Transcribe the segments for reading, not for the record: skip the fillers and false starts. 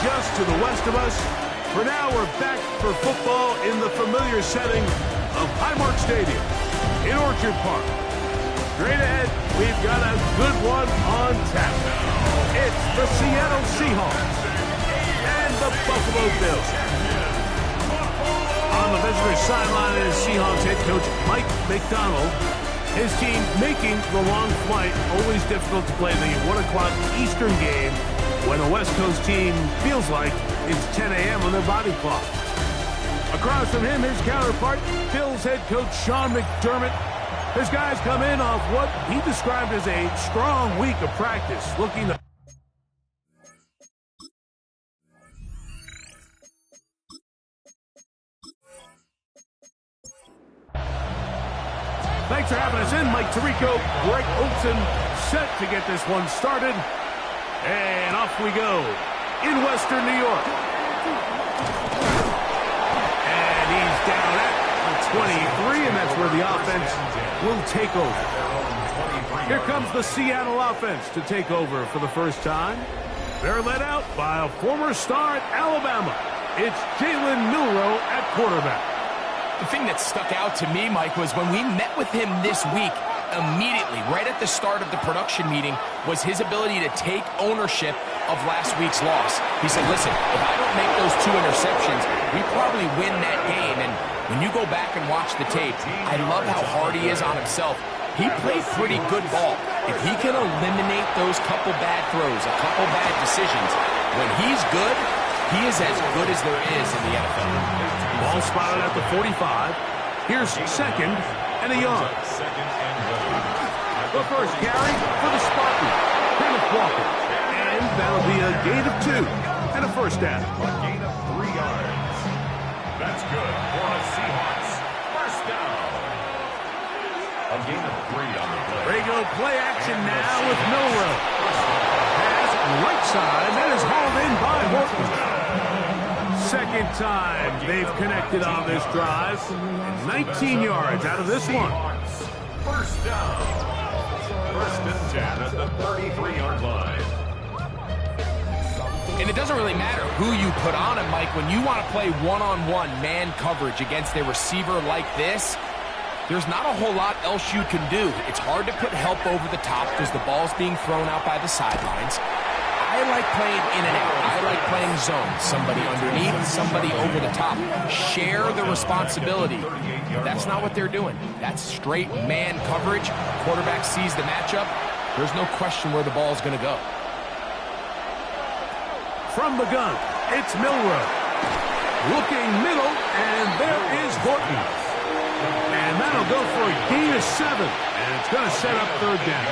just to the west of us. For now, we're back for football in the familiar setting of Highmark Stadium in Orchard Park. Straight ahead, we've got a good one on tap. It's the Seattle Seahawks and the Buffalo Bills. On the visitor's sideline is Seahawks head coach Mike McDonald. His team making the long flight. Always difficult to play the 1 o'clock Eastern game when a West Coast team feels like it's 10 a.m. on their body clock. Across from him, his counterpart, Bills head coach Sean McDermott. His guys come in off what he described as a strong week of practice, looking to... Thanks for having us in, Mike Tirico, Greg Olson, set to get this one started. And off we go in Western New York. And he's down at the 23, and that's where the offense will take over. Here comes the Seattle offense to take over for the first time. They're led out by a former star at Alabama. It's Jalen Milroe at quarterback. The thing that stuck out to me, Mike, was when we met with him this week, immediately, right at the start of the production meeting, was his ability to take ownership of last week's loss. He said, listen, if I don't make those 2 interceptions, we probably win that game. And when you go back and watch the tape, I love how hard he is on himself. He played pretty good ball. If he can eliminate those couple bad throws, a couple bad decisions, when he's good, he is as good as there is in the NFL. Ball spotted at the 45. Here's second and a yard. The first carry for the Spartan, Kenneth Walker. And that'll be a gain of 2 and a first down. A gain of 3 yards. That's good for the Seahawks. First down. A gain of 3 on the play. There you go, play action now with Milroe. Pass right side, that is hauled in by Horton. Second time they've connected on this drive. 19 yards out of this one. First down. First and 10 at the 33-yard line. And it doesn't really matter who you put on him, Mike. When you want to play one-on-one man coverage against a receiver like this, there's not a whole lot else you can do. It's hard to put help over the top because the ball's being thrown out by the sidelines. I like playing in and out. I like playing zone. Somebody underneath, somebody over the top. Share the responsibility. That's not what they're doing. That's straight man coverage. Quarterback sees the matchup. There's no question where the ball's going to go. From the gun, it's Milroe. Looking middle, and there is Horton. And that'll go for a gain of 7. And it's going to set up third down.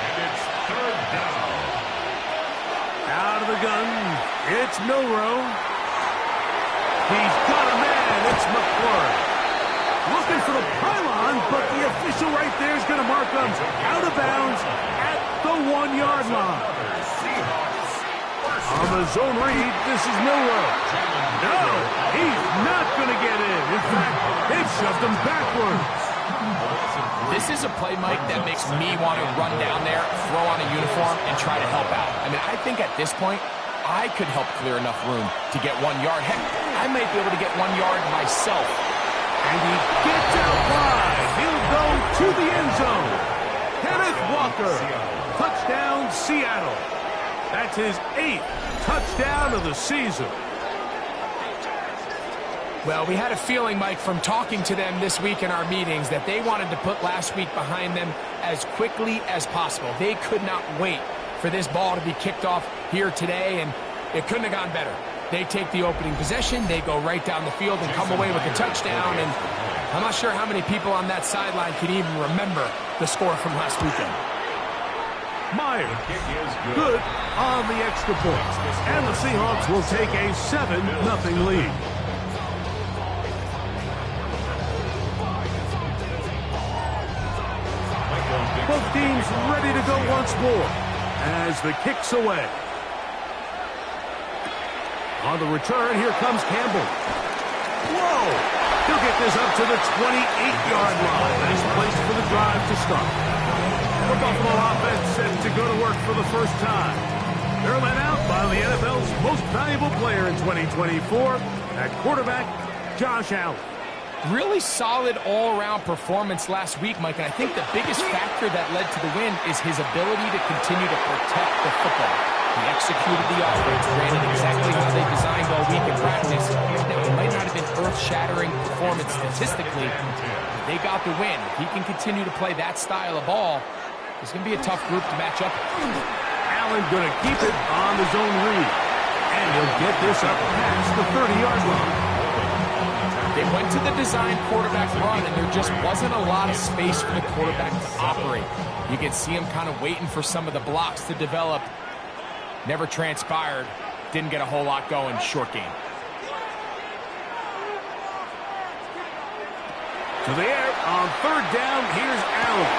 And it's third down. Out of the gun, it's Milroe. He's got a man, it's McClure. Looking for the pylon, but the official right there is going to mark him out of bounds at the 1-yard line. On the zone read, this is Milroe. No, he's not going to get in. In fact, they've shoved him backwards. This is a play, Mike, that makes me want to run down there, throw on a uniform, and try to help out. I mean, I think at this point, I could help clear enough room to get 1 yard. Heck, I might be able to get 1 yard myself. And he gets out wide. He'll go to the end zone. Kenneth Walker. Touchdown, Seattle. That's his 8th touchdown of the season. Well, we had a feeling, Mike, from talking to them this week in our meetings that they wanted to put last week behind them as quickly as possible. They could not wait for this ball to be kicked off here today, and it couldn't have gone better. They take the opening possession, they go right down the field and come away with a touchdown, and I'm not sure how many people on that sideline can even remember the score from last weekend. Myers, good on the extra point, and the Seahawks will take a 7-0 lead. Both teams ready to go once more as the kick's away. On the return, here comes Campbell. Whoa! He'll get this up to the 28-yard line. Nice place for the drive to start. The Buffalo offense set to go to work for the first time. They're led out by the NFL's most valuable player in 2024, at quarterback, Josh Allen. Really solid all-around performance last week, Mike, and I think the biggest factor that led to the win is his ability to continue to protect the football. He executed the offense, ran it exactly how they designed all week in practice. Now, it might not have been earth-shattering performance statistically, but they got the win. If he can continue to play that style of ball, it's going to be a tough group to match up with. Allen going to keep it on the zone read, and he'll get this up past the 30-yard line. They went to the design quarterback run, and there just wasn't a lot of space for the quarterback to operate. You can see him kind of waiting for some of the blocks to develop. Never transpired. Didn't get a whole lot going. Short game. To the air on third down. Here's Allen.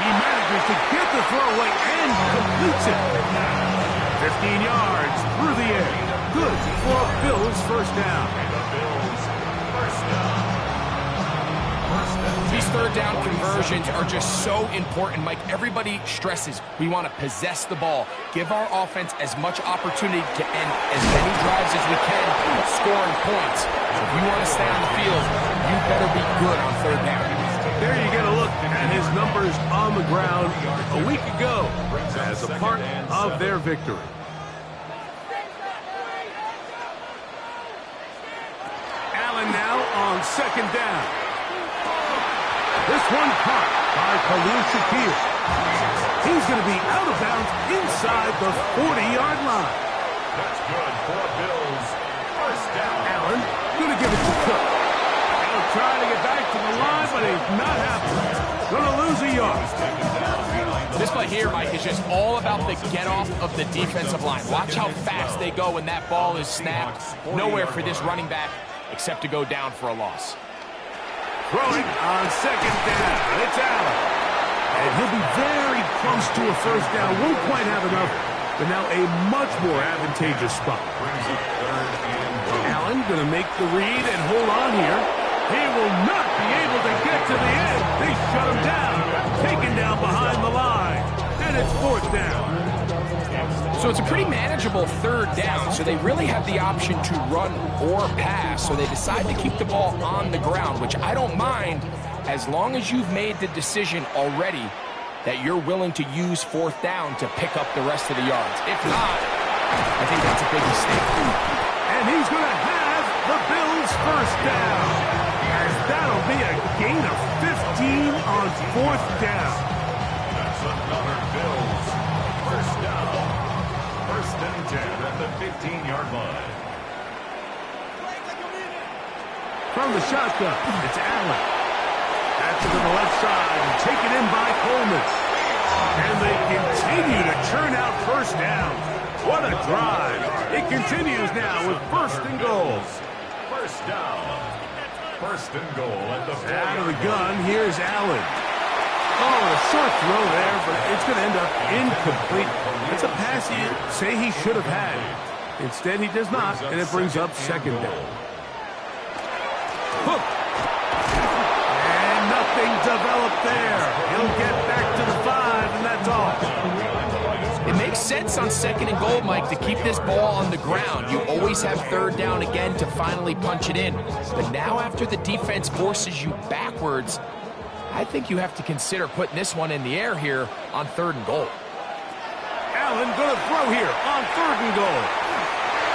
He manages to get the throw away and completes it. 15 yards through the air. Good for Bills' first down. These third down conversions are just so important, Mike. Everybody stresses we want to possess the ball, give our offense as much opportunity to end as many drives as we can, scoring points. So if you want to stay on the field, you better be good on third down. There you get a look at his numbers on the ground a week ago as a part of their victory. Allen now on second down. This one caught by Khalil Shakir. He's going to be out of bounds inside the 40-yard line. That's good for Bills. First down. Allen going to give it to Cook. He'll try to get back to the line, but he's not happening. Going to lose a yard. This play here, Mike, is just all about the get-off of the defensive line. Watch how fast they go when that ball is snapped. Nowhere for this running back except to go down for a loss. Throwing on second down. It's Allen. And he'll be very close to a first down. Won't quite have enough, but now a much more advantageous spot. Allen going to make the read and hold on here. He will not be able to get to the end. They shut him down. Taken down behind the line. And it's fourth down. So it's a pretty manageable third down, so they really have the option to run or pass. So they decide to keep the ball on the ground, which I don't mind as long as you've made the decision already that you're willing to use fourth down to pick up the rest of the yards. If not, I think that's a big mistake. And he's going to have the Bills' first down. As that'll be a gain of 15 on fourth down. That's another Bills first down. First and 10 at the 15-yard line. From the shotgun, it's Allen. That's to the left side and taken in by Coleman. And they continue to churn out first down. What a drive. It continues now with first and goal. First down. First and goal at the 40. Out of the gun, here's Allen. Oh, a short throw there, but it's going to end up incomplete. It's a pass you say he should have had. Instead, he does not, and it brings up second down. Hook. And nothing developed there. He'll get back to the 5, and that's all. It makes sense on second and goal, Mike, to keep this ball on the ground. You always have third down again to finally punch it in. But now after the defense forces you backwards, I think you have to consider putting this one in the air here on third and goal. Allen going to throw here on third and goal.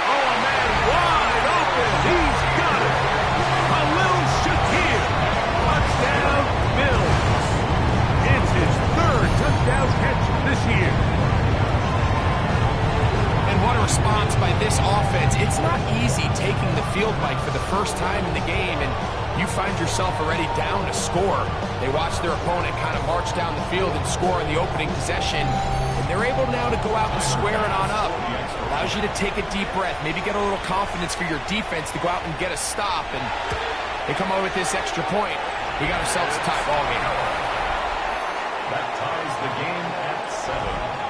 Oh, a man wide open. He's got it. Khalil Shakir. Touchdown, Bills. It's his third touchdown catch this year. And what a response by this offense. It's not easy taking the field, Mike, for the first time in the game, and you find yourself already down to score. They watch their opponent kind of march down the field and score in the opening possession, and they're able now to go out and square it on up. Allows you to take a deep breath, maybe get a little confidence for your defense to go out and get a stop, and they come away with this extra point. He got ourselves a tie ball game. That ties the game at 7.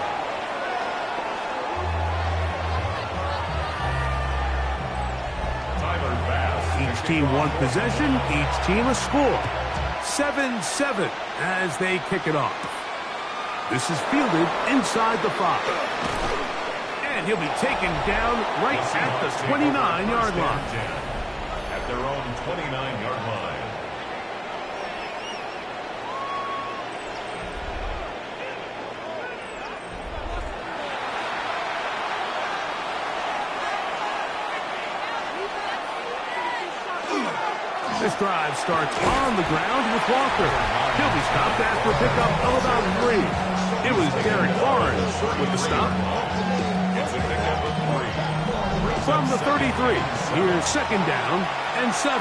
Each team one possession, each team a score. 7-7 as they kick it off. This is fielded inside the 5. And he'll be taken down right at the 29-yard line. At their own 29-yard line. This drive starts on the ground with Walker. He'll be stopped after a pickup of about 3. It was Derek Barnes with the stop. From the 33, here's second down and 7.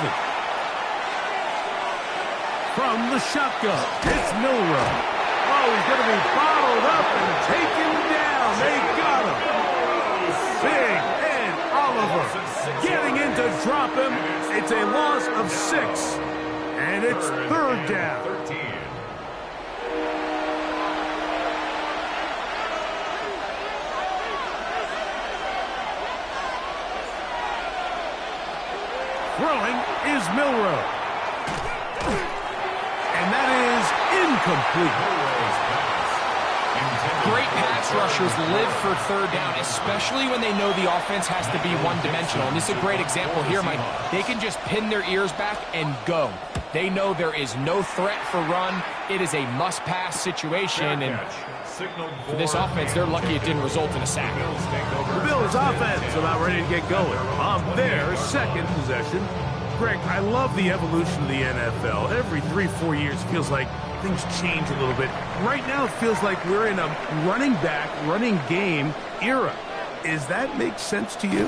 From the shotgun, it's Milroe. Oh, he's going to be followed up and taken down. They got him. Big and Oliver getting in to drop him. It's a loss of 6, and it's third down. Throwing is Milroe. And that is incomplete. Great pass rushers live for third down, especially when they know the offense has to be one-dimensional. And this is a great example here, Mike. They can just pin their ears back and go. They know there is no threat for run. It is a must-pass situation. And for this offense, they're lucky it didn't result in a sack. The Bills' offense about ready to get going on their second possession. Greg, I love the evolution of the NFL. Every 3-4 years, it feels like things change a little bit. Right now, it feels like we're in a running back, running game era. Does that make sense to you?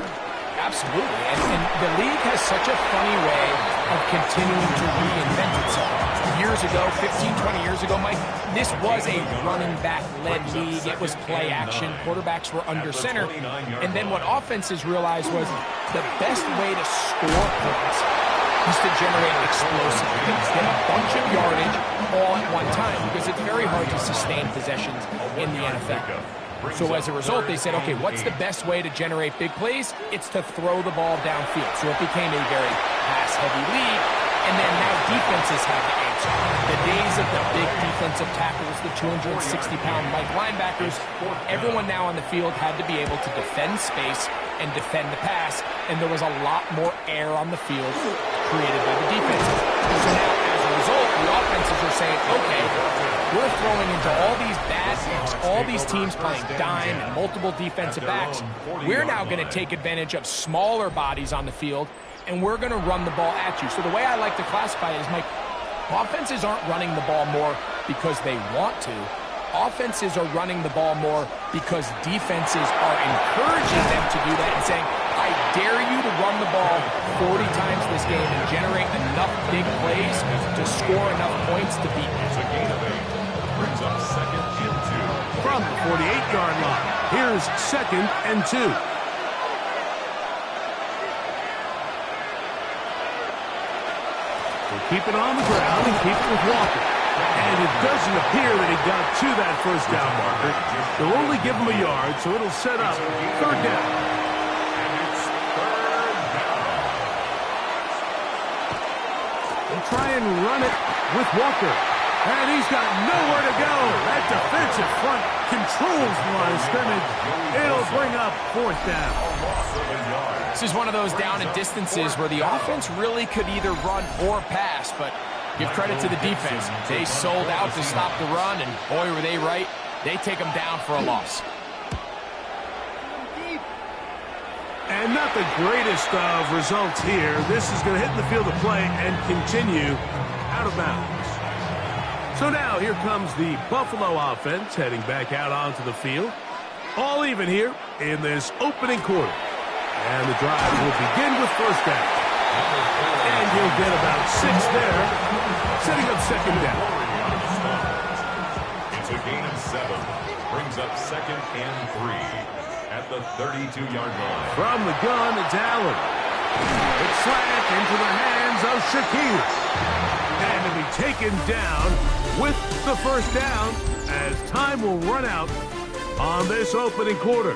Absolutely. And the league has such a funny way of continuing to reinvent itself. Years ago, 15, 20 years ago, Mike, this was a running back-led league. It was play action. Quarterbacks were under center. And then what offenses realized was the best way to score points is to generate explosive things, get a bunch of yardage all at one time, because it's very hard to sustain possessions in the NFL. So as a result, they said, okay, what's the best way to generate big plays? It's to throw the ball downfield. So it became a very pass-heavy league, and then now defenses have to answer. The days of the big defensive tackles, the 260-pound Mike linebackers, everyone now on the field had to be able to defend space and defend the pass, and there was a lot more air on the field created by the defenses. So now, as a result, the offenses are saying, okay, we're throwing into all these bad looks, all these teams playing dime and multiple defensive backs. We're now going to take advantage of smaller bodies on the field, and we're going to run the ball at you. So the way I like to classify it is, Mike, offenses aren't running the ball more because they want to. Offenses are running the ball more because defenses are encouraging them to do that and saying, I dare you to run the ball 40 times this game and generate enough big plays to score enough points to beat me. Brings up second and 2. From the 48-yard line, here's second and 2. We'll keep it on the ground and keep it with Walker. And it doesn't appear that he got to that first down marker. They'll only give him a yard, so it'll set up third down. And it's third down. They'll try and run it with Walker. And he's got nowhere to go. That defensive front controls the line of scrimmage. It'll bring up fourth down. This is one of those down and distances where the offense really could either run or pass, but give credit to the defense. They sold out to stop the run, and boy, were they right. They take them down for a loss. And not the greatest of results here. This is going to hit the field of play and continue out of bounds. So now here comes the Buffalo offense heading back out onto the field. All even here in this opening quarter. And the drive will begin with first down. And he'll get about 6 there, setting up second down. It's a gain of 7. Brings up second and 3 at the 32-yard line. From the gun, it's Allen. It's slant into the hands of Shakir. And to be taken down with the first down as time will run out on this opening quarter.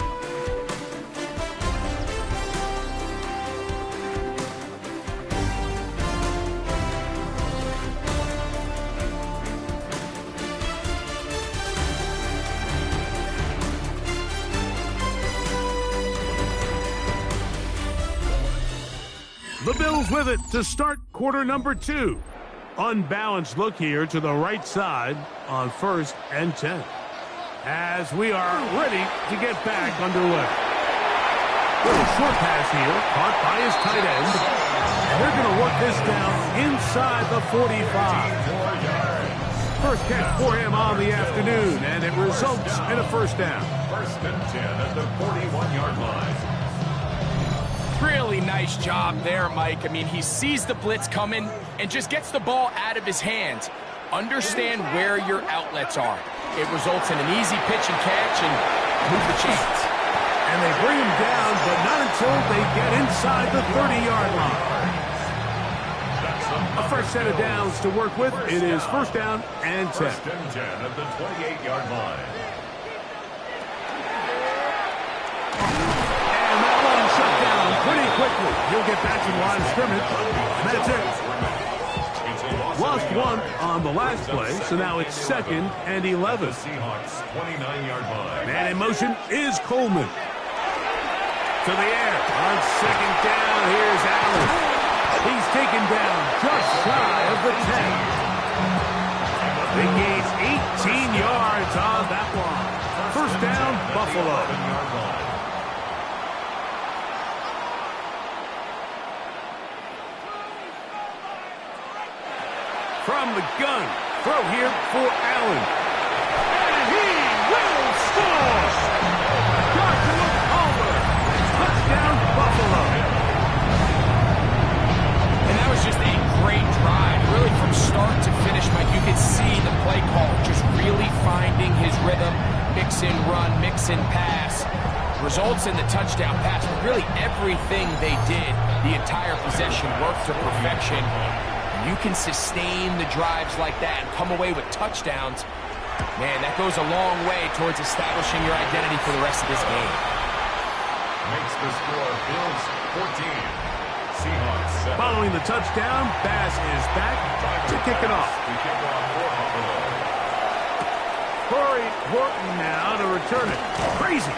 The Bills with it to start quarter number 2. Unbalanced look here to the right side on 1st and 10. As we are ready to get back underway. Little short pass here, caught by his tight end. And they're going to work this down inside the 45. First catch for him on the afternoon, and it results in a first down. 1st and 10 at the 41-yard line. Really nice job there, Mike. I mean, he sees the blitz coming and just gets the ball out of his hands. Understand where your outlets are. It results in an easy pitch and catch and move the chains. And they bring him down, but not until they get inside the 30-yard line. A first set of downs to work with. It is first down and 10. 1st and 10 at the 28-yard line. And that one shut down pretty quickly. He'll get back to the line of scrimmage. And that's it. Lost one on the last play, so now it's 2nd and 11. Seahawks 29-yard line. Man in motion is Coleman. To the air. On 2nd down, here's Allen. He's taken down just shy of the 10. They gain 18 yards on that one. First down, Buffalo. From the gun, throw here for Allen. And he will score! Joshua Palmer. Touchdown, Buffalo. Just a great drive, really from start to finish, Mike. You could see the play call just really finding his rhythm, mix and run, mix and pass. Results in the touchdown pass, but really everything they did, the entire possession worked to perfection. You can sustain the drives like that and come away with touchdowns. Man, that goes a long way towards establishing your identity for the rest of this game. Makes the score Bills 14. Seahawks 7. Following the touchdown, Bass is back to kick it off. Corey Horton now to return it. Crazy.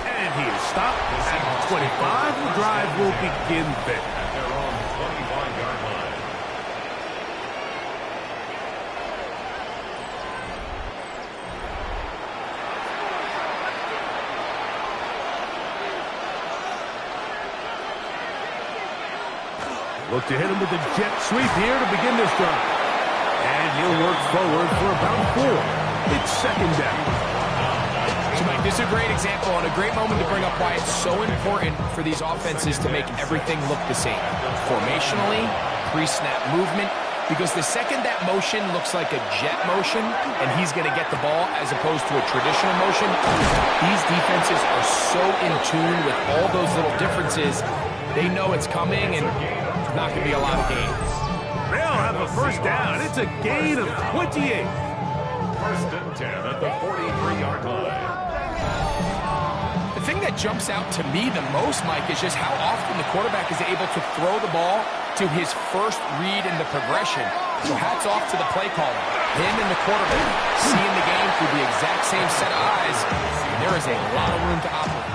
And he is stopped at 25. The drive will begin there. At their own 25-yard line. Look to hit him with the jet sweep here to begin this drive. And he'll work forward for about 4. It's 2nd down. So, Mike, this is a great example and a great moment to bring up why it's so important for these offenses to make everything look the same. Formationally, pre-snap movement, because the second that motion looks like a jet motion and he's going to get the ball as opposed to a traditional motion, these defenses are so in tune with all those little differences. They know it's coming and it's not going to be a lot of gains. They'll have a first down. It's a gain of 28. 1st and 10 at the 43-yard line. The thing that jumps out to me the most, Mike, is just how often the quarterback is able to throw the ball to his first read in the progression. So hats off to the play caller. Him and the quarterback seeing the game through the exact same set of eyes. And there is a lot of room to operate.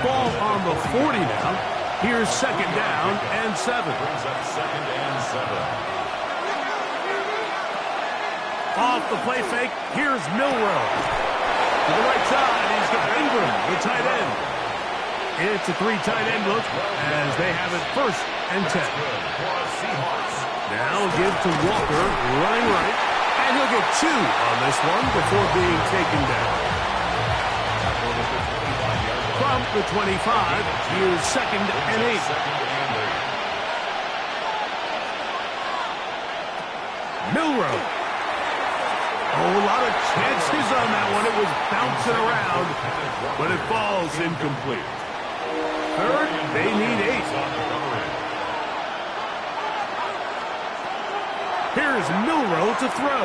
Ball on the 40 now. Here's 2nd down and 7. Brings up 2nd and 7. Off the play fake, here's Milrow. To the right side, he's got Ingram, the tight end. It's a 3 tight end look as they have it 1st and 10. Now give to Walker, running right. And he'll get 2 on this one before being taken down. From the 25, here's 2nd and 8. Milrow. Oh, a lot of chances on that one. It was bouncing around, but it falls incomplete. 3rd, they need 8. Here's Milrow to throw.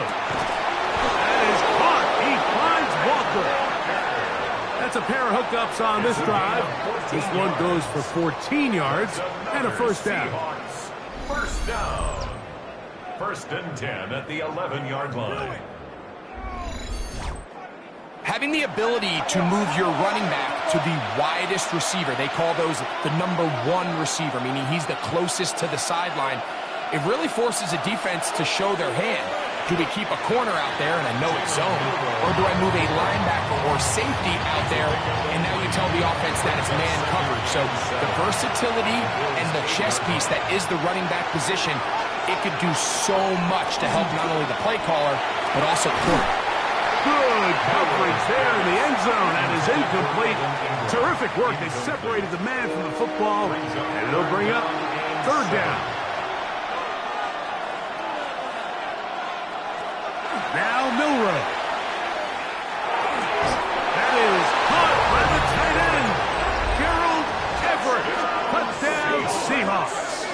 That is caught. He finds Walker. That's a pair of hookups on this drive. This one goes for 14 yards and a first down. First down. 1st and 10 at the 11-yard line. Having the ability to move your running back to the widest receiver, they call those the number 1 receiver, meaning he's the closest to the sideline, it really forces a defense to show their hand. Do we keep a corner out there, and I know it's zone, or do I move a linebacker or safety out there, and now you tell the offense that it's man coverage. So the versatility and the chess piece that is the running back position, it could do so much to help not only the play caller, but also quarter. Good coverage there in the end zone. That is incomplete. Terrific work. They separated the man from the football, and it'll bring up third down. Now Milroe. That is caught by the tight end, Gerald Everett. Touchdown, Seahawks.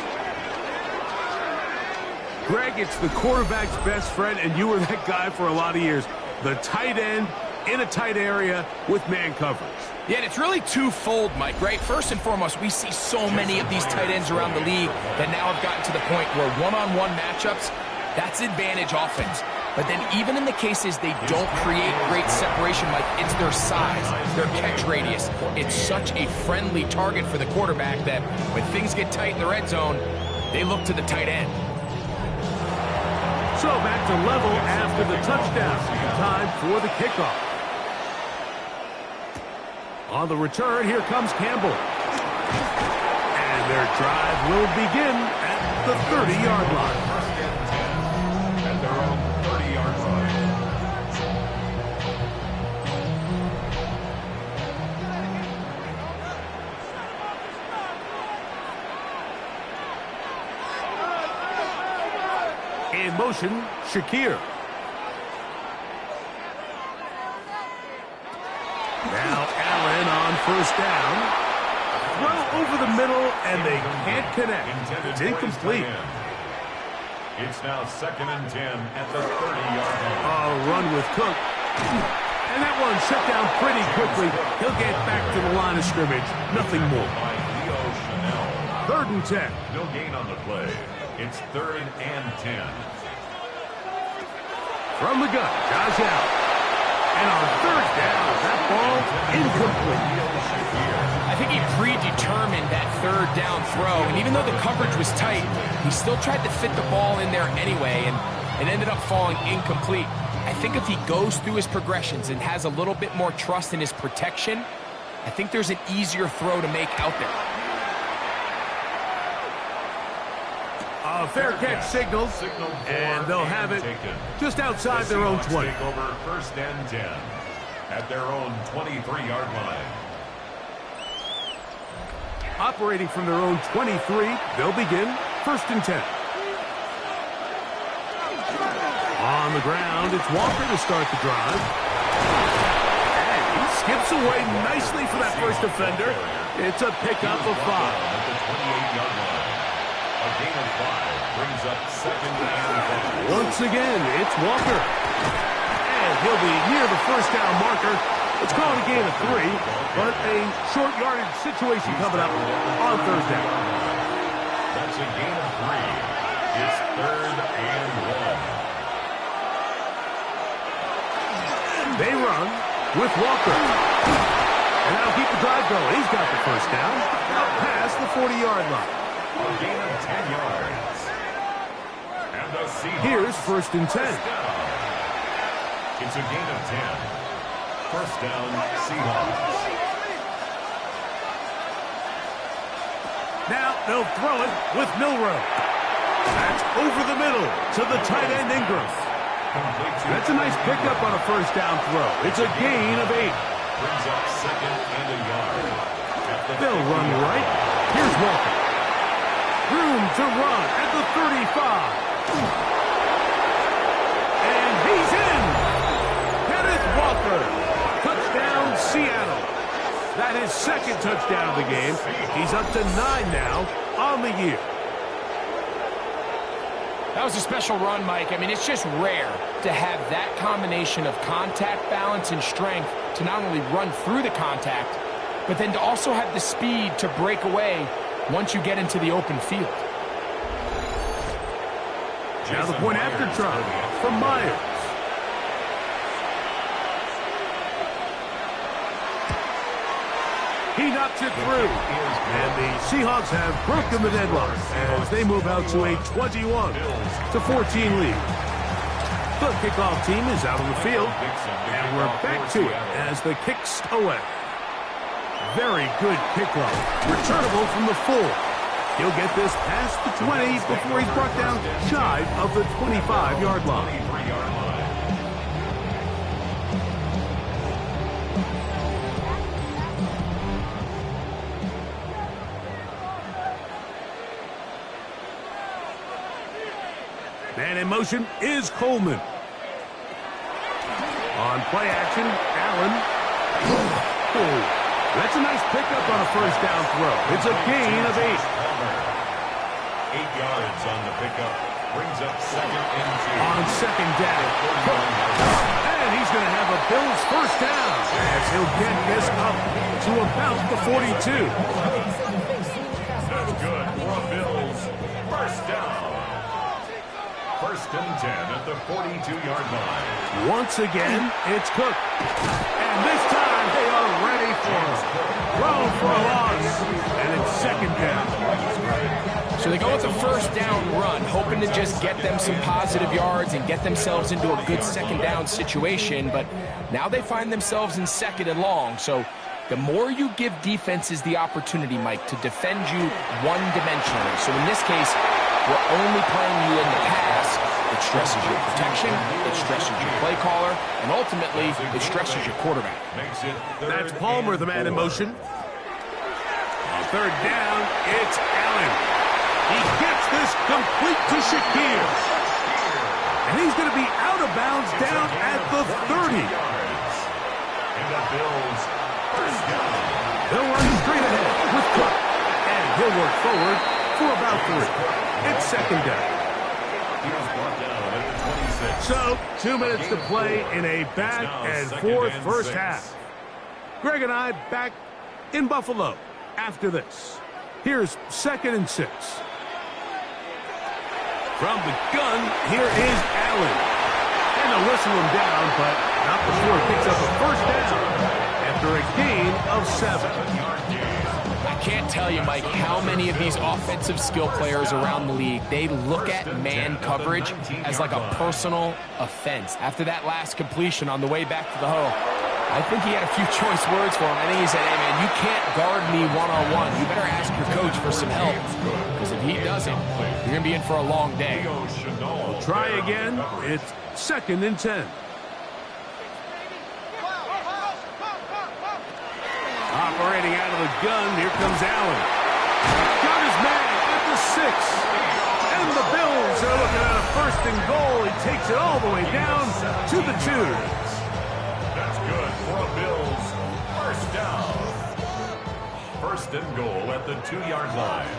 Greg, it's the quarterback's best friend, and you were that guy for a lot of years. The tight end in a tight area with man coverage. Yeah, and it's really twofold, Mike, right? First and foremost, we see so many of these tight ends around the league that now have gotten to the point where one-on-one matchups, that's advantage offense. But then even in the cases they don't create great separation, Mike, it's their size, their catch radius. It's such a friendly target for the quarterback that when things get tight in the red zone, they look to the tight end. So back to level after the touchdown. Time for the kickoff. On the return, here comes Campbell. And their drive will begin at the 30-yard line. At their own 30-yard line. In motion, Shakir. Now Allen on first down. Throw over the middle, and they can't connect. It's incomplete. It's now 2nd and 10 at the 30-yard line. A run with Cook. And that one shut down pretty quickly. He'll get back to the line of scrimmage. Nothing more. By Leo Chanel. 3rd and 10. No gain on the play. It's 3rd and 10. From the gun, Josh Allen. And on 3rd down, that ball incomplete. I think he predetermined that 3rd down throw, and even though the coverage was tight, he still tried to fit the ball in there anyway, and it ended up falling incomplete. I think if he goes through his progressions and has a little bit more trust in his protection, I think there's an easier throw to make out there. A fair catch signals, and they'll have it just outside their own 20. Take over 1st and 10 at their own 23-yard line. Operating from their own 23, they'll begin 1st and 10. On the ground, it's Walker to start the drive. And he skips away nicely for that first defender. It's a pickup of 5. At the 28-yard line. A gain of 5 brings up 2nd and 5. Once again, it's Walker. And he'll be near the first down marker. It's called a gain of 3, but a short yardage situation coming up on 3rd down. That's a gain of 3. It's 3rd and 1. They run with Walker. And that'll keep the drive going. He's got the first down up past the 40-yard line. A gain of 10 yards. And the Seahawks. Here's 1st and 10. It's a gain of 10. 1st down, Seahawks. Now they'll throw it with Milroe. That's over the middle to the tight end Ingram. That's a nice pickup on a first down throw. It's a gain of 8. Brings up 2nd and a yard. They'll run right. Here's Walker. Room to run at the 35. And he's in. Kenneth Walker. Touchdown, Seattle. That is 2nd touchdown of the game. He's up to 9 now on the year. That was a special run, Mike. I mean, it's just rare to have that combination of contact balance and strength to not only run through the contact, but then to also have the speed to break away once you get into the open field. Now the point after try from Myers. He knocks it through. And the Seahawks have broken the deadlock as they move out to a 21-14 lead. The kickoff team is out on the field, and we're back to it as the kick's away. Very good kickoff. Returnable from the 4. He'll get this past the 20 before he's brought down shy of the 25-yard line. Man in motion is Coleman. On play action, Allen. Oh, that's a nice pickup on a first down throw. It's a gain of 8. 8 yards on the pickup. Brings up second and 2. On second down. And he's going to have a Bills first down as he'll get this up to about the 42. That's good for a Bills first down. First and 10 at the 42-yard line. Once again, it's Cook. And this time they are ready for him. Thrown for a loss. And it's second down. So they go with the first down run, hoping to just get them some positive yards and get themselves into a good second down situation. But now they find themselves in second and long. So the more you give defenses the opportunity, Mike, to defend you one-dimensionally. So in this case, we're only playing you in the pass. It stresses your protection, it stresses your play caller, and ultimately, it stresses your quarterback. That's Palmer, the man in motion. On third down, it's Allen. He gets this complete to Shakir. And he's going to be out of bounds down at the 30. And the Bills first down. They'll run straight ahead with Cook. And he'll work forward for about 3. It's second down. He was brought down at the 26. So, 2 minutes to play in a back and forth first half. Greg and I back in Buffalo after this. Here's second and 6. From the gun, here is Allen. And they'll whistle him down, but not before he picks up a first down after a gain of 7. I can't tell you, Mike, how many of these offensive skill players around the league, they look at man coverage as like a personal offense. After that last completion on the way back to the huddle, I think he had a few choice words for him. I think he said, hey, man, you can't guard me one-on-one. You better ask your coach for some help, because if he doesn't, you're going to be in for a long day. We'll try again. It's second and 10. Operating out of the gun, here comes Allen. Got his man at the 6. And the Bills are looking at a first and goal. He takes it all the way down to the 2. That's good for a Bills first down. First and goal at the 2-yard line.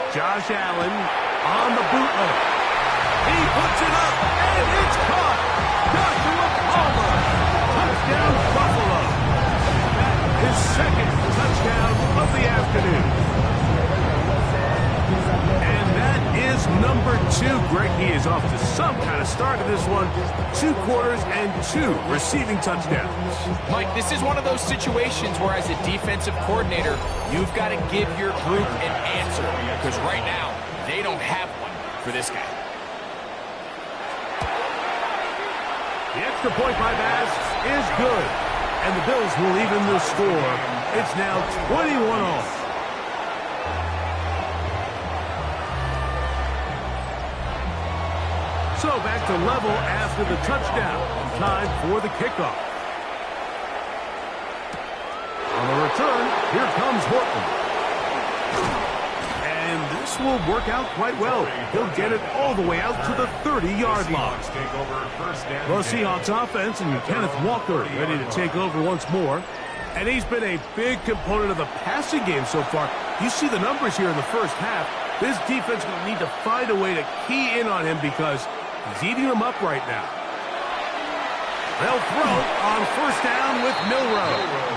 Josh Allen on the bootleg. He puts it up, and it's caught. Joshua Palmer. Touchdown, Buffalo. His second touchdown of the afternoon. And that is number 2. Greg, he is off to some kind of start in this one. 2 quarters and 2 receiving touchdowns. Mike, this is one of those situations where as a defensive coordinator, you've got to give your group an answer. Because right now, they don't have one for this guy. The extra point by Bass is good. And the Bills will even the score. It's now 21-all. So back to level after the touchdown. Time for the kickoff. On the return, here comes Horton. And this will work out quite well. He'll get it all the way out to the 30-yard line. The Seahawks offense and Kenneth Walker ready to take over once more. And he's been a big component of the passing game so far. You see the numbers here in the first half. This defense will need to find a way to key in on him because he's eating them up right now. They'll throw on first down with Milroe.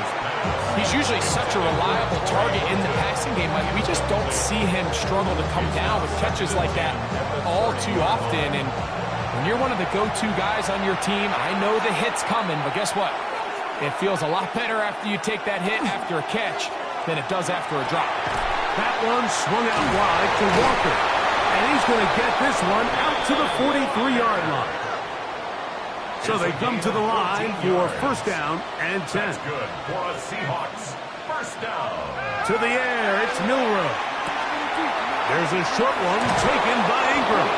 He's usually such a reliable target in the passing game. Like, we just don't see him struggle to come down with catches like that all too often. And when you're one of the go-to guys on your team, I know the hit's coming, but guess what? It feels a lot better after you take that hit after a catch than it does after a drop. That one swung out wide to Walker. And he's going to get this one out to the 43-yard line. So they come to the line for first down and 10. That's good for a Seahawks. First down. To the air, it's Milroe. There's a short one taken by Ingram.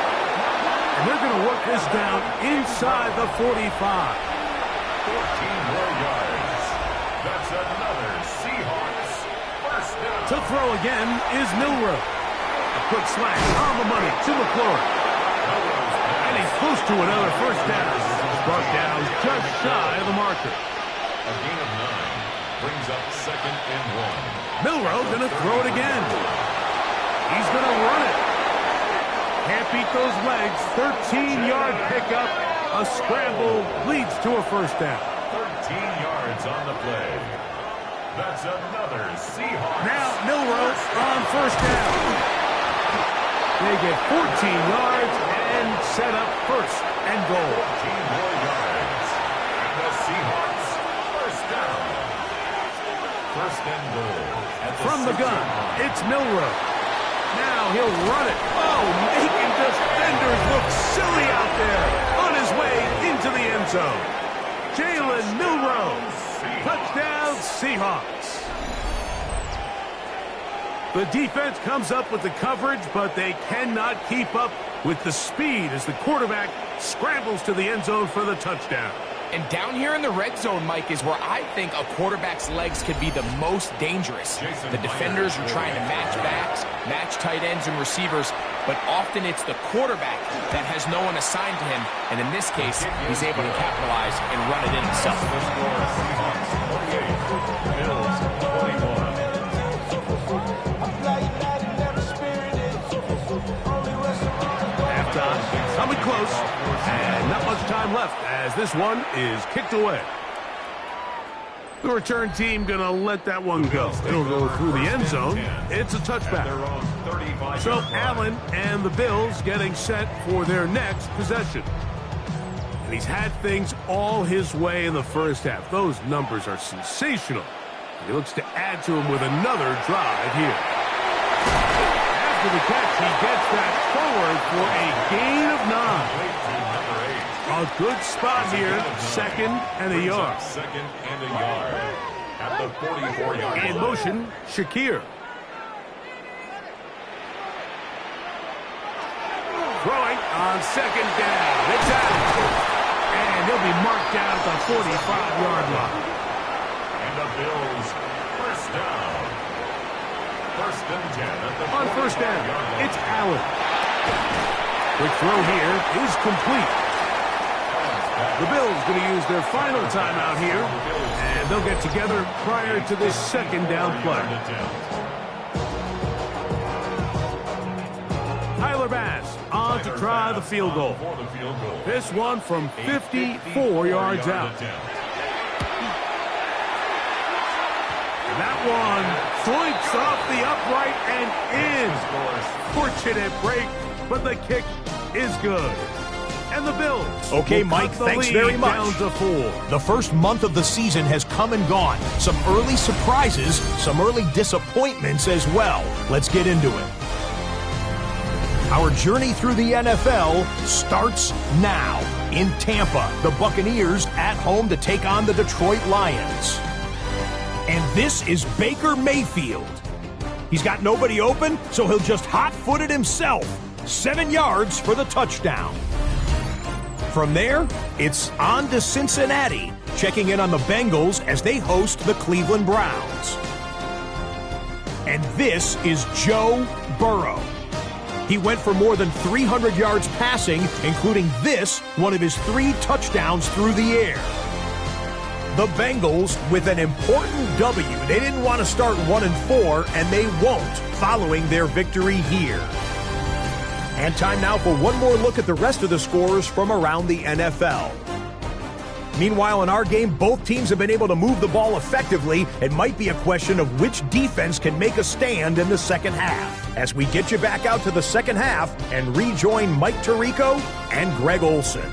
And they're going to work this down inside the 45. 14 more yards. That's another Seahawks first down. To throw again is Milroe. A quick slash on the money to McLaurin. And he's close to another first down. Brought down just shy of the marker. A gain of 9 brings up 2nd and 1. Milroe going to throw it again. He's going to run it. Can't beat those legs. 13-yard pickup. A scramble leads to a first down. 13 yards on the play. That's another Seahawks. Now Milroe on first down. They get 14 yards and set up first and goal. 14 more yards. And the Seahawks first down. First and goal. From the gun, it's Milroe. Now he'll run it. Oh, making defenders look silly out there. On his way into the end zone. Jalen Milroe. Touchdown, Seahawks. The defense comes up with the coverage, but they cannot keep up with the speed as the quarterback scrambles to the end zone for the touchdown. And down here in the red zone, Mike, is where I think a quarterback's legs can be the most dangerous. The defenders are trying to match backs, match tight ends and receivers, but often it's the quarterback that has no one assigned to him, and in this case, he's able to capitalize and run it in himself. Halftime coming close, and not much time left as this one is kicked away. The return team going to let that one go. It'll go through the end zone. It's a touchback. So Allen and the Bills getting set for their next possession. And he's had things all his way in the first half. Those numbers are sensational. He looks to add to them with another drive here. After the catch, he gets that forward for a gain of 9. A good spot here, 2nd and a yard. 2nd and a yard at the 44-yard line. In motion, Shakir. Throwing on 2nd down. It's out. And he'll be marked down at the 45-yard line. And the Bills first down. 1st and 10 at the 45-yard line. On first down, it's Allen. Quick throw here is complete. The Bills going to use their final timeout here, and they'll get together prior to this 2nd down play. Tyler Bass on to try the field goal. This one from 54 yards out. And that one swipes off the upright and in. Fortunate break, but the kick is good. And the Bills. Okay, Mike, thanks very much. Down to 4. The first month of the season has come and gone. Some early surprises, some early disappointments as well. Let's get into it. Our journey through the NFL starts now. In Tampa, the Buccaneers at home to take on the Detroit Lions. And this is Baker Mayfield. He's got nobody open, so he'll just hot-foot it himself. 7 yards for the touchdown. From there, it's on to Cincinnati, checking in on the Bengals as they host the Cleveland Browns. And this is Joe Burrow. He went for more than 300 yards passing, including this, one of his 3 touchdowns through the air. The Bengals with an important W. They didn't want to start 1-4, and they won't following their victory here. And time now for one more look at the rest of the scores from around the NFL. Meanwhile, in our game, both teams have been able to move the ball effectively. It might be a question of which defense can make a stand in the second half. As we get you back out to the second half and rejoin Mike Tirico and Greg Olson.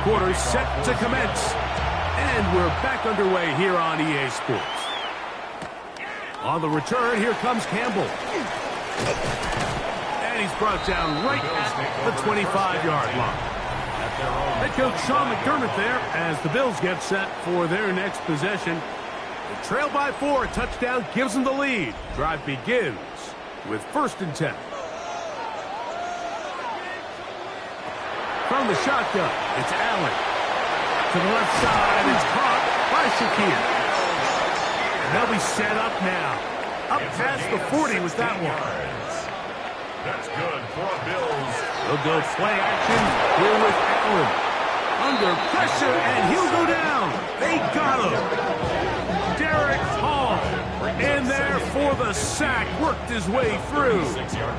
quarter set to commence. And we're back underway here on EA Sports. On the return, here comes Campbell. And he's brought down right at the 25-yard line. Head coach Sean McDermott there as the Bills get set for their next possession. They trail by 4. A touchdown gives them the lead. Drive begins with 1st and 10. From the shotgun, it's Allen. To the left side, it's caught by Shakir. And they'll be set up now. Up past the 40 with that one. That's good for the Bills. They'll go play action here with Allen. Under pressure, and he'll go down. They got him. Derek Hall in there for the sack. Worked his way through.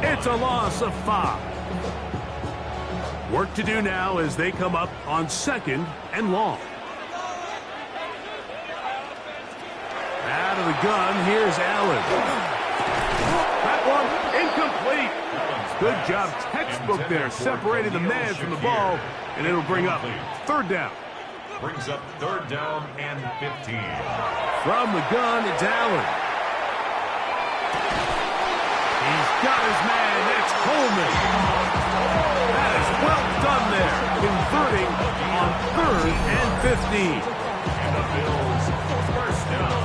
It's a loss of 5. Work to do now as they come up on 2nd and long. Out of the gun, here's Allen. That one incomplete. Good job, textbook there, separating the man from the ball, and it'll bring up 3rd down. Brings up 3rd down and 15. From the gun, it's Allen. He's got his man, it's Coleman. That is well done there, converting on 3rd and 15. And the Bills, 1st down.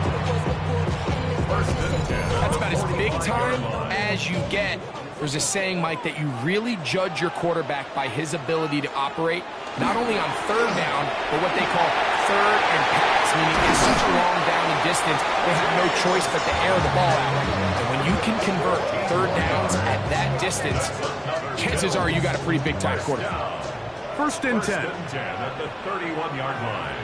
1st and 10. That's about as big time as you get. There's a saying, Mike, that you really judge your quarterback by his ability to operate, not only on 3rd down, but what they call 3rd and pass, meaning it's such a long down and distance, they have no choice but to air the ball out. And when you can convert 3rd downs at that distance, chances are you got a pretty big-time quarterback. 1st and 10. At the 31-yard line.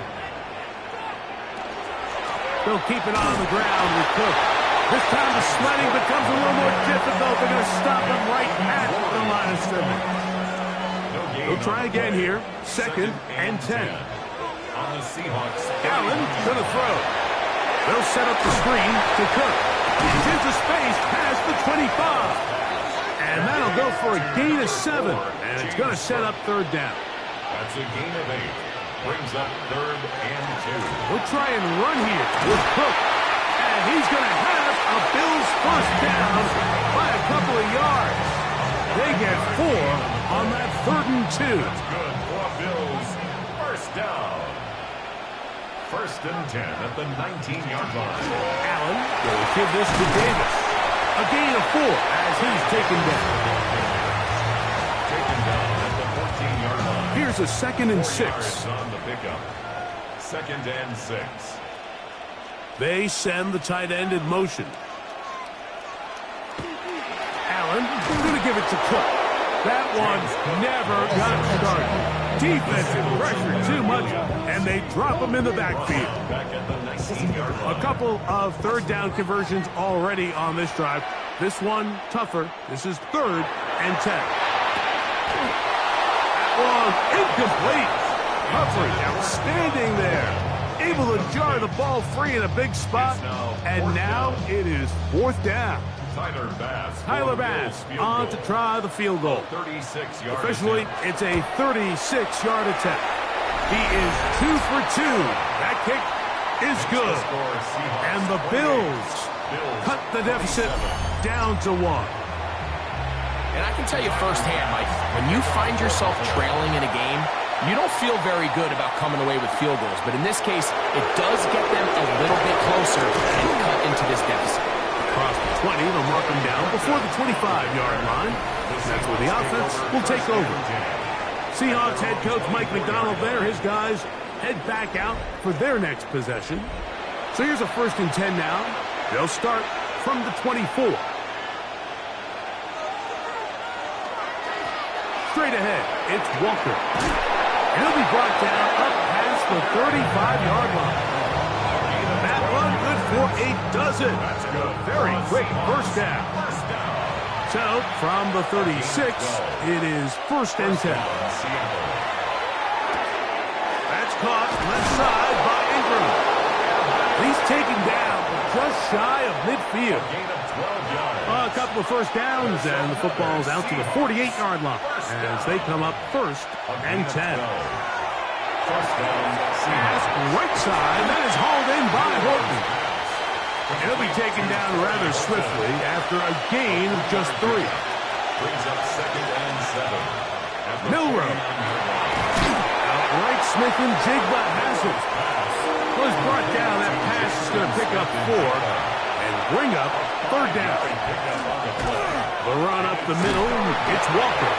They'll keep it on the ground with Cook. This time the sledding becomes a little more difficult. They're going to stop him right at the line of scrimmage. They'll try again here. 2nd and 10. On the Seahawks. Allen to the throw. They'll set up the screen to Cook. He's into space past the 25. And that'll go for a gain of 7. And it's going to set up 3rd down. That's a gain of 8. Brings up 3rd and 2. We'll try and run here with Cook. And he's going to have a Bills 1st down by a couple of yards. They get 4 on that 3rd and 2. That's good for Bills. 1st down. 1st and 10 at the 19-yard line. Allen will give this to Davis. A gain of 4 as he's taken down. Taken down at the 14-yard line. Here's a 2nd and 6. On the pickup. 2nd and 6. They send the tight end in motion. Allen going to give it to Cook. That one never got started. Defensive pressure too much, and they drop him in the backfield. Back at the 19-yard line. A couple of 3rd down conversions already on this drive. This one tougher. This is 3rd and 10. That one incomplete. Coverage outstanding there. Able to jar the ball free in a big spot, and now it is 4th down. Tyler Bass on to try the field goal. 36-yard Officially, it's a 36-yard attempt. He is 2 for 2. That kick is good. And the Bills cut the deficit down to 1. And I can tell you firsthand, Mike, when you find yourself trailing in a game, you don't feel very good about coming away with field goals. But in this case, it does get them a little bit closer and cut into this deficit. Across the 20, they'll mark him down before the 25-yard line. That's where the offense will take over. Seahawks head coach Mike McDonald there. His guys head back out for their next possession. So here's a 1st and 10 now. They'll start from the 24. Straight ahead, it's Walker. He'll be brought down up past the 35-yard line. That run good for a dozen. That's good. Very quick 1st down. So, from the 36, it is 1st and 10. That's caught left side by Ingram. He's taken down just shy of midfield. Gain of 12 yards. A couple of 1st downs, and the football's out to the 48-yard line as they come up 1st and 10. Pass right side. That is hauled in by Horton. He'll be taken down rather swiftly after a gain of just 3. Brings up 2nd and 7. Milrow. Outright Smith and Jigba has it. Was brought down. That pass is going to pick up 4 and bring up 3rd down. The run up the middle. It's Walker.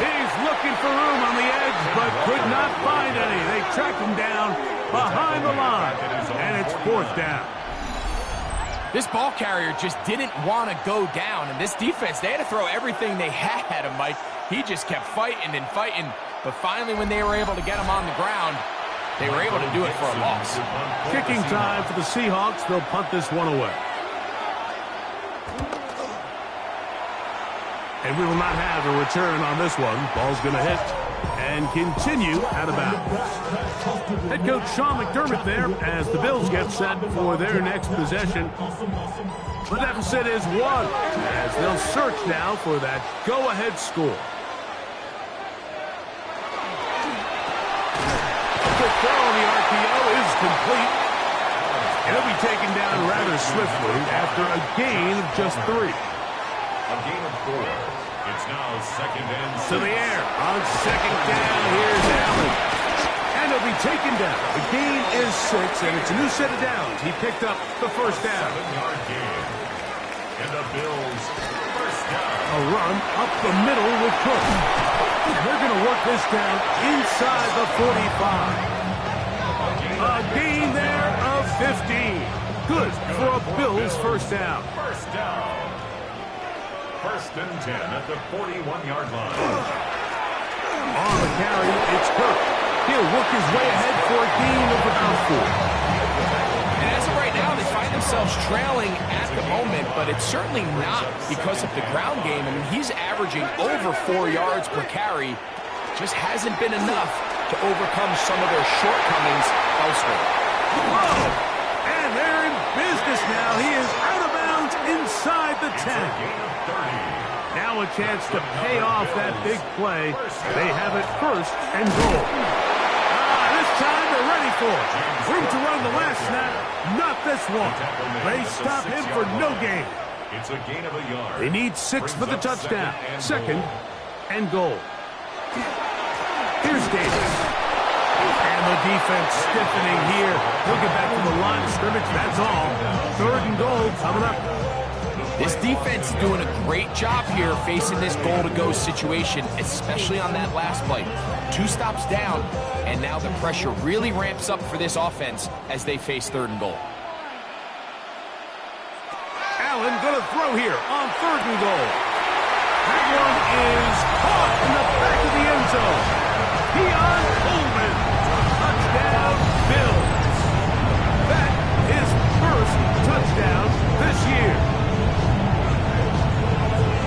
He's looking for room on the edge, but could not find any. They track him down behind the line, and it's 4th down. This ball carrier just didn't want to go down, and this defense, they had to throw everything they had at him, Mike. He just kept fighting and fighting, but finally when they were able to get him on the ground, they were able to do it for a loss. Kicking time for the Seahawks. They'll punt this one away. And we will not have a return on this one. Ball's going to hit and continue out of bounds. Head coach Sean McDermott there as the Bills get set for their next possession. The deficit is 1 as they'll search now for that go-ahead score. The throw on the RPO is complete. It'll be taken down rather swiftly after a gain of just 3. A gain of 4. It's now 2nd and 6. To the air on 2nd down. Here's Allen. And he'll be taken down. The gain is 6, and it's a new set of downs. He picked up the 1st down. 7-yard gain. And the Bills, 1st down. A run up the middle with Cook. They're going to work this down inside the 45. A gain there of 15. Good for a Bills 1st down. 1st down. 1st and 10 at the 41-yard line. On the carry, it's Kirk. He'll work his way ahead for a gain of about 4. And as of right now, they find themselves trailing at the moment, but it's certainly not because of the ground game. I mean, he's averaging over 4 yards per carry. Just hasn't been enough to overcome some of their shortcomings elsewhere. Whoa! And they're in business now. He is out of bounds inside the 10. Now a chance to pay off that big play. They have it 1st and goal. This time they're ready for it. Room to run the last snap. Not this one. They stop him for no gain. It's a gain of a yard. They need 6 for the touchdown. 2nd and goal. Here's Davis. And the defense stiffening here. He'll get back to the line of scrimmage. That's all. 3rd and goal coming up. This defense is doing a great job here facing this goal-to-go situation, especially on that last play. 2 stops down, and now the pressure really ramps up for this offense as they face 3rd and goal. Allen going to throw here on 3rd and goal. That one is caught in the back of the end zone. Keon Coleman. Touchdown, Bills. That is 1st touchdown this year.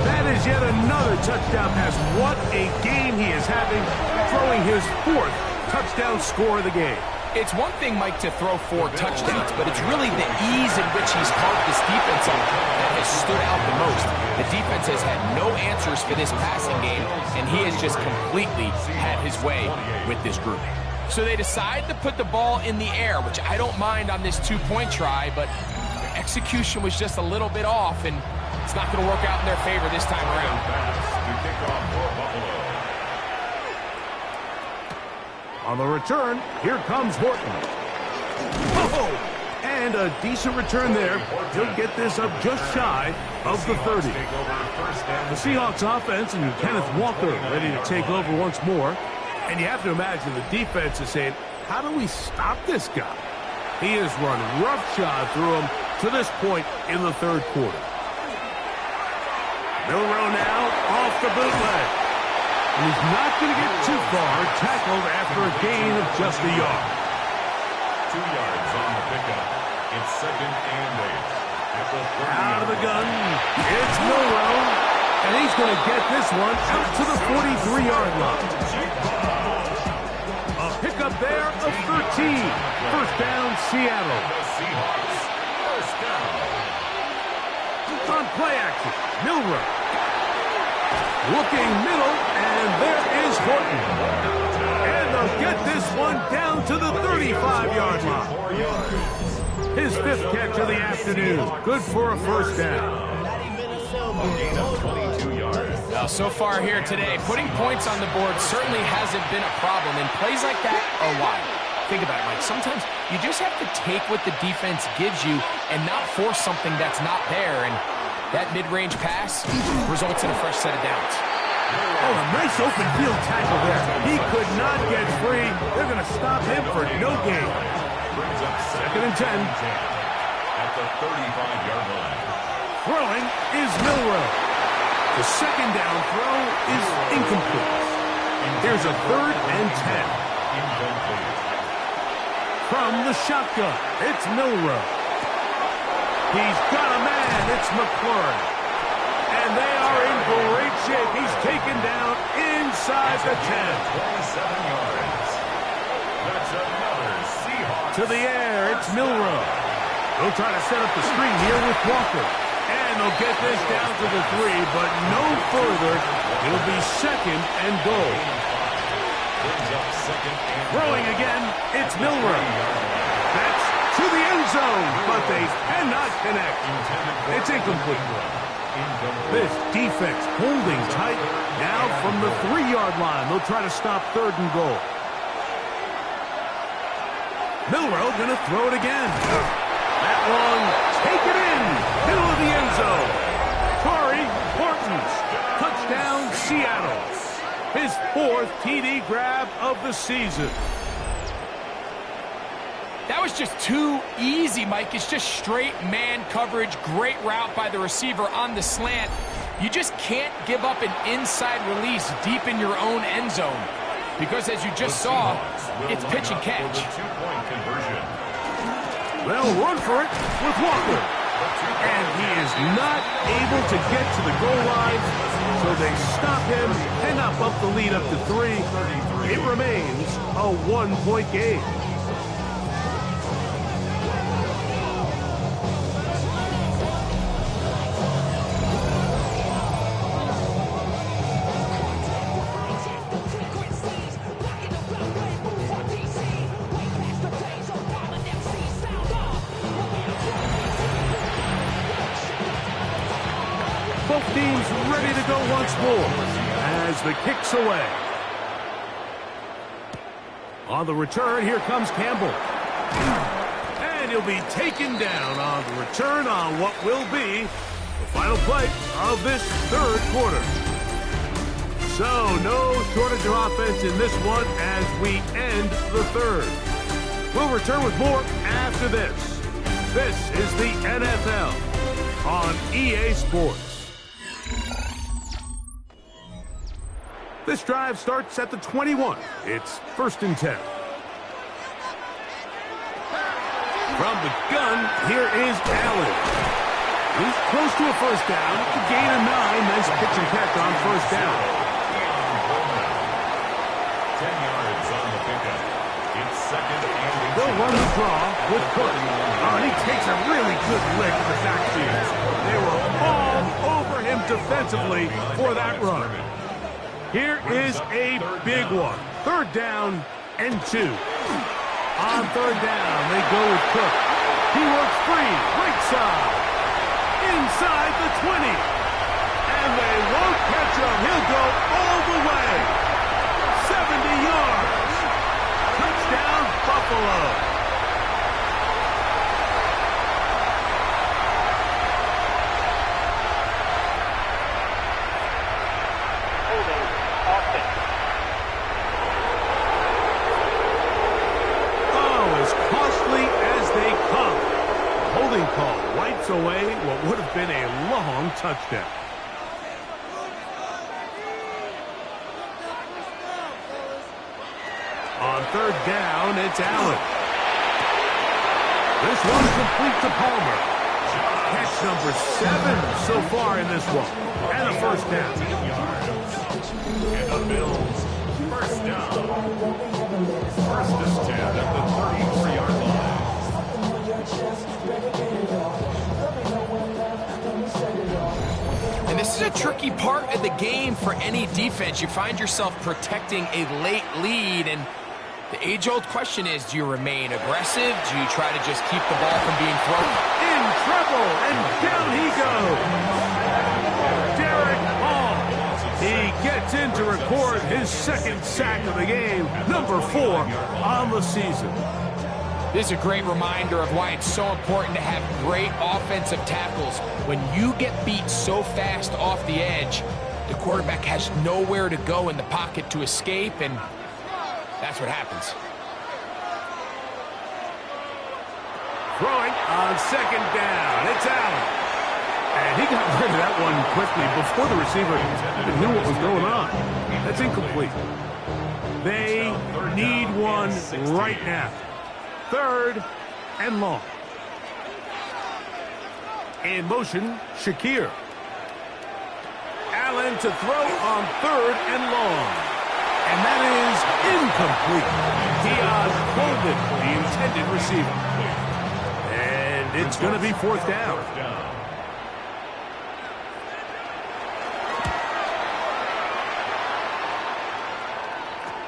That is yet another touchdown pass. What a game he is having, throwing his 4th touchdown score of the game. It's one thing, Mike, to throw 4 touchdowns, but it's really the ease in which he's carved this defense up that has stood out the most. The defense has had no answers for this passing game, and he has just completely had his way with this group. So they decide to put the ball in the air, which I don't mind on this 2-point try, but execution was just a little bit off, and it's not going to work out in their favor this time around. On the return, here comes Horton. Oh, and a decent return there. He'll get this up just shy of the 30. The Seahawks offense and Kenneth Walker ready to take over once more. And you have to imagine the defense is saying, how do we stop this guy? He has run roughshod through him to this point in the 3rd quarter. Milrow now off the bootleg. And he's not going to get too far, tackled after a gain of just a yard. 2 yards on the pickup. It's 2nd and 8. Out of the gun, it's Milrow. And he's going to get this one out to the 43-yard line. A pickup there of 13. 1st down, Seattle. The Seahawks, 1st down. On play action, Milrow. Looking middle, and there is Horton. And the They'll get this one down to the 35-yard line. His 5th catch of the afternoon. Good for a first down. A gain of 22 yards. Now, so far here today, putting points on the board certainly hasn't been a problem, and plays like that are why. Think about it, Mike. Sometimes you just have to take what the defense gives you and not force something that's not there, and that mid-range pass results in a fresh set of downs. Oh, a nice open field tackle there. He could not get free. They're going to stop him for no gain. Brings up 2nd and 10. At the 35-yard line. Throwing is Milroe. The 2nd down throw is incomplete. Here's a 3rd and 10. Incomplete. From the shotgun, it's Milroe. He's got a man. It's McLaurin. And they are in great shape. He's taken down inside the 10. 27 yards. That's another Seahawks. To the air, it's Milroe. They'll try to set up the screen here with Walker. And they'll get this down to the 3, but no further. It'll be 2nd and goal. Brings up 2nd and Throwing again, it's Milroe. That's to the end zone, but they cannot connect. It's incomplete. This defense holding tight. Now from the 3-yard line, they'll try to stop 3rd and goal. Milroe going to throw it again. That one, take it in, middle of the end zone. Torrey Horton's touchdown, Seattle. His 4th TD grab of the season. That was just too easy, Mike. It's just straight man coverage. Great route by the receiver on the slant. You just can't give up an inside release deep in your own end zone. Because as you just saw, it's pitch and catch. Two-point conversion. They'll run for it with Walker. And he is not able to get to the goal line, so they stop him, and up the lead up to 3. It remains a 1-point game. Both teams ready to go once more as the kick's away. On the return, here comes Campbell. And he'll be taken down on the return on what will be the final play of this 3rd quarter. So, no shortage of offense in this one as we end the 3rd. We'll return with more after this. This is the NFL on EA Sports. This drive starts at the 21. It's 1st and 10. From the gun, here is Allen. He's close to a first down. A gain of 9. Nice pitch and catch on first down. 10 yards on the pickup. It's 2nd and They'll run the draw with Cook. Oh, and he takes a really good lick in the backfield. They were all over him defensively for that run. Here is a big one. 3rd down and 2. On 3rd down, they go with Cook. He works free, right side. Inside the 20. And they won't catch him. He'll go all the way. 70 yards. Touchdown, Buffalo. Call wipes away what would have been a long touchdown. On 3rd down, it's Allen. This one's complete to Palmer. Catch number 7 so far in this one. And a first down. And the Bills, first down. 1st and 10 at the 34-yard line. And this is a tricky part of the game for any defense. You find yourself protecting a late lead, and The age-old question is, do you remain aggressive? Do you try to just keep the ball from being thrown? In trouble, and down he goes. Derek Hall. He gets in to record his second sack of the game, number 4 on the season. This is a great reminder of why it's so important to have great offensive tackles. When you get beat so fast off the edge, the quarterback has nowhere to go in the pocket to escape, and that's what happens. Throwing on second down. It's Allen. And he got rid of that one quickly before the receiver knew what was going on. That's incomplete. They need one right now. 3rd and long. In motion, Shakir. Allen to throw on 3rd and long. And that is incomplete. Dion Golden, the intended receiver. And it's going to be 4th down.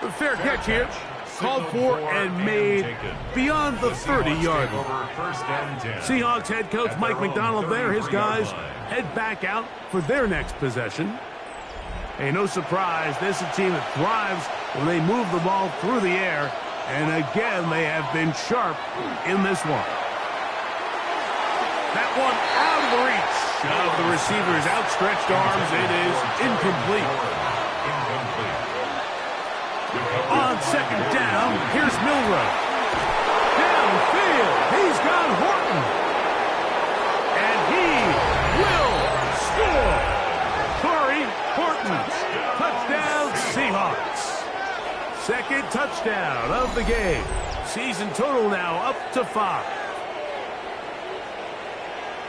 The fair catch here. Called for and made beyond the 30-yard line. Seahawks head coach Mike Macdonald there. His guys head back out for their next possession. Hey, no surprise, this is a team that thrives when they move the ball through the air. And again, they have been sharp in this one. That one out of the reach of the receiver's outstretched arms. It is incomplete. On second down, here's Milroe. Downfield, he's got Horton. And he will score. Corey Horton. Touchdown, Seahawks. Second touchdown of the game. Season total now up to 5.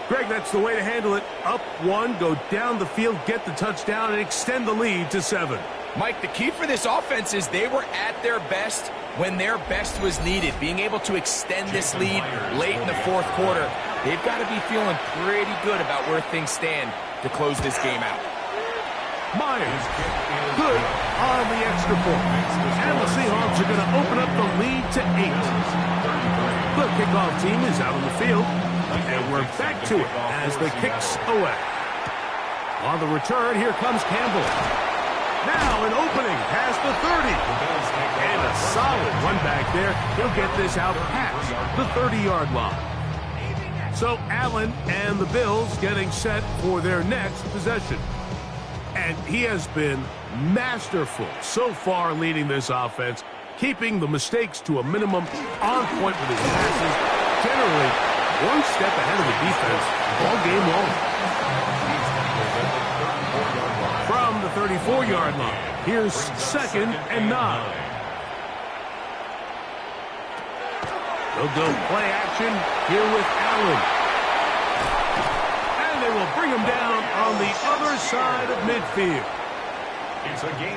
Greg, that's the way to handle it. Up 1, go down the field, get the touchdown, and extend the lead to 7. Mike, the key for this offense is they were at their best when their best was needed. Being able to extend this lead late in the 4th quarter, they've got to be feeling pretty good about where things stand to close this game out. Myers, good on the extra point. And the Seahawks are going to open up the lead to 8. The kickoff team is out on the field, and we're back to it as the kicks away. On the return, here comes Campbell. Now an opening past the 30. And a solid one back there. He'll get this out past the 30-yard line. So Allen and the Bills getting set for their next possession. And he has been masterful so far leading this offense, keeping the mistakes to a minimum, on point with his passes, generally one step ahead of the defense all game long. From the 34-yard line, here's 2nd and 9. They'll go play action here with Allen. And they will bring him down on the other side of midfield.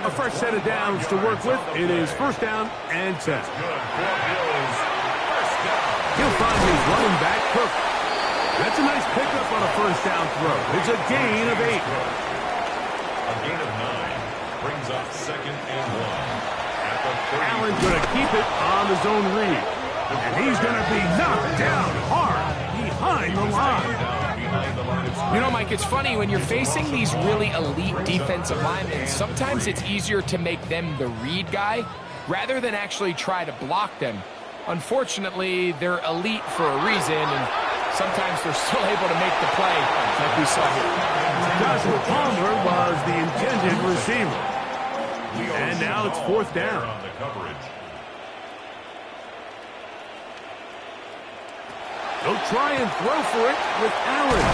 A fresh set of downs to work with. It is 1st down and 10. He'll find his running back, Cook. That's a nice pickup on a 1st down throw. It's a gain of 8. A gain of 9 brings up 2nd and 1. Allen's going to keep it on his own read. And he's going to be knocked down hard behind the line. You know, Mike, it's funny, when you're facing these really elite defensive linemen, sometimes it's easier to make them the read guy rather than actually try to block them. Unfortunately, they're elite for a reason, and sometimes they're still able to make the play like we saw here. Joshua Palmer was the intended receiver. And now it's 4th down. They'll try and throw for it with Allen.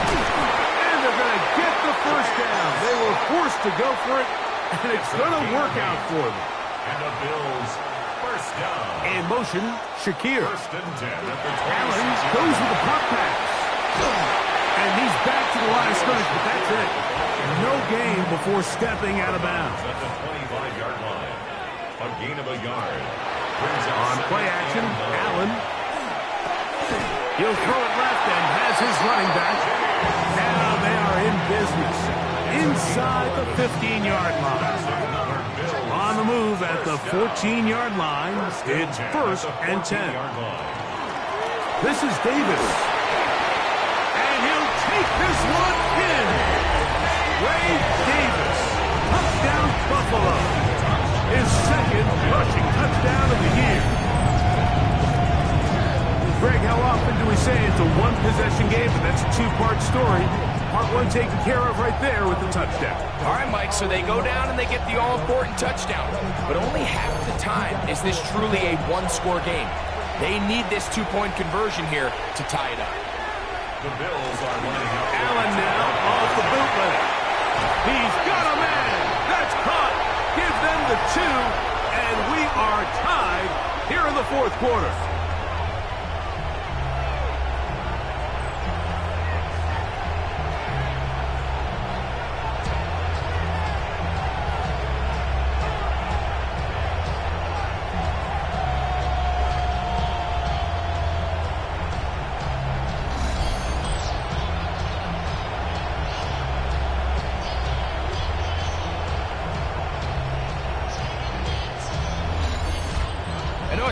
And they're going to get the 1st down. They were forced to go for it, and it's going to work out for them. And the Bills, 1st down. In motion, Shakir. 1st and 10 at the Allen goes with the pop pass. And he's back to the line of scrimmage, but that's it. No gain before stepping out of bounds. At the 25-yard line. A gain of a yard. On play action, Allen. He'll throw it left and has his running back. Now they are in business inside the 15-yard line. On on the move at the 14-yard line. It's 1st and 10. This is Davis. And he'll take this one in. Ray Davis. Touchdown Buffalo. His 2nd rushing touchdown of the year. Greg, how often do we say it's a one-possession game? But that's a two-part story. Part 1 taken care of right there with the touchdown. All right, Mike, so they go down and they get the all-important touchdown. But only half the time is this truly a one-score game. They need this two-point conversion here to tie it up. The Bills are lining up. Allen now off the bootleg. He's got a man. That's caught. Give them the 2, and we are tied here in the 4th quarter.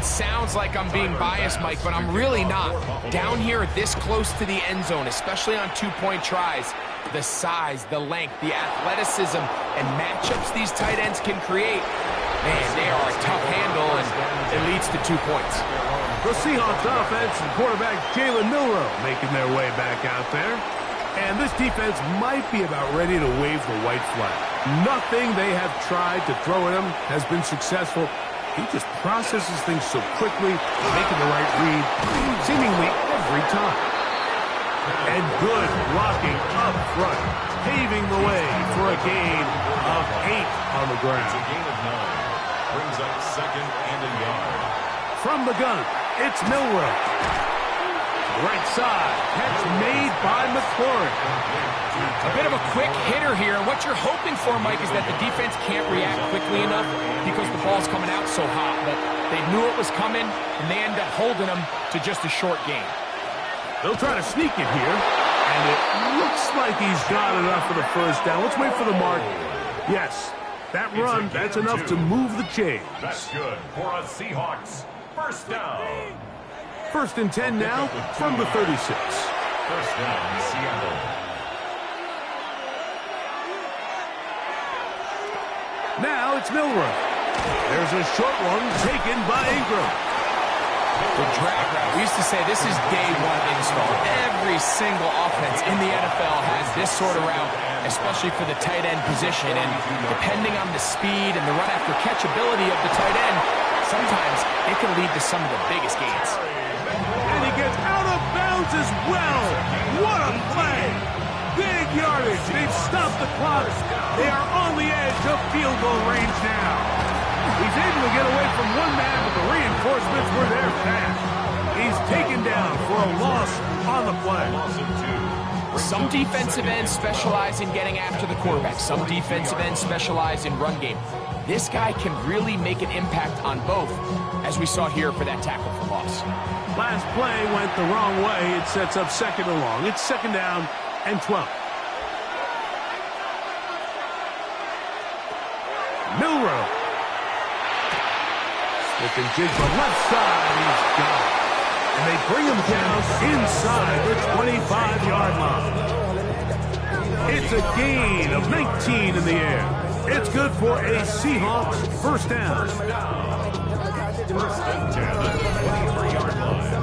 Sounds like I'm being biased, Mike, but I'm really not. Down here this close to the end zone, especially on two-point tries, the size, the length, the athleticism, and matchups these tight ends can create, man, they are a tough handle, and it leads to 2 points. The Seahawks offense and quarterback Jalen Milroe making their way back out there. And this defense might be about ready to wave the white flag. Nothing they have tried to throw at him has been successful. He just processes things so quickly, making the right read seemingly every time. And good blocking up front, paving the way for a gain of 8 on the ground. It's a gain of 9. Brings up 2nd and a yard. From the gun, it's Milroe. Right side, catch made by McLaurin. A bit of a quick hitter here, and what you're hoping for, Mike, is that the defense can't react quickly enough because the ball's coming out so hot. But they knew it was coming, and they end up holding them to just a short gain. They'll try to sneak it here, and it looks like he's got enough for the 1st down. Let's wait for the mark. Yes, that run, that's enough to move the chains. That's good for a Seahawks 1st down. 1st and 10 now from the 36. 1st down, Seattle. Now it's Milroe. There's a short one taken by Ingram. The drag route. We used to say this is day 1 install. Every single offense in the NFL has this sort of route, especially for the tight end position. And depending on the speed and the run after catch ability of the tight end, sometimes it can lead to some of the biggest gains. And he gets out of bounds as well. What a play. Big yardage. They've stopped the clock. They are on the edge of field goal range now. He's able to get away from one man, but the reinforcements were there fast. He's taken down for a loss on the play. Some defensive ends specialize in getting after the quarterback. Some defensive ends specialize in run game. This guy can really make an impact on both, as we saw here for that tackle for loss. Last play went the wrong way. It sets up 2nd and long. It's 2nd down and 12. Milroe. Smith and Jigba left side. He's gone. And they bring him down inside the 25-yard line. It's a gain of 19 in the air. It's good for a Seahawks 1st down.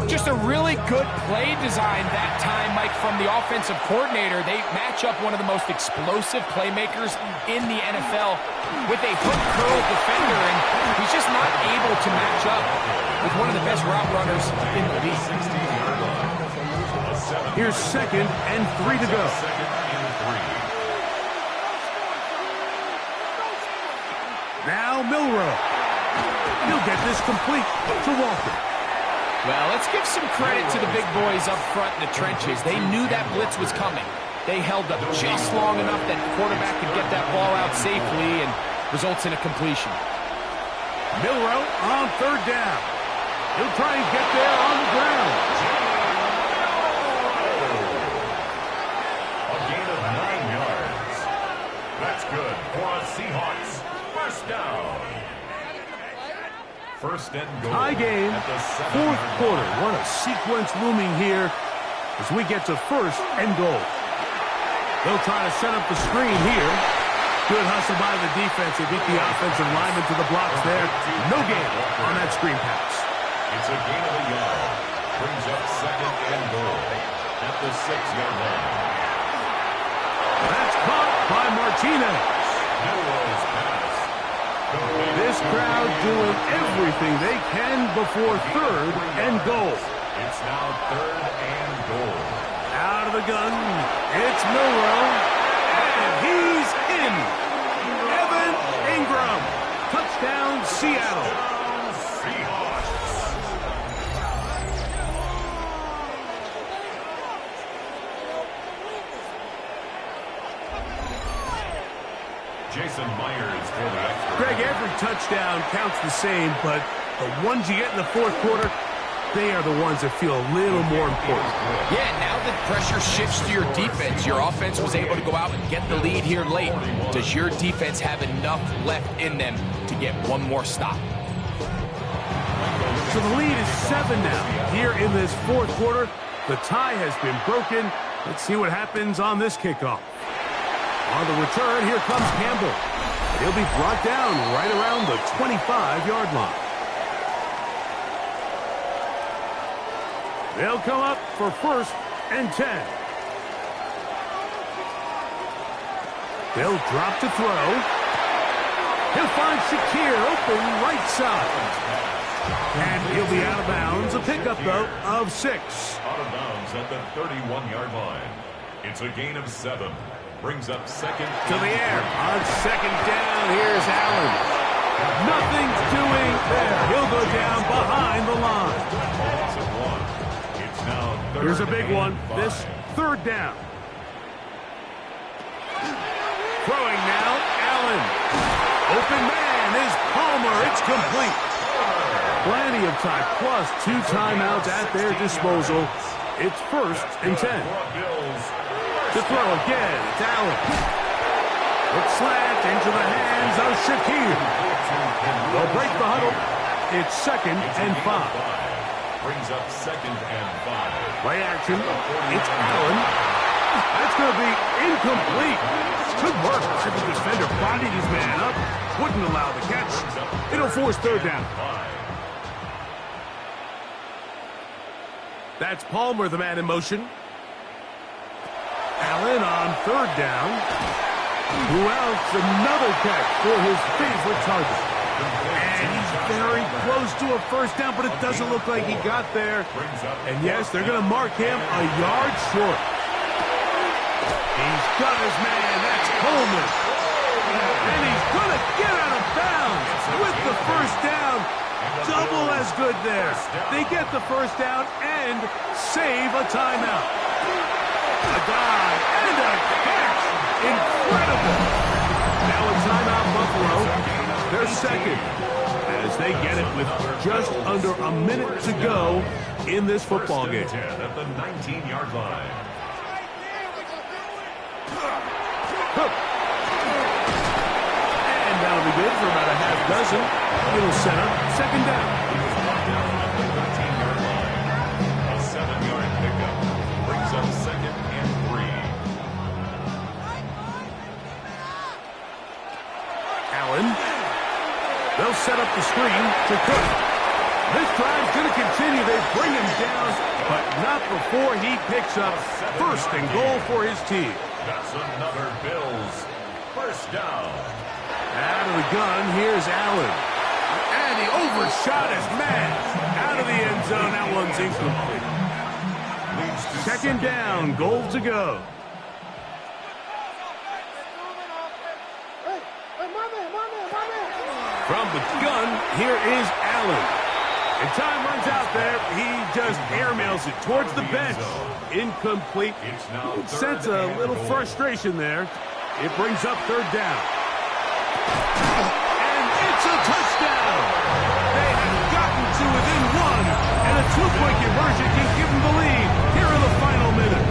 Just a really good play design that time, Mike, from the offensive coordinator. They match up one of the most explosive playmakers in the NFL with a hook curl defender, and he's just not able to match up with one of the best route runners in the league. Here's 2nd and 3 to go. Now Milroe. He'll get this complete to Walker. Well, let's give some credit to the big boys up front in the trenches. They knew that blitz was coming. They held up just long enough that the quarterback could get that ball out safely and results in a completion. Milroe on 3rd down. He'll try and get there on the ground. A gain of 9 yards. That's good for a Seahawks First down. First and goal. Tie game, fourth quarter. What a sequence looming here as we get to first and goal. They'll try to set up the screen here. Good hustle by the defense. They beat the offensive lineman to the blocks there. No gain on that screen pass. It's a gain of a yard. Brings up second and goal at the 6-yard line. That's caught by Martinez. Milroe's pass. This crowd doing everything they can before third and goal. It's now third and goal. Out of the gun, it's Milroe, and he's in. Evan Ingram, touchdown Seattle. Seahawks. Jason Myers for the extra. Greg, every touchdown counts the same, but the ones you get in the fourth quarter, they are the ones that feel a little more important. Yeah, now that pressure shifts to your defense, your offense was able to go out and get the lead here late. Does your defense have enough left in them to get one more stop? So the lead is 7 now. Here in this fourth quarter, the tie has been broken. Let's see what happens on this kickoff. On the return, here comes Campbell. He'll be brought down right around the 25-yard line. They'll come up for first and 10. They'll drop to throw. He'll find Shakir open right side. And he'll be out of bounds. A pickup, though, of 6. Out of bounds at the 31-yard line. It's a gain of 7. Brings up second. To the air. On second down, here's Allen. Nothing's doing there. He'll go down behind the line. Loss of 1. It's now third. Here's a big one. and 5. This third down. Throwing now, Allen. Open man is Palmer. It's complete. Plenty of time, plus 2 timeouts at their disposal. It's first and 10. To throw again, it's Allen. It's slant into the hands of Shakir. They'll break the huddle. It's second and 5. Brings up second and 5. Play action. It's Allen. That's going to be incomplete. Good work. The defender bodied his man up. Wouldn't allow the catch. It'll force third down. That's Palmer, the man in motion. Allen on third down. Who else? Another catch for his favorite target. And he's very close to a first down, but it doesn't look like he got there. And yes, they're going to mark him a yard short. He's got his man. That's Coleman. And he's going to get out of bounds with the first down. Double as good there. They get the first down and save a timeout. A dive and a catch. Incredible. Now a timeout, Buffalo. They're second as they get it with just under a minute to go in this football game. 10 at the 19-yard line. And that'll be good for about a half dozen. It'll set up second down. At the 13-yard line. A 7-yard pickup. Brings up second and 3. Allen. They'll set up the screen to Cook. This drive's going to continue. They bring him down, but not before he picks up first and goal for his team. That's another Bills first down. Out of the gun, here's Allen. And he overshot his man. Out of the end zone, that one's incomplete. Second down, goal to go. From the gun, here is Allen. And time runs out there. He just airmails it towards the bench. Incomplete. You sense a little frustration there. It brings up third down. And it's a touchdown. They have gotten to within 1, and a 2-point conversion can give them the lead here in the final minute.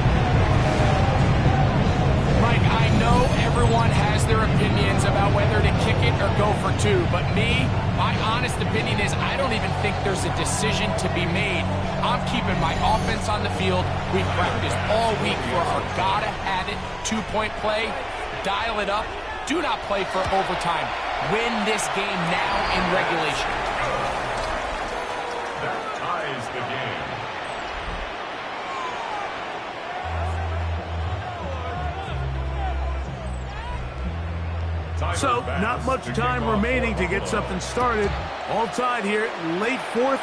Mike, I know everyone has their opinions about whether to kick it or go for two. But me, my honest opinion is I don't even think there's a decision to be made. I'm keeping my offense on the field. We've practiced all week for our gotta-have-it two-point play. Dial it up. Do not play for overtime. Win this game now in regulation. That ties the game. So, not much time remaining to get something started. All tied here, late fourth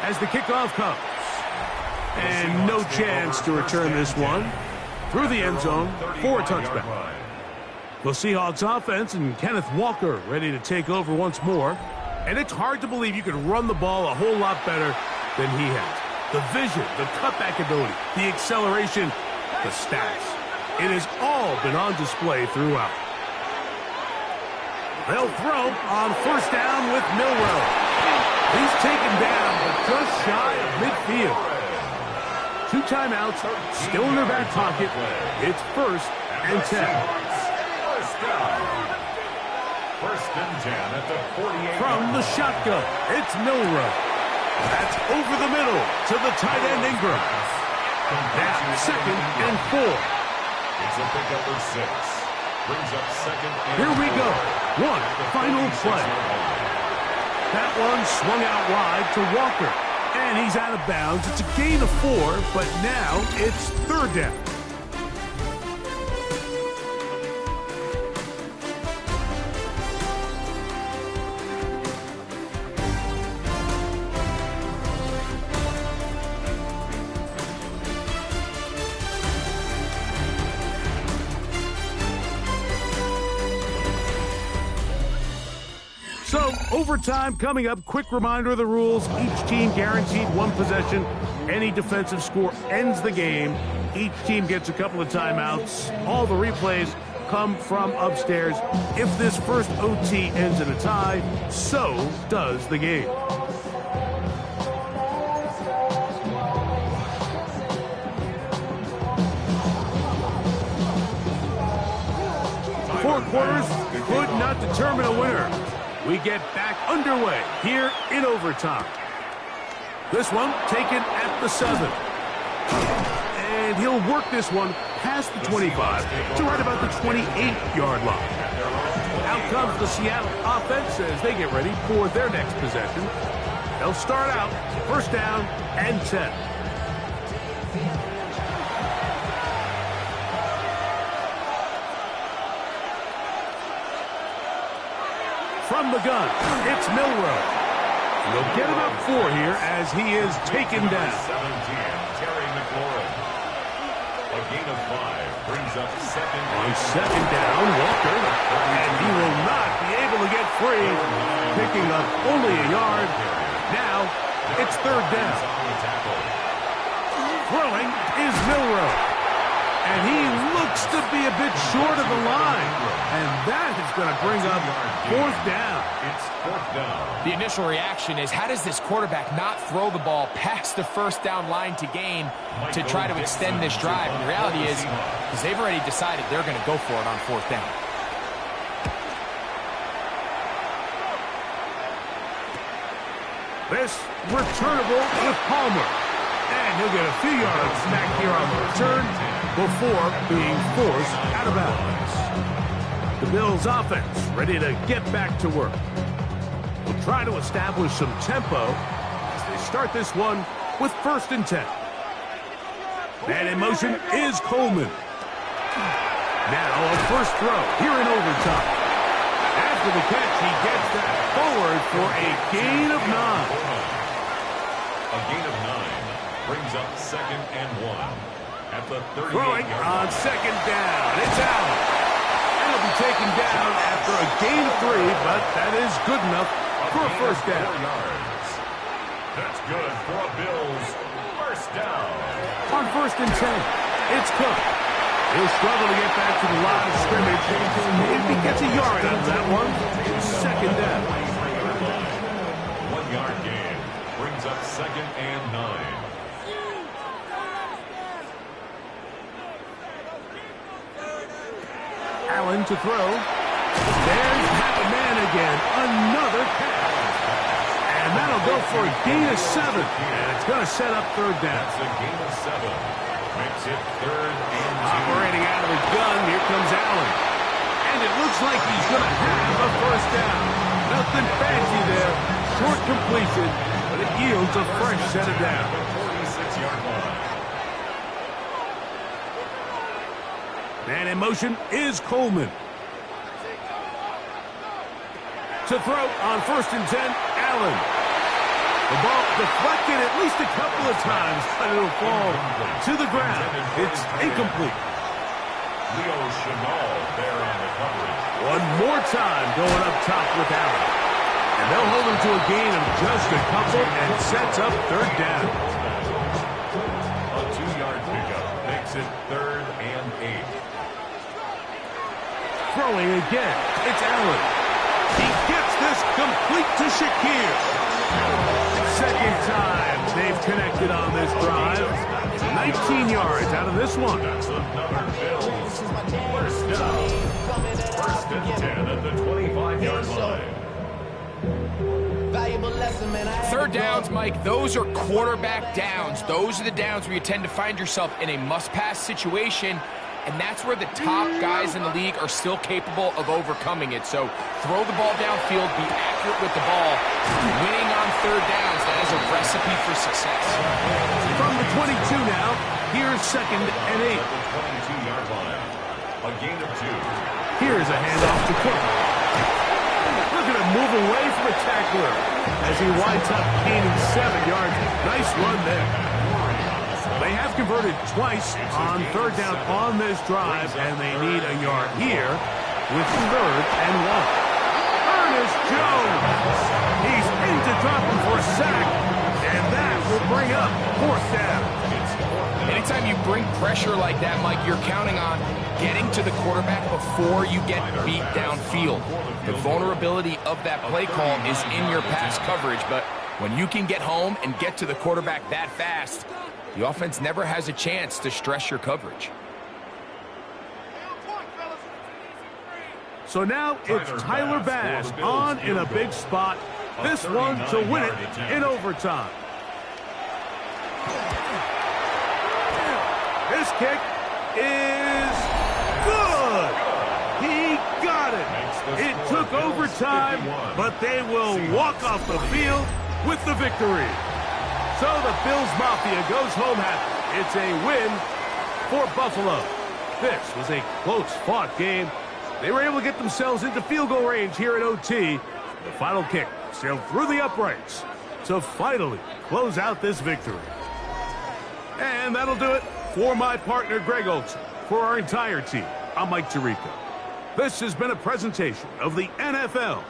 as the kickoff comes. And no chance to return this one. Through the end zone for a touchback. The Seahawks offense and Kenneth Walker ready to take over once more. And it's hard to believe you could run the ball a whole lot better than he has. The vision, the cutback ability, the acceleration, the stats. It has all been on display throughout. They'll throw on first down with Milroe. He's taken down, but just shy of midfield. 2 timeouts, still in their back pocket. It's 1st and 10. First and 10 at the 48. From the shotgun, it's Milroe. That's over the middle to the tight end Ingram. Now 2nd and 4. It's a pick up of 6. Brings up 2nd and Here we go. 1 final play. That one swung out wide to Walker. And he's out of bounds. It's a gain of 4, but now it's 3rd down. So, overtime coming up. Quick reminder of the rules. Each team guaranteed 1 possession. Any defensive score ends the game. Each team gets a couple of timeouts. All the replays come from upstairs. If this first OT ends in a tie, so does the game. Four quarters could not determine a winner. We get back underway here in overtime. This one taken at the 7. And he'll work this one past the 25 to right about the 28-yard line. Out comes the Seattle offense as they get ready for their next possession. They'll start out 1st down and 10. From the gun, it's Milroe. He'll get about 4 here as he is taken down. 17, Terry McLaurin. A gain of 5 brings up 2nd. On 2nd down, Walker, and he will not be able to get free, picking up only a yard. Now, it's 3rd down. Throwing is Milroe. And he looks to be a bit short of the line. And that is going to bring up 4th down. It's 4th down. The initial reaction is, how does this quarterback not throw the ball past the first down line to gain to try to extend this drive? And the reality is they've already decided they're going to go for it on 4th down. This returnable with Palmer. And he'll get a few yards back here on the return before being forced out of bounds. The Bills offense ready to get back to work. We'll try to establish some tempo as they start this one with 1st and 10. Man in motion is Coleman. Now a first throw here in overtime. After the catch, he gets that forward for a gain of 9. A gain of 9 brings up 2nd and 1 at the 38-yard Throwing on 2nd down. It's out. It'll be taken down after a gain of 3, but that is good enough for a 1st down. 4 yards. That's good for a Bills 1st down. On 1st and 10, it's Cook. He'll struggle to get back to the line of scrimmage. If he gets a yard out of that one, it's 2nd down. 1-yard gain brings up 2nd and 9. Allen to throw. There's man again. Another catch. And that'll go for a gain of 7. And it's going to set up third down. That's a gain of 7. Makes it 3rd and 2. Operating out of the gun, here comes Allen. And it looks like he's going to have a first down. Nothing fancy there. Short completion, but it yields a fresh set of downs. 46-yard line. Man in motion is Coleman. To throw on 1st and 10, Allen. The ball deflected at least a couple of times, but it'll fall to the ground. It's incomplete. Leo Chenal there on the coverage. One more time going up top with Allen. And they'll hold him to a gain of just a couple and sets up third down. A 2-yard pickup makes it 3rd and 8. Throwing again, it's Allen. He gets this complete to Shakir. Second time they've connected on this drive. 19 yards out of this one. That's another Bills first down. 1st and 10 at the 25-yard line. Third downs, Mike, those are quarterback downs. Those are the downs where you tend to find yourself in a must-pass situation, and that's where the top guys in the league are still capable of overcoming it. So throw the ball downfield, be accurate with the ball. Winning on third downs, that is a recipe for success. From the 22 now, here's 2nd and 8. At the 22-yard line. A gain of 2. Here's a handoff to Cook. Look at him move away from a tackler as he winds up gaining 7 yards. Nice run there. They have converted twice on third down on this drive, and they need a yard here with 3rd and 1. Ernest Jones. He's in to drop him for a sack, and that will bring up 4th down. Anytime you bring pressure like that, Mike, you're counting on getting to the quarterback before you get beat downfield. The vulnerability of that play call is in your pass coverage, but when you can get home and get to the quarterback that fast, the offense never has a chance to stress your coverage. So now it's Tyler Bass on in a big spot. This one to win it in overtime. This kick is good. He got it. It took overtime, but they will walk off the field with the victory. So the Bills Mafia goes home happy. It's a win for Buffalo. This was a close-fought game. They were able to get themselves into field goal range here at OT. The final kick sailed through the uprights to finally close out this victory. And that'll do it for my partner, Greg Olson. For our entire team, I'm Mike Tirico. This has been a presentation of the NFL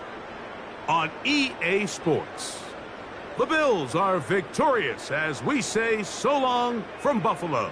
on EA Sports. The Bills are victorious as we say so long from Buffalo.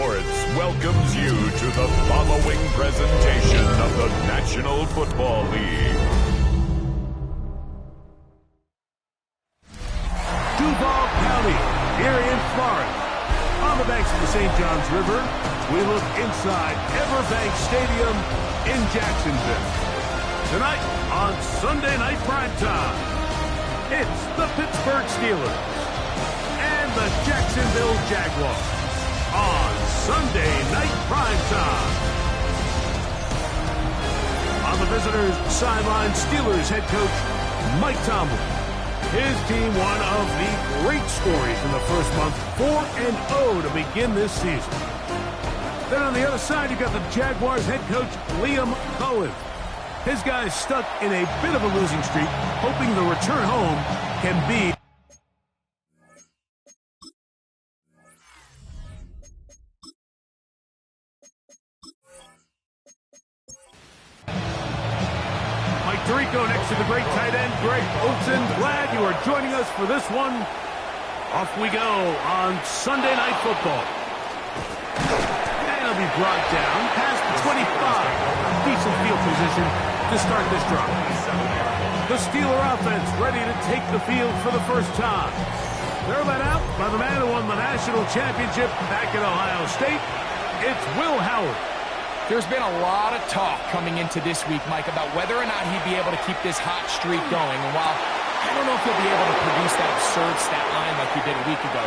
Sports welcomes you to the following presentation of the National Football League. Duval County, here in Florida. On the banks of the St. Johns River, we look inside Everbank Stadium in Jacksonville. Tonight on Sunday Night Primetime, it's the Pittsburgh Steelers and the Jacksonville Jaguars on Sunday Night Primetime. On the visitors' sideline, Steelers head coach Mike Tomlin. His team, one of the great stories in the first month, 4-0 to begin this season. Then on the other side, you've got the Jaguars head coach Liam Cohen. His guys stuck in a bit of a losing streak, hoping the return home can be Tirico next to the great tight end, Greg Olsen. Glad you are joining us for this one. Off we go on Sunday Night Football. And it'll be brought down past the 25. Decent field position to start this drive. The Steeler offense ready to take the field for the first time. They're led out by the man who won the national championship back at Ohio State. It's Will Howard. There's been a lot of talk coming into this week, Mike, about whether or not he'd be able to keep this hot streak going. And while I don't know if he'll be able to produce that absurd stat line like he did a week ago,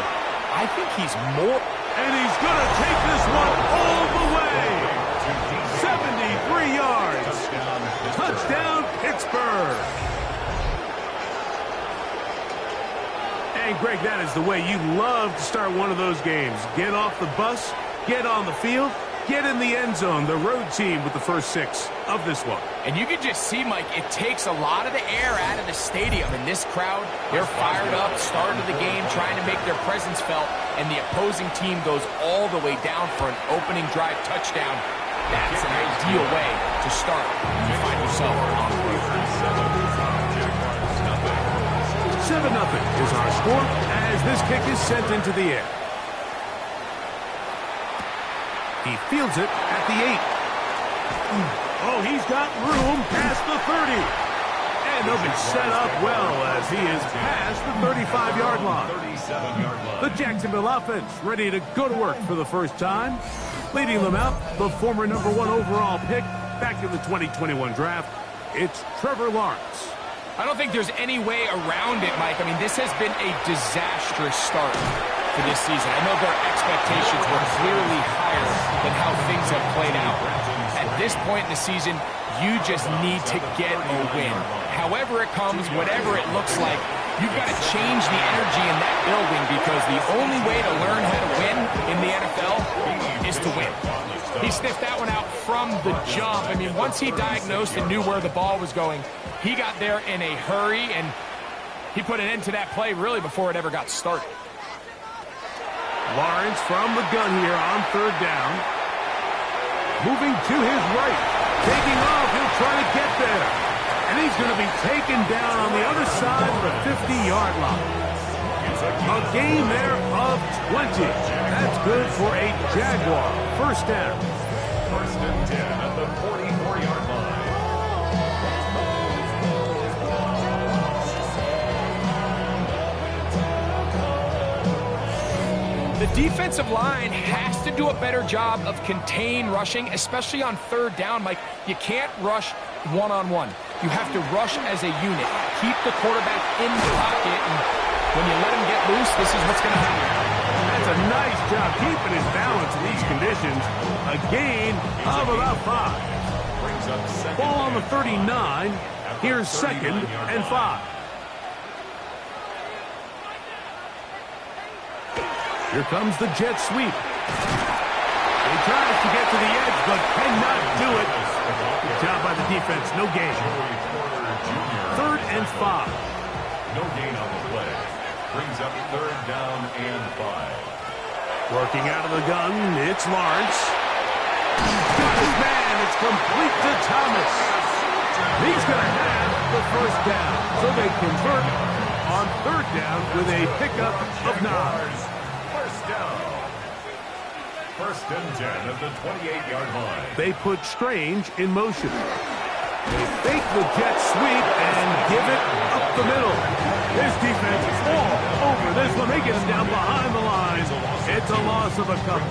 I think he's more. And he's going to take this one all the way. 73 yards. Touchdown, Pittsburgh. And, Greg, that is the way you love to start one of those games. Get off the bus, get on the field, get in the end zone, the road team with the first 6 of this one. And you can just see, Mike, it takes a lot of the air out of the stadium. And this crowd, they're fired up, starting the game, trying to make their presence felt. And the opposing team goes all the way down for an opening drive touchdown. That's an ideal way to start when you find yourself on the road. 7-0 is our score as this kick is sent into the air. He fields it at the 8. Oh, he's got room past the 30. And they'll be set up well as he is past the 35-yard line. The Jacksonville offense ready to go to work for the first time. Leading them out, the former #1 overall pick back in the 2021 draft. It's Trevor Lawrence. I don't think there's any way around it, Mike. I mean, this has been a disastrous start for this season. I know their expectations were clearly higher than how things have played out. At this point in the season, you just need to get a win. However it comes, whatever it looks like, you've got to change the energy in that building because the only way to learn how to win in the NFL is to win. He sniffed that one out from the jump. I mean, once he diagnosed and knew where the ball was going, he got there in a hurry, and he put an end to that play really before it ever got started. Lawrence from the gun here on 3rd down. Moving to his right. Taking off. He'll try to get there. And he's going to be taken down on the other side of the 50-yard line. A gain there of 20. That's good for a Jaguar. 1st down. 1st and 10 at the 44-yard line. The defensive line has to do a better job of contain rushing, especially on 3rd down. Mike, you can't rush one-on-one. You have to rush as a unit. Keep the quarterback in the pocket, and when you let him get loose, this is what's going to happen. That's a nice job keeping his balance in these conditions. A gain of about 5. Ball on the 39. Here's 2nd and 5. Here comes the jet sweep. He tries to get to the edge, but cannot do it. Good job by the defense. No gain. 3rd and 5. No gain on the play. Brings up 3rd down and 5. Working out of the gun, it's Lawrence. Got his man. It's complete to Thomas. He's going to have the 1st down. So they convert on 3rd down with a pickup of 9. 1st down. First and 10 at the 28-yard line. They put Strange in motion. They fake the jet sweep and give it up the middle. This defense is all over this one. They get it down behind the lines. It's a loss of a couple.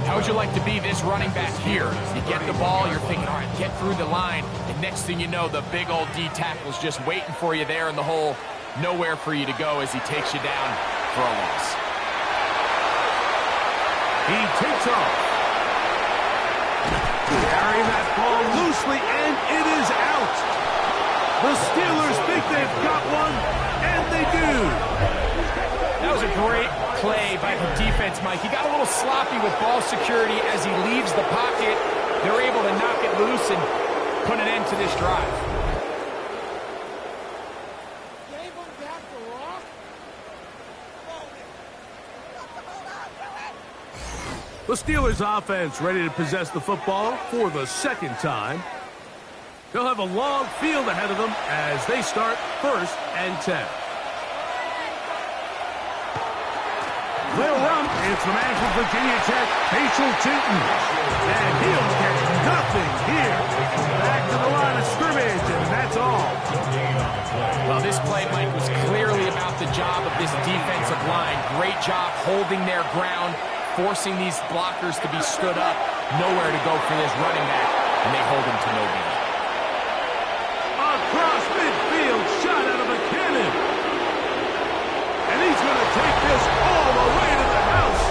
How would you like to be this running back here? You get the ball, you're thinking, all right, get through the line, and next thing you know, the big old D tackle's just waiting for you there in the hole. Nowhere for you to go as he takes you down for a loss. He takes off. Carrying that ball loosely, and it is out. The Steelers think they've got one, and they do. That was a great play by the defense, Mike. He got a little sloppy with ball security as he leaves the pocket. They're able to knock it loose and put an end to this drive. The Steelers offense ready to possess the football for the second time. They'll have a long field ahead of them as they start first and 10. They'll run. It's the man from Virginia Tech, Rachel Tinton. And he'll catch nothing here. Back to the line of scrimmage, and that's all. Well, this play, Mike, was clearly about the job of this defensive line. Great job holding their ground, forcing these blockers to be stood up. Nowhere to go for this running back, and they hold him to no gain. Across midfield, shot out of a cannon. And he's going to take this all the way to the house.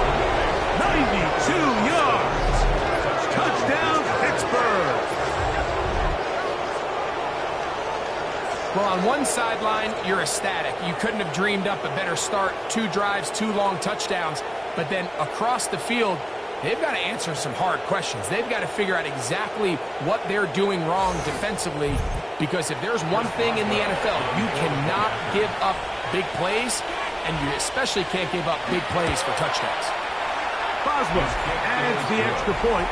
92 yards. Touchdown, Pittsburgh. Well, on one sideline, you're ecstatic. You couldn't have dreamed up a better start. 2 drives, 2 long touchdowns. But then across the field, they've got to answer some hard questions. They've got to figure out exactly what they're doing wrong defensively, because if there's one thing in the NFL, you cannot give up big plays, and you especially can't give up big plays for touchdowns. Bosma adds the extra point,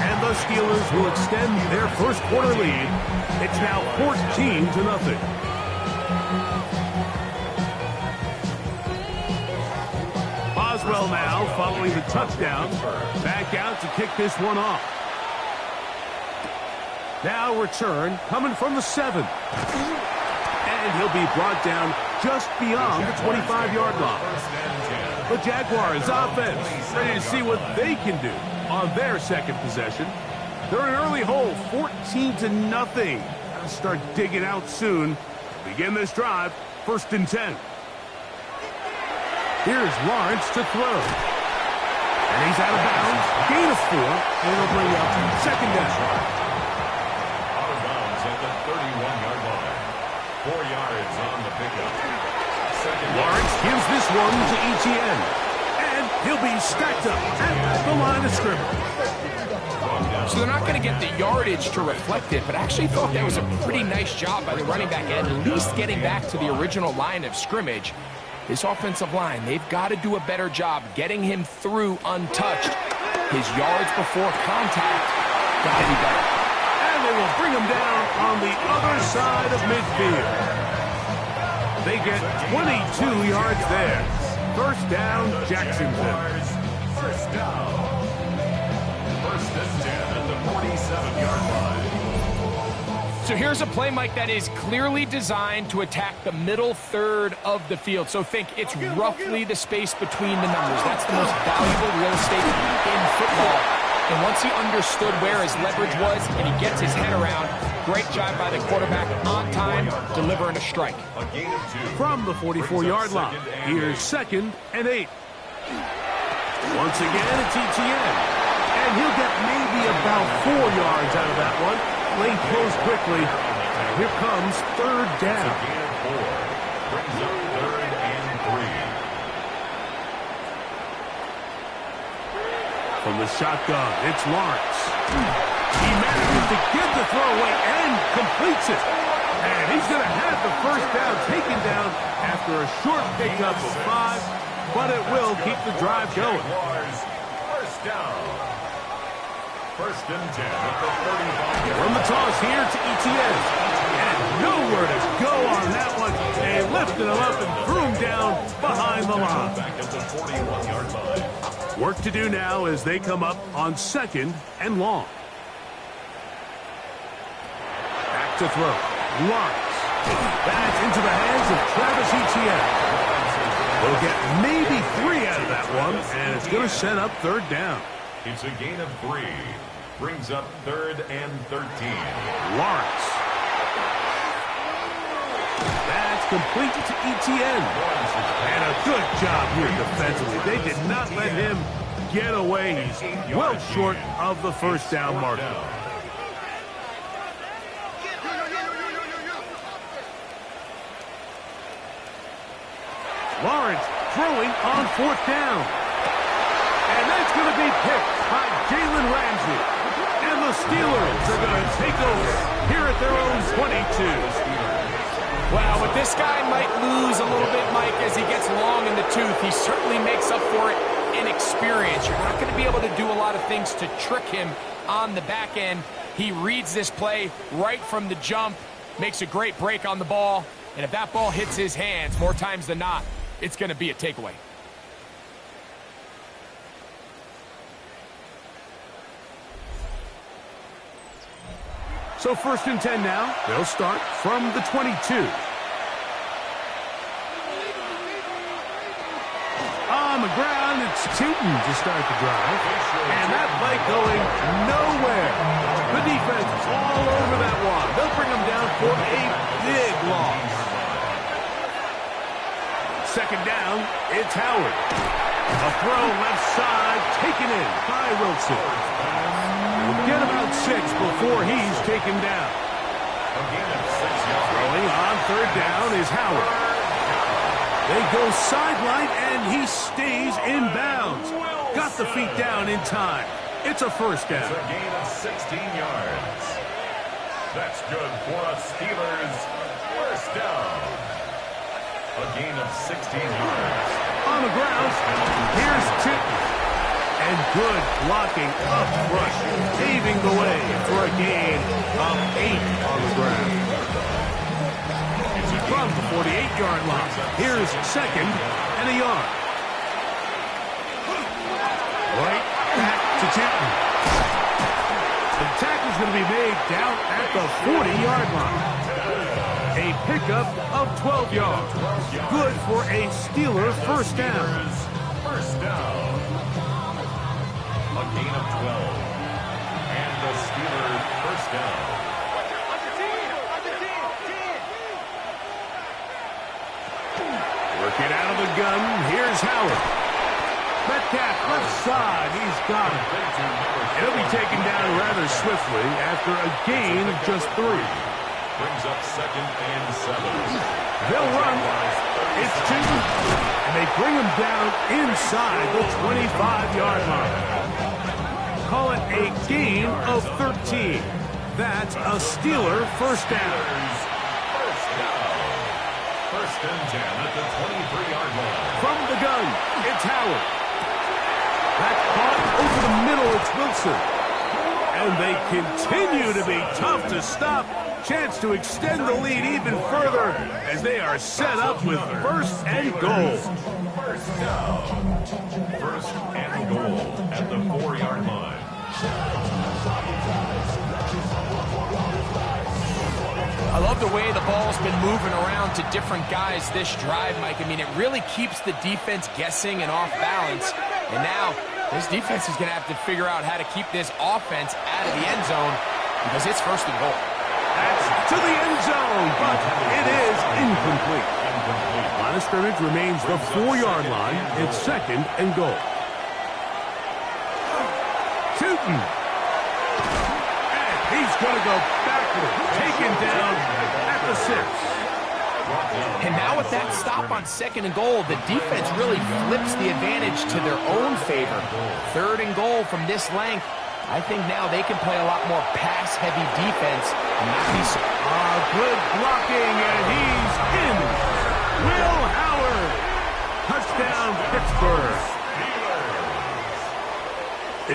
and the Steelers will extend their first quarter lead. It's now 14-0. Boswell now following the touchdown. Back out to kick this one off. Now return coming from the 7. And he'll be brought down just beyond the 25-yard line. The Jaguars offense ready to see what they can do on their second possession. They're in an early hole, 14-0. Gotta start digging out soon. Begin this drive, first and 10. Here's Lawrence to throw. And he's out of bounds. Gain of 4. And it'll bring up second down. Out of bounds at the 31-yard line. 4 yards on the pickup. Lawrence gives this one to Etienne. And he'll be stacked up at the line of scrimmage. So they're not going to get the yardage to reflect it, but I actually thought that was a pretty nice job by the running back, at least getting back to the original line of scrimmage. This offensive line, they've got to do a better job getting him through untouched. His yards before contact got to be better. And they will bring him down on the other side of midfield. They get 22 yards there. First down, Jacksonville. First down. First and 10 at the 47-yard line. So here's a play, Mike, that is clearly designed to attack the middle third of the field. So think it's roughly the space between the numbers. That's the most valuable real estate in football. And once he understood where his leverage was and he gets his head around, great job by the quarterback on time, delivering a strike. From the 44-yard line, here's second and 8. Once again, it's Etienne. And he'll get maybe about 4 yards out of that one. Lane closed quickly. Here comes third down. Brings up third and 3. From the shotgun, it's Lawrence. He manages to get the throw away and completes it. And he's going to have the first down taken down after a short pickup of 5, but it will keep the drive going. First down. First and 10 at the 35. From the toss here to Etienne. And nowhere to go on that one. They lifted him up and threw him down behind behind the line. Back at the 41-yard line. Work to do now as they come up on 2nd and long. Back to throw. Lawrence. That's into the hands of Travis Etienne. We'll get maybe 3 out of that one, and it's going to set up 3rd down. It's a gain of 3. Brings up 3rd and 13. Lawrence. That's complete to Etienne. And a good job here defensively. They did not let him get away. He's well short of the 1st down marker. Lawrence throwing on 4th down. And that's going to be picked by Jalen Ramsey. And the Steelers are going to take over here at their own 22. Wow, but this guy might lose a little bit, Mike, as he gets long in the tooth. He certainly makes up for it in experience. You're not going to be able to do a lot of things to trick him on the back end. He reads this play right from the jump, makes a great break on the ball, and if that ball hits his hands more times than not, it's going to be a takeaway. So 1st and 10 now. They'll start from the 22. On the ground, it's Tootin to start the drive. And that play going nowhere. The defense all over that one. They'll bring him down for a big loss. 2nd down, it's Howard. A throw left side, taken in by Wilson. We'll get about 6 before he's taken down. Throwing on 3rd down is Howard. They go sideline, and he stays in bounds. Got the feet down in time. It's a 1st down. It's a gain of 16 yards. That's good for a Steelers 1st down. A gain of 16 yards. On the ground, here's Tootin. And good blocking up front, paving the way for a gain of 8 on the ground. From the 48-yard line, here's 2nd and a yard. Right back to Tootin. The tackle's going to be made down at the 40-yard line. A pickup of 12 yards. Good for a Steeler 1st down. 1st down. A gain of 12. And the Steelers 1st down. Working out of the gun, here's Howard. Metcalf left side, he's got it. He'll be taken down rather swiftly after a gain of just 3. Brings up 2nd and 7. They'll run. It's Tootin. And they bring him down inside the 25-yard line. Call it a gain of 13. That's a Steeler 1st down. 1st and 10 at the 23-yard line. From the gun, it's Howard. That's caught over the middle, it's Wilson. And they continue to be tough to stop. Chance to extend the lead even further as they are set up with 1st and goal. 1st down. 1st and goal at the 4-yard line. I love the way the ball's been moving around to different guys this drive, Mike. I mean, it really keeps the defense guessing and off balance. And now this defense is going to have to figure out how to keep this offense out of the end zone because it's 1st and goal. That's to the end zone, but it is incomplete. Line of scrimmage remains the 4-yard line. It's 2nd and goal. Tootin. And he's going to go backward, taken down at the 6. And now with that stop on 2nd and goal, the defense really flips the advantage to their own favor. 3rd and goal from this length. I think now they can play a lot more pass-heavy defense and not be so... Good blocking, and he's in. Will Howard. Touchdown, Pittsburgh.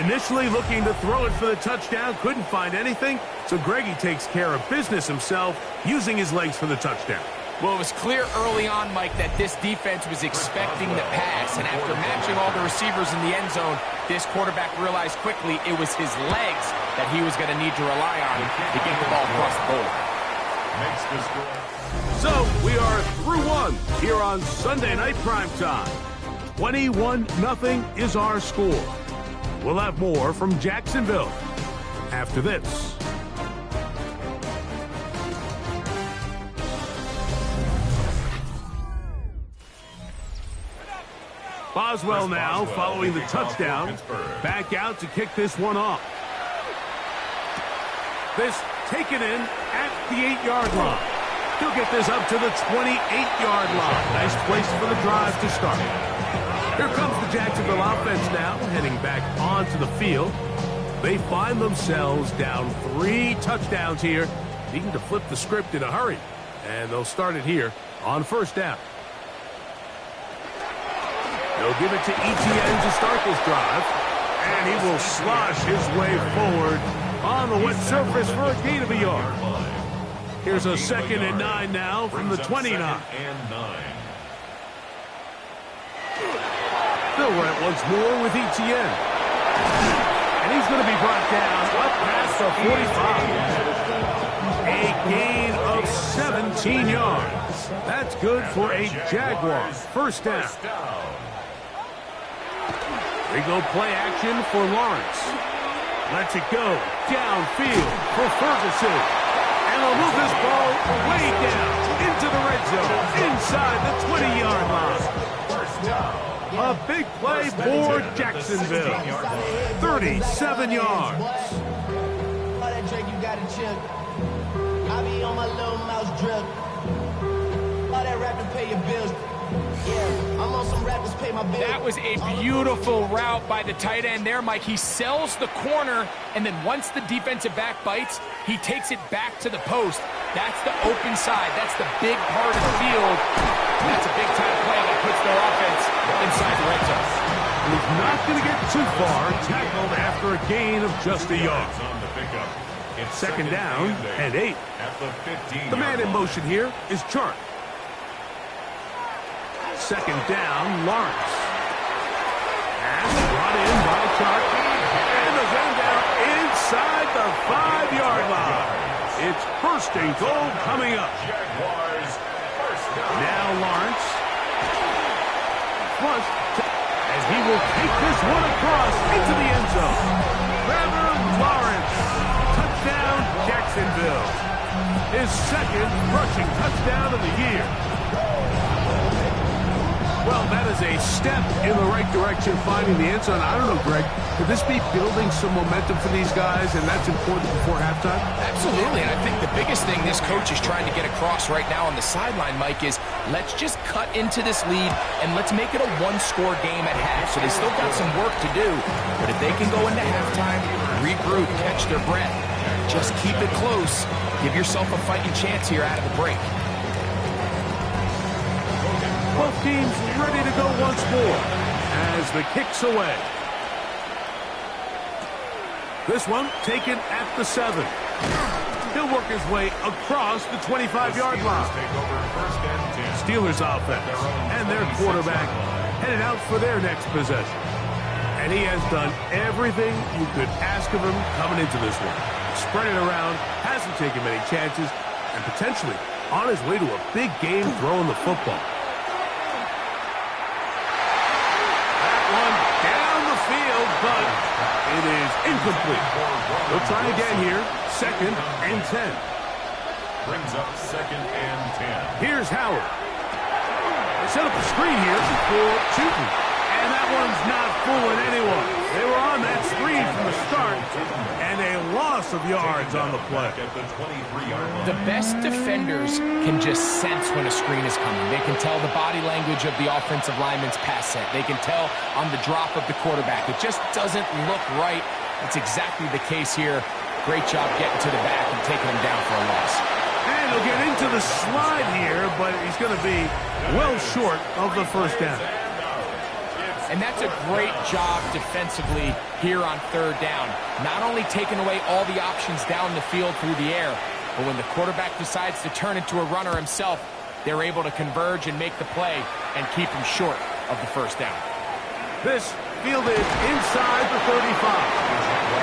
Initially looking to throw it for the touchdown, couldn't find anything, so Greggy takes care of business himself, using his legs for the touchdown. Well, it was clear early on, Mike, that this defense was expecting the pass. And after matching all the receivers in the end zone, this quarterback realized quickly it was his legs that he was going to need to rely on to get the ball across the goal. So we are through one here on Sunday Night Primetime. 21-0 is our score. We'll have more from Jacksonville after this. Boswell now following the touchdown. Back out to kick this one off. This taken in at the 8-yard line. He'll get this up to the 28-yard line. Nice place for the drive to start. Here comes the Jacksonville offense now, heading back onto the field. They find themselves down 3 touchdowns here, needing to flip the script in a hurry. And they'll start it here on first down. They'll give it to Etienne to start this drive. And he will slosh his way forward on the wet surface for a gain of a yard. Here's a 2nd and 9 now from the 29. They'll run it once more with Etienne. And he's going to be brought down up past the 45. A gain of 17 yards. That's good for a Jaguar first down. They go play action for Lawrence. Lets it go downfield for Ferguson. And they'll move this ball way down into the red zone inside the 20-yard line. A big play for Jacksonville. 37 yards. That was a beautiful route by the tight end there, Mike. He sells the corner, and then once the defensive back bites, he takes it back to the post. That's the open side. That's the big part of the field. That's a big-time play that puts their offense inside the red zone. He's not going to get too far, tackled after a gain of just a yard. It's 2nd down and 8. The man in motion here is Chark. 2nd down, Lawrence. And brought in by Chark. And the run down inside the 5-yard line. It's 1st and goal coming up. Now Lawrence. Flush. And he will take this one across into the end zone. Trevor Lawrence. Touchdown, Jacksonville. His 2nd rushing touchdown of the year. Well, that is a step in the right direction, finding the end zone. I don't know, Greg, could this be building some momentum for these guys, and that's important before halftime? Absolutely, and I think the biggest thing this coach is trying to get across right now on the sideline, Mike, is let's just cut into this lead, and let's make it a one-score game at half. So they still got some work to do, but if they can go into halftime, regroup, catch their breath, just keep it close, give yourself a fighting chance here out of the break. Both teams ready to go once more as the kick's away. This one taken at the 7. He'll work his way across the 25-yard line. Steelers offense and their quarterback headed out for their next possession. And he has done everything you could ask of him coming into this one. Spread it around, hasn't taken many chances, and potentially on his way to a big game throwing the football. But it is incomplete. We'll try again here. 2nd and 10. Brings up 2nd and 10. Here's Howard. They set up a screen here for shooting. And that one's not fooling anyone. They were on that screen from the start. And a loss of yards on the play. The best defenders can just sense when a screen is coming. They can tell the body language of the offensive lineman's pass set. They can tell on the drop of the quarterback. It just doesn't look right. It's exactly the case here. Great job getting to the back and taking him down for a loss. And he'll get into the slide here, but he's going to be well short of the first down. And that's a great job defensively here on 3rd down. Not only taking away all the options down the field through the air, but when the quarterback decides to turn into a runner himself, they're able to converge and make the play and keep him short of the first down. This fielded inside the 35.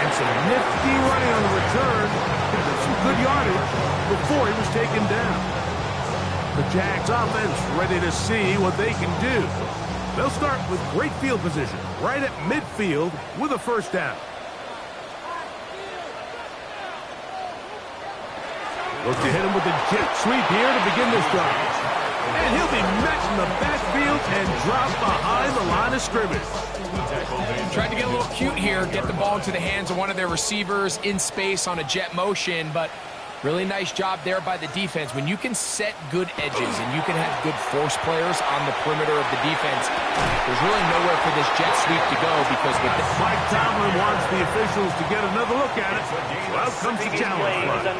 And some nifty running on the return. Some good yardage before he was taken down. The Jags offense ready to see what they can do. They'll start with great field position right at midfield with a first down. Look to hit him with the jet sweep here to begin this drive. And he'll be met in the backfield and dropped behind the line of scrimmage. Tried to get a little cute here, get the ball into the hands of one of their receivers in space on a jet motion, but really nice job there by the defense. When you can set good edges and you can have good force players on the perimeter of the defense, there's really nowhere for this jet sweep to go because with the... Mike Tomlin wants the officials to get another look at it. So out comes the challenge run.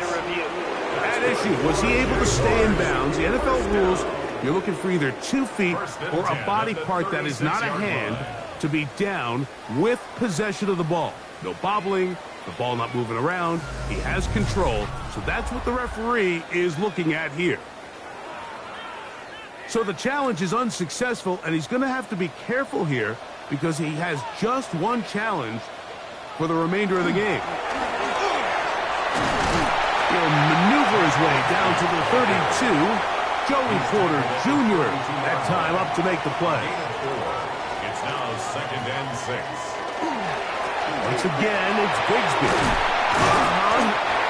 At issue, was he able to stay in bounds? The NFL rules, you're looking for either 2 feet or a body part that is not a hand to be down with possession of the ball. No bobbling, the ball not moving around. He has control, so that's what the referee is looking at here. So the challenge is unsuccessful, and he's going to have to be careful here because he has just one challenge for the remainder of the game. He'll maneuver his way down to the 32. Joey Porter Jr. that time up to make the play. It's now 2nd and 6. Once again, it's Bigsby.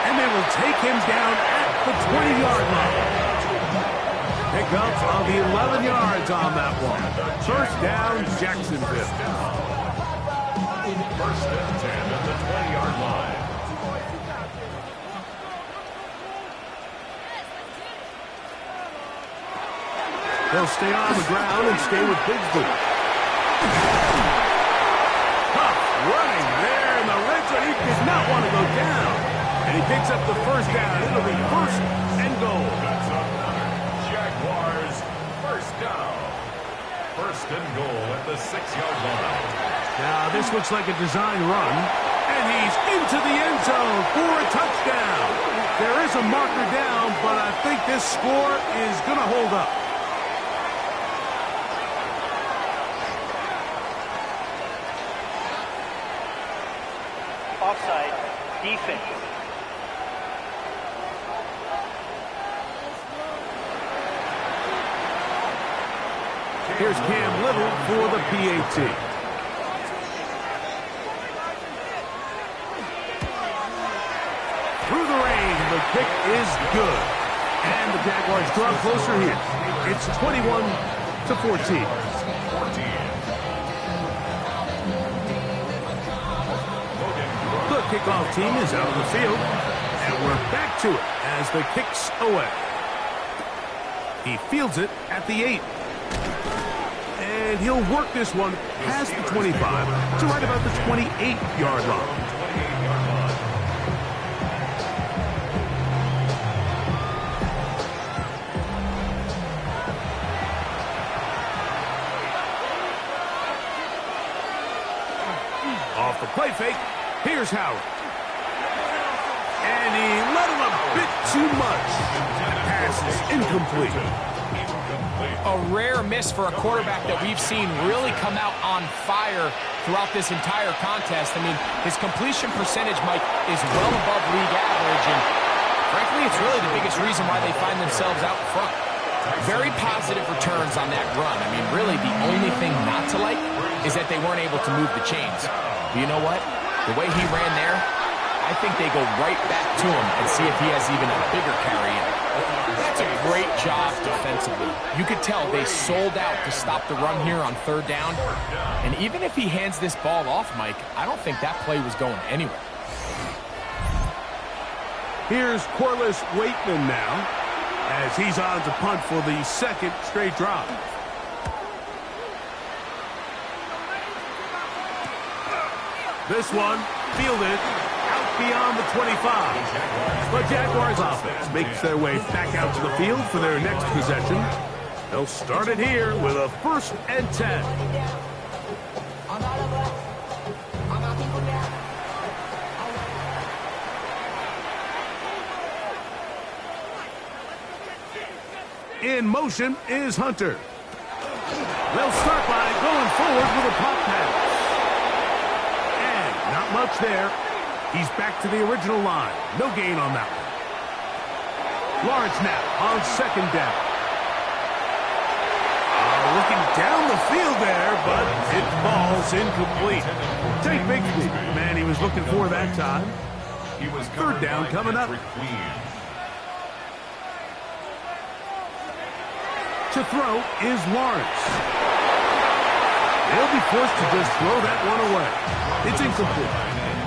And they will take him down at the 20-yard line. Pickups of 11 yards on that one. First down, Jacksonville. First and 10 at the 20-yard line. They'll stay on the ground and stay with Bigsby. Tough running there in the red zone. He does not want to go down. And he picks up the first down. It'll be first and goal. Jaguars, first down. First and goal at the 6-yard line. Now this looks like a design run. And he's into the end zone for a touchdown. There is a marker down, but I think this score is going to hold up. Offside, defense. Here's Cam Little for the PAT. Through the rain, the kick is good. And the Jaguars draw closer here. It's 21-14. The kickoff team is out of the field, and we're back to it as the kick's away. He fields it at the 8. And he'll work this one past the 25 to right about the 28-yard line. Off the play fake. Here's Howard. And he let him a bit too much. The pass is incomplete. A rare miss for a quarterback that we've seen really come out on fire throughout this entire contest. I mean, his completion percentage, Mike, is well above league average. And frankly, it's really the biggest reason why they find themselves out front. Very positive returns on that run. I mean, really, the only thing not to like is that they weren't able to move the chains. But you know what? The way he ran there, I think they go right back to him and see if he has even a bigger carry in. That's a great job defensively. You could tell they sold out to stop the run here on 3rd down. And even if he hands this ball off, Mike, I don't think that play was going anywhere. Here's Corliss Waitman now, as he's on to punt for the 2nd straight drive. This one fielded out beyond the 25. But Jaguars offense makes their way back out to the field for their next possession. They'll start it here with a 1st and 10. In motion is Hunter. They'll start by going forward with a pop pass. And not much there. He's back to the original line. No gain on that one. Lawrence now on second down. Looking down the field there, but it falls incomplete. Take Bigsby. Man, he was looking for that time. Third down coming up. To throw is Lawrence. They'll be forced to just throw that one away. It's incomplete.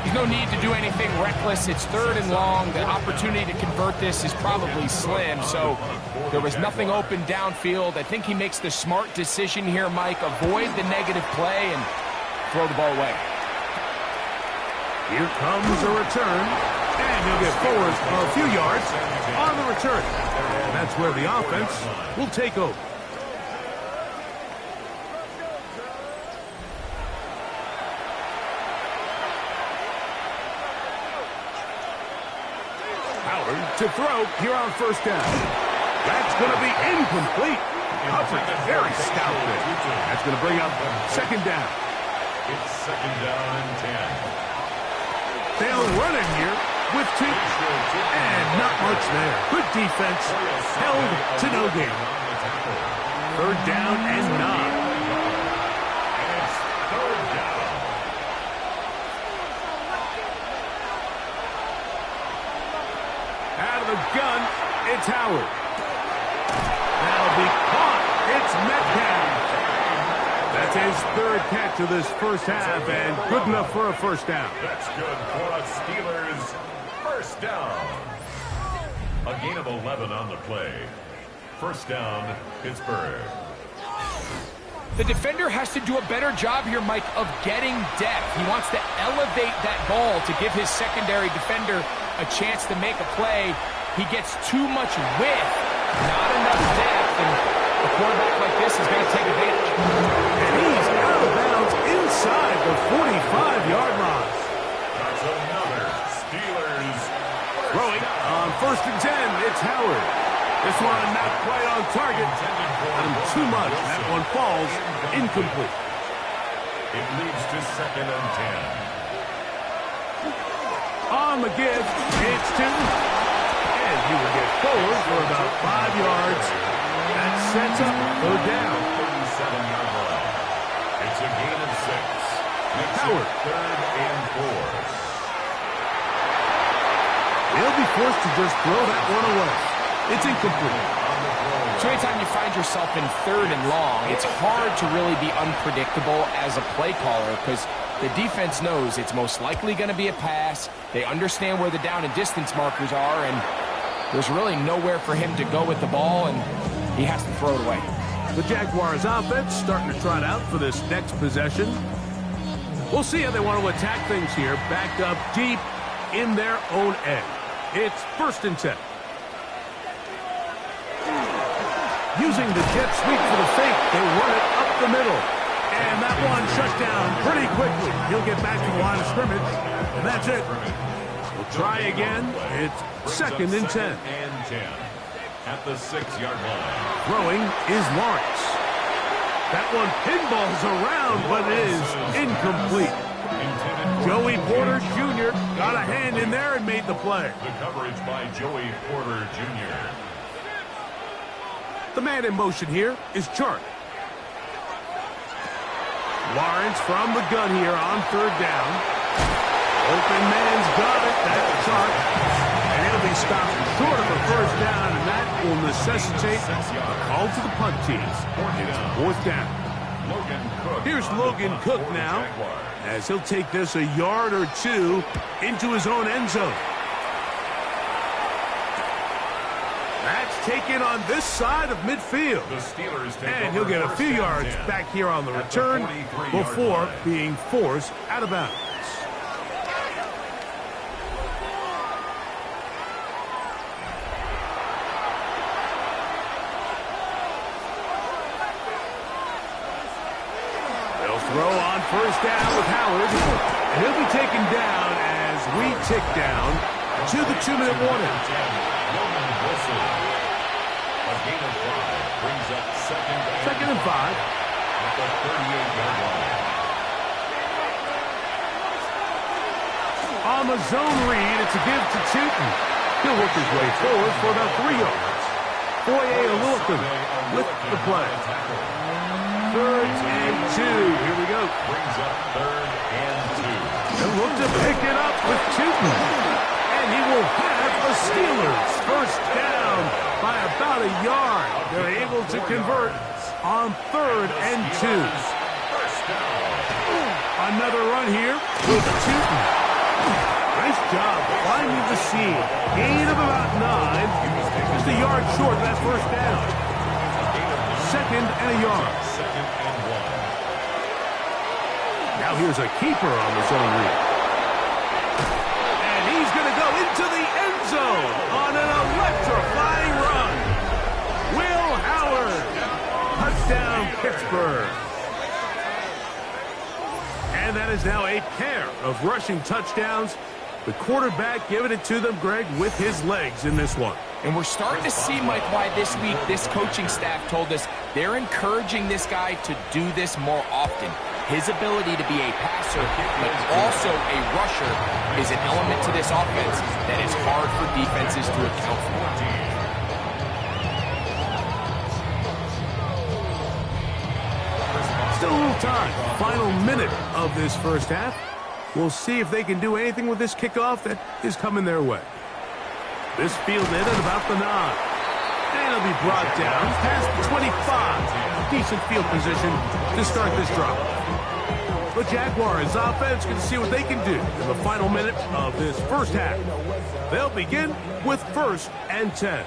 There's no need to do anything reckless. It's third and long. The opportunity to convert this is probably slim, so there was nothing open downfield. I think he makes the smart decision here, Mike. Avoid the negative play and throw the ball away. Here comes a return, and he'll get forward a few yards on the return. And that's where the offense will take over. To throw here on first down. That's going to be incomplete. Coverage very stout there. That's going to bring up second down. It's second down and 10. They'll run in here with 2. And not much there. Good defense. Held to no gain. Third down and 9. Gun, it's Howard. That'll be caught. It's Metcalf. That's his third catch of this first half, and good enough for a first down. That's good for a Steelers first down. A gain of 11 on the play. First down, Pittsburgh. The defender has to do a better job here, Mike, of getting depth. He wants to elevate that ball to give his secondary defender a chance to make a play. He gets too much width, not enough depth, and a quarterback like this is going to take advantage. And he's out of bounds inside the 45-yard line. That's another Steelers. Throwing on first and 10, it's Howard. This one not quite on target. Got him too much. That one falls incomplete. It leads to second and 10. On the give, it's 2. And he will get forward for about 5 yards. That sets up third down. 37-yard line. It's a gain of 6. Howard. Third and 4. He'll be forced to just throw that one away. It's incomplete. So anytime you find yourself in third and long, it's hard to really be unpredictable as a play caller because the defense knows it's most likely going to be a pass. They understand where the down and distance markers are, and there's really nowhere for him to go with the ball, and he has to throw it away. The Jaguars offense starting to trot out for this next possession. We'll see how they want to attack things here, backed up deep in their own end. It's first and 10. Using the jet sweep for the fake, they run it up the middle. And that one shut down pretty quickly. He'll get back to the line of scrimmage, and that's it. We'll try again. It's second and 10. At the 6-yard line. Throwing is Lawrence. That one pinballs around, but it is incomplete. Joey Porter Jr. got a hand in there and made the play. The coverage by Joey Porter Jr. The man in motion here is Chark. Lawrence from the gun here on third down. Open man's got it. That's Chark. And he'll be stopped short of a first down, and that will necessitate a call to the punt team. It's fourth down. Here's Logan Cook now, as he'll take this a yard or 2 into his own end zone. That's taken on this side of midfield. And he'll get a few yards back here on the return before being forced out of bounds. They'll throw on first down with Howard. And he'll be taken down as we tick down to the 2-minute warning. A gain of 5 brings up Second and 5. at the 38-yard line. On the zone read, it's a give to Tootin. He'll work his way forward for about 3 yards. Foye Olukun with the play. 3rd and 2. Here we go. Brings up 3rd and 2. And look to pick it up with Tootin. And he will have the Steelers first down by about a yard. They're able to convert on 3rd and 2. First down. Another run here with Tootin. Nice job finding the seam. Gain of about 9. Just a yard short of that first down. 2nd and a yard. 2nd and 1. Now here's a keeper on the zone read. And he's going to go into the end zone on an electrifying run. Will Howard. Touchdown, Pittsburgh. And that is now a pair of rushing touchdowns. The quarterback giving it to them, Greg, with his legs in this one. And we're starting to see, Mike, why this week this coaching staff told us they're encouraging this guy to do this more often. His ability to be a passer, but also a rusher, is an element to this offense that is hard for defenses to account for. Still a little time. Final minute of this first half. We'll see if they can do anything with this kickoff that is coming their way. This fielded at about the 9. And it'll be brought down past the 25. Decent field position to start this drive. The Jaguars offense can see what they can do in the final minute of this first half. They'll begin with 1st and 10.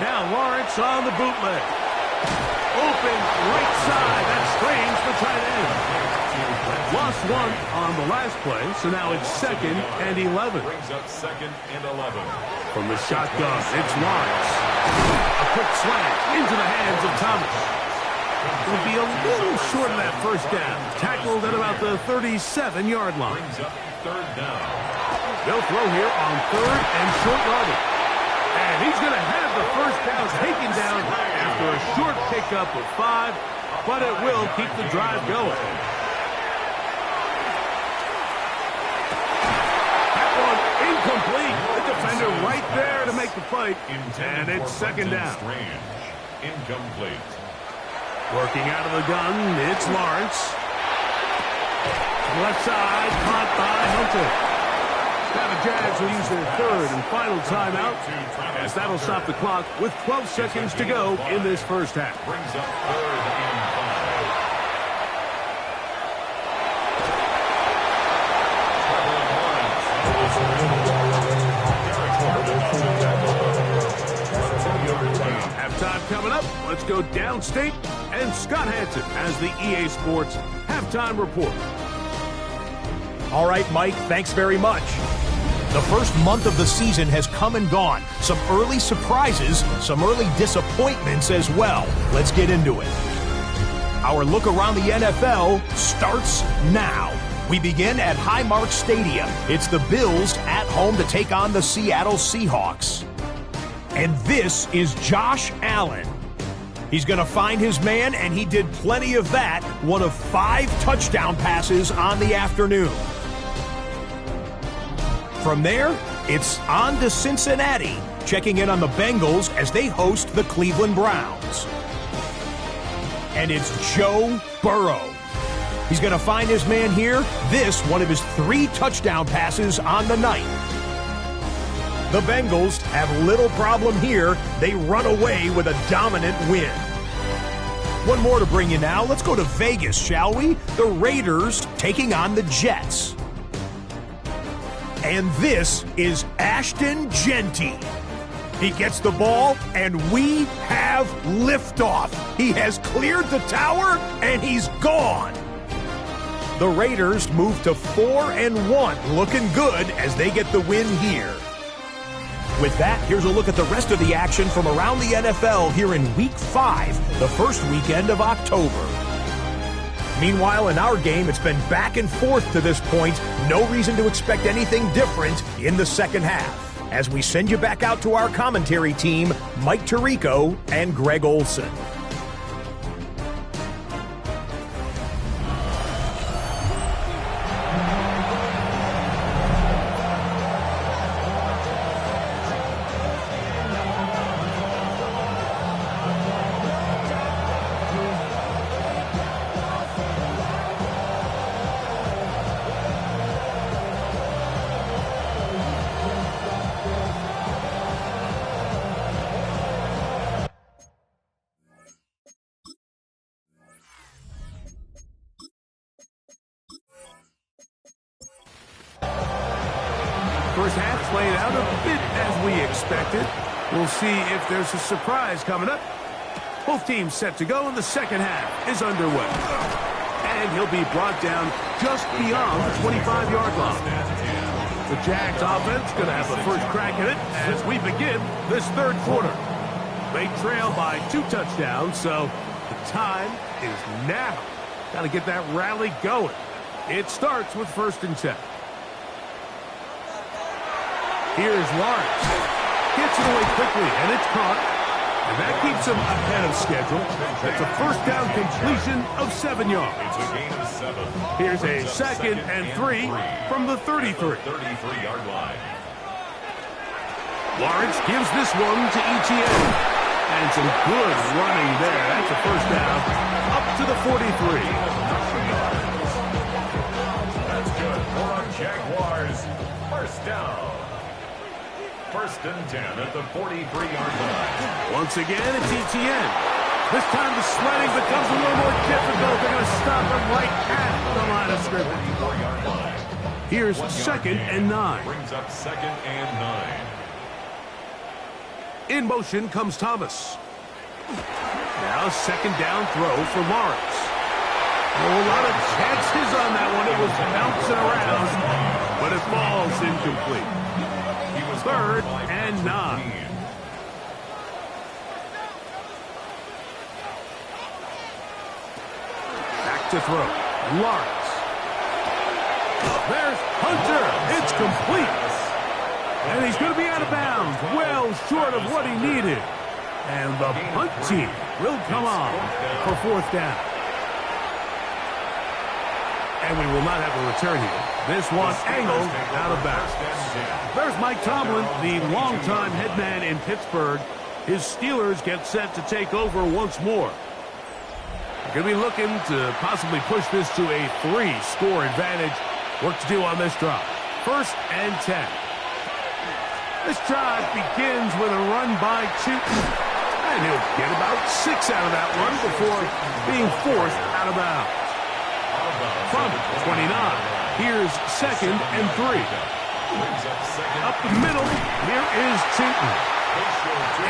Now Lawrence on the bootleg. Open right side. That screens the tight end. Lost 1 on the last play, so now it's 2nd and 11. Brings up 2nd and 11. From the shotgun, it's Lawrence. A quick slant into the hands of Thomas. Will be a little short of that first down. Tackled at about the 37-yard line. Brings up 3rd down. They'll throw here on 3rd and short yardage. And he's going to have the first down taken down after a short pickup of 5, but it will keep the drive going. That one incomplete. The defender right there to make the play. And it's 2nd down. Strange. Incomplete. Working out of the gun, it's Lawrence. Left side, caught by Hunter. Now the Jags will use their 3rd and final timeout, as that'll stop the clock with 12 seconds to go in this first half. Brings up 3rd and 5. Halftime coming up. Let's go downstate. And Scott Hansen has the EA Sports Halftime Report. All right, Mike, thanks very much. The first month of the season has come and gone. Some early surprises, some early disappointments as well. Let's get into it. Our look around the NFL starts now. We begin at Highmark Stadium. It's the Bills at home to take on the Seattle Seahawks. And this is Josh Allen. He's going to find his man, and he did plenty of that. One of 5 touchdown passes on the afternoon. From there, it's on to Cincinnati, checking in on the Bengals as they host the Cleveland Browns. And it's Joe Burrow. He's going to find his man here. This, one of his 3 touchdown passes on the night. The Bengals have little problem here. They run away with a dominant win. One more to bring you now. Let's go to Vegas, shall we? The Raiders taking on the Jets. And this is Ashton Genty. He gets the ball, and we have liftoff. He has cleared the tower, and he's gone. The Raiders move to 4-1, looking good as they get the win here. With that, here's a look at the rest of the action from around the NFL here in Week 5, the first weekend of October. Meanwhile, in our game, it's been back and forth to this point. No reason to expect anything different in the second half. as we send you back out to our commentary team, Mike Tirico and Greg Olson. First half played out a bit as we expected. We'll see if there's a surprise coming up. Both teams set to go, and the second half is underway. And he'll be brought down just beyond the 25-yard line. The Jags offense going to have the first crack at it as we begin this third quarter. They trail by 2 touchdowns, so the time is now. Got to get that rally going. It starts with 1st and 10. Here's Lawrence. Gets it away quickly, and it's caught. And that keeps him ahead of schedule. That's a first down completion of 7 yards. It's a gain of 7. Here's a 2nd and 3 from the 33. 33-yard line. Lawrence gives this one to Etienne. And some good running there. That's a first down up to the 43. That's good for our Jaguars. First down. 1st and 10 at the 43-yard line. Once again, it's Etienne. This time the sledding becomes a little more difficult. They're going to stop him right at the line of scrimmage. 44-yard line. Here's 2nd and 9. Brings up 2nd and 9. In motion comes Thomas. Now 2nd down throw for Lawrence. Oh, a lot of chances on that one. It was bouncing around, but it falls incomplete. 3rd and 9. Back to throw. Lawrence. There's Hunter. It's complete. And he's going to be out of bounds. Well short of what he needed. And the punt team will come on for 4th down. And we will not have a return here. This one angled out of bounds. There's Mike Tomlin, the longtime head man in Pittsburgh. His Steelers get set to take over once more. They're going to be looking to possibly push this to a 3-score advantage. Work to do on this drive. 1st and 10. This drive begins with a run by Chooton. And he'll get about 6 out of that run before being forced out of bounds. From 29, here's 2nd and 3. Up the middle, here is Chooton.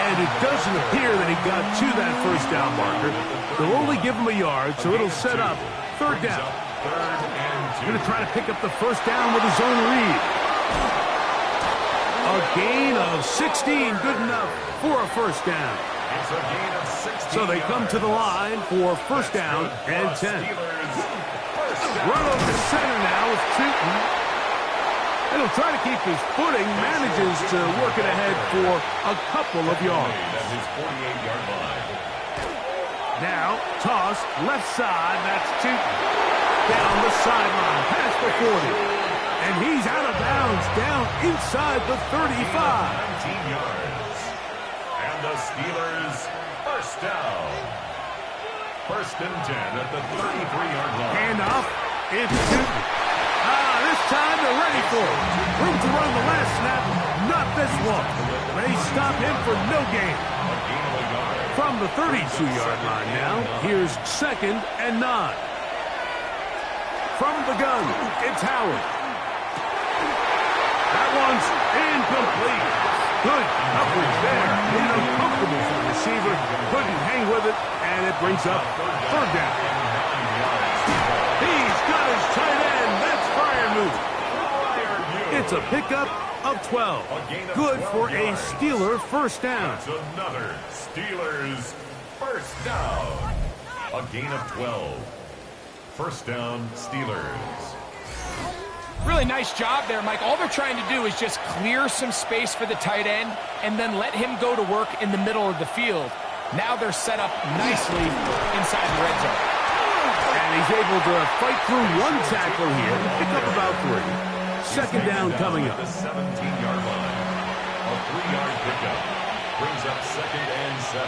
And it doesn't appear that he got to that first down marker. They'll only give him a yard, so it'll set up 3rd down. Going to try to pick up the first down with his own read. A gain of 16, good enough for a first down. So they come to the line for 1st down and 10. Run over the center now with Chooton. And he'll try to keep his footing, manages to work it ahead for a couple of yards. Now, toss, left side, that's Chooton. Down the sideline, past the 40. And he's out of bounds, down inside the 35. 19 yards. And the Steelers, first down. 1st and 10 at the 33-yard line. Handoff, it's Chooton. This time they're ready for it. Room to run the last snap, not this one. They stop him for no gain. From the 32-yard line now, here's 2nd and 9. From the gun, it's Howard. That one's incomplete. Good coverage there. Uncomfortable for the receiver. Couldn't hang with it, and it brings up 3rd down. He's got his tight end. That's Freiermuth. It's a pickup of 12. Good for a Steeler first down. That's another Steelers first down. A gain of 12. First down, Steelers. Really nice job there, Mike. All they're trying to do is just clear some space for the tight end and then let him go to work in the middle of the field. Now they're set up nicely inside the red zone. And he's able to fight through one tackle here and pick up about 3. Second down coming up. The 17-yard line. A 3-yard pickup brings up 2nd and 7.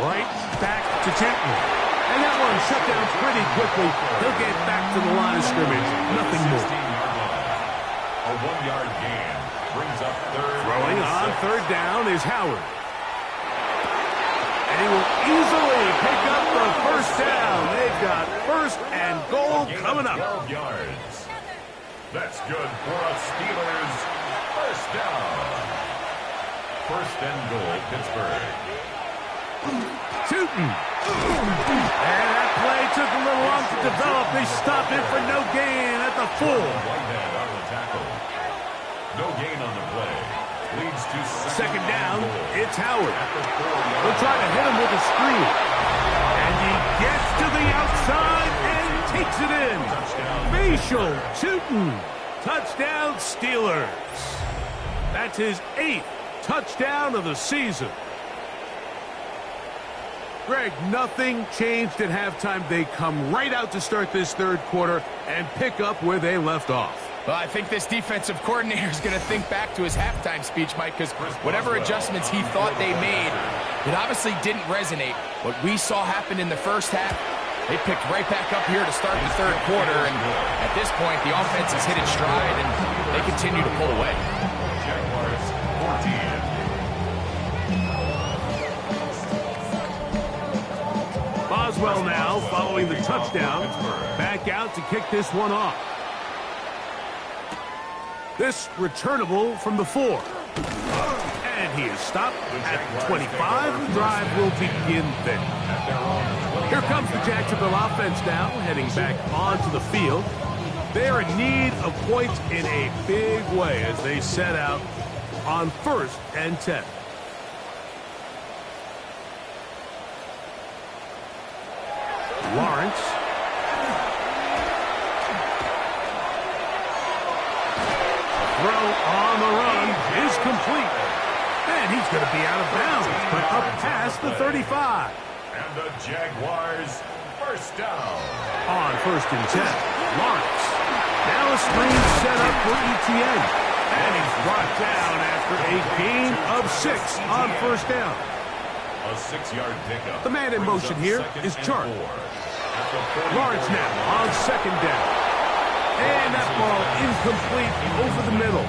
Right back to Chapman. And that one shut down pretty quickly. He'll get back to the line of scrimmage. Nothing more. 16-yard line. A 1-yard gain brings up 3rd. Throwing on 3rd down is Howard. And he will easily pick up the first down. They've got 1st and goal coming up. 12 yards. That's good for a Steelers 1st down. 1st and goal, Pittsburgh. Shooting. And that play took a little long to develop. They stopped it for no gain at the 4. Whitehead on the tackle. No gain on the play. Leads to Second down, it's Howard. at the 4-yard They'll try to hit him with a screen. And he gets to the outside and takes it in. touchdown. Facial shooting. Touchdown Steelers. That's his 8th touchdown of the season. Greg, nothing changed at halftime. They come right out to start this 3rd quarter and pick up where they left off. Well, I think this defensive coordinator is going to think back to his halftime speech, Mike, because whatever adjustments he thought they made, it obviously didn't resonate. What we saw happen in the first half, they picked right back up here to start the 3rd quarter, and at this point, the offense has hit its stride, and they continue to pull away. Jaguars 14. Boswell now, following the touchdown, back out to kick this one off. This returnable from the 4. And he is stopped at 25. The drive will begin there. Here comes the Jacksonville offense now, heading back onto the field. They are in need of points in a big way as they set out on 1st and 10. Lawrence. Throw on the run is complete. And he's going to be out of bounds, but up past the 35. And the Jaguars 1st down. On 1st and 10, Lawrence. Now a screen set up for ETN. And he's brought down after a gain of 6 on 1st down. A 6-yard pickup. The man in motion here is Chart. Lawrence now on 2nd down. And that ball incomplete over the middle.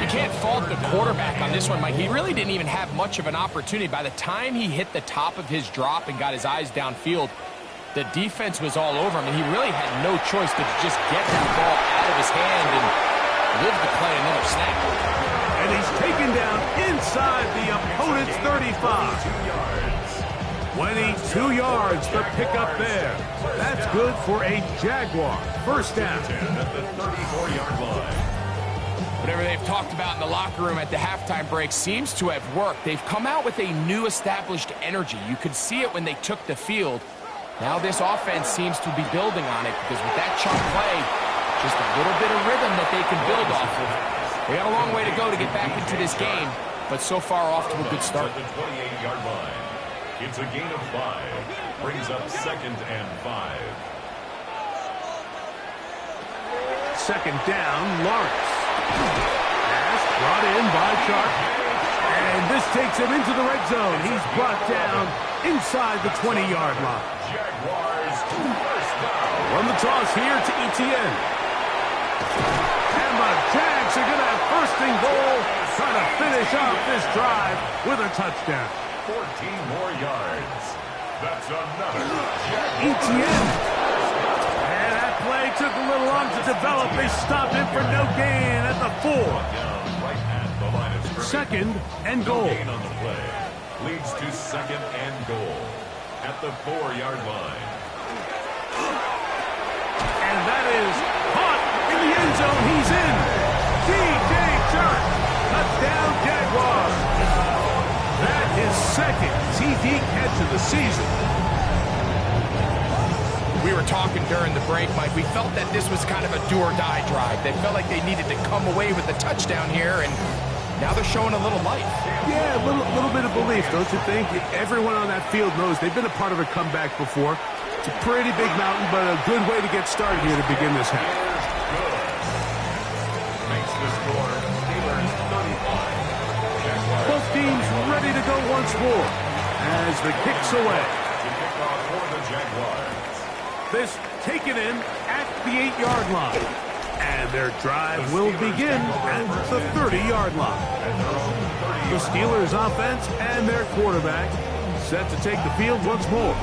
You can't fault the quarterback on this one, Mike. He really didn't even have much of an opportunity. By the time he hit the top of his drop and got his eyes downfield, the defense was all over him, and he really had no choice but to just get that ball out of his hand and live to play another snap. And he's taken down inside the opponent's 35. 22 yards to pick up there. That's good for a Jaguar. 1st down. At the 34-yard line. Whatever they've talked about in the locker room at the halftime break seems to have worked. They've come out with a new established energy. You could see it when they took the field. Now this offense seems to be building on it because with that chunk play, just a little bit of rhythm that they can build off of. They got a long way to go to get back into this game, but so far off to a good start. At the 28-yard line. It's a gain of 5. Brings up 2nd and 5. 2nd down, Lawrence. Pass brought in by Chark. And this takes him into the red zone. He's brought down inside the 20-yard line. Jaguars 1st down. Run the toss here to ETN. And the Jags are going to have 1st and goal, trying to finish off this drive with a touchdown. 14 more yards. That's another ETN. And that play took a little long to develop. They stopped it for no gain at the 4. down right at the line of scrimmage. 2nd and goal. Gain on the play. Leads to 2nd and goal at the 4-yard line. And that is caught in the end zone. He's in. DJ Chark. Touchdown Jaguars. That is 2nd TD catch of the season. We were talking during the break, Mike. We felt that this was kind of a do-or-die drive. They felt like they needed to come away with a touchdown here, and now they're showing a little life. Yeah, a little bit of belief, don't you think? Everyone on that field knows they've been a part of a comeback before. It's a pretty big mountain, but a good way to get started here to begin this half. Makes the score Steelers 35. Jaguars Both teams ready to go once more as the kick's away. to kick off for the Jaguars. This taken in at the 8-yard line. And their drive will begin at the 30-yard line. The Steelers offense and their quarterback set to take the field once more.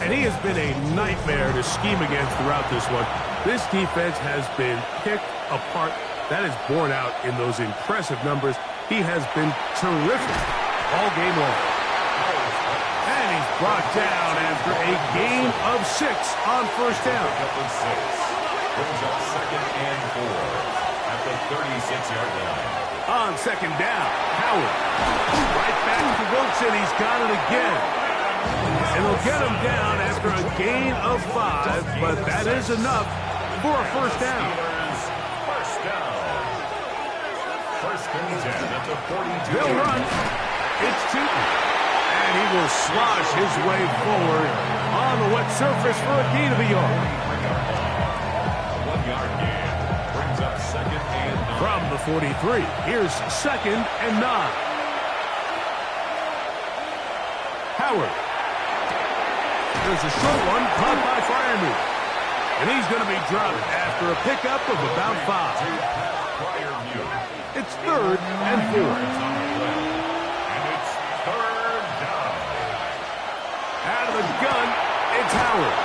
And he has been a nightmare to scheme against throughout this one. This defense has been picked apart. That is borne out in those impressive numbers. He has been terrific all game long. And he's brought down after a gain of 6 on first down. Up with 6. Brings up 2nd and 4 at the 36-yard line. On second down, Howard. Right back to Wilson. He's got it again. And he'll get him down after a gain of 5, but that is enough for a first down. Steelers, first down. First and 10 at the 42. They'll run. It's Tootin. And he will slosh his way forward on the wet surface for a gain of a yard. 1-yard gain. Brings up 2nd and 9. From the 43, here's 2nd and 9. Howard. There's a short one caught by Fryermuth. And he's going to be dropped after a pickup of about 5. It's 3rd and 4. And it's 3rd down. Out of the gun, it's Howard.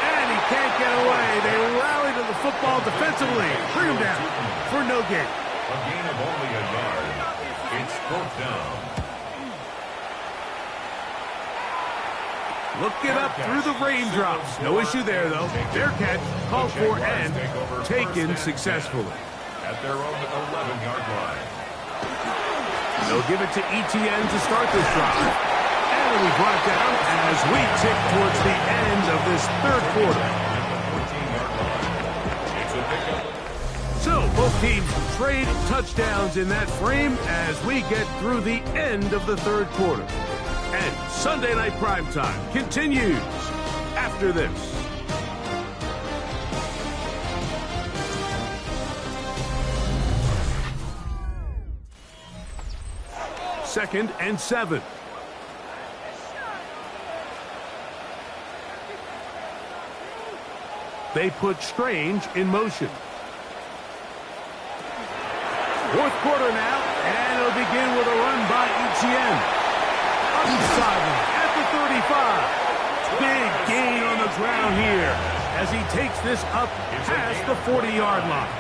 And he can't get away. They rally to the football defensively. Bring him down for no gain. A gain of only a yard. It's 4th down. Look it up through the raindrops. No issue there, though. Their catch called for and taken successfully. At their own 11-yard line. They'll give it to Etienne to start this drive. And it'll be brought down as we tick towards the end of this 3rd quarter. At the 14-yard line. It's a pickup. So both teams trade touchdowns in that frame as we get through the end of the 3rd quarter. And Sunday Night Primetime continues after this. Second and 7. They put Strange in motion. 4th quarter now, and it'll begin with a run by Etienne. Up the sideline at the 35. Big gain on the ground here as he takes this up past the 40-yard line.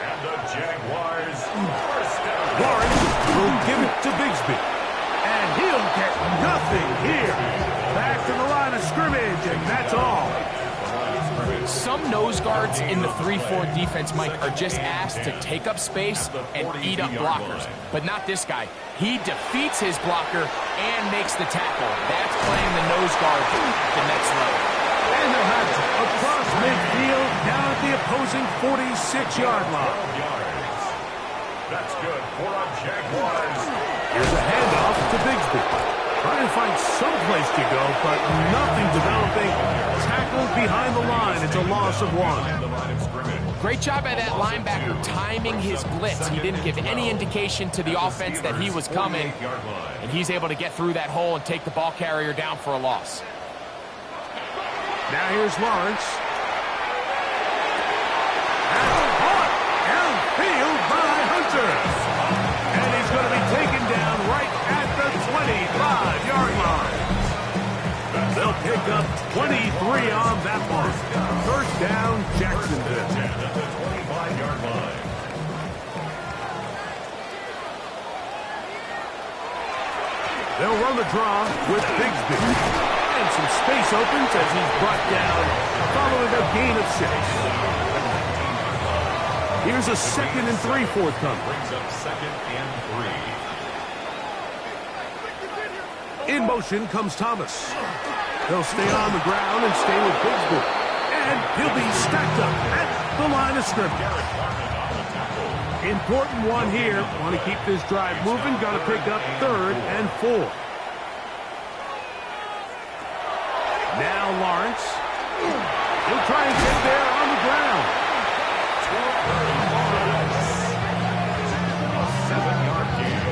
And the Jaguars first down. Lawrence will give it to Bigsby. And he'll get nothing here. Back to the line of scrimmage, and that's all. Some nose guards in the 3-4 defense, Mike, are just asked to take up space and eat up blockers. But not this guy. He defeats his blocker and makes the tackle. That's playing the nose guard at the next level. And they'll have it across midfield down at the opposing 46-yard line. 12 yards. That's good for a Jaguars. Here's a handoff to Bigsby. Trying to find some place to go, but nothing developing. Tackled behind the line. It's a loss of 1. The line of scrimmage. Great job by that linebacker timing his blitz. He didn't give any indication to the offense that he was coming, 48-yard line. and he's able to get through that hole and take the ball carrier down for a loss. Now here's Lawrence. And caught downfield by Hunter. And he's going to be taken down right at the 25-yard line. They'll pick up 23 on that one. First down, Jacksonville. At the 25-yard line. They'll run the draw with Bigsby. And some space opens as he's brought down following a gain of 6. Here's a 2nd and 3 forthcoming. Brings up 2nd and 3. In motion comes Thomas. He'll stay on the ground and stay with Bigsby. And he'll be stacked up at the line of scrimmage. Important one here. Want to keep this drive moving. Got to pick up 3rd and 4. Now Lawrence. He'll try and get there on the ground. A 7-yard gain.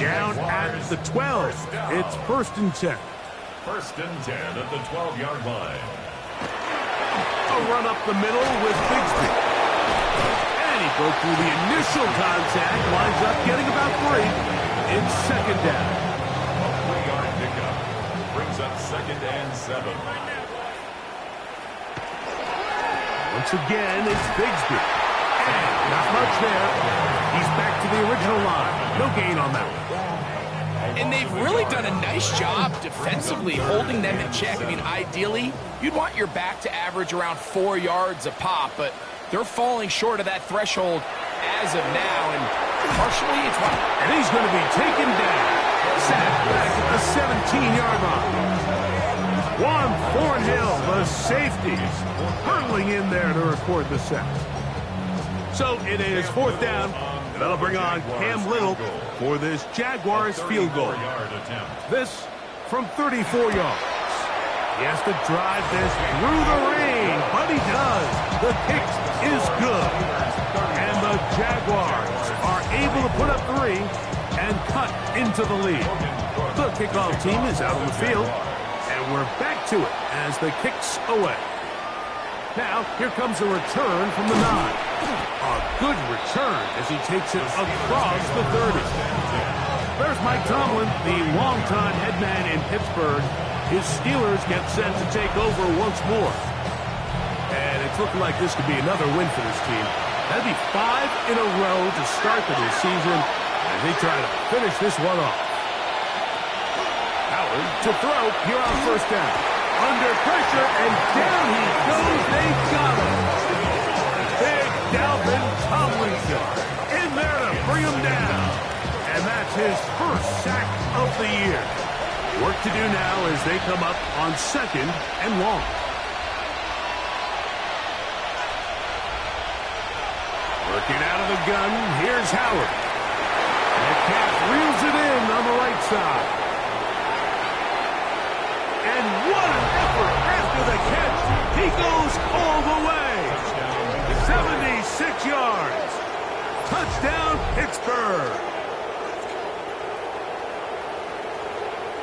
Down at the 12. It's 1st and 10. 1st and 10 at the 12-yard line. A run up the middle with Bigsby. And he broke through the initial contact. Lines up getting about 3. It's 2nd down. A 3-yard pickup. Brings up 2nd and 7. Once again, it's Bigsby. And not much there. He's back to the original line. No gain on that one. And they've really done a nice job defensively holding them in check. I mean, ideally, you'd want your back to average around 4 yards a pop, but they're falling short of that threshold as of now, and partially it's why. And he's going to be taken down. Sacked back at the 17-yard line. Juan Thornhill, the safety, hurtling in there to record the sack. So it is 4th down. That'll bring on Cam Little for this Jaguars field goal. This from 34 yards. He has to drive this through the rain, but he does. The kick is good. And the Jaguars are able to put up 3 and cut into the lead. The kickoff team is out on the field, and we're back to it as the kick's away. Now, here comes a return from the 9. A good return as he takes it across the 30. There's Mike Tomlin, the longtime head man in Pittsburgh. His Steelers get set to take over once more. And it's looking like this could be another win for this team. That'd be 5 in a row to start the new season as they try to finish this one off. Howard to throw here on 1st down. Under pressure, and down he goes. They got him. Big Dalvin Tomlinson in there to bring him down. And that's his 1st sack of the year. Work to do now as they come up on 2nd and long. Working out of the gun, here's Howard. Metcalf reels it in on the right side. And what an effort after the catch. He goes all the way. 76 yards. Touchdown, Pittsburgh.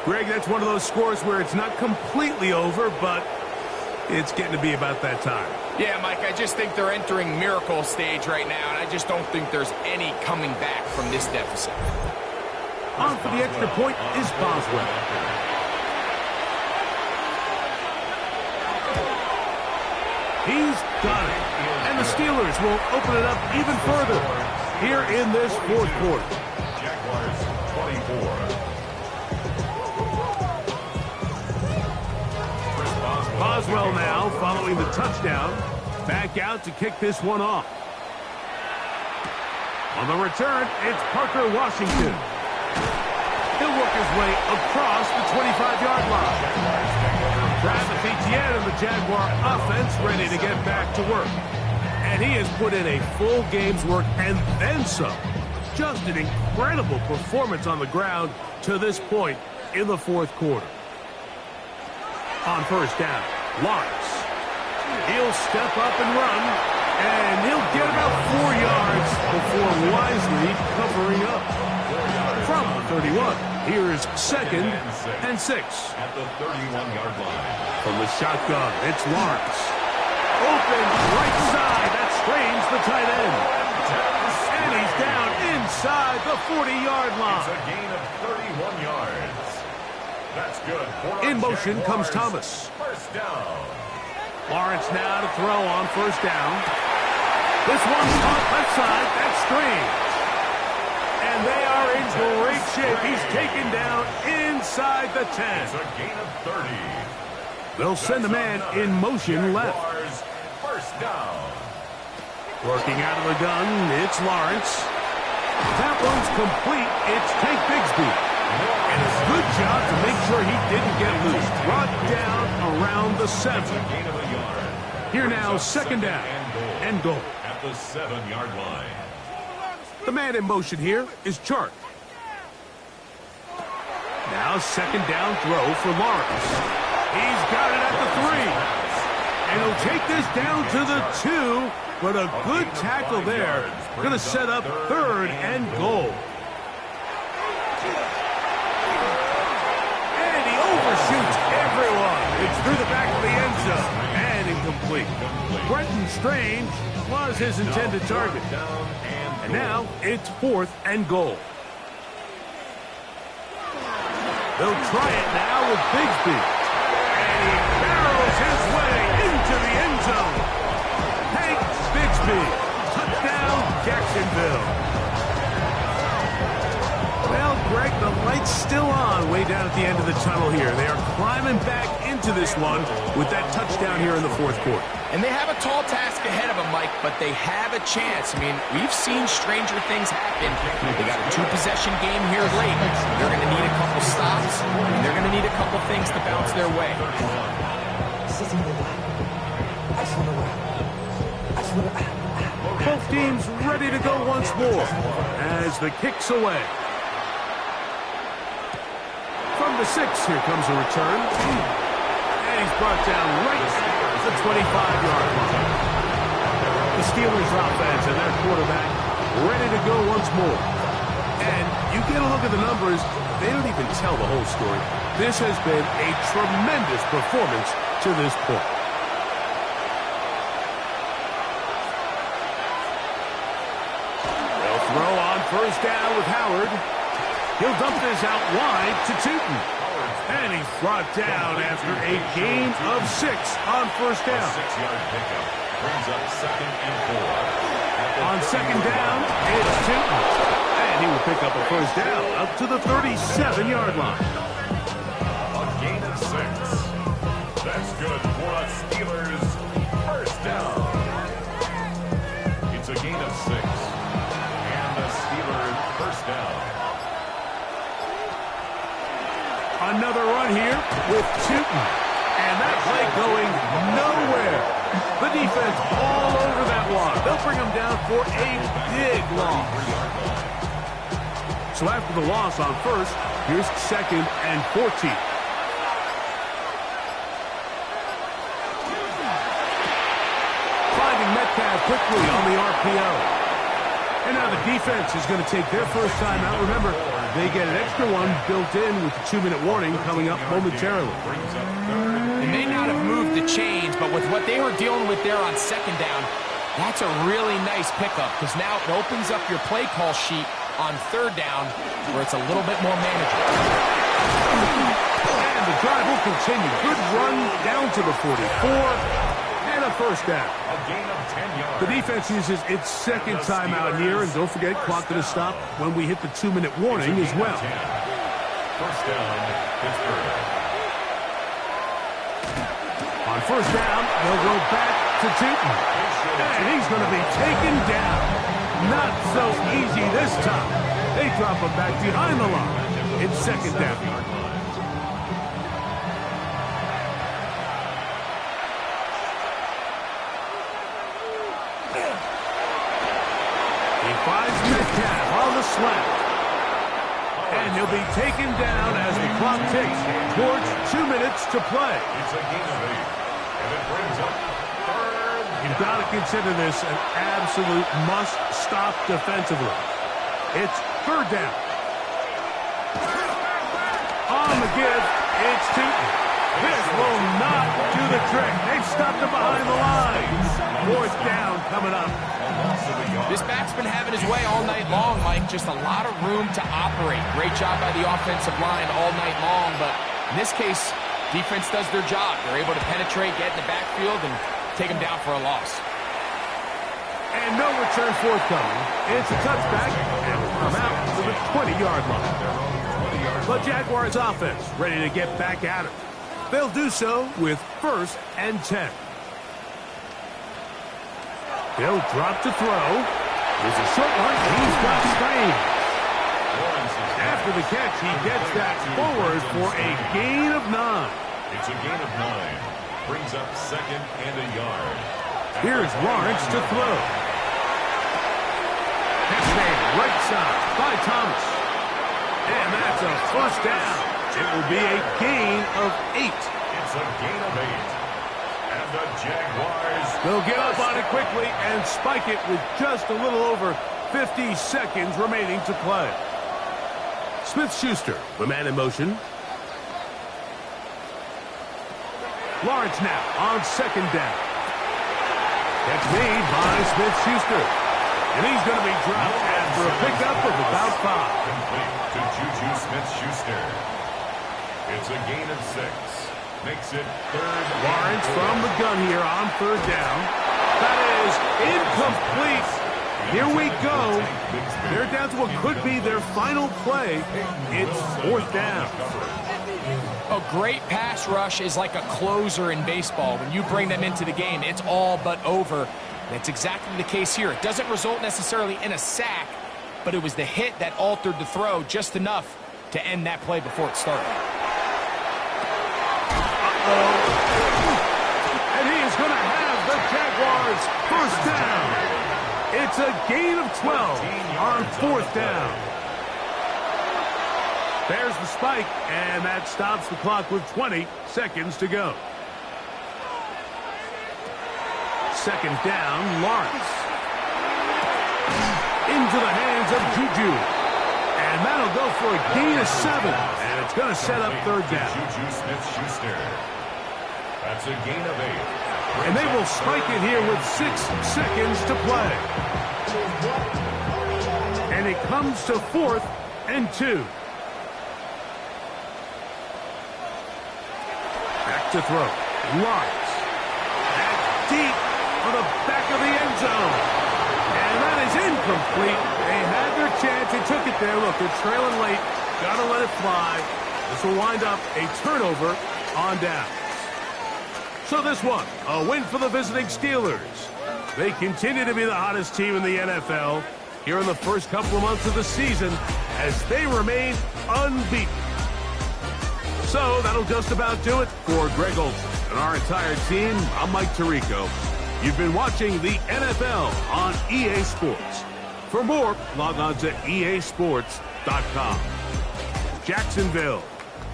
Greg, that's one of those scores where it's not completely over, but it's getting to be about that time. Yeah, Mike, I just think they're entering miracle stage right now, and I just don't think there's any coming back from this deficit. On for the extra point is Boswell. He's got it. And the Steelers will open it up even further here in this 4th quarter. Jaguars 24. Boswell now following the touchdown. Back out to kick this one off. On the return, it's Parker Washington. He'll work his way across the 25-yard line. Travis Etienne and the Jaguar offense ready to get back to work. And he has put in a full game's work and then some. Just an incredible performance on the ground to this point in the 4th quarter. On 1st down, Lawrence. He'll step up and run, and he'll get about 4 yards before wisely covering up. From the 31, here's 2nd and 6. At the 31-yard line. From the shotgun, it's Lawrence. Open right side, that strains the tight end. And he's down inside the 40-yard line. It's a gain of 31 yards. That's good. In motion comes Thomas. 1st down. Lawrence now to throw on 1st down. This one's caught left side. That's strange. And they are in great shape. He's taken down inside the 10. It's a gain of 30. They'll send a man in motion left. 1st down. Working out of the gun, it's Lawrence. That one's complete. It's Tank Bigsby. And a good job to make sure he didn't get loose. Brought down around the 7. Here now, second down and goal. At the 7-yard line. The man in motion here is Chark. Now second down throw for Lawrence. He's got it at the 3. And he'll take this down to the 2. But a good tackle there. Going to set up third and goal. And he overshoots everyone. It's through the back of the end zone. And incomplete. Brenton Strange was his intended target. And now it's fourth and goal. They'll try it now with Bigsby. And he barrels his way into the end zone. Hank Bigsby. Touchdown, Jacksonville. Well, Greg, the light's still on way down at the end of the tunnel here. They are climbing back into this one with that touchdown here in the fourth quarter. And they have a tall task ahead of them, Mike, but they have a chance. I mean, we've seen stranger things happen. They got a 2-possession game here late. They're going to need a couple stops, and they're going to need a couple things to bounce their way. Both teams ready to go once more as the kick's away. From the 6, here comes a return. And he's brought down right at the 25-yard line. The Steelers offense and their quarterback ready to go once more. And you get a look at the numbers, they don't even tell the whole story. This has been a tremendous performance to this point. They'll throw on first down with Howard. He'll dump this out wide to Tootin. And he's brought down after a gain of 6 on first down. 6-yard pickup brings up second and 4. On second down, it's Tootin. And he will pick up a first down up to the 37-yard line. A gain of 6. That's good for a Steelers first down. It's a gain of 6. And the Steelers first down. Another run here with Tootin. And that play going nowhere. The defense all over that one. They'll bring him down for a big loss. So after the loss on first, here's second and 14. Finding Metcalf quickly on the RPO. And now the defense is going to take their first time out. Remember, they get an extra one built in with the 2-minute warning coming up momentarily. They may not have moved the chains, but with what they were dealing with there on second down, that's a really nice pickup because now it opens up your play call sheet on third down where it's a little bit more manageable. And the drive will continue. Good run down to the 44 and a first down. A gain of 10 yards. The defense uses its second timeout here, and don't forget, clock to stop when we hit the 2-minute warning as well. First down, Pittsburgh. On first down, they'll go back to Tootin. And he's going to be taken down. Not so easy this time. They drop him back behind the line. It's second down. He finds Metcalf on the slant. And he'll be taken down as the clock ticks towards 2 minutes to play. It's a gain of 8. And it brings up third. You've got to consider this an absolute must-stop defensively. It's third down. On the give, it's Tootin. This will not do the trick. They've stopped him behind the line. Fourth down coming up. This back's been having his way all night long, Mike. Just a lot of room to operate. Great job by the offensive line all night long, but in this case, defense does their job. They're able to penetrate, get in the backfield, and take them down for a loss. And no return forthcoming. It's a touchback, and will come out to the 20-yard line. The Jaguars offense ready to get back at it. They'll do so with first and 10. They'll drop to throw. There's a short one. He's got Strange. After after the catch, he gets that forward for a gain of 9. It's a gain of 9. Brings up 2nd and a yard. Here's Lawrence to throw. Catch made right side by Thomas. And that's a first down. It will be a gain of 8. It's a gain of 8. And the Jaguars... They'll get up on it quickly and spike it with just a little over 50 seconds remaining to play. Smith-Schuster, the man in motion. Lawrence now on 2nd down. That's made by Smith-Schuster. And he's going to be dropped after a pickup of about 5. Complete to Juju Smith-Schuster. It's a gain of 6. Makes it 3rd. Lawrence from the gun here on 3rd down. That is incomplete. Here we go. They're down to what could be their final play. It's 4th down. A great pass rush is like a closer in baseball. When you bring them into the game, it's all but over. That's exactly the case here. It doesn't result necessarily in a sack, but it was the hit that altered the throw just enough to end that play before it started. And he is going to have the Jaguars first down. It's a gain of 12 on 4th down. There's the spike, and that stops the clock with 20 seconds to go. 2nd down, Lawrence. Into the hands of Juju. And that'll go for a gain of 7. And it's going to set up 3rd down. Juju Smith-Schuster. That's a gain of 8. And they will spike it here with 6 seconds to play. And it comes to 4th and 2. Back to throw. Lawrence. That's deep for the back of the end zone. And that is incomplete. They had their chance. They took it there. Look, they're trailing late. Got to let it fly. This will wind up a turnover on down. So this one, a win for the visiting Steelers. They continue to be the hottest team in the NFL here in the first couple of months of the season as they remain unbeaten. So that'll just about do it for Greg Olson and our entire team. I'm Mike Tirico. You've been watching the NFL on EA Sports. For more, log on to easports.com. Jacksonville.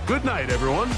Good night, everyone.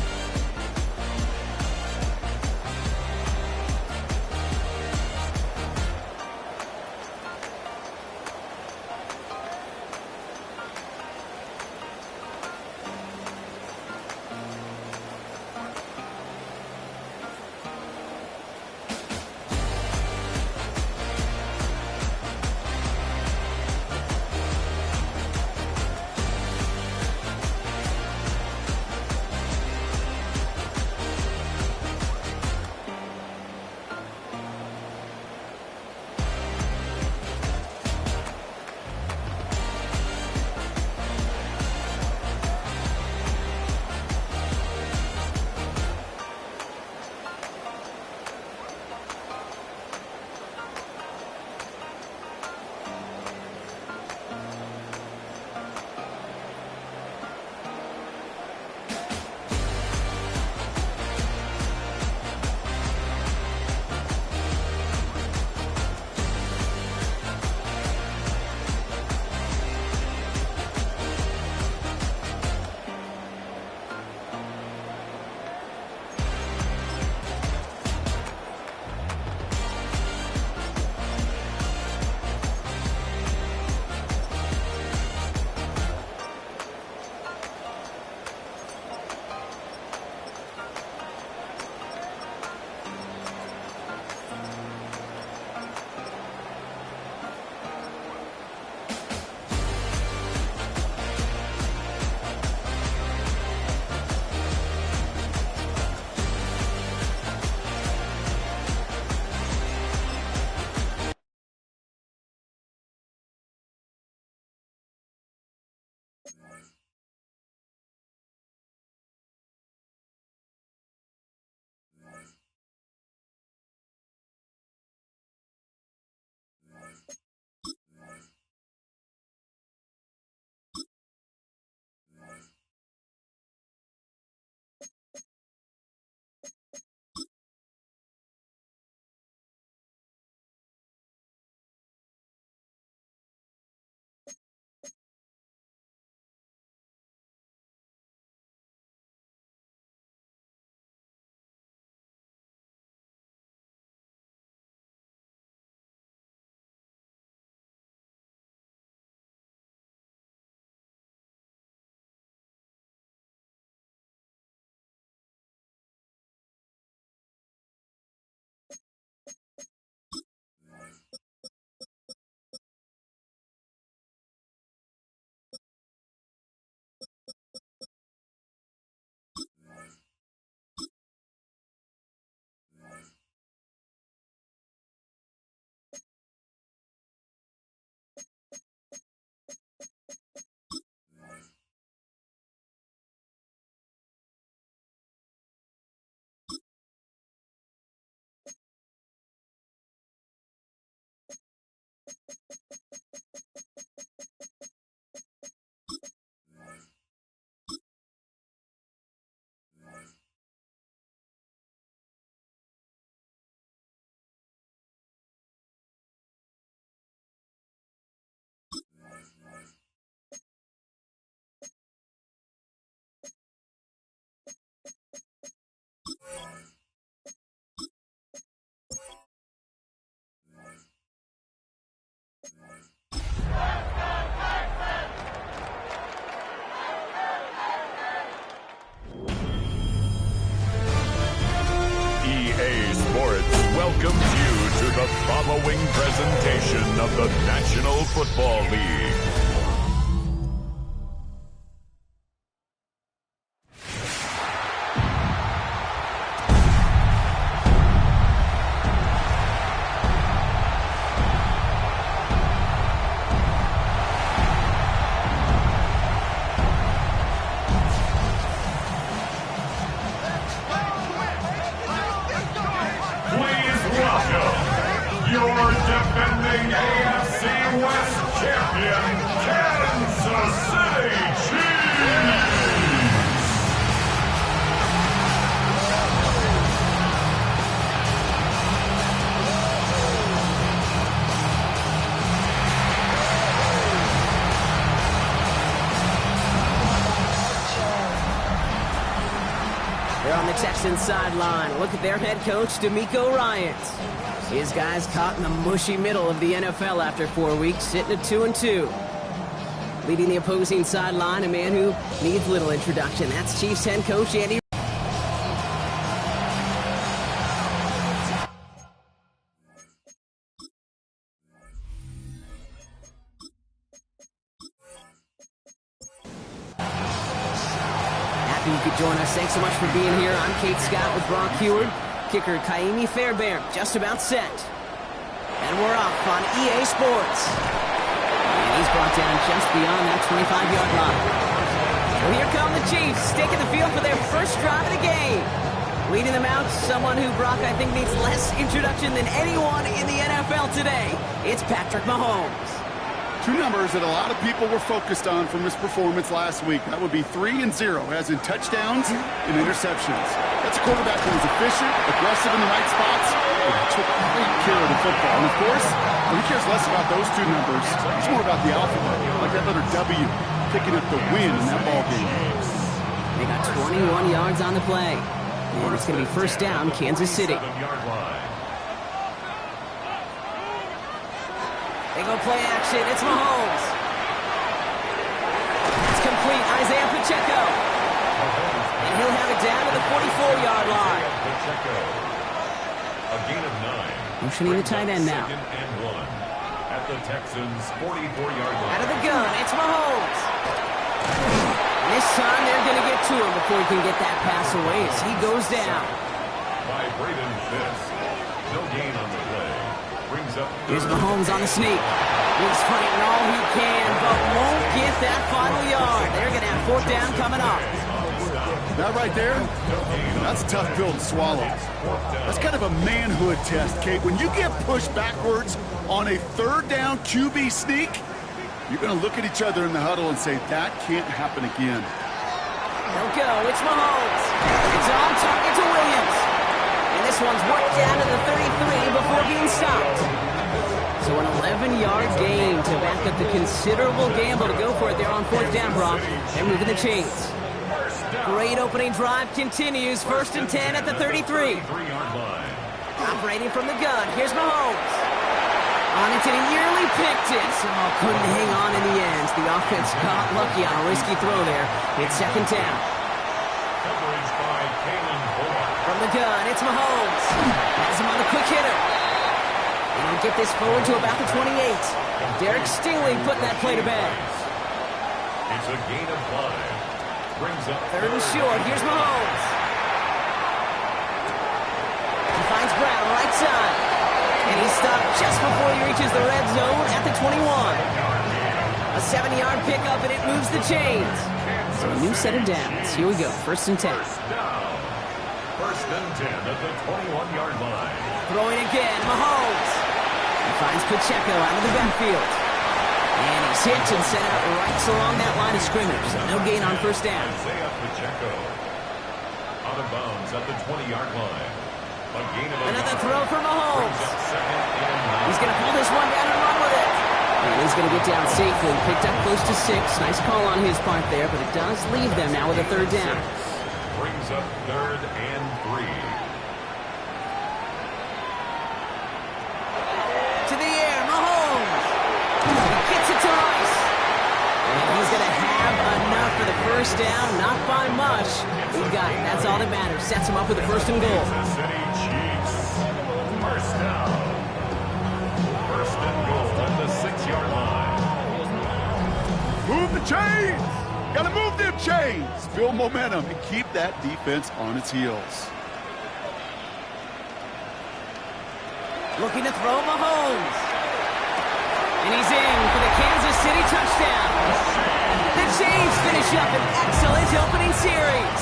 EA Sports welcomes you to the following presentation of the National Football League. Your defending AFC West champion, Kansas City Chiefs! They're on the Texans sideline. Look at their head coach, DeMeco Ryans. His guys caught in the mushy middle of the NFL after 4 weeks, sitting at 2-2. Leading the opposing sideline, a man who needs little introduction. That's Chiefs head coach Andy. Happy you could join us. Thanks so much for being here. I'm Kate Scott with Brock Heward. Kicker Kaimi Fairbairn just about set. And we're off on EA Sports. And he's brought down just beyond that 25-yard line. Well, here come the Chiefs, taking the field for their first drive of the game. Leading them out, someone who, Brock, I think needs less introduction than anyone in the NFL today. It's Patrick Mahomes. Two numbers that a lot of people were focused on from his performance last week. That would be 3 and 0, as in touchdowns and interceptions. That's a quarterback who was efficient, aggressive in the right spots, and took great care of the football. And of course, he cares less about those two numbers. It's more about the alphabet, like that letter W, picking up the win in that ball game. They got 21 yards on the play. And it's going to be first down, Kansas City. They go play action. It's Mahomes. It's complete. Isaiah Pacheco. And he'll have it down to the 44-yard line. A gain of 9. Motioning the tight end now. Second and 1 at the Texans' 44-yard line. Out of the gun. It's Mahomes. And this time they're going to get to him before he can get that pass away as he goes down. By Braden Fisk. No gain on the play. Brings up Here's Mahomes on the sneak. He's fighting all he can, but won't get that final yard. They're going to have fourth down coming up. That right there, that's a tough pill to swallow. That's kind of a manhood test, Kate. When you get pushed backwards on a third down QB sneak, you're going to look at each other in the huddle and say, that can't happen again. They'll go. It's Mahomes. It's on target to Williams. And this one's worked down to the 33 before being stopped. So an 11-yard gain to back up the considerable gamble to go for it there on fourth down, Brock. They're moving the chains. Great opening drive continues. First and 10 at the 33. Operating from the gun. Here's Mahomes. On it, and he nearly picked it. Oh, couldn't hang on in the end. The offense got lucky on a risky throw there. It's second down. coverage by Kalen Bullock. From the gun, it's Mahomes. Has him on the quick hitter. And he'll get this forward to about the 28. Derek Stingley put that play to bed. It's a gain of 5. Brings up Third and short. Here's Mahomes. He finds Brown right side. And he stopped just before he reaches the red zone at the 21. A 7-yard pickup, and it moves the chains. So a new set of downs. Here we go. First and 10. First down. First and 10 at the 21-yard line. Throwing again. Mahomes. He finds Pacheco out of the backfield. And he's hit and sent out right along that line of scrimmage. So no gain on first down. Isaiah Pacheco out of bounds at the 20-yard line. A gain of Another throw for Mahomes. Brings up second and 9. He's going to pull this one down and run with it. And he's going to get down safely. Picked up close to 6. Nice call on his part there, but it does leave them now with a third down. Brings up third and 3. To the air, Mahomes. He gets it to Rice. And he's going to have enough for the first down. Not by much. He got it. That's all that matters. Sets him up with the first and goal. Kansas City Chiefs. First down. First and goal at the 6-yard line. Move the chains. Got to move them chains. Build momentum and keep that defense on its heels. Looking to throw Mahomes. And he's in for the Kansas City touchdown. The Chiefs finish up an excellent opening series.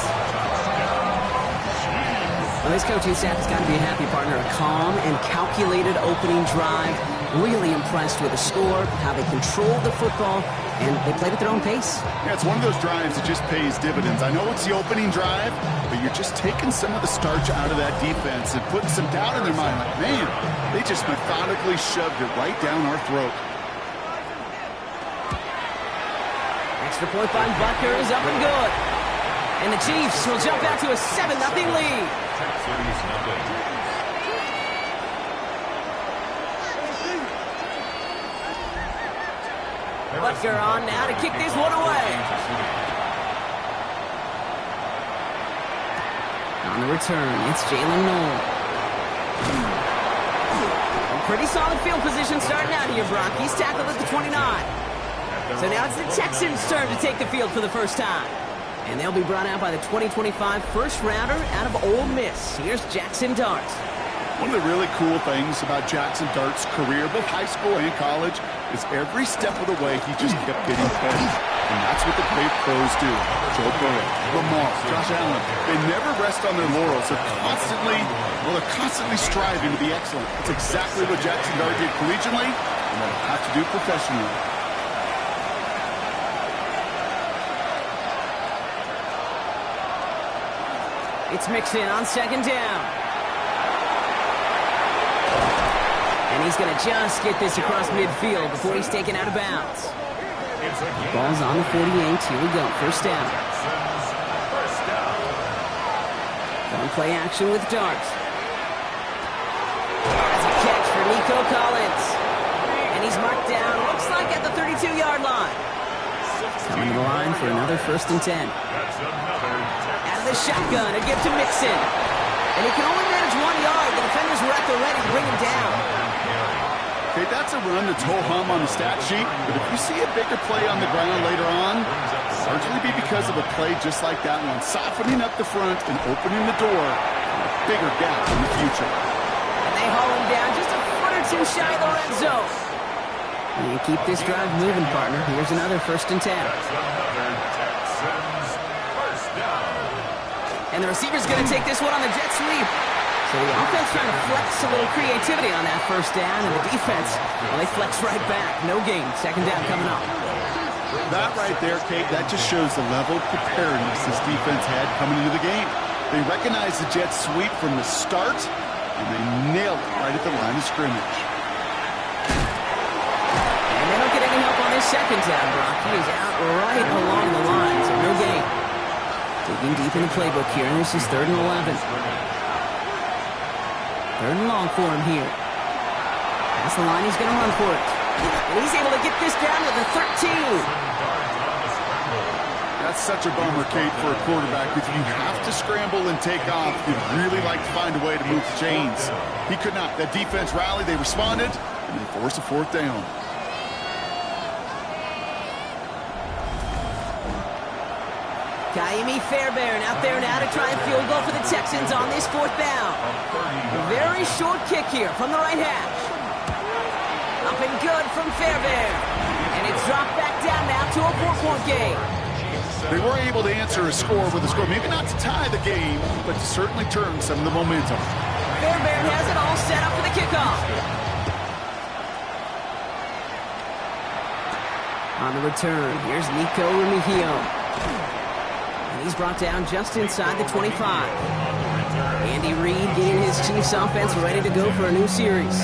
Well, his coaching staff has got to be a happy partner. A calm and calculated opening drive. Really impressed with the score, how they controlled the football, and they played at their own pace. Yeah, it's one of those drives that just pays dividends. I know it's the opening drive, but you're just taking some of the starch out of that defense and putting some doubt in their mind. Like, man, they just methodically shoved it right down our throat. Extra point by Butker is up and good. And the Chiefs will jump out to a 7-0 lead. Texans nothing. Butker on now to kick this one away. On the return, it's Jalen Noel. A pretty solid field position starting out here, Brock. He's tackled at the 29. So now it's the Texans' turn to take the field for the first time. And they'll be brought out by the 2025 first-rounder out of Ole Miss. Here's Jackson Dart. One of the really cool things about Jackson Dart's career, both high school and college, is every step of the way he just kept getting better. And that's what the great pros do. Joe Burrow, Lamar, Josh Allen, they never rest on their laurels. They're constantly striving to be excellent. That's exactly what Jackson Dart did collegiately, and what he'll have to do professionally. It's Mixon on second down. And he's going to just get this across midfield before he's taken out of bounds. Ball's on the 48. Here we go. First down. Going play action with Dart. That's a catch for Nico Collins. And he's marked down, looks like at the 32-yard line. Coming to the line for another 1st and 10. Out of the shotgun, a give to Mixon. And he can only manage 1 yard. The defenders were at the ready to bring him down. Okay, that's a run that's ho-hum on the stat sheet, but if you see a bigger play on the ground later on, it'll largely be because of a play just like that one, softening up the front and opening the door for a bigger gap in the future. And they haul him down just a foot or two shy of the red zone. And you keep this drive moving, partner. Here's another 1st and 10. And the receiver's going to take this one on the jet sweep. So the offense trying to flex a little creativity on that first down, and the defense, well, they flex right back. No gain. Second down coming up. That right there, Kate, that just shows the level of preparedness this defense had coming into the game. They recognized the jet sweep from the start, and they nailed it right at the line of scrimmage. And they don't get any help on this second down, Brock. He is out right along the line, so no gain. Digging deep in the playbook here, and this is 3rd and 11. 3rd and long for him here. That's the line, he's going to run for it. And he's able to get this down to the 13. That's such a bummer, Kate, for a quarterback. If you have to scramble and take off, you'd really like to find a way to move the chains. He could not. That defense rallied, they responded, and they forced a 4th down. Kaimi Fairbairn out there now to try a field goal for the Texans on this 4th down. A very short kick here from the right hash. Up and good from Fairbairn. And it's dropped back down now to a 4-point game. They were able to answer a score with a score. Maybe not to tie the game, but to certainly turn some of the momentum. Fairbairn has it all set up for the kickoff. On the return, here's Nico Remigio. And he's brought down just inside the 25. Andy Reid getting his Chiefs offense ready to go for a new series.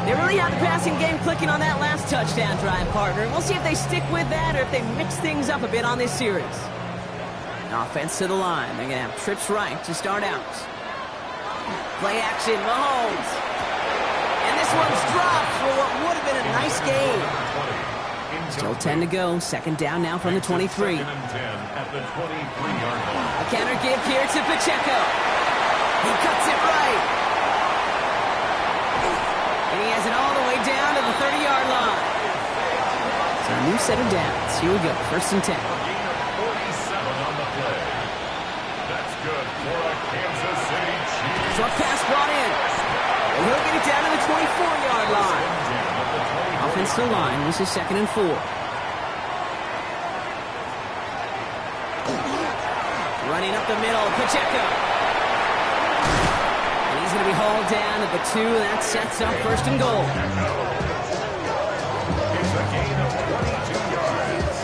They really have the passing game clicking on that last touchdown drive, partner. We'll see if they stick with that or if they mix things up a bit on this series. Offense to the line. They're going to have trips right to start out. Play action, Mahomes. And this one's dropped for what would have been a nice game. Still 10 to go. Second down now from the 23. A counter give here to Pacheco. He cuts it right. And he has it all the way down to the 30-yard line. So a new set of downs. Here we go. First and 10. Short pass brought in. And he'll get it down to the 24-yard line. Offensive line. This is 2nd and 4. Running up the middle, Pacheco. And he's going to be hauled down at the 2. That sets up 1st and goal. It's a gain of 22 yards.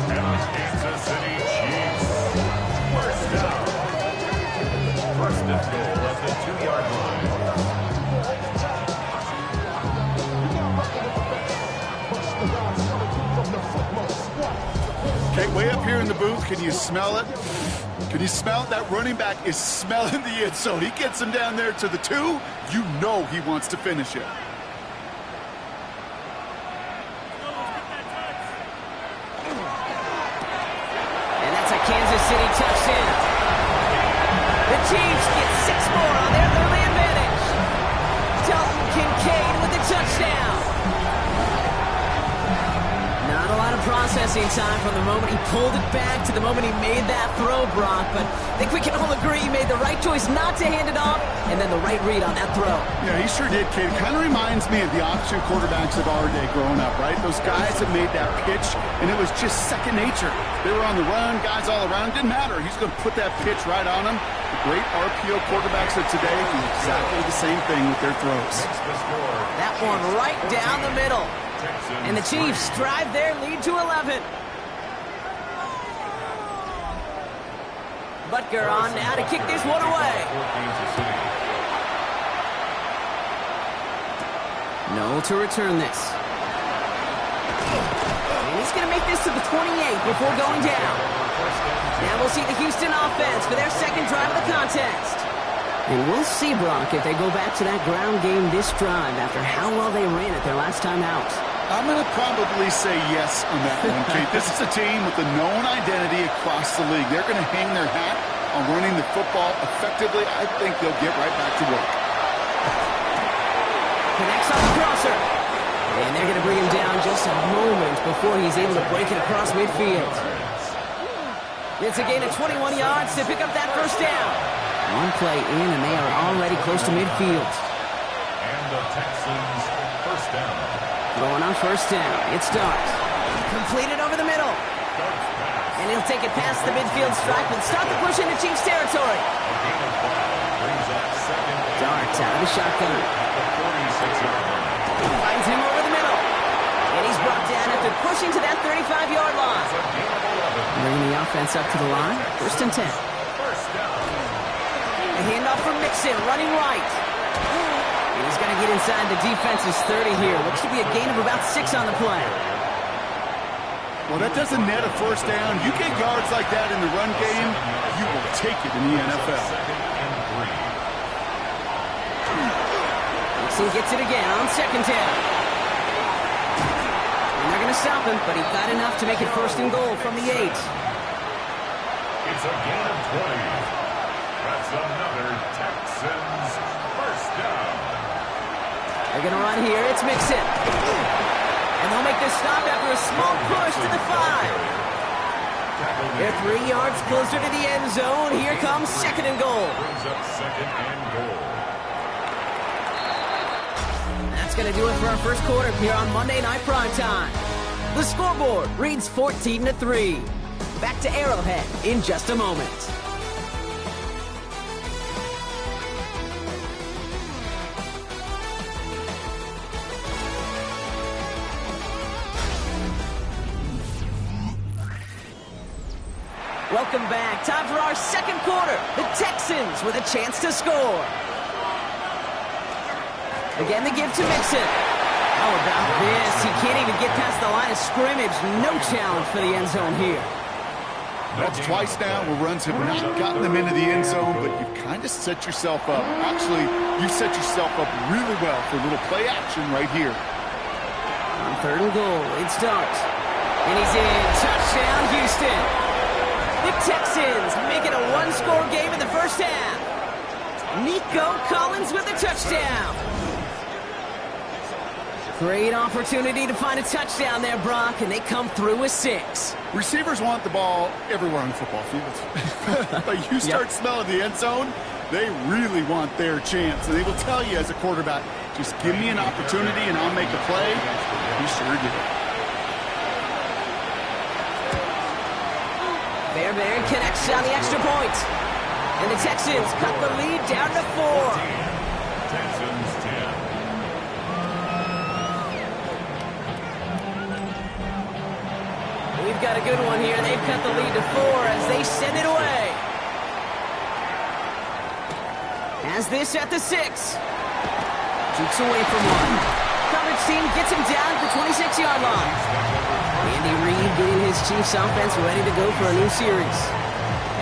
And the Kansas City Chiefs. First down. First and goal at the 2-yard line. Okay, way up here in the booth, can you smell it? Can you smell it? That running back is smelling the end zone. He gets him down there to the 2. You know he wants to finish it. And that's a Kansas City touchdown. The Chiefs get 6 more on their early advantage. Dalton Kincaid with the touchdown. Not a lot of processing time from the moment he pulled it back to the moment he made that throw, Brock. But I think we can all agree he made the right choice not to hand it off, and then the right read on that throw. Yeah, he sure did, kid. Kind of reminds me of the option quarterbacks of our day growing up, right? Those guys that made that pitch, and it was just second nature. They were on the run, guys all around. Didn't matter. He's going to put that pitch right on them. The great RPO quarterbacks of today do exactly the same thing with their throws. That one right down the middle. And the Chiefs drive their lead to 11. Butker on now to kick this one away. No to return this. And he's going to make this to the 28 before going down. Now we'll see the Houston offense for their second drive of the contest. And we'll see, Brock, if they go back to that ground game this drive after how well they ran it their last time out. I'm going to probably say yes on that one, Kate. This is a team with a known identity across the league. They're going to hang their hat on running the football effectively. I think they'll get right back to work. Connects on the crosser. And they're going to bring him down just a moment before he's able to break it across midfield. It's a gain of 21 yards to pick up that first down. One play in, and they are already close to midfield. And the Texans first down. Going on first down. It starts. Completed over the middle. And he'll take it past the midfield stripe and start the push into Chiefs territory. Darts out of the shotgun. Finds him over the middle. And he's brought down after pushing to that 35-yard line. Bringing the offense up to the line. First and 10. A handoff from Mixon, running right. And he's going to get inside the defense's 30 here. Looks to be a gain of about 6 on the play. Well, that doesn't net a first down. You get yards like that in the run game, you will take it in the NFL. Mixon gets it again on second down. And they're going to stop him, but he got enough to make it first and goal from the 8. It's a gain of 20. That's another Texans first down. They're going to run here. It's Mixon. And they'll make this stop after a small push to the 5. They're 3 yards closer to the end zone. Here comes second and goal. Brings up second and goal. That's going to do it for our first quarter here on Monday Night Primetime. The scoreboard reads 14-3. Back to Arrowhead in just a moment. Welcome back. Time for our second quarter. The Texans with a chance to score. Again, the give to Mixon. How about this? He can't even get past the line of scrimmage. No challenge for the end zone here. That's twice now where runs have not gotten them into the end zone, but you've kind of set yourself up. Actually, you've set yourself up really well for a little play action right here. On third and goal, it starts. And he's in. Touchdown, Houston. The Texans make it a one-score game in the first half. Nico Collins with a touchdown. Great opportunity to find a touchdown there, Brock, and they come through with 6. Receivers want the ball everywhere on the football field. But you start smelling the end zone, they really want their chance. And they will tell you as a quarterback, just give me an opportunity and I'll make a play. He sure did. Bear connects on the extra point. And the Texans cut the lead down to 4. Texans 10. We've got a good one here. They've cut the lead to 4 as they send it away. Has this at the 6. Jukes away from one. Coverage team gets him down at the 26-yard line. Andy Reid getting his Chiefs offense ready to go for a new series.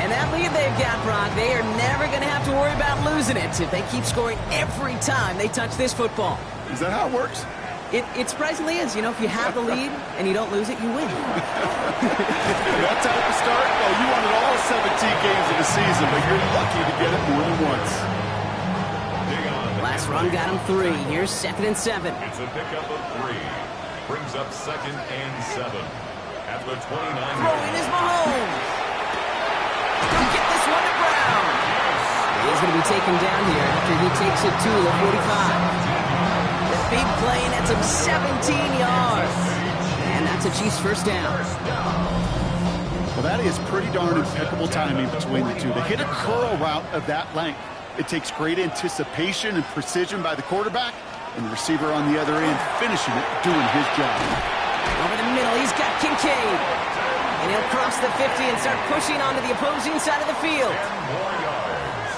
And that lead they've got, Brock, they are never going to have to worry about losing it if they keep scoring every time they touch this football. Is that how it works? It surprisingly is. You know, if you have the lead and you don't lose it, you win. That type of start, well, you wanted all 17 games of the season, but you're lucky to get it more than once. Last run got him 3. Here's 2nd and 7. It's a pickup of 3. Brings up 2nd and 7. At the 29. Throwing is Mahomes. Don't get this one to Brown. He's going to be taken down here after he takes it to the 45. Big play nets him 17 yards. And that's a Chiefs first down. Well, that is pretty darn impeccable timing between the two. To hit a curl route of that length, it takes great anticipation and precision by the quarterback, and the receiver on the other end finishing it, doing his job. Over the middle, he's got Kincaid. And he'll cross the 50 and start pushing onto the opposing side of the field. 10 more yards.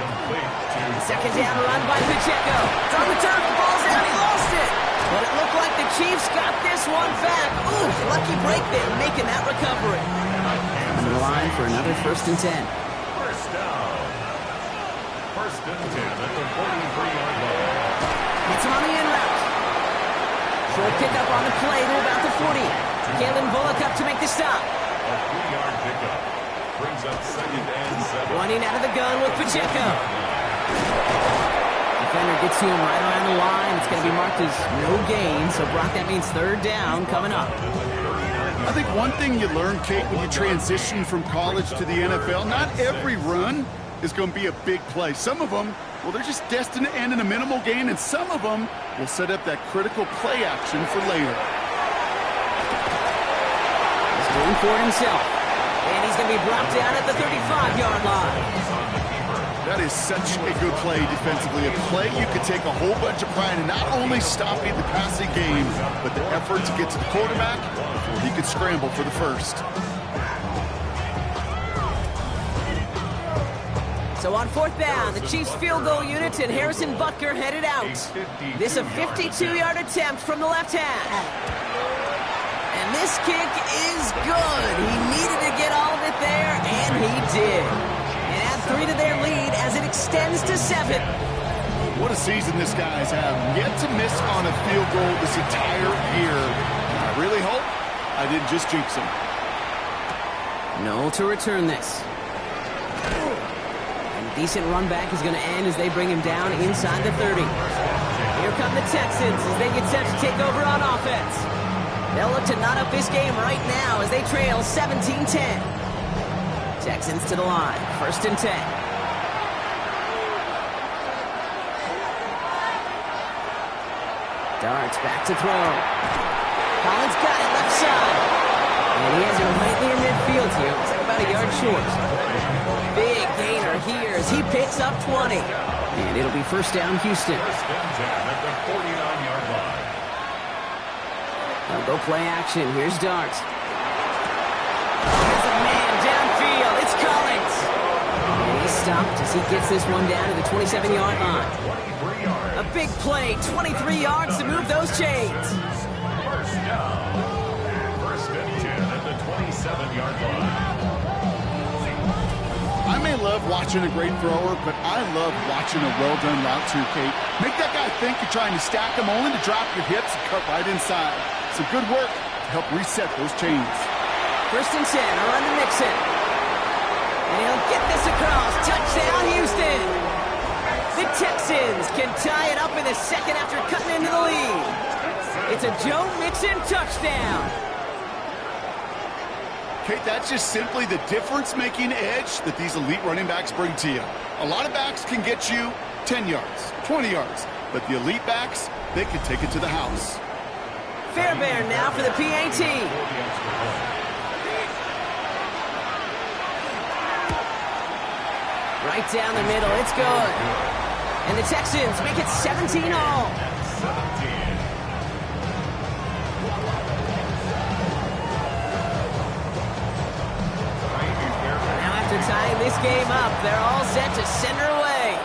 Complete to 2nd down run by Pacheco. It's on the turf, the ball's out, he lost it. But it looked like the Chiefs got this one back. Ooh, lucky break there, making that recovery. On the line for another 1st and 10. first down. 1st and 10 at the 43-yard line. Gets him on the in route. Short pickup on the play to about the 40. Kalen Bullock up to make the stop. A 3-yard pickup. Brings up 2nd and 7. Running out of the gun with Pacheco. Defender gets to him right around the line. It's going to be marked as no gain. So, Brock, that means 3rd down coming up. I think one thing you learn, Kate, when you transition from college to the NFL, not every run is going to be a big play. Some of them, well, they're just destined to end in a minimal gain, and some of them will set up that critical play action for later. He's going for it himself. And he's going to be brought down at the 35-yard line. That is such a good play defensively. A play you could take a whole bunch of pride in, not only stopping the passing game, but the effort to get to the quarterback before he could scramble for the first. So on 4th down, the Chiefs field goal unit and Harrison Butker headed out. This a 52-yard attempt from the left half. And this kick is good. He needed to get all of it there, and he did. And add 3 to their lead as it extends to 7. What a season this guy's had. Yet to miss on a field goal this entire year. I really hope I didn't just jinx him. No to return this. And a decent run back is going to end as they bring him down inside the 30. Here come the Texans as they get set to take over on offense. They'll look to knot up this game right now as they trail 17-10. Texans to the line, 1st and 10. Darts back to throw. Collins got it left side. And he has it right near midfield here. Looks like about a yard short. Big gainer here as he picks up 20. And it'll be 1st down, Houston. 1st and 10 at the 49-yard line. They'll go play action. Here's Darts. There's a man downfield. Collins. And he's stopped as he gets this one down to the 27-yard line. A big play, 23 yards to move those chains. First down. First and 10 at the 27-yard line. I may love watching a great thrower, but I love watching a well-done route too, Kate. Make that guy think you're trying to stack him, only to drop your hips and cut right inside. Some good work to help reset those chains. First and 10, around to Mixon. And he'll get this across. Touchdown, Houston. The Texans can tie it up in the second after cutting into the lead. It's a Joe Mixon touchdown. Kate, that's just simply the difference-making edge that these elite running backs bring to you. A lot of backs can get you 10 yards, 20 yards, but the elite backs, they can take it to the house. Fairbairn now for the PAT. Right down the middle, it's good. And the Texans make it 17 all. 17. After tying this game up, they're all set to send her away.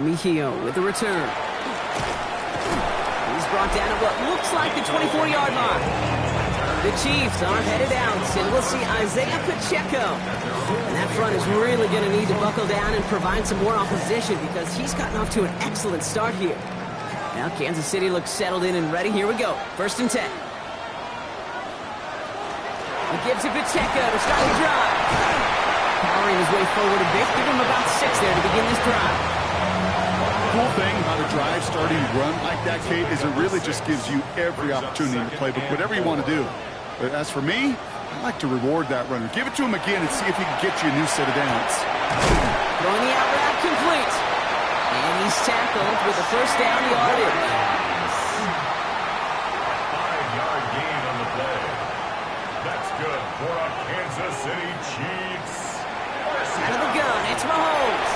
Mejio with the return. He's brought down at what looks like the 24-yard line. The Chiefs are headed out, and we'll see Isaiah Pacheco. And that front is really going to need to buckle down and provide some more opposition because he's gotten off to an excellent start here. Now Kansas City looks settled in and ready. Here we go. First and 10. He gives it Pacheco to start the drive. Powering his way forward a bit. Give him about 6 there to begin this drive. The cool thing about a drive starting run like that, Kate, is it really just gives you every opportunity to play whatever you want to do. But as for me, I like to reward that runner. Give it to him again and see if he can get you a new set of downs. Throwing the out route complete. And he's tackled with the first down yardage. 5-yard gain on the play. That's good for a Kansas City Chiefs. Out of the gun, it's Mahomes.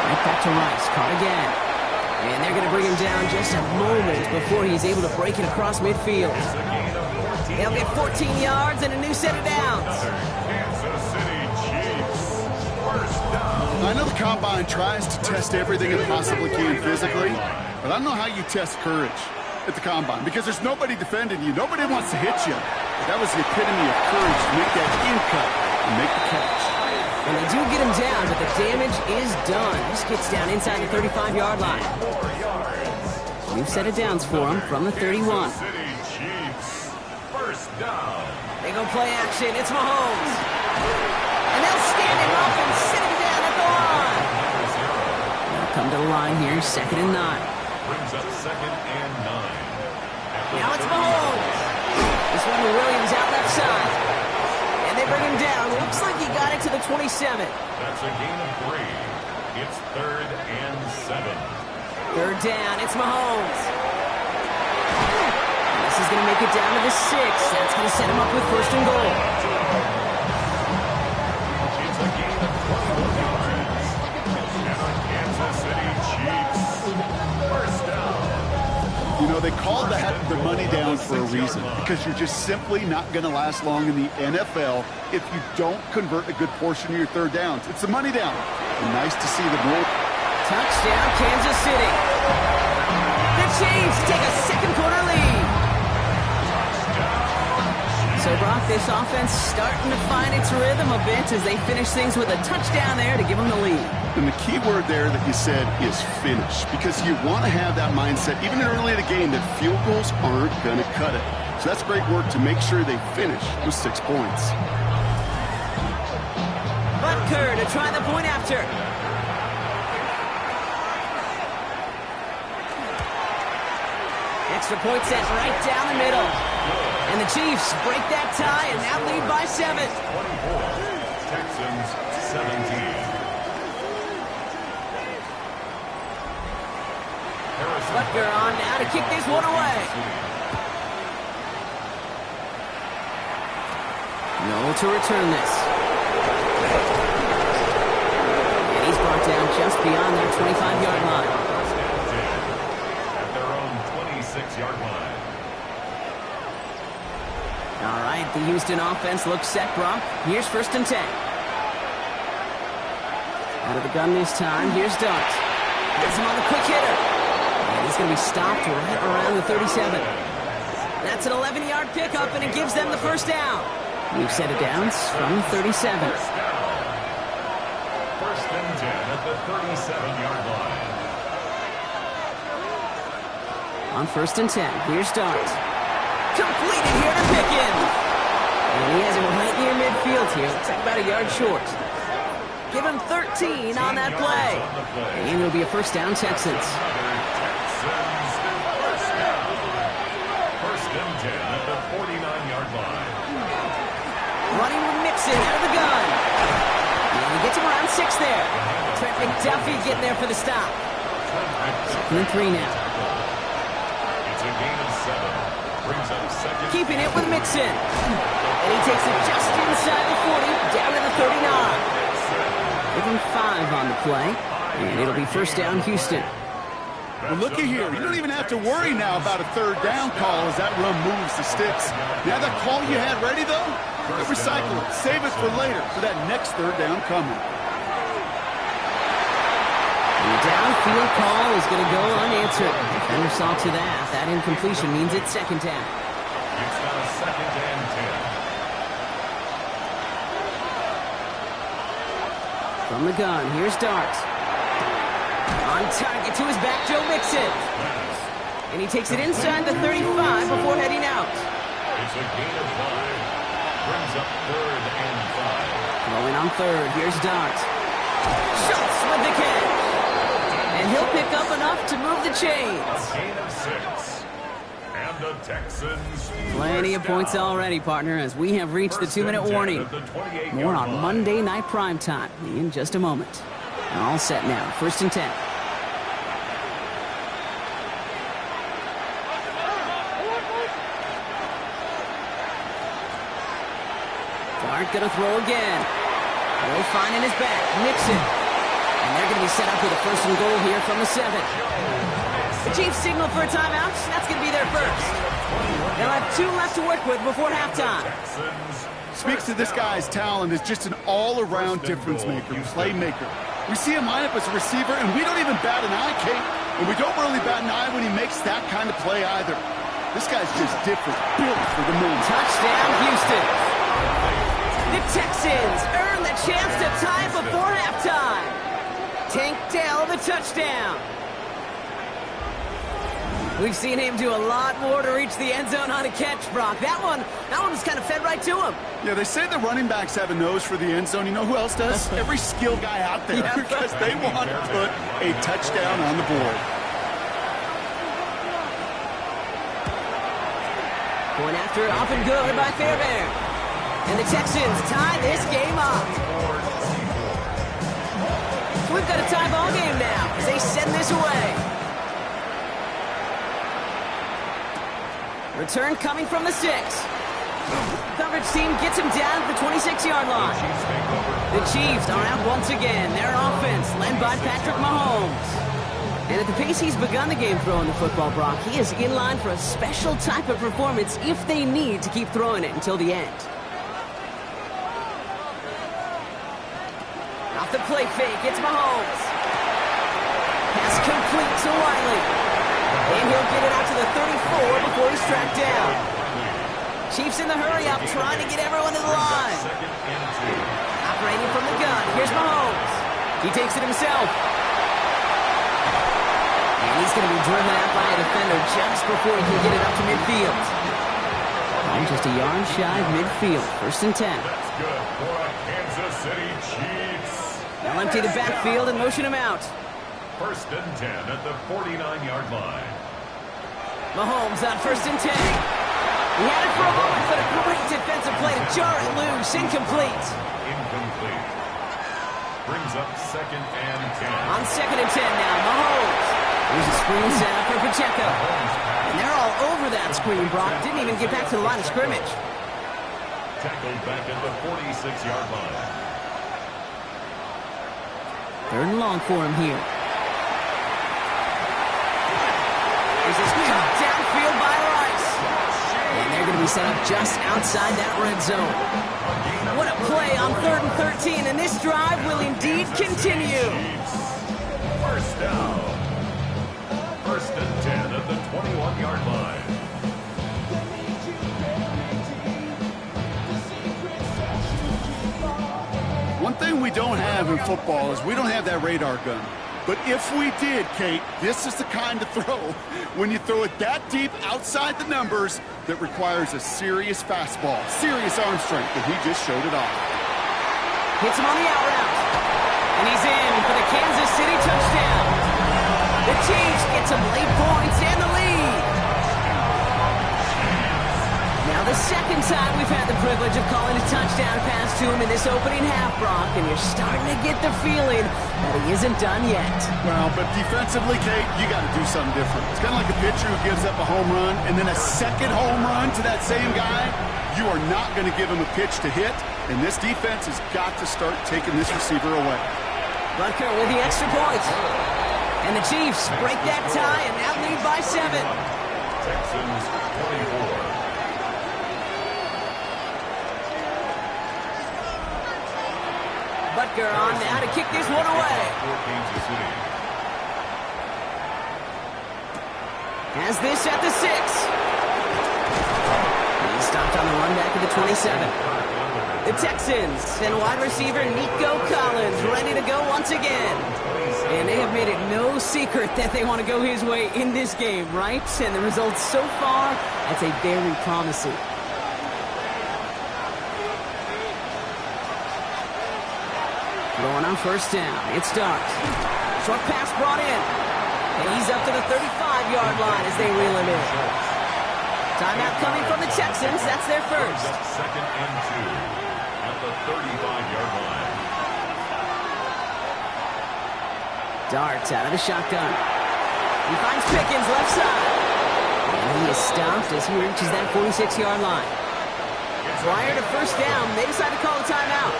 Right back to Rice, caught again. And they're going to bring him down just a moment before he's able to break it across midfield. They'll get 14 yards and a new set of downs. Kansas City Chiefs. First down. I know the Combine tries to test everything it possibly can physically, but I don't know how you test courage at the Combine because there's nobody defending you. Nobody wants to hit you. But that was the epitome of courage to make that in cut and make the catch. And they do get him down, but the damage is done. This gets down inside the 35-yard line. New set of downs for him from the 31. City Chiefs. First down. They go play action. It's Mahomes. And they'll stand him up and sit him down at the line. They'll come to the line here, 2nd and 9. Brings up 2nd and 9. Now it's Mahomes. This one to Williams out left side. And they bring him down. Looks like he got it to the 27. That's a gain of 3. It's 3rd and 7. 3rd down. It's Mahomes. And this is going to make it down to the 6. That's going to set him up with 1st and goal. It's a gain of 21 yards. And the Kansas City Chiefs. First down. You know, they call that the money down for a reason because you're just simply not going to last long in the NFL if you don't convert a good portion of your 3rd downs. It's the money down. And nice to see the roll. Touchdown, Kansas City. The Chiefs take a second-quarter lead. So, Brock, this offense starting to find its rhythm a bit as they finish things with a touchdown there to give them the lead. And the key word there that you said is finish, because you want to have that mindset, even early in the game, that field goals aren't going to cut it. So that's great work to make sure they finish with 6 points. Butker to try the point after. Extra point set right down the middle. And the Chiefs break that tie and now lead by 7. 24. Texans 17. Butker on now to kick this one away. No to return this. And he's brought down just beyond their 25-yard line. At their own 26-yard line. All right, the Houston offense looks set, Brock. Here's 1st and 10. Out of the gun this time. Here's Dart. Gets him on the quick hitter. And he's going to be stopped right around the 37. That's an 11-yard pickup, and it gives them the first down. We've set it down from 37. 1st and 10 at the 37-yard line. On 1st and 10, here's Dart. Completed here to Pickens. And he has him right near midfield here. Looks like about a yard short. Give him 13 on that play. And it'll be a first down, Texans. 1st and 10 at the 49-yard line. Running with Mixon out of the gun. And he gets him around 6 there. Trent McDuffie getting there for the stop. 2nd and 3 now. It's a gain of 7. Brings up 2nd. Keeping it with Mixon. And he takes it just inside the 40, down to the 39. Give him 5 on the play. And it'll be first down, Houston. Well, looky here. You don't even have to worry now about a 3rd down call as that run moves the sticks. Now that call you had ready, though, recycle it. Save it for later for that next 3rd down coming. The downfield call is going to go unanswered. Defender saw to that. That incompletion means it's 2nd down. It's now 2nd and 10. From the gun, here's Dart. On target to his back, Joe Mixon. And he takes it inside the 35 before heading out. It's a gain of 5. Brings up 3rd and 5. Rolling on 3rd, here's Dart. Schultz with the catch. And he'll pick up enough to move the chains. Gain of 6. And the Texans. Plenty of points already, partner, as we have reached the 2-minute warning. More on Monday Night Primetime in just a moment. All set now, 1st and 10. Dart gonna throw again. Will finding his back, Mixon. And they're gonna be set up with a 1st and goal here from the 7. The Chiefs signal for a timeout. That's gonna be their first. They'll have 2 left to work with before halftime. Speaks to this guy's talent as just an all-around difference maker, playmaker. We see him line up as a receiver, and we don't even bat an eye, Kate. And we don't really bat an eye when he makes that kind of play either. This guy's just different, built for the moon. Touchdown, Houston. The Texans earn the chance to tie before halftime. Tank Dell, the touchdown. We've seen him do a lot more to reach the end zone on a catch, Brock. That one was kind of fed right to him. Yeah, they say the running backs have a nose for the end zone. You know who else does? Every skill guy out there, because they want to put a touchdown on the board. Point after, off and good by Fairbairn. And the Texans tie this game up. So we've got a tie ball game now as they send this away. Return coming from the 6. Coverage team gets him down at the 26-yard line. The Chiefs are out once again. Their offense led by Patrick Mahomes. And at the pace he's begun the game throwing the football, Brock, he is in line for a special type of performance if they need to keep throwing it until the end. Off the play fake, it's Mahomes. Pass complete to Wiley. And he'll get it out to the 34 before he's tracked down. Chiefs in the hurry-up, trying to get everyone to the line. Operating from the gun, here's Mahomes. He takes it himself. And he's going to be driven out by a defender just before he can get it up to midfield. I'm just a yard shy of midfield, 1st and 10. That's good for a Kansas City Chiefs. They'll empty the backfield and motion him out. 1st and 10 at the 49-yard line. Mahomes on 1st and 10. He had it for a moment, but a great defensive play to jar it loose. Incomplete. Incomplete. Brings up 2nd and 10. On 2nd and 10 now, Mahomes. Here's a screen set up for Pacheco. And they're all over that screen, Brock. Didn't even get back to the line of scrimmage. Tackled back at the 46-yard line. 3rd and long for him here. This is cut downfield by Rice. And they're going to be set up just outside that red zone. What a play on 3rd and 13, and this drive will indeed continue. First down. 1st and 10 at the 21-yard line. One thing we don't have in football is we don't have that radar gun. But if we did, Kate, this is the kind of throw, when you throw it that deep outside the numbers, that requires a serious fastball, serious arm strength, and he just showed it off. Hits him on the out route. And he's in for the Kansas City touchdown. The Chiefs get some late points and the lead. Now the second time we've had the privilege of calling a touchdown pass to him in this opening half, Brock, and you're starting to get the feeling that he isn't done yet. Well, but defensively, Kate, you got to do something different. It's kind of like a pitcher who gives up a home run and then a second home run to that same guy. You are not going to give him a pitch to hit, and this defense has got to start taking this receiver away. Butker with the extra point. And the Chiefs break that tie and now lead by 7. Texans 24. Butker on now to kick this one away. Has this at the 6. He's stopped on the run back at the 27. The Texans and wide receiver Nico Collins ready to go once again. And they have made it no secret that they want to go his way in this game, right? And the results so far, I'd say very promising. Going on 1st down. It starts. Short pass brought in. And he's up to the 35-yard line as they reel him in. Timeout coming from the Texans. That's their first. 2nd and 2 at the 35-yard line. Darts out of the shotgun. He finds Pickens left side. And he is stopped as he reaches that 46-yard line. Prior to 1st down, they decide to call a timeout.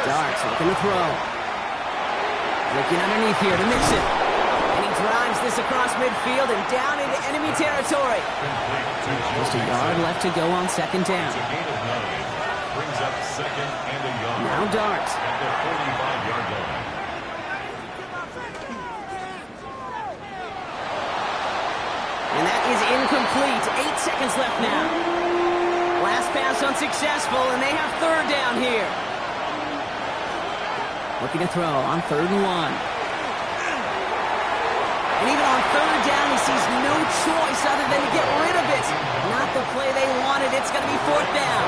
Darts looking to throw. Looking underneath here to Mixon. And he drives this across midfield and down into enemy territory. Just a yard left to go on 2nd down. Brings up 2nd and a yard. Now Darts. At the 45-yard line. And that is incomplete. 8 seconds left now. Last pass unsuccessful, and they have 3rd down here. Looking to throw on 3rd and 1. And even on 3rd down, he sees no choice other than to get rid of it. Not the play they wanted. It's going to be 4th down.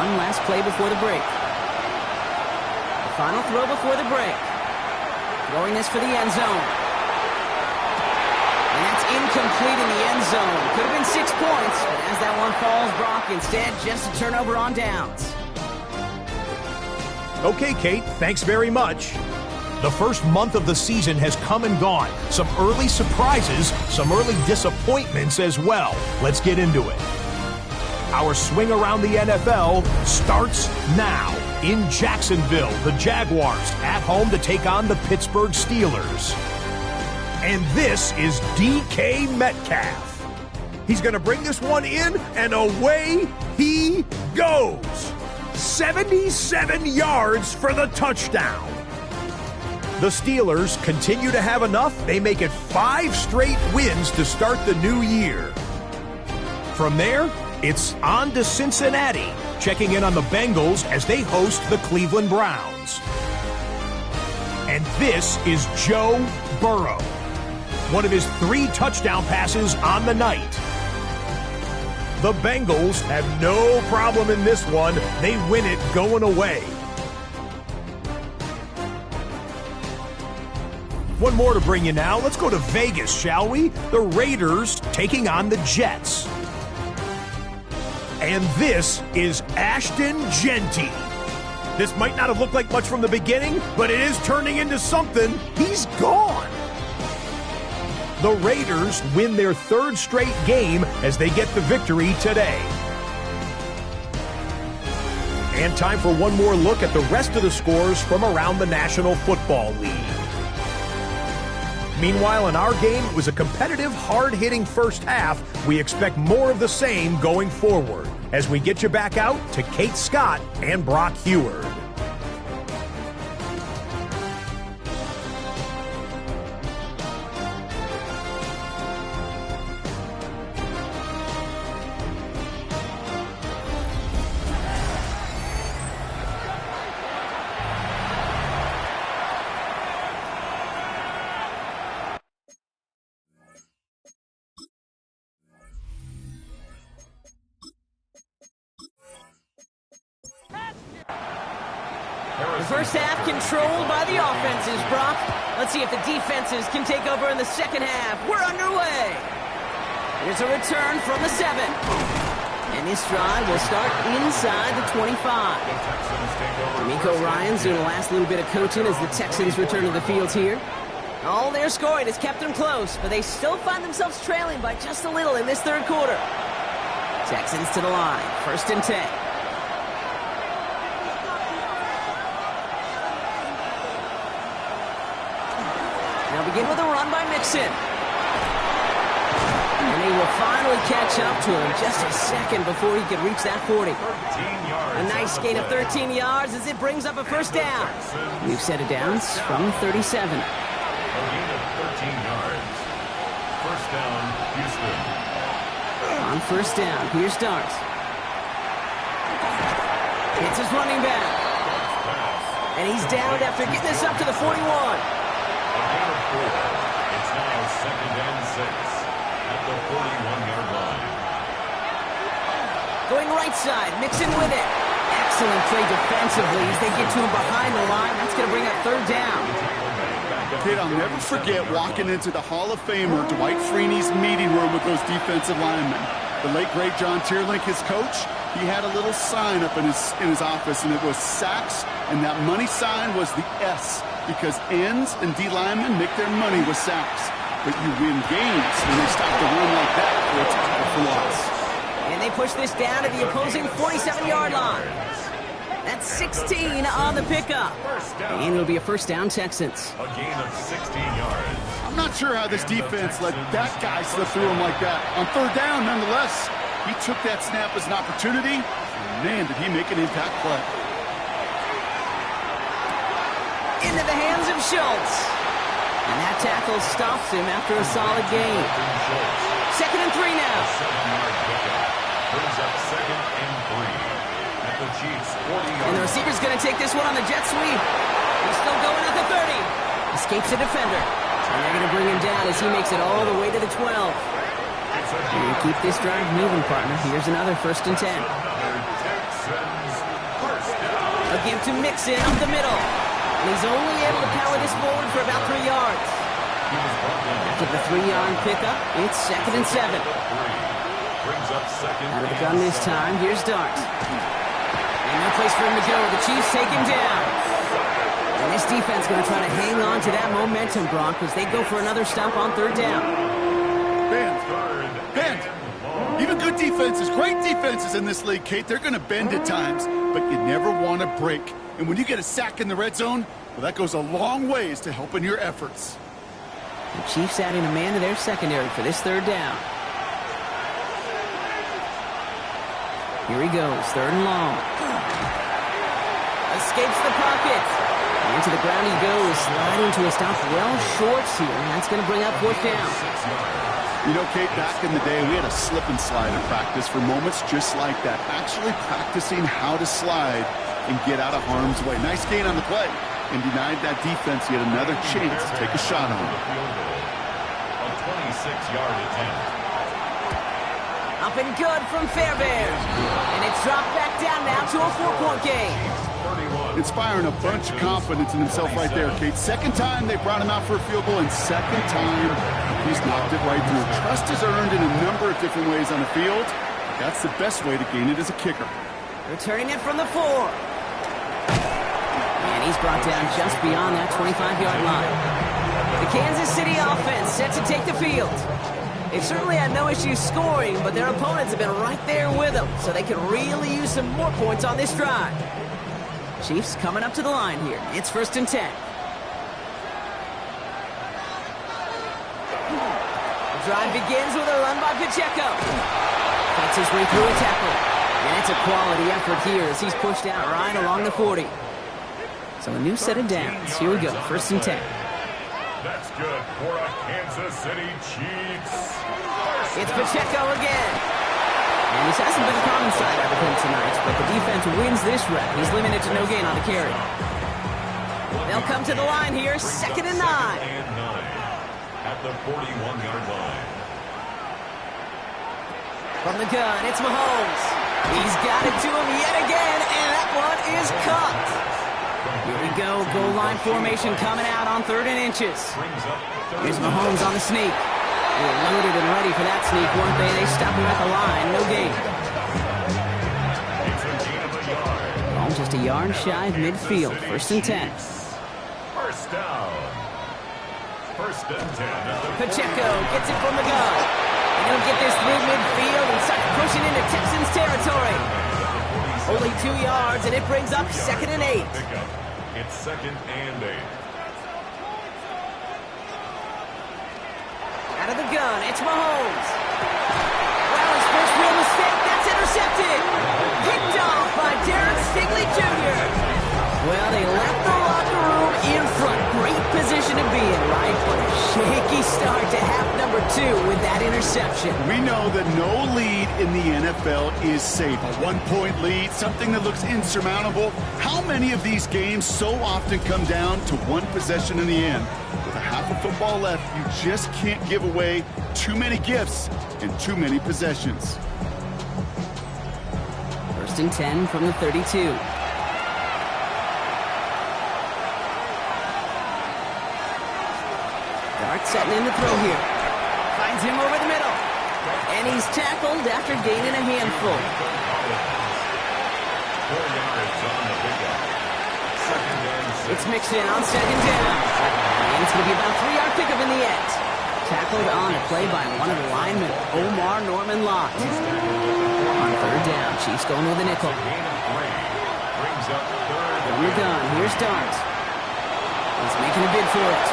One last play before the break. The final throw before the break. Throwing this for the end zone. And that's incomplete in the end zone. Could have been 6 points, but as that one falls, Brock, instead just a turnover on downs. Okay, Kate, thanks very much. The first month of the season has come and gone. Some early surprises, some early disappointments as well. Let's get into it. Our swing around the NFL starts now. In Jacksonville, the Jaguars at home to take on the Pittsburgh Steelers. And this is DK Metcalf. He's going to bring this one in, and away he goes. 77 yards for the touchdown. The Steelers continue to have enough. They make it 5 straight wins to start the new year. From there, it's on to Cincinnati, checking in on the Bengals as they host the Cleveland Browns. And this is Joe Burrow. One of his 3 touchdown passes on the night. The Bengals have no problem in this one. They win it going away. One more to bring you now. Let's go to Vegas, shall we? The Raiders taking on the Jets. And this is Ashton Genty. This might not have looked like much from the beginning, but it is turning into something. He's gone. The Raiders win their 3rd straight game as they get the victory today. And time for one more look at the rest of the scores from around the National Football League. Meanwhile, in our game, it was a competitive, hard-hitting first half. We expect more of the same going forward as we get you back out to Kate Scott and Brock Heward. First half controlled by the offenses, Brock. Let's see if the defenses can take over in the second half. We're underway. Here's a return from the 7. And this drive will start inside the 25. D'Amico Ryans doing the last little bit of coaching as the Texans return to the field here. All their scoring has kept them close, but they still find themselves trailing by just a little in this third quarter. Texans to the line, 1st and 10. They'll begin with a run by Mixon. And they will finally catch up to him just a second before he could reach that 40. A nice gain of 13 yards as it brings up a first down. We've set it down from 37. A gain of 13 yards. First down, Houston. On first down, here's Starks. It's his running back. And he's down after getting this up to the 41. It's now 2nd and 6 at the 41-yard line. Going right side, Mixon with it. Excellent play defensively as they get to him behind the line. That's going to bring up 3rd down. Kid, I'll never forget walking into the Hall of Famer Dwight Freeney's meeting room with those defensive linemen. The late, great John Tierlink, his coach, he had a little sign up in his office, and it was sacks, and that money sign was the S, because ends and D linemen make their money with sacks. But you win games when they stop the run like that for a tackle for loss. And they push this down to the opposing 47-yard line. That's 16 on the pickup. And it'll be a first down, Texans. A gain of 16 yards. I'm not sure how this defense let that guy slip through him like that. On 3rd down, nonetheless, he took that snap as an opportunity. Man, did he make an impact play. Into the hands of Schultz. And that tackle stops him after a solid gain. 2nd and 3 now. 7-yard pickup. Brings up 2nd and 3. At the Chiefs' 40-yard. And the receiver's going to take this one on the jet sweep. He's still going at the 30. Escapes the defender. And they're going to bring him down as he makes it all the way to the 12. And keep this drive moving, partner. Here's another 1st and 10. Again to Mixon up the middle. And he's only able to power this forward for about 3 yards. After the 3-yard pickup, it's 2nd and 7. Out of the gun this time, here's Darts. And no place for him to go. The Chiefs take him down. And this defense going to try to hang on to that momentum, Brock, as they go for another stop on 3rd down. Bend. Even good defenses, great defenses in this league, Kate, they're going to bend at times, but you never want to break. And when you get a sack in the red zone, well, that goes a long ways to helping your efforts. The Chiefs adding a man to their secondary for this 3rd down. Here he goes, 3rd and long. Escapes the pocket. Into the ground he goes, sliding to a stop well short here. And that's going to bring up 4th down. You know, Kate, back in the day, we had a slip and slide in practice for moments just like that. Actually practicing how to slide and get out of harm's way. Nice gain on the play. And denied that defense yet another chance to take a shot on him. A 26-yard attempt. Up and good from Fairbairn. And it's dropped back down now to a 4-point game. Inspiring a bunch of confidence in himself right there, Kate. 2nd time they brought him out for a field goal, and 2nd time he's knocked it right through. Trust is earned in a number of different ways on the field. That's the best way to gain it as a kicker. Returning it from the 4. And he's brought down just beyond that 25-yard line. The Kansas City offense set to take the field. They've certainly had no issues scoring, but their opponents have been right there with them, so they could really use some more points on this drive. Chiefs coming up to the line here. It's 1st and 10. drive begins with a run by Pacheco. Fights his way through a tackle. And it's a quality effort here as he's pushed out right along the 40. So a new set of downs. Here we go, 1st and 10. That's good for a Kansas City Chiefs. It's Pacheco again. And this hasn't been a common sight out of him tonight, but the defense wins this rep. He's limited to no gain on the carry. They'll come to the line here, 2nd and 9. At the 41-yard line. From the gun, it's Mahomes. He's got it to him yet again, and that one is caught. Here we go, goal line formation coming out on 3rd and inches. Here's Mahomes on the sneak. They were loaded and ready for that sneak, weren't they? They stopped him at the line, no gain. It's a gain of a yard. Ball just a yard shy of midfield, 1st and 10. First down. 1st and 10. Pacheco gets it from the gun. And he'll get this through midfield and start pushing into Texans territory. Only 2 yards, and it brings up 2nd and 8. It's 2nd and 8. Out of the gun, it's Mahomes. Well, his first real mistake, that's intercepted. Picked off by Derek Stingley Jr. Well, they left the locker room in front. Great position to be in, right? But a shaky start to half number 2 with that interception. We know that no lead in the NFL is safe. A 1-point lead, something that looks insurmountable. How many of these games so often come down to one possession in the end? With a half of football left, you just can't give away too many gifts and too many possessions. 1st and 10 from the 32. Dart setting in to throw here. Finds him over the middle. And he's tackled after gaining a handful. 4 yards on the pickup. 2nd and 6. It's mixed in on 2nd down. And it's going to be about a 3-yard pickup in the end. Tackled on a play by one of the linemen, Omar Norman Lott. On 3rd down, Chiefs going with a nickel. Gain of 3. Brings up 3rd. And we're done. Here's Dart. He's making a bid for it.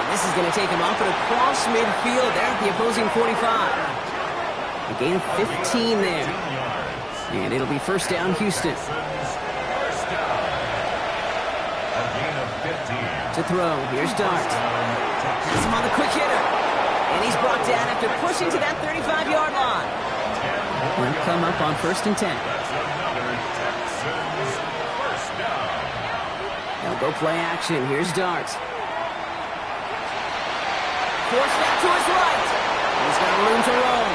This is going to take him off and across midfield there at the opposing 45. A gain of 15 there. And it'll be 1st down, Houston. First down. A gain of 15. To throw, here's Dart. He's him on the quick hitter. And he's brought down after pushing to that 35-yard line. He'll come up on 1st and 10. That's another Texans first down. They'll go play action. Here's Dart. Forced out to his right. He's got room to roam.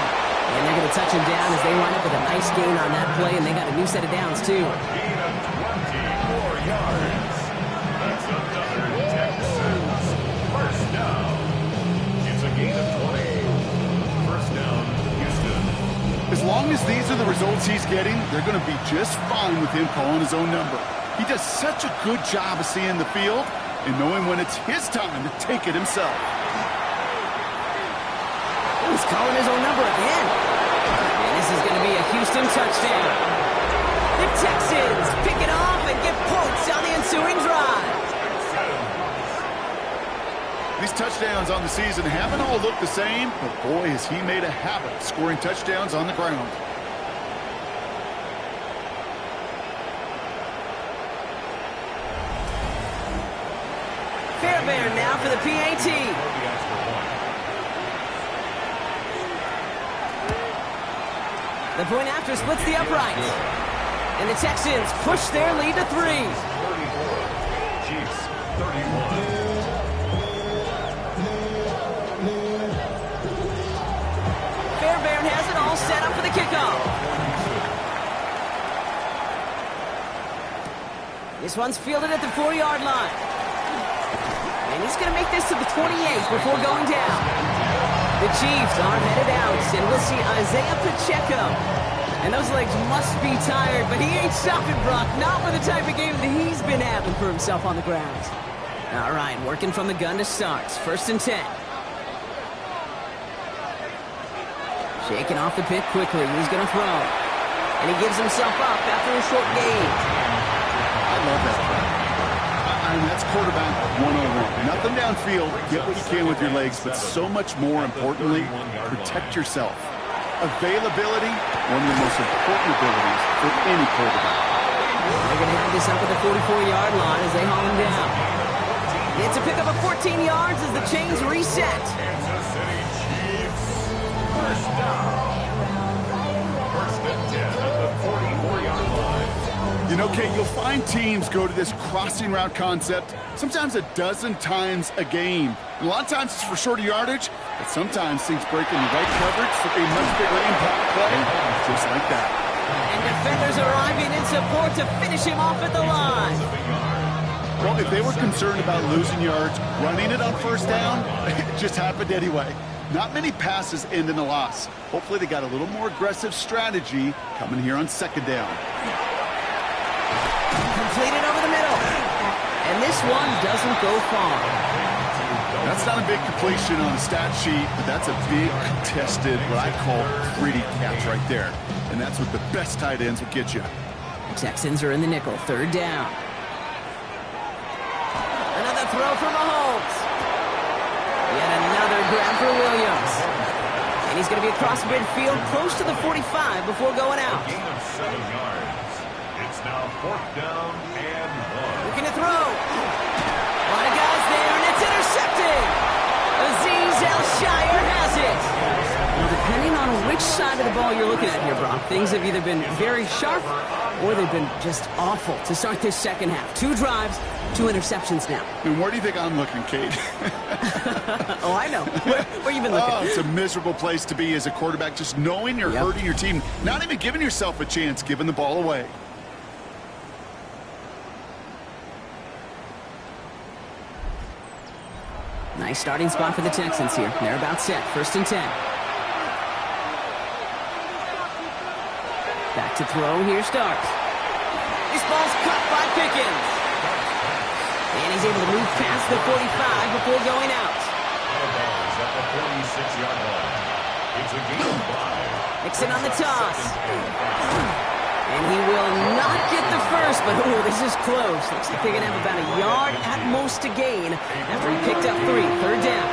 And they're going to touch him down as they line up with a nice gain on that play, and they got a new set of downs, too. Gain of 24 yards. That's another Texans first down. It's a gain of 20. First down, Houston. As long as these are the results he's getting, they're going to be just fine with him calling his own number. He does such a good job of seeing the field and knowing when it's his time to take it himself. He's calling his own number again. And this is going to be a Houston touchdown. The Texans pick it off and get points on the ensuing drive. These touchdowns on the season haven't all looked the same, but boy, has he made a habit of scoring touchdowns on the ground. Fairbairn now for the PAT. The point after splits the upright. And the Texans push their lead to 3. 34. Chiefs, 31. Fairbairn has it all set up for the kickoff. This one's fielded at the 4-yard line. And he's going to make this to the 28 before going down. The Chiefs are headed out, and we'll see Isaiah Pacheco. And those legs must be tired, but he ain't stopping, Brock. Not with the type of game that he's been having for himself on the ground. All right, working from the gun to start. 1st and 10. Shaking off the pick quickly. He's going to throw. And he gives himself up after a short gain. I love that play. I time, that's quarterback 101. Nothing downfield, get what you can with your legs, but so much more importantly, protect yourself. Availability, one of the most important abilities for any quarterback. They're going to have this up at the 44-yard line as they haul him down. It's a pickup of 14 yards as the chains reset. Kansas City Chiefs. First down. First and 10 at the 44-yard line. You know, Kate, you'll find teams go to this crossing route concept sometimes a dozen times a game. And a lot of times it's for shorter yardage, but sometimes things break in the right coverage for a much bigger impact play, just like that. And defenders arriving in support to finish him off at the line. Well, if they were concerned about losing yards, running it on first down, it just happened anyway. Not many passes end in a loss. Hopefully they got a little more aggressive strategy coming here on second down. Completed over the middle. And this one doesn't go far. That's not a big completion on a stat sheet, but that's a big contested, what I call gritty catch right there. And that's what the best tight ends will get you. Texans are in the nickel, third down. Another throw for Mahomes. Yet another grab for Williams. And he's going to be across midfield, close to the 45 before going out. Gain of 7 yards. It's now fourth down and 1. Looking to throw. A lot of guys there, and it's intercepted. Azeez Al-Shire has it. Now, depending on which side of the ball you're looking at here, Brock, things have either been very sharp or they've been just awful to start this second half. 2 drives, 2 interceptions now. And where do you think I'm looking, Kate? Oh, I know. Where you been looking? Oh, it's a miserable place to be as a quarterback, just knowing you're hurting your team, not even giving yourself a chance, giving the ball away. Nice starting spot for the Texans here. They're about set. First and 10. Back to throw. Here starts. This ball's caught by Pickens. And he's able to move past the 45 before going out. The ball is at the 46-yard line. It's a gain of 5. Mixon on the toss. And he will not get the first, but this is close. Looks like they're going to have about a yard at most to gain after he picked up 3. Third down.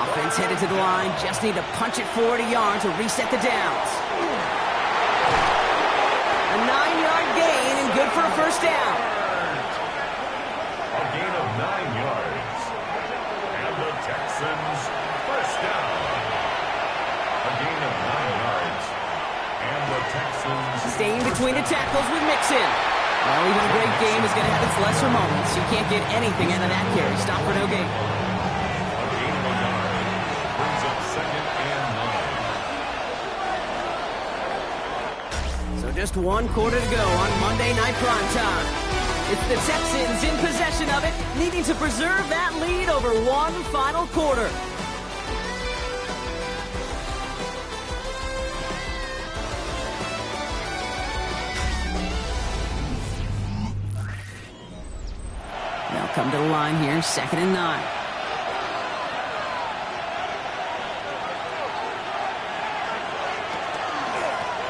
Offense headed to the line. Just need to punch it 40 yards to reset the downs. A 9-yard gain and good for a first down. A gain of 9 yards. And the Texans first down. A gain of 9 yards. And the Texans Staying between the tackles with Mixon. Well, even a great game is going to have its lesser moments. You can't get anything out of that carry. Stop for no gain. a gain of a yard. Brings up second and 9. So just 1 quarter to go on Monday Night Primetime. It's the Texans in possession of it, needing to preserve that lead over 1 final quarter. They'll come to the line here, second and 9.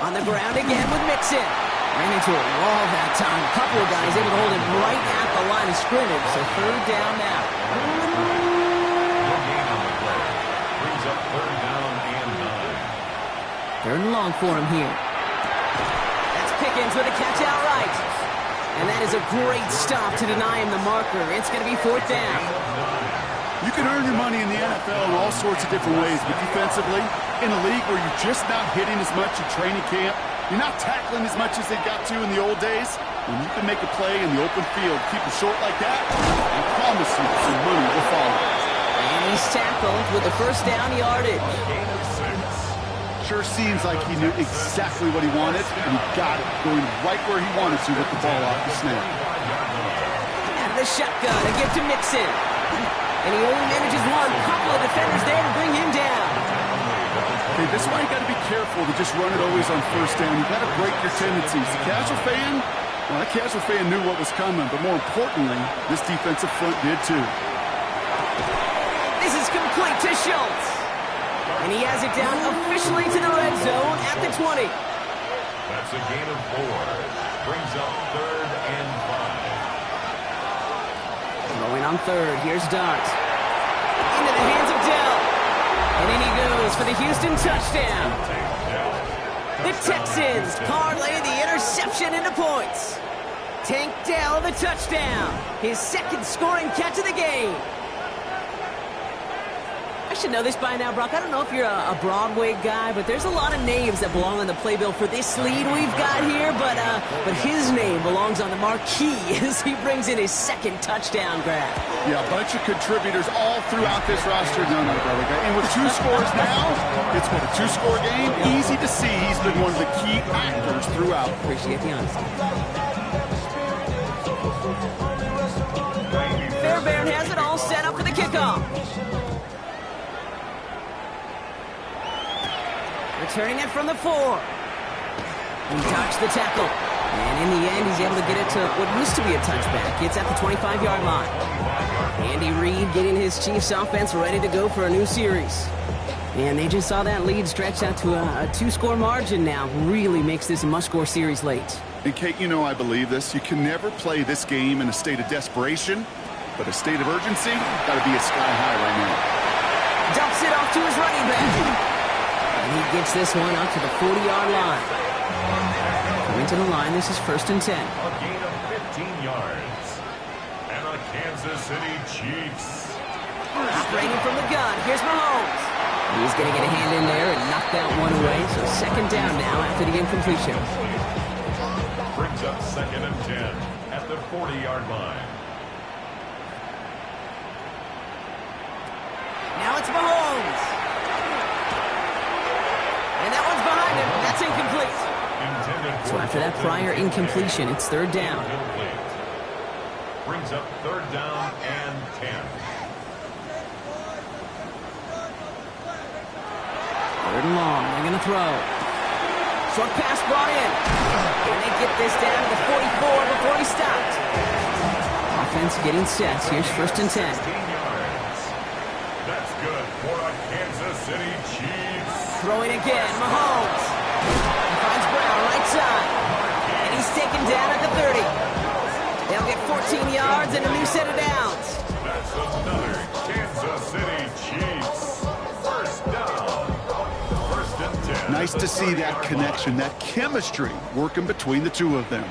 On the ground again with Mixon. Ran into a wall that time. A couple of guys able to hold him right at the line of scrimmage. So third down now. No gain on the play. Brings up third down and 9. Third and long for him here. That's Pickens with a catch outright. And that is a great stop to deny him the marker. It's going to be fourth down. You can earn your money in the NFL in all sorts of different ways, but defensively, in a league where you're just not hitting as much in training camp, you're not tackling as much as they got to in the old days, when you can make a play in the open field, keep it short like that, I promise you some money will follow. And he's tackled with the first down yardage. Gain of 6. Sure seems like he knew exactly what he wanted, and he got it, going right where he wanted to with the ball off the snap. Out of the shotgun, a give to Mixon. And he only manages one. Couple of defenders there to bring him down. Okay, this is why you got to be careful to just run it always on first down. You got to break your tendencies. The casual fan, well, that casual fan knew what was coming, but more importantly, this defensive front did too. This is complete to Schultz. And he has it down officially to the red zone at the 20. That's a gain of 4. Brings up third and 5. on third. Here's Dart. Into the hands of Dell. And in he goes for the Houston touchdown. The Texans parlay the interception into points. Tank Dell the touchdown. His second scoring catch of the game. I should know this by now, Brock. I don't know if you're a Broadway guy, but there's a lot of names that belong on the playbill for this lead we've got here. But his name belongs on the marquee as he brings in his second touchdown grab. Yeah, a bunch of contributors all throughout this roster. No, Broadway guy. And with 2 scores now, it's been a 2-score game. Easy to see he's been one of the key actors throughout. Appreciate the honesty. Fairbairn has it all set up for the kickoff. Returning it from the 4. He dodged the tackle. And in the end, he's able to get it to what used to be a touchback. It's at the 25-yard line. Andy Reid getting his Chiefs offense ready to go for a new series. And they just saw that lead stretch out to a 2-score margin now. Really makes this a must-score series late. And Kate, you know I believe this. You can never play this game in a state of desperation, but a state of urgency got to be a sky high right now. Dumps it off to his running back. And he gets this one out to the 40-yard line. Coming to the line, this is 1st and 10. A gain of 15 yards. And the Kansas City Chiefs. Operating from the gun, here's Mahomes. He's going to get a hand in there and knock that one away. So 2nd down now after the incompletion. Brings up 2nd and 10 at the 40-yard line. Now it's Mahomes. And that one's behind him. That's incomplete. So after that prior incompletion, it's 3rd down. Brings up 3rd down and 10. 3rd and long. They're going to throw. Short pass brought in. And they get this down to the 44 before he stopped. Offense getting set. Here's 1st and 10. 16 yards. That's good for a Kansas City Chiefs. Throwing again, Mahomes. He finds Brown right side. And he's taken down at the 30. They'll get 14 yards and a new set of downs. That's another Kansas City Chiefs. 1st down. 1st and 10. Nice to see that connection, that chemistry working between the two of them.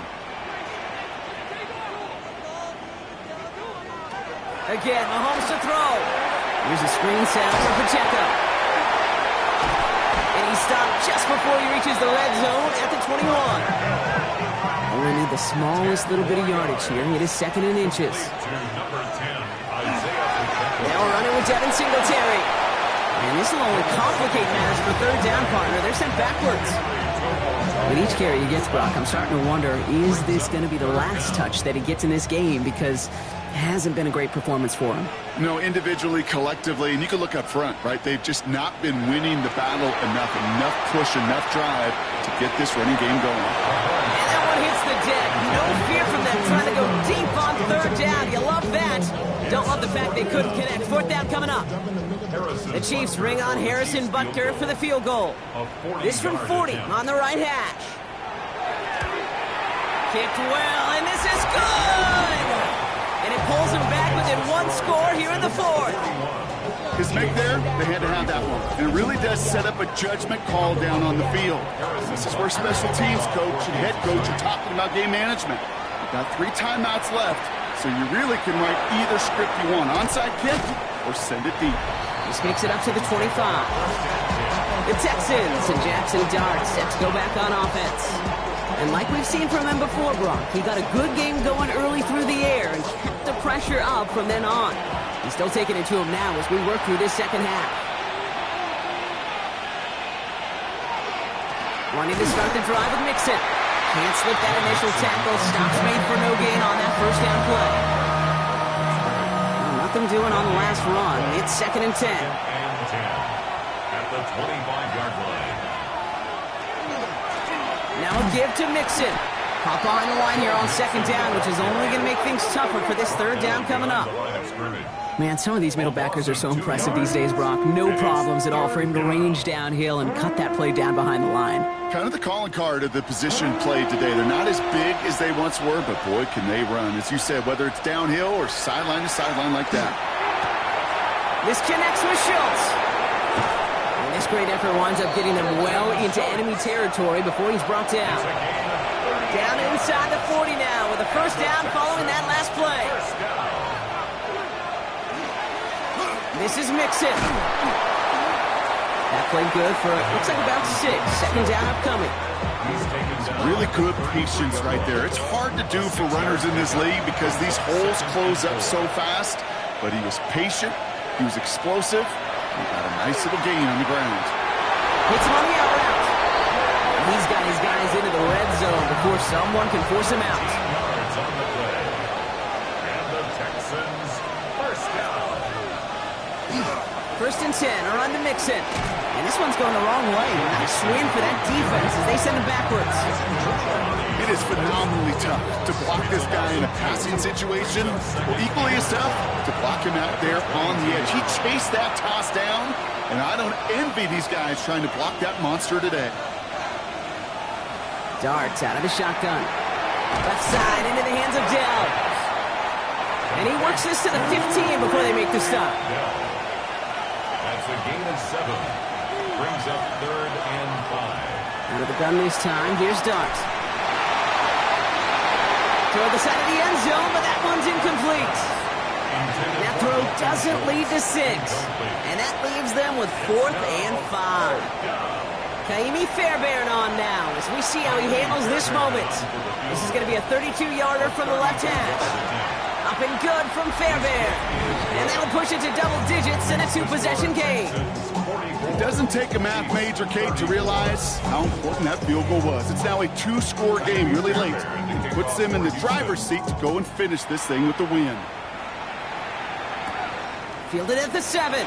Again, Mahomes to throw. Here's a screen set for Pacheco. And he stopped just before he reaches the red zone at the 21. Only need the smallest little bit of yardage here. It is 2nd and inches. Now running with Devin Singletary. And this will only complicate matters for 3rd down, partner. They're sent backwards. With each carry he gets, Brock, I'm starting to wonder, is this going to be the last touch that he gets in this game? Because it hasn't been a great performance for him. No, individually, collectively, and you can look up front, right? They've just not been winning the battle enough push, enough drive to get this running game going. And that one hits the deck. No fear from them trying to go deep on 3rd down. You love that. Don't love the fact they couldn't connect. 4th down coming up. The Chiefs bring on Harrison Butker for the field goal. This from 40 on the right hash. Kicked well, and this is good! And it pulls him back within 1 score here in the 4th. His make there, they had to have that one. And it really does set up a judgment call down on the field. This is where special teams coach and head coach are talking about game management. You've got 3 timeouts left, so you really can write either script you want. Onside kick or send it deep. This makes it up to the 25. The Texans and Jackson Dart set to go back on offense. And like we've seen from him before, Brock, he got a good game going early through the air and kept the pressure up from then on. He's still taking it to him now as we work through this 2nd half. Wanting to start the drive with Mixon. Can't slip that initial tackle. Stops made for no gain on that 1st down play. Nothing doing on the last run. It's 2nd and 10. 2nd and 10 at the 25-yard line. Now a give to Mixon. Hop behind the line here on second down, which is only going to make things tougher for this third down coming up. Man, some of these middle backers are so impressive these days, Brock. No problems at all for him to range downhill and cut that play down behind the line. Kind of the calling card of the position played today. They're not as big as they once were, but boy, can they run. As you said, whether it's downhill or sideline to sideline like that. This connects with Schultz. And this great effort winds up getting them well into enemy territory before he's brought down. Down inside the 40 now with a first down following that last play. This is Mixon. That played good for, looks like about 6. Second down upcoming. Really good patience right there. It's hard to do for runners in this league because these holes close up so fast. But he was patient. He was explosive. He got a nice little gain on the ground. Hits him on the out route. He's got his guys into the red zone before someone can force him out. First and 10, a run to Mixon. And this one's going the wrong way. Nice win for that defense as they send him backwards. It is phenomenally tough to block this guy in a passing situation. Well, equally as tough to block him out there on the edge. He chased that toss down, and I don't envy these guys trying to block that monster today. Darts out of the shotgun. Left side into the hands of Dell. And he works this to the 15 before they make the stop. That's a gain of 7. Brings up 3rd and 5. Out of the gun this time. Here's Dart. Toward the side of the end zone, but that one's incomplete. And that throw doesn't lead to 6. And that leaves them with 4th and 5. Kaimi Fairbairn on now as we see how he handles this moment. This is going to be a 32-yarder from the left hash. Up and good from Fairbairn. And that'll push it to double digits in a 2-possession game. It doesn't take a math major, Kate, to realize how important that field goal was. It's now a 2-score game really late. It puts them in the driver's seat to go and finish this thing with the win. Fielded at the 7.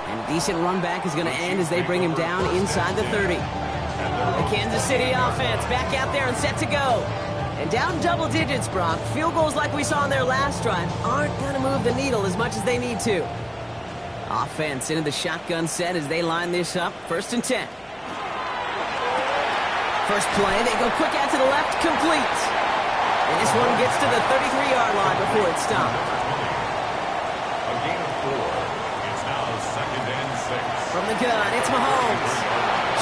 And a decent run back is going to end as they bring him down inside the 30. The Kansas City offense back out there and set to go. And down double digits, Brock. Field goals like we saw on their last drive aren't going to move the needle as much as they need to. Offense into the shotgun set as they line this up. 1st and 10. First play, they go quick out to the left, complete. And this one gets to the 33-yard line before it's stopped. A gain of 4. It's now 2nd and 6. From the gun, it's Mahomes.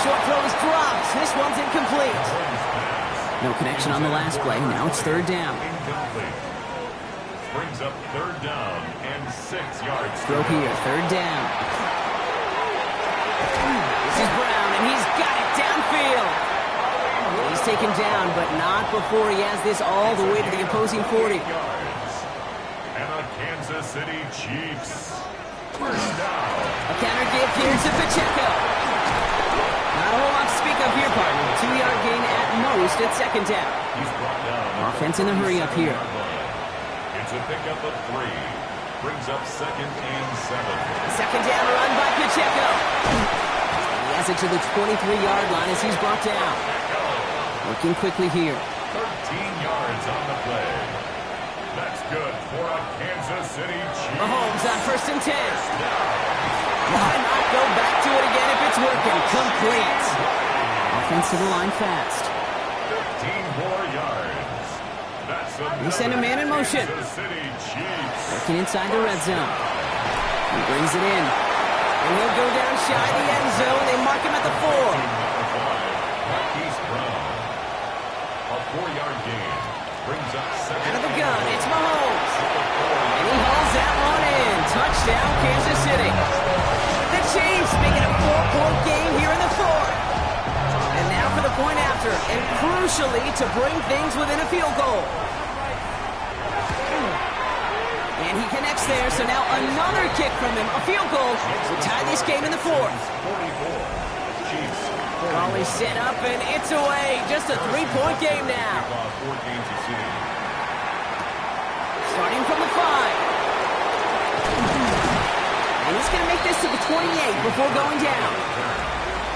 Short throw is dropped. This one's incomplete. No connection on the last play. Now it's 3rd down. Incomplete. Brings up 3rd down and 6 yards. Throw here, 3rd down. This is Brown, and he's got it downfield. He's taken down, but not before he has this all the way to the opposing 40. And the Kansas City Chiefs. First down. A counter give here to Pacheco. Not a whole lot to speak of here, partner. 2-yard gain at most at 2nd down. He's brought down. Offense in the hurry up here. It's a pickup of 3. Brings up 2nd and 7. 2nd down run by Pacheco. He has it to the 23-yard line as he's brought down. Working quickly here. 13 yards on the play. That's good for a Kansas City Chiefs. Mahomes on 1st and 10. Why not go back to it again if it's working? Complete. Offense to the line fast. 15 more yards. That's They send a man in motion. Kansas City Chiefs. Working inside the red zone. He brings it in. And he'll go down shy of the end zone. They mark him at the 4. Marquise Brown. A 4-yard gain. Brings up 2nd. Out of the gun, it's Mahomes. And he hauls that one in. Touchdown, Kansas City. The Chiefs making a 4-point game here in the 4th. And now for the point after, and crucially to bring things within a field goal. And he connects there, so now another kick from him. A field goal will tie this game in the 4th. 44. Chiefs. Callie set up, and it's away. Just a 3-point game now. Starting from the 5. And he's going to make this to the 28 before going down.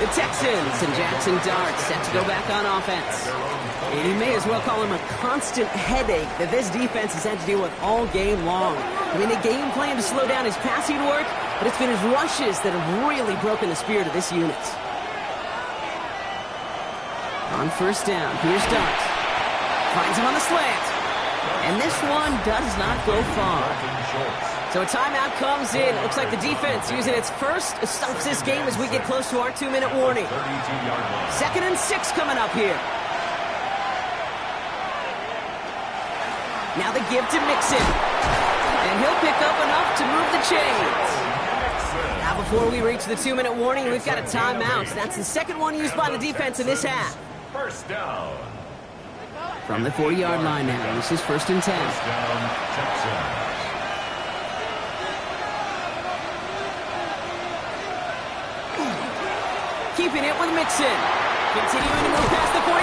The Texans and Jackson Dart set to go back on offense. And you may as well call him a constant headache that this defense has had to deal with all game long. I mean, they game plan to slow down his passing work, but it's been his rushes that have really broken the spirit of this unit. On first down, here's Dart. Finds him on the slant. And this one does not go far. So a timeout comes in. Looks like the defense using its first stops this game as we get close to our 2-minute warning. 2nd and 6 coming up here. Now the give to Mixon. And he'll pick up enough to move the chains. Now before we reach the 2-minute warning, we've got a timeout. That's the second one used by the defense in this half. First down. From the 40-yard line now, this is 1st and 10. First down, Texans. Keeping it with Mixon. Continuing to move past the 45.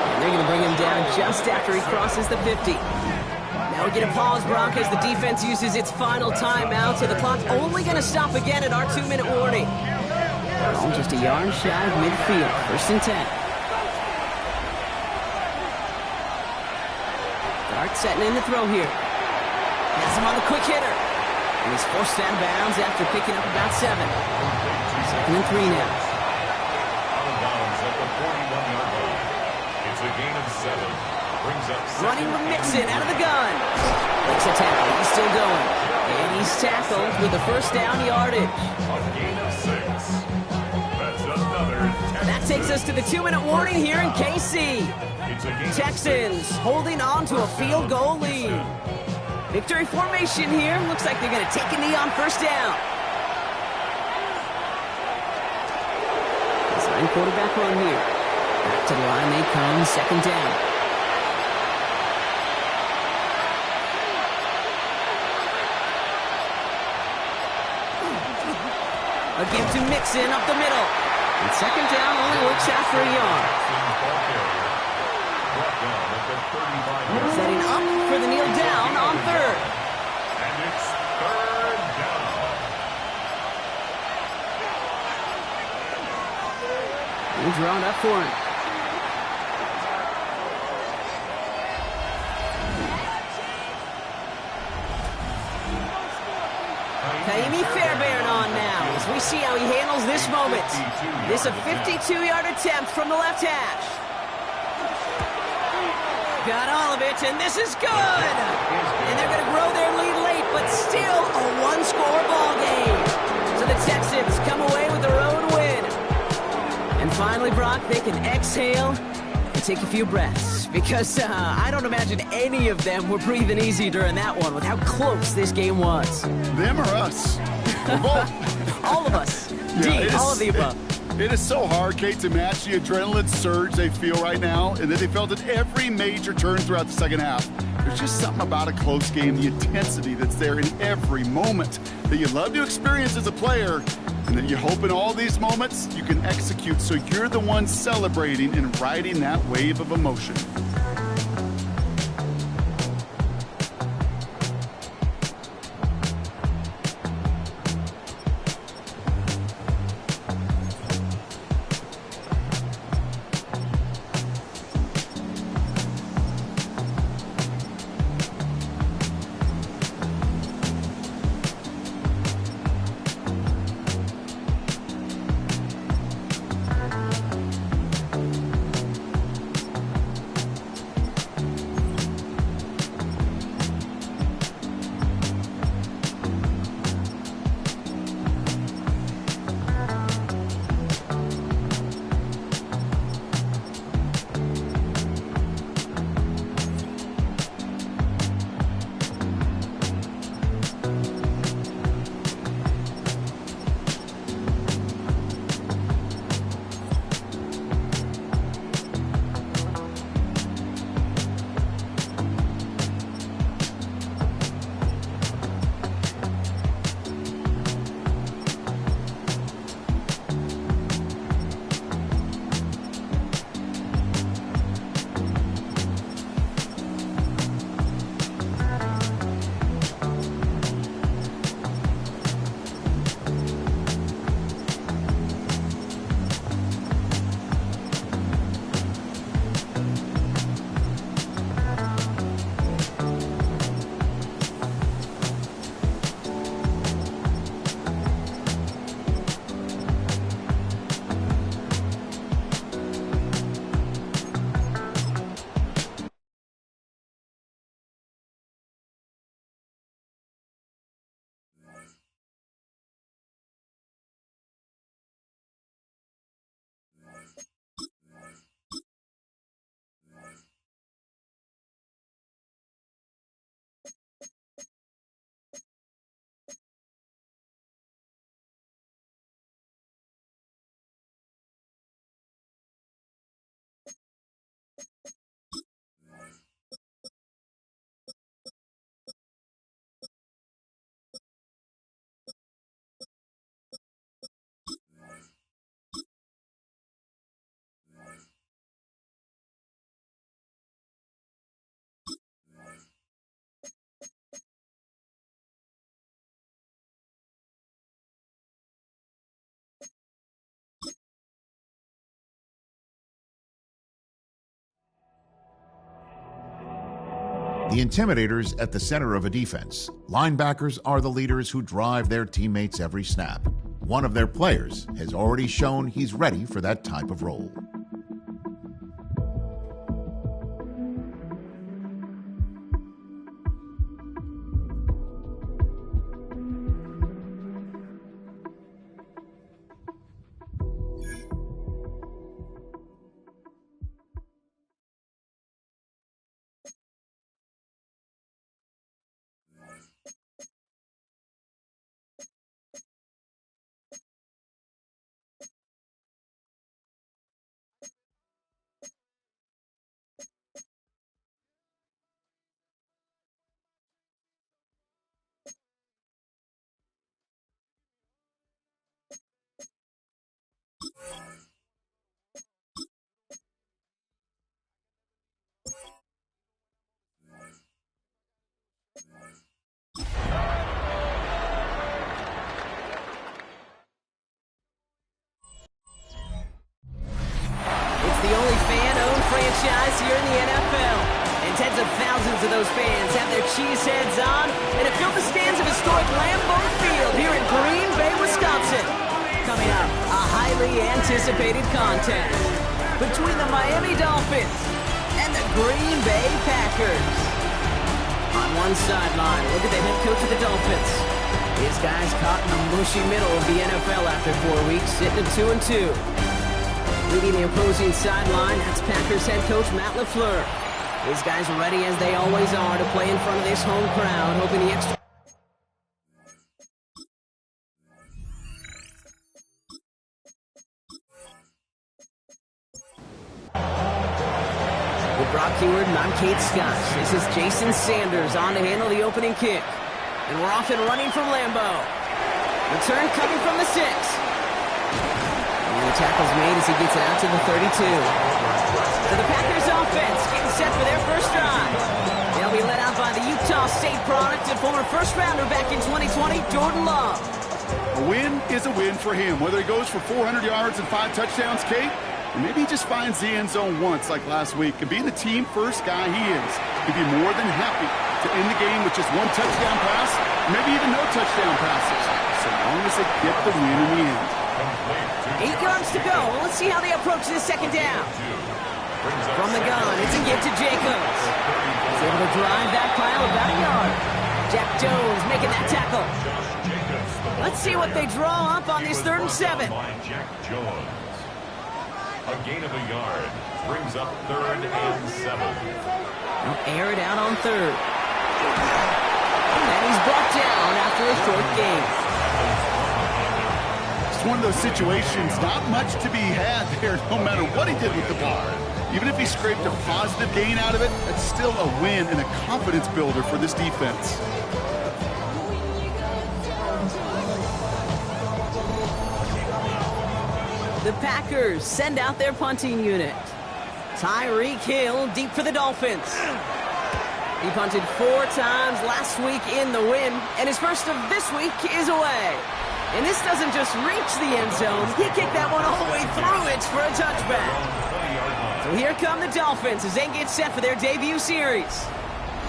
And they're going to bring him down just after he crosses the 50. Now we get a pause, Brock, as the defense uses its final timeout, so the clock's only going to stop again at our 2-minute warning. All just a yard shy of midfield. 1st and 10. Dart setting in the throw here. Has him on the quick hitter. And he's forced out of bounds after picking up about 7. 2nd and 3 now. Out of bounds at the 41-yard line. It's a gain of 7. Brings up Running with Mixon out of the gun. Makes a tackle. He's still going. And he's tackled with the first down yardage. A gain of 6. That's another That takes us to the 2-minute warning here in KC. It's a gain Texans holding on to a field goal lead. Victory formation here. Looks like they're going to take a knee on first down. Design quarterback run here. Back to the line they come. 2nd down. A give to Mixon up the middle. And 2nd down only works out for a yard. Setting up for the kneel down on 3rd. And it's 3rd down. And drawn up for him. Kaimi Fairbairn on now as we see how he handles this moment. This a 52-yard attempt from the left hash. Got all of it, and this is good. And they're going to grow their lead late, but still a one-score ball game. So the Texans come away with a road win. And finally, Brock, they can exhale and take a few breaths, because I don't imagine any of them were breathing easy during that one with how close this game was. Them or us? We're both. All of us. Yeah, All of the above. It is so hard, Kate, to match the adrenaline surge they feel right now, and that they felt at every major turn throughout the second half. There's just something about a close game, the intensity that's there in every moment that you love to experience as a player, and that you hope in all these moments you can execute so you're the one celebrating and riding that wave of emotion. The intimidators at the center of a defense. Linebackers are the leaders who drive their teammates every snap. One of their players has already shown he's ready for that type of role. The only fan-owned franchise here in the NFL. And tens of thousands of those fans have their cheese heads on and have filled the stands of historic Lambeau Field here in Green Bay, Wisconsin. Coming up, a highly anticipated contest between the Miami Dolphins and the Green Bay Packers. On one sideline, look at the head coach of the Dolphins. His guy's caught in the mushy middle of the NFL after 4 weeks, sitting at 2-2. Leading the opposing sideline, that's Packers head coach Matt LaFleur. His guys ready as they always are to play in front of this home crowd, hoping the extra... With Brock Keyword and I'm Kate Scott. This is Jason Sanders on to handle the opening kick. And we're off and running from Lambeau. Return coming from the 6. And the tackle's made as he gets it out to the 32. So the Packers offense getting set for their first drive. They'll be led out by the Utah State product and former first-rounder back in 2020, Jordan Love. A win is a win for him, whether he goes for 400 yards and 5 touchdowns, Kate, or maybe he just finds the end zone once like last week. And being the team-first guy he is, he'd be more than happy to end the game with just 1 touchdown pass, maybe even no touchdown passes, so long as they get the win in the end. 8 yards to go. Let's see how they approach this second down. From the gun, it's a give to Jacobs. He's able to drive that pile about a yard. Jack Jones making that tackle. Let's see what they draw up on this 3rd and 7. Jack Jones. A gain of a yard brings up 3rd and 7. They'll air it out on 3rd. And he's brought down after a short gain. It's one of those situations, not much to be had there no matter what he did with the ball. Even if he scraped a positive gain out of it, that's still a win and a confidence builder for this defense. The Packers send out their punting unit. Tyreek Hill deep for the Dolphins. He punted 4 times last week in the win, and his first of this week is away. And this doesn't just reach the end zone. He kicked that one all the way through it for a touchback. So here come the Dolphins as they get set for their debut series.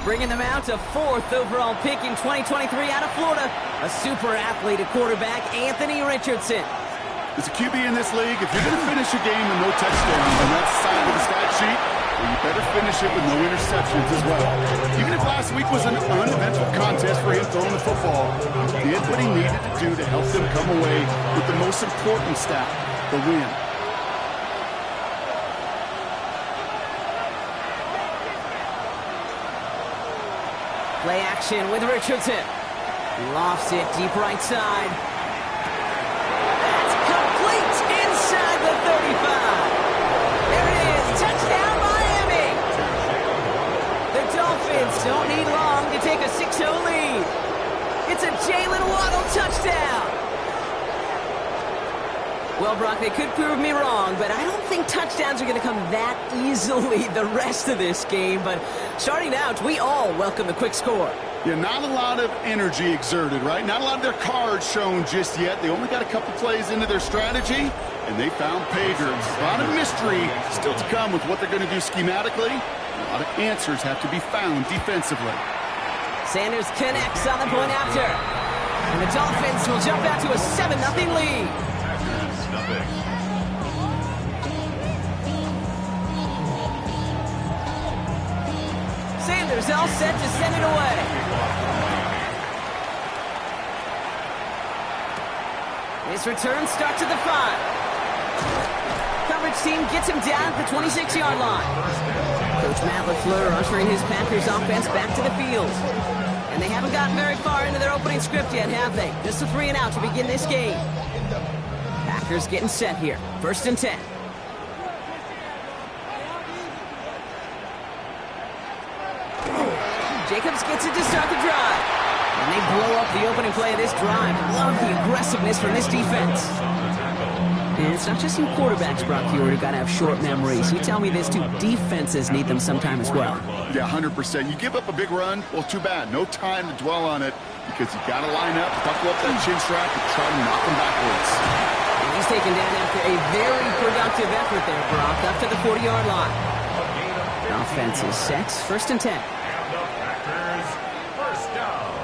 Bringing them out to 4th overall pick in 2023 out of Florida. A super athlete at quarterback, Anthony Richardson. As a QB in this league, if you're going to finish a game with no touchdowns on that side of the stat sheet, well, you better finish it with no interceptions as well. Even if last week was an uneventful contest for him throwing the football, he did what he needed to do to help them come away with the most important stat, the win. Play action with Richardson. Lofts it deep right side. That's complete inside the 35. There it is. Touchdown, Miami. The Dolphins don't need long to take a 6-0 lead. It's a Jalen Waddle touchdown. Well, Brock, they could prove me wrong, but I don't think touchdowns are going to come that easily the rest of this game. But starting out, we all welcome the quick score. Yeah, not a lot of energy exerted, right? Not a lot of their cards shown just yet. They only got a couple plays into their strategy, and they found pay dirt. A lot of mystery still to come with what they're going to do schematically. A lot of answers have to be found defensively. Sanders connects on the point after. And the Dolphins will jump out to a 7-0 lead. Packers, nothing. Sanders all set to send it away. His return starts at the 5. Coverage team gets him down at the 26-yard line. Coach Matt LaFleur ushering his Packers offense back to the field. And they haven't gotten very far into their opening script yet, have they? Just a 3-and-out to begin this game. Packers getting set here. 1st and 10. Jacobs gets it to start the drive. And they blow up the opening play of this drive. Love the aggressiveness from this defense. And it's not just some quarterbacks, Brock Huard, who got to have short memories. You tell me this too. Defenses need them sometime as well. Yeah, 100%. You give up a big run, well, too bad. No time to dwell on it because you got to line up, buckle up that chin strap, and try to knock them backwards. And he's taken down after a very productive effort there, Brock, up to the 40-yard line. Offense is set. 1st and 10. And the Packers, first down.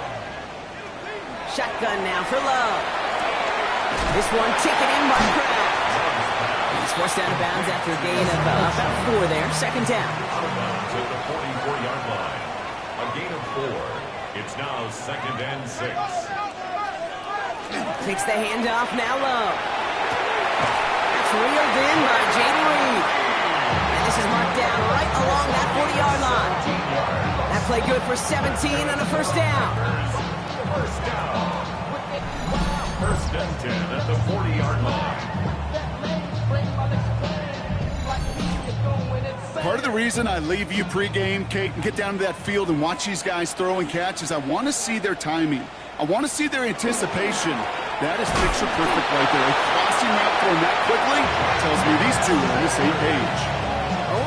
Shotgun now for Love. This one taken in by Kraft. He's forced out of bounds after a gain of about 4 there. 2nd down. To the 44-yard line. A gain of 4. It's now 2nd and 6. Takes the handoff now Love. That's reeled in by Jaden Reed. And this is marked down right along that 40-yard line. That play good for 17 and a 1st down. First down. 1st and 10 at the 40-yard line. Part of the reason I leave you pregame, Kate, and get down to that field and watch these guys throw and catch is I want to see their timing. I want to see their anticipation. That is picture perfect right there. A crossing route thrown that quickly tells me these two are on the same page.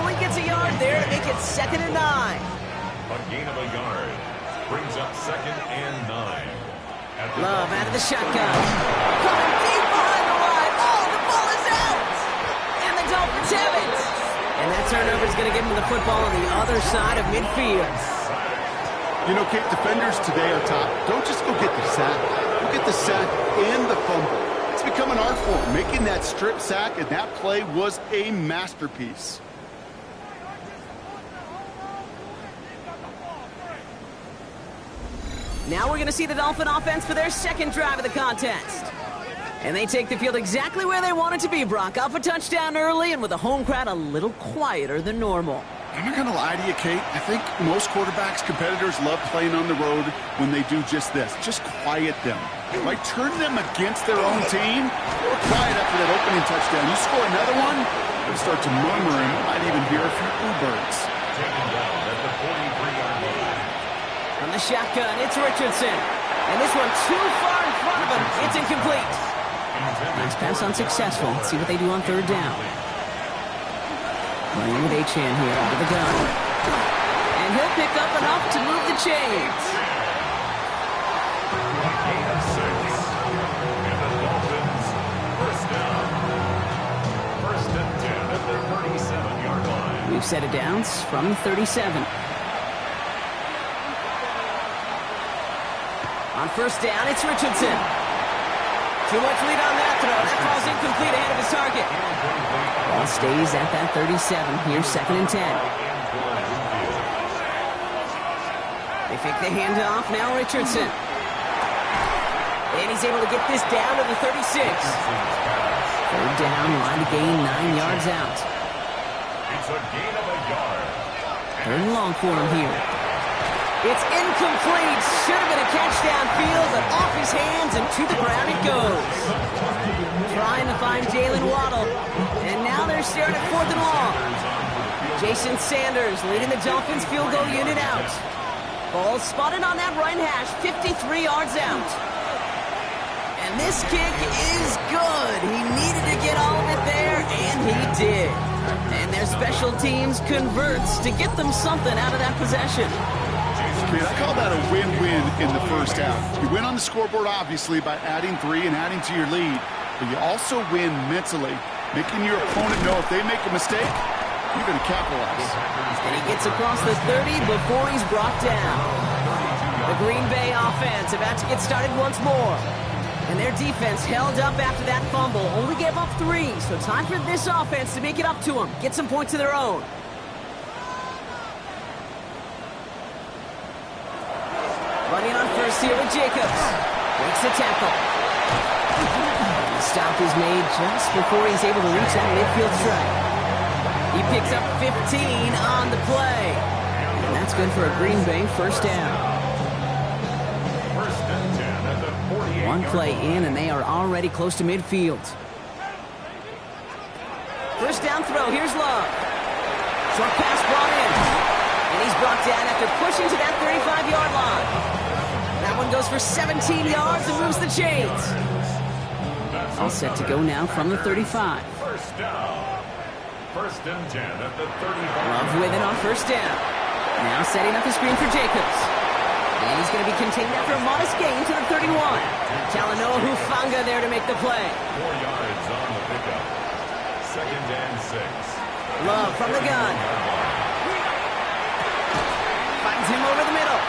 Only gets a yard there to make it 2nd and 9. A gain of a yard brings up 2nd and 9. Love out of the shotgun. Coming deep behind the line. Oh, the ball is out. And the Dolphins have it. And that turnover is going to give him the football on the other side of midfield. You know, Kate, defenders today are top. Don't just go get the sack. Go get the sack and the fumble. It's become an art form. Making that strip sack and that play was a masterpiece. Now we're going to see the Dolphin offense for their 2nd drive of the contest. And they take the field exactly where they want it to be, Brock. Off a touchdown early and with the home crowd a little quieter than normal. I'm not going to lie to you, Kate. I think most quarterbacks, competitors love playing on the road when they do just this. Just quiet them. By turning them against their own team, they were quiet after that opening touchdown. You score another one, they'll start to murmur and you might even hear a few bluebirds. Taken down at the 43-yard line. From the shotgun, it's Richardson. And this one too far in front of him. It's incomplete. Nice pass unsuccessful. Let's see what they do on 3rd down. Playing with Achane here under the gun. And he'll pick up enough to move the chains. A gain of 6. And the Dolphins, first down. 1st and 10 at their 37-yard line. We've set it down from 37. On 1st down, it's Richardson. Too much lead on that throw. That ball's incomplete ahead of his target. Ball stays at that 37. Here's 2nd and 10. They fake the handoff. Now Richardson. And he's able to get this down to the 36. 3rd down, line to gain 9 yards out. It's a gain of a yard. 3rd and long for him here. It's incomplete. Should have been a catch downfield, but off his hands and to the ground it goes. Trying to find Jalen Waddle. And now they're staring at 4th and long. Jason Sanders leading the Dolphins field goal unit out. Ball spotted on that right hash, 53 yards out. And this kick is good. He needed to get all of it there, and he did. And their special teams converts to get them something out of that possession. Man, I call that a win-win in the 1st half. You win on the scoreboard, obviously, by adding 3 and adding to your lead. But you also win mentally, making your opponent know if they make a mistake, you're going to capitalize. And he gets across the 30 before he's brought down. The Green Bay offense about to get started once more. And their defense held up after that fumble. Only gave up 3, so time for this offense to make it up to them. Get some points of their own. Running on first here with Jacobs. Breaks the tackle. The stop is made just before he's able to reach that midfield strike. He picks up 15 on the play. And that's good for a Green Bay first down. First and 10 at the 48. One play in, and they are already close to midfield. First down throw. Here's Love. Short pass brought in. And he's brought down after pushing to that 35-yard line. That one goes for 17 yards and moves the chains. All set to go now from the 35. First down. First and 10 at the 35. Love with it on first down. Now setting up the screen for Jacobs. And he's going to be contained after a modest gain to the 31. Talanoa Hufanga there to make the play. 4 yards on the pickup. Second and 6. Love from the gun. Finds him over the middle.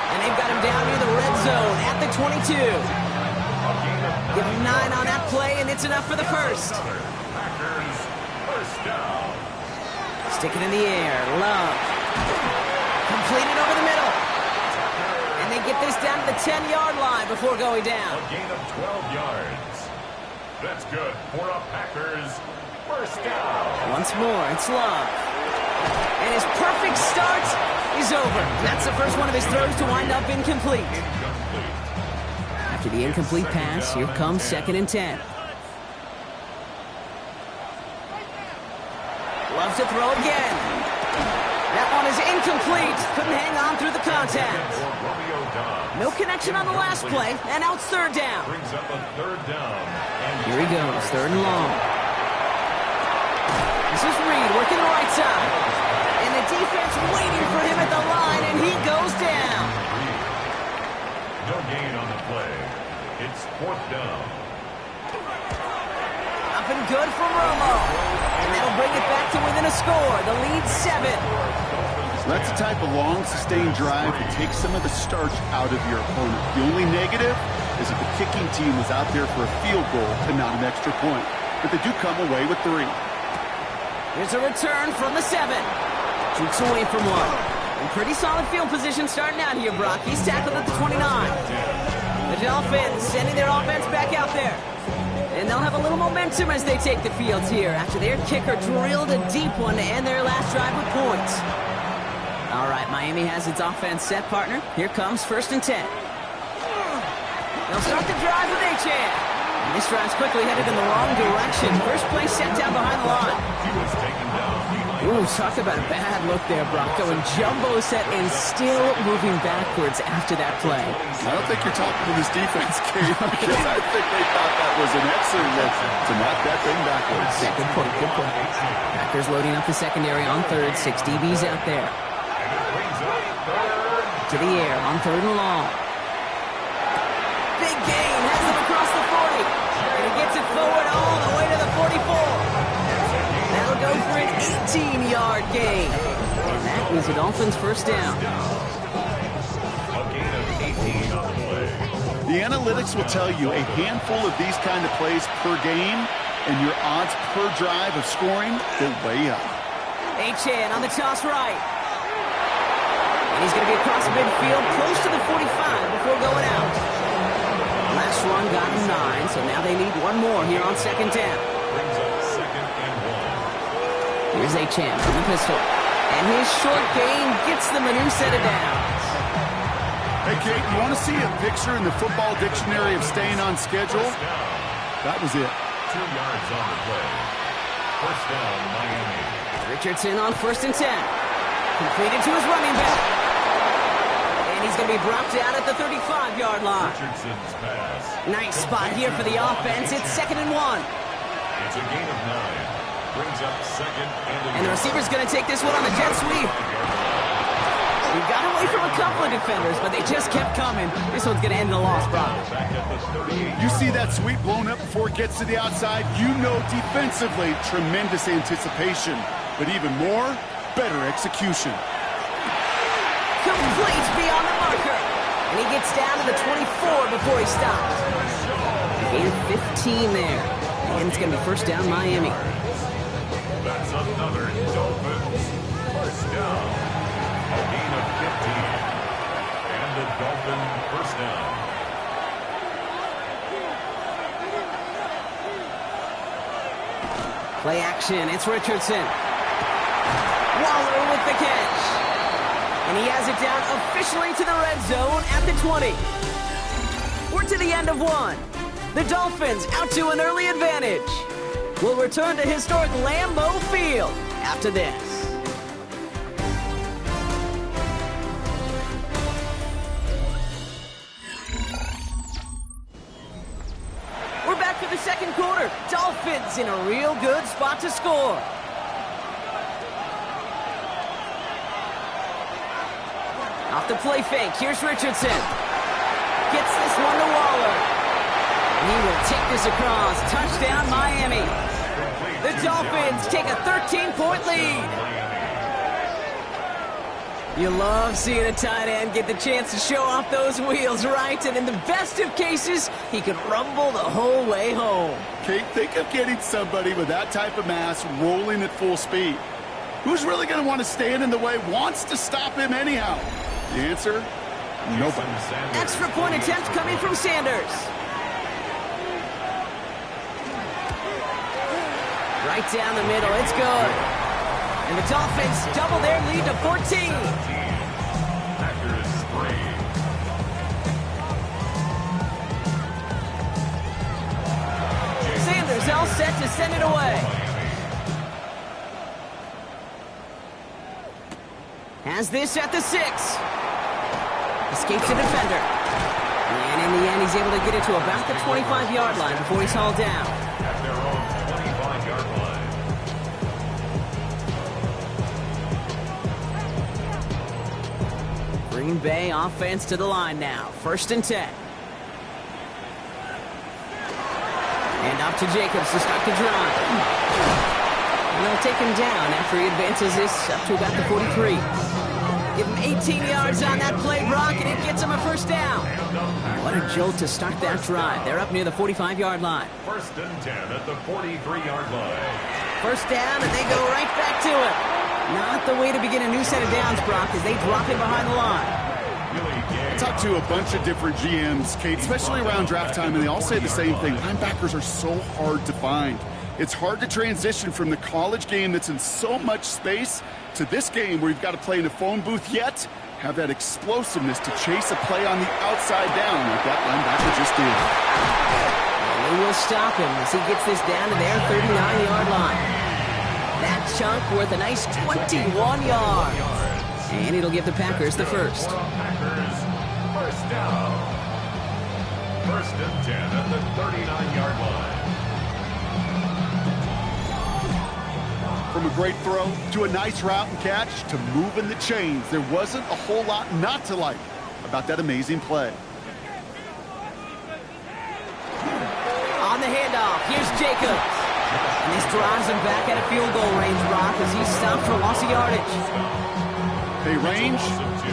And they've got him down near the red zone at the 22. Give him 9 on that play, and it's enough for the first. Packers, first down. Stick it in the air. Love. Completed over the middle. And they get this down to the 10-yard line before going down. A gain of 12 yards. That's good for a Packers first down. Once more, it's Love. And his perfect start is over. That's the first one of his throws to wind up incomplete. After the incomplete pass, here comes second and 10. Love to throw again. That one is incomplete. Couldn't hang on through the contact. No connection on the last play, and now it's third down. Brings up a third down. Here he goes, third and long. This is Reed working the right side. And the defense waiting for him at the line, and he goes down. No gain on the play. It's fourth down. Up and good from Romo. And that'll bring it back to within a score. The lead 7. That's the type of long, sustained drive that takes some of the starch out of your opponent. The only negative is that the kicking team was out there for a field goal and not an extra point. But they do come away with 3. Here's a return from the 7. Shoots away from one. And pretty solid field position starting out here, Brock. He's tackled at the 29. The Dolphins sending their offense back out there. And they'll have a little momentum as they take the field here after their kicker drilled a deep one to end their last drive with points. All right, Miami has its offense set, partner. Here comes first and 10. They'll start the drive with Achane. And this drive's quickly headed in the wrong direction. First play set down behind the line. He was taken down. Ooh, talk about a bad look there, Brock. Going jumbo set and still moving backwards after that play. I don't think you're talking to this defense, Kate, because I think they thought that was an excellent look to knock that thing backwards. Yeah, good point, good point. Packers loading up the secondary on third. 6 DBs out there. To the air on third and long. Big gain, has him across the 40. And he gets it forward all the way to the 44. That'll go for an 18-yard gain. And that is the Dolphins' first down. A gain of 18 on the play. The analytics will tell you a handful of these kind of plays per game, and your odds per drive of scoring go way up. Achane on the toss right. And he's going to be across midfield, close to the 45 before going out. Last run got him 9, so now they need one more here on second down. Brings up second and 1. Here's Achane from the pistol. And his short gain gets them a new set of downs. Hey, Kate, you want to see a picture in the football dictionary of staying on schedule? That was it. 2 yards on the play. First down, Miami. Richardson on first and 10. Completed to his running back. And he's going to be brought down at the 35-yard line. Richardson's pass. Nice spot here for the offense. It's second and 1. It's a gain of 9. Brings up second And the receiver's going to take this one on the jet sweep. He got away from a couple of defenders, but they just kept coming. This one's going to end the loss, Brock. You see that sweep blown up before it gets to the outside, you know defensively, tremendous anticipation. But even more, better execution. Complete beyond the marker. And he gets down to the 24 before he stops. Gain of 15 there. And it's going to be first down Miami. That's another Dolphins first down. A gain of 15. And a Dolphin first down. Play action. It's Richardson. Waller with the catch. And he has it down officially to the red zone at the 20. We're to the end of one. The Dolphins out to an early advantage. We'll return to historic Lambeau Field after this. We're back for the second quarter. Dolphins in a real good spot to score. Off the play fake, here's Richardson. Gets this one to Waller. He will take this across. Touchdown, Miami. The Dolphins take a 13-point lead. You love seeing a tight end get the chance to show off those wheels, right? And in the best of cases, he could rumble the whole way home. Kate, think of getting somebody with that type of mass rolling at full speed. Who's really going to want to stand in the way, wants to stop him anyhow? The answer? Nobody. Extra point attempt coming from Sanders. Right down the middle, it's good. And the Dolphins double their lead to 14. Packers 3. Sanders all set to send it away. Has this at the 6. Escapes the defender. And in the end, he's able to get it to about the 25-yard line before he's hauled down. At their own 25-yard line. Green Bay offense to the line now. 1st and 10. And up to Jacobs to start the drive. And they'll take him down after he advances this up to about the 43. Give him 18 yards on that play, Brock, and it gets him a first down. What a jolt to start that drive. They're up near the 45-yard line. 1st and 10 at the 43-yard line. First down, and they go right back to it. Not the way to begin a new set of downs, Brock, as they drop him behind the line. I talked to a bunch of different GMs, Kate, especially around draft time, and they all say the same thing. Linebackers are so hard to find. It's hard to transition from the college game that's in so much space to this game where you've got to play in a phone booth, yet have that explosiveness to chase a play on the outside down like that linebacker just did. And they will stop him as he gets this down to their 39-yard line. That chunk worth a nice 21 yards. And it'll give the Packers the first. Packers first down. 1st and 10 at the 39-yard line. From a great throw to a nice route and catch to moving the chains, there wasn't a whole lot not to like about that amazing play. On the handoff, here's Jacobs. And this drives him back at a field goal range, Brock, as he's stopped for loss of yardage. Hey,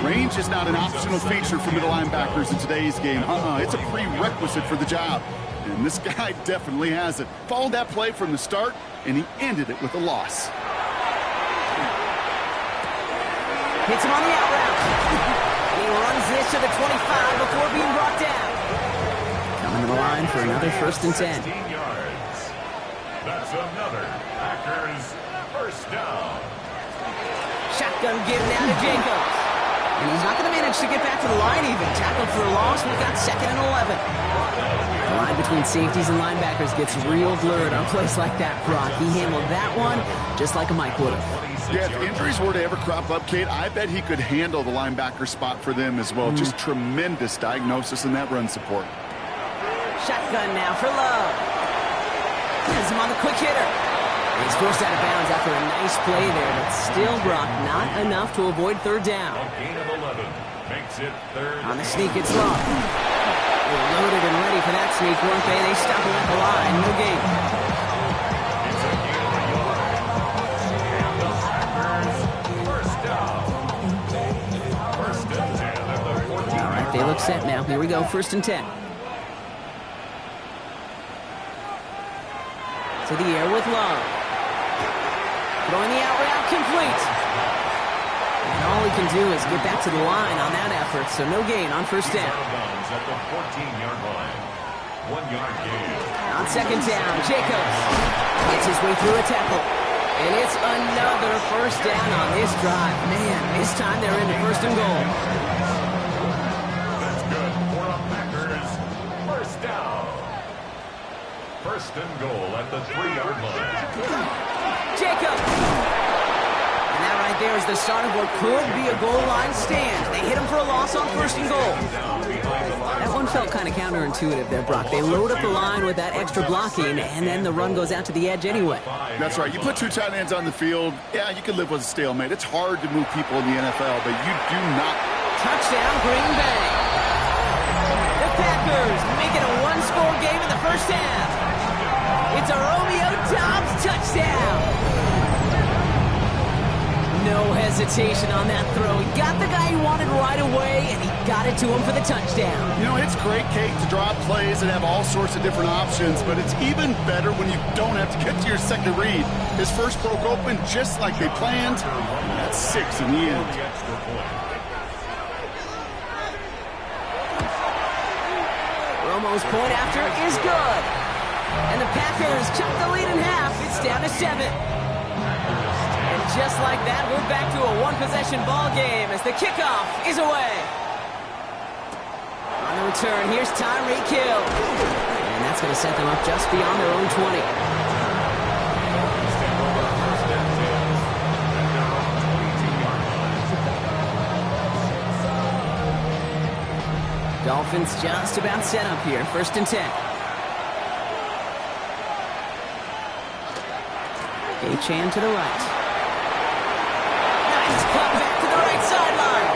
range is not an optional feature for middle linebackers in today's game. It's a prerequisite for the job. And this guy definitely has it. Followed that play from the start, and he ended it with a loss. Hits him on the out route. And he runs this to the 25 before being brought down. Coming to the line for another 1st and 10. 16 yards. That's another Packers first down. Shotgun give now to Jacobs. And he's not going to manage to get back to the line even. Tackled for a loss. We've got 2nd and 11. The line between safeties and linebackers gets real blurred on plays like that, Brock. He handled that one just like a Mike would have. Yeah, if injuries were to ever crop up, Kate, I bet he could handle the linebacker spot for them as well. Just tremendous diagnosis in that run support. Shotgun now for Love. Has him on the quick hitter. He's forced out of bounds after a nice play there, but still, Brock, not enough to avoid 3rd down. A gain of 11 makes it 3rd. On the sneak, it's Love. They're loaded and ready for that sneak, weren't they? They stop him at the line. No gain. It's a gain of a yard. And the Packers They look set now. Here we go, 1st and 10. To the air with Love. Throwing the out route complete. And all he can do is get back to the line on that effort, so no gain on 1st down. At the 14-yard line. 1 yard gain. On 2nd down, Jacobs gets his way through a tackle. And it's another 1st down on this drive. Man, this time they're into 1st and goal. That's good for the Packers. 1st down. 1st and goal at the 3-yard line. Jacobs. And that right there is the start of what could be a goal line stand. They hit him for a loss on 1st and goal. That one felt kind of counterintuitive there, Brock. They load up the line with that extra blocking, and then the run goes out to the edge anyway. That's right. You put 2 tight ends on the field, yeah, you can live with a stalemate. It's hard to move people in the NFL, but you do not. Touchdown, Green Bay. The Packers make it a 1-score game in the 1st half. It's a Romeo Doubs touchdown. No hesitation on that throw. He got the guy he wanted right away, and he got it to him for the touchdown. You know, it's great, Kate, to draw plays and have all sorts of different options, but it's even better when you don't have to get to your second read. His first broke open just like they planned, and that's 6 in the end. Romo's point after is good. And the Packers cut the lead in half. It's down to 7. Just like that, we're back to a 1-possession ball game as the kickoff is away. On the return, here's Tyreek Hill. And that's going to set them up just beyond their own 20. Dolphins just about set up here, 1st and 10. H-Chan to the right. Back to the right sideline.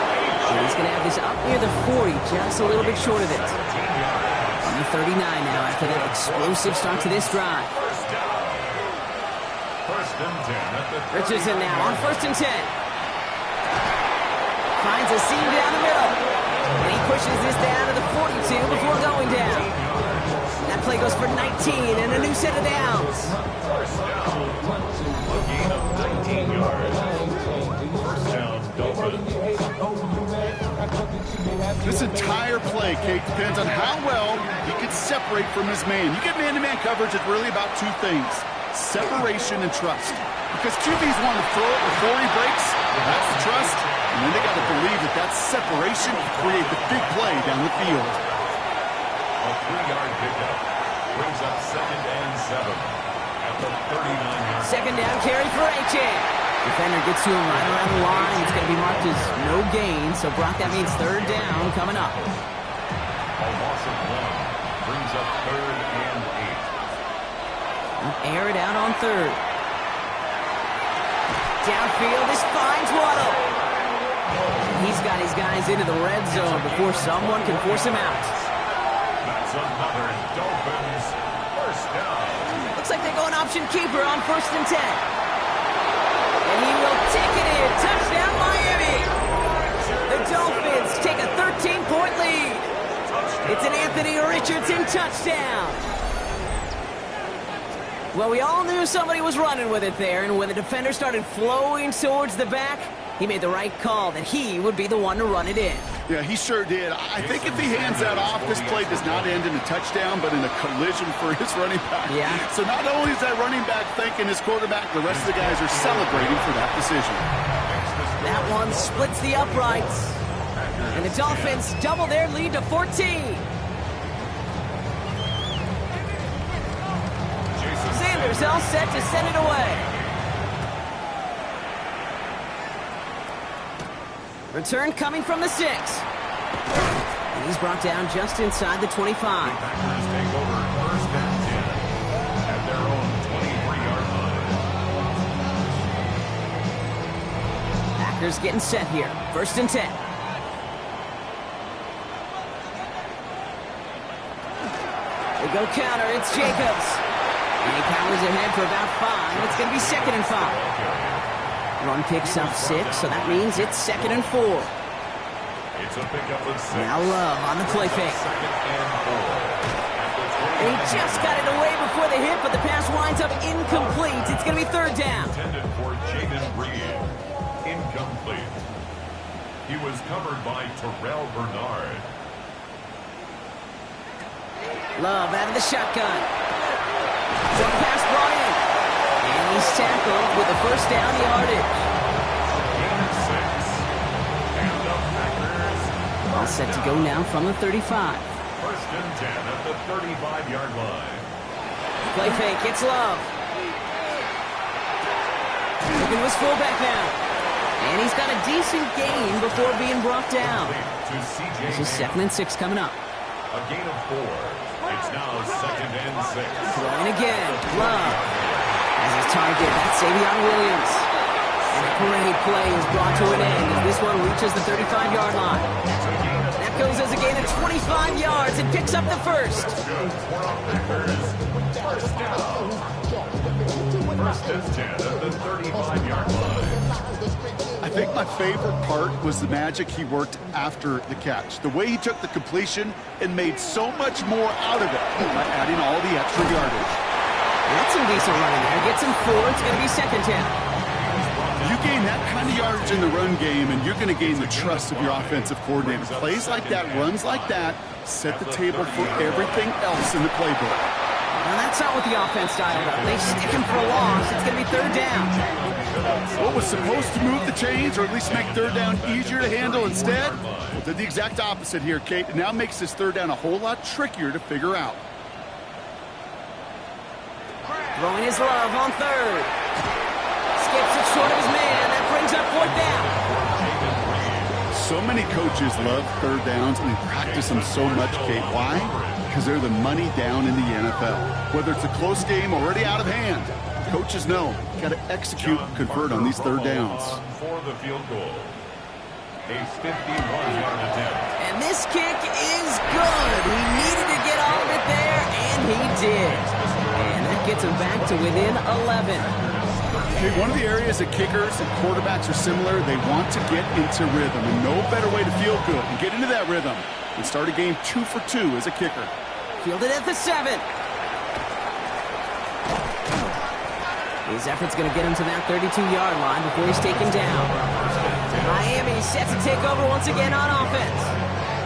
And he's going to have this up near the 40, just a little bit short of it. On the 39 now after that explosive start to this drive. 1st and 10. Richardson now on 1st and 10. Finds a seam down the middle. And he pushes this down to the 42 before going down. That play goes for 19 and a new set of downs. 1st down. A gain of 19 yards. 1st down, Dolphins. This entire play, Kate, depends on how well he can separate from his man. You get man-to-man coverage, it's really about 2 things: separation and trust. Because QBs want to throw it before he breaks, that's the trust, and then they got to believe that that separation can create the big play down the field. A 3-yard pickup brings up 2nd and 7 at the 39-yard. 2nd down carry for H-Chan. Defender gets to him right around the line. It's going to be marked as no gain. So, Brock, that means 3rd down coming up. A loss of 1 brings up 3rd and 8. Air it out on 3rd. Downfield, this finds Waddle. He's got his guys into the red zone before someone can force him out. That's another Dolphins 1st down. Looks like they go an option keeper on 1st and 10. And he will take it in. Touchdown, Miami. The Dolphins take a 13-point lead. It's an Anthony Richardson touchdown. Well, we all knew somebody was running with it there, and when the defender started flowing towards the back, he made the right call that he would be the one to run it in. Yeah, he sure did. I think if he hands that off, this play does not end in a touchdown, but in a collision for his running back. Yeah. So not only is that running back thanking his quarterback, the rest of the guys are celebrating for that decision. That one splits the uprights. And the Dolphins double their lead to 14. Sanders all set to send it away. Return coming from the 6. And he's brought down just inside the 25. Packers take over 1st and 10 at their own 23-yard line. Packers getting set here. 1st and 10. They go counter. It's Jacobs. And he powers ahead for about 5. It's going to be 2nd and 5. Run picks up 6, so that means it's 2nd and 4. It's a pickup of 6. Now Love on the play fake. Second and 4. And he just got it away before the hit, but the pass winds up incomplete. It's going to be third down. Intended for Jaden Reed. Incomplete. He was covered by Terrell Bernard. Love out of the shotgun. Short pass brought in. And he's tackled with the first down yardage. Gain of 6. And the Packers All set to go now from the 35. first and 10 at the 35-yard line. Play fake. It's Love. Looking to his fullback now. And he's got a decent gain before being brought down. To C.J. This is 2nd and 6 coming up. A gain of 4. It's now 2nd and 6. Throwing again. Love. As his target, that's Savion Williams. And a great play is brought to an end as this one reaches the 35-yard line. That goes as a gain of 25 yards and picks up the first. First down. First and 10 at the 35-yard line. I think my favorite part was the magic he worked after the catch. The way he took the completion and made so much more out of it by adding all the extra yardage. That's some decent running there. Gets him 4. It's going to be second down. You gain that kind of yardage in the run game, and you're going to gain the trust of your offensive coordinator. Plays like that, runs like that, set the table for everything else in the playbook. Now that's not what the offense dialed up. They stick him for a loss. It's going to be third down. What was supposed to move the chains, or at least make third down easier to handle instead, well, did the exact opposite here, Kate. It now makes this third down a whole lot trickier to figure out. Throwing his Love on third. Skips it short of his man. That brings up fourth down. So many coaches love third downs, and they practice them so much, Kate. Why? Because they're the money down in the NFL. Whether it's a close game already out of hand, coaches know got to execute, convert on these third downs. For the field goal. A 51-yard attempt. And this kick is good. He needed to get all of it there, and he did. And that gets him back to within 11. Okay, one of the areas that kickers and quarterbacks are similar, they want to get into rhythm, and no better way to feel good and get into that rhythm than start a game 2 for 2 as a kicker. Fielded at the 7. His effort's going to get him to that 32-yard line before he's taken down. Miami set to take over once again on offense.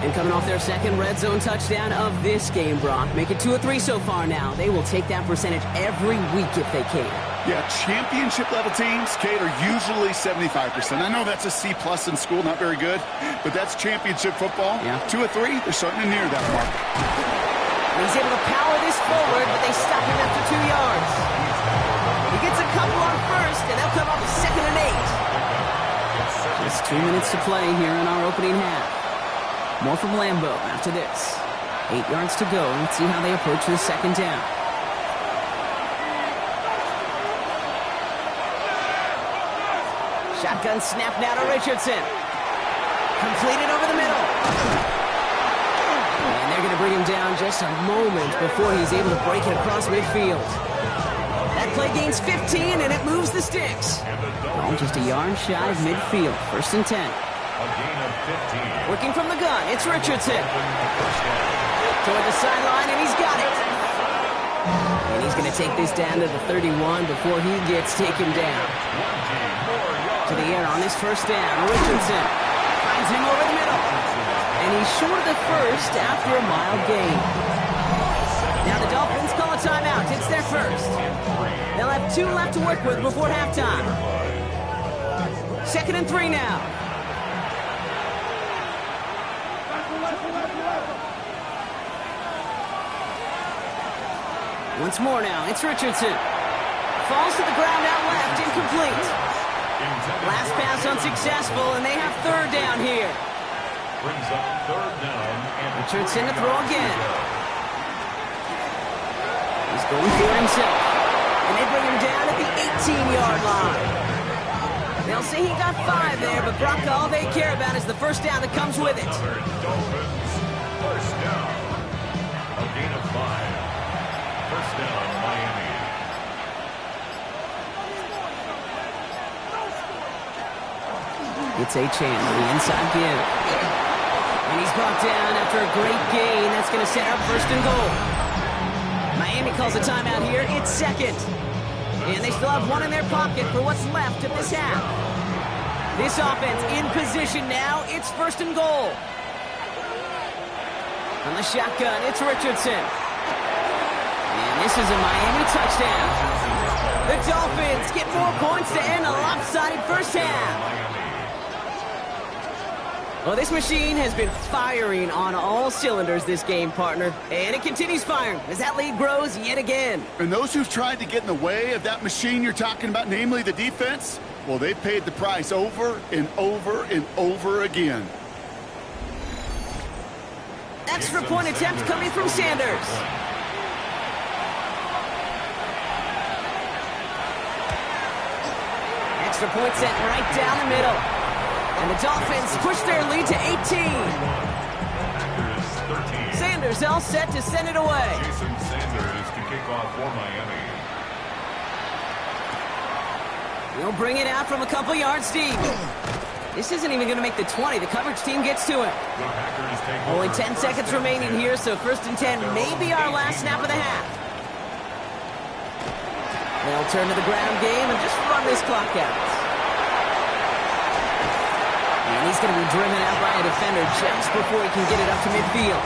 And coming off their second red zone touchdown of this game, Brock, make it 2 of 3 so far now. They will take that percentage every week if they can. Yeah, championship-level teams, Kate, are usually 75%. I know that's a C+ in school, not very good, but that's championship football. Yeah. 2 of 3, they're starting to near that mark. He's able to power this forward, but they stop him after 2 yards. He gets a couple on first, and they'll come up with 2nd and 8. Just 2 minutes to play here in our opening half. More from Lambeau after this. 8 yards to go. Let's see how they approach this second down. Shotgun snap now to Richardson. Completed over the middle. And they're going to bring him down just a moment before he's able to break it across midfield. That play gains 15, and it moves the sticks. All just a yard shy of midfield. 1st and 10. A gain of 15. Working from the gun, it's Richardson. Toward the sideline, and he's got it. And he's going to take this down to the 31 before he gets taken down. To the air on this first down. Richardson finds him over the middle. And he's short of the first after a mild gain. Now the Dolphins call a timeout. It's their first. They'll have 2 left to work with before halftime. 2nd and 3 now. Once more now, it's Richardson. Falls to the ground out left, incomplete. Last pass unsuccessful, and they have 3rd down here. Brings up 3rd down. And Richardson to throw again. He's going for himself. And they bring him down at the 18-yard line. They'll say he got 5 there, but Brock, all they care about is the first down that comes with it. Dolphins, first down. A gain of 5. First down, Miami. It's a chance. The inside give. And he's brought down after a great gain. That's going to set up first and goal. Miami calls a timeout here. It's second. And they still have one in their pocket for what's left of this half. This offense in position now. It's first and goal. On the shotgun, it's Richardson. And this is a Miami touchdown. The Dolphins get 4 points to end a lopsided first half. Well, this machine has been firing on all cylinders this game, partner. And it continues firing as that lead grows yet again. And those who've tried to get in the way of that machine you're talking about, namely the defense, well, they've paid the price over and over and over again. Extra point attempt coming from Sanders. Extra point sent right down the middle. And the Dolphins push their lead to 18. Sanders all set to send it away. Jason Sanders to kick off for Miami. He'll bring it out from a couple yards deep. This isn't even going to make the 20. The coverage team gets to it. Only 10 seconds remaining here, so first and 10 may be our last snap of the half. They'll turn to the ground game and just run this clock out. And he's going to be driven out by a defender just before he can get it up to midfield.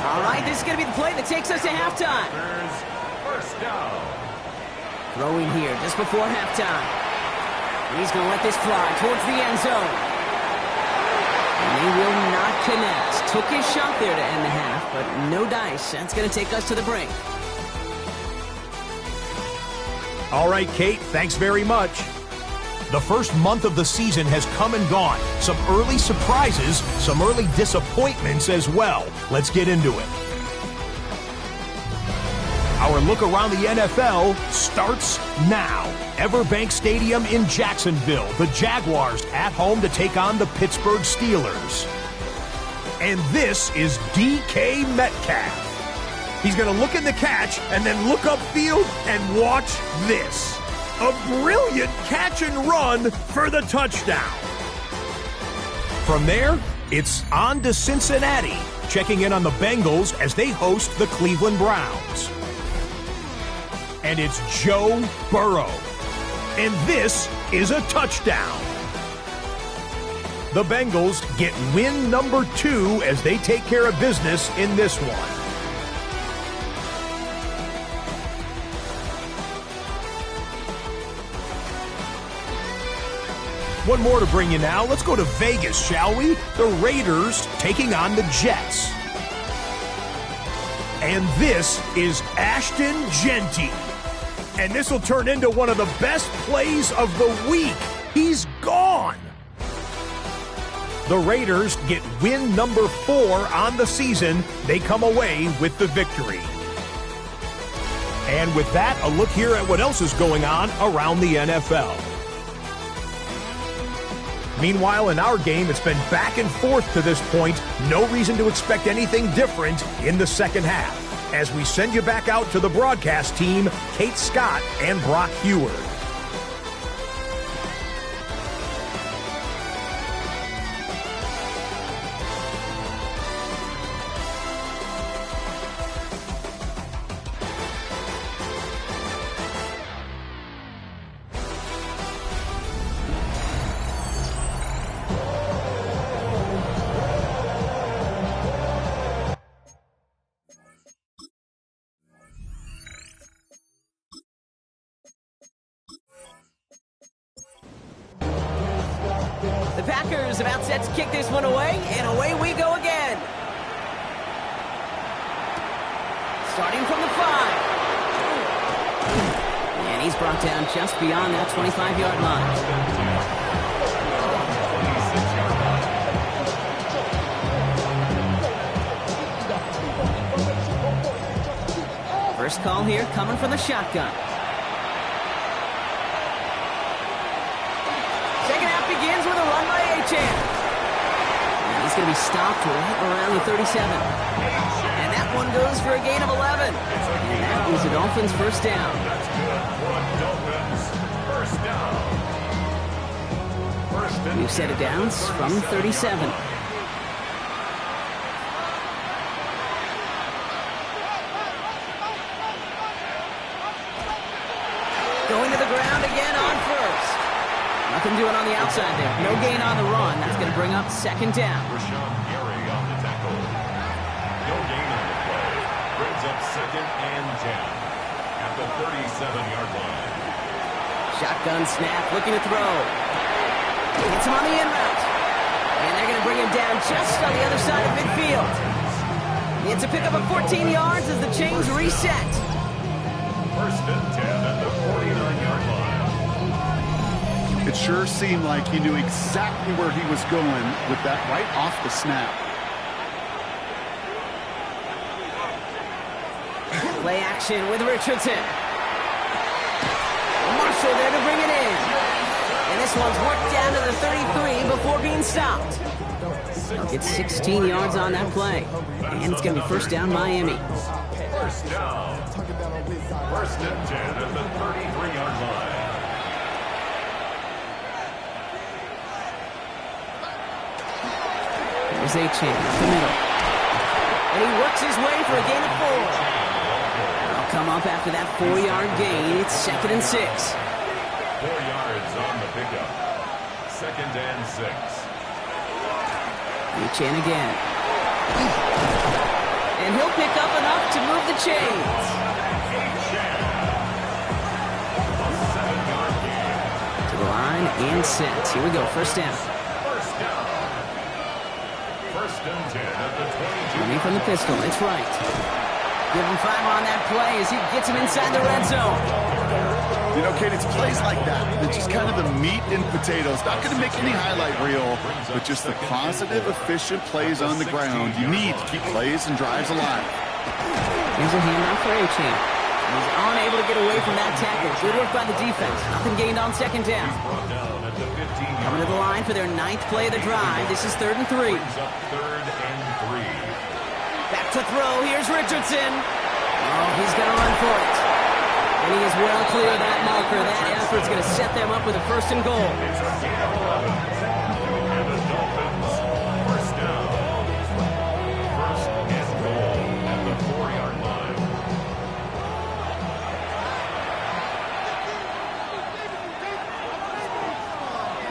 All right, this is going to be the play that takes us to halftime. First down. Throwing here just before halftime. He's going to let this fly towards the end zone. And he will not connect. Took his shot there to end the half, but no dice. That's going to take us to the break. All right, Kate, thanks very much. The first month of the season has come and gone. Some early surprises, some early disappointments as well. Let's get into it. Our look around the NFL starts now. Everbank Stadium in Jacksonville. The Jaguars at home to take on the Pittsburgh Steelers. And this is DK Metcalf. He's going to look in the catch and then look upfield and watch this. A brilliant catch and run for the touchdown. From there, it's on to Cincinnati, checking in on the Bengals as they host the Cleveland Browns. And it's Joe Burrow. And this is a touchdown. The Bengals get win number 2 as they take care of business in this one. One more to bring you now. Let's go to Vegas, shall we? The Raiders taking on the Jets. And this is Ashton Genty. And this will turn into one of the best plays of the week. He's gone. The Raiders get win number 4 on the season. They come away with the victory. And with that, a look here at what else is going on around the NFL. Meanwhile, in our game, it's been back and forth to this point. No reason to expect anything different in the second half. As we send you back out to the broadcast team, Kate Scott and Brock Heward. The Packers about set to kick this one away, and away we go again. Starting from the 5. And he's brought down just beyond that 25-yard line. First call here coming from the shotgun. Begins with a run by Achane. And he's going to be stopped right around the 37. And that one goes for a gain of 11. And that is the Dolphins' first down. That's good for a Dolphins first down. We've set it down from 37. Nothing doing on the outside there. No gain on the run. That's going to bring up second down. Rashawn Gary on the tackle. No gain on the play. Brings up second and 10 at the 37-yard line. Shotgun snap, looking to throw. Hits him on the in route. And they're going to bring him down just on the other side of midfield. It's a pickup of 14 yards as the chains reset. First and 10 at the 49-yard line. It sure seemed like he knew exactly where he was going with that right off the snap. Play action with Richardson. Marshall there to bring it in. And this one's worked down to the 33 before being stopped. They'll get 16 yards on that play. And it's going to be first down Miami. First down. First and 10 at the 33-yard line. There's A-Chain up the middle. And he works his way for a gain of 4. They'll come up after that 4-yard gain. It's second and 6. 4 yards on the pickup. Second and 6. A-Chain again. And he'll pick up enough to move the chains. A 7-yard gain. To the line and set. Here we go, first down. First down. First and 10 at the 22. Running from the pistol, it's right. Give him 5 on that play as he gets him inside the red zone. You know, Kate, it's plays like that. It's just kind of the meat and potatoes. Not going to make any highlight reel, but just the positive, efficient plays on the ground. You need to keep plays and drives alive. Here's a handoff for A-Chain. He's unable to get away from that tackle. Good work by the defense. Nothing gained on second down. Coming to the line for their 9th play of the drive. This is 3rd and 3. Third and 3. Back to throw. Here's Richardson. Oh, he's going to run for it. And he is well clear of that marker. That effort's going to set them up with a first and goal. It's a gain of 11. And the Dolphins, first down. First and goal at the 4-yard line.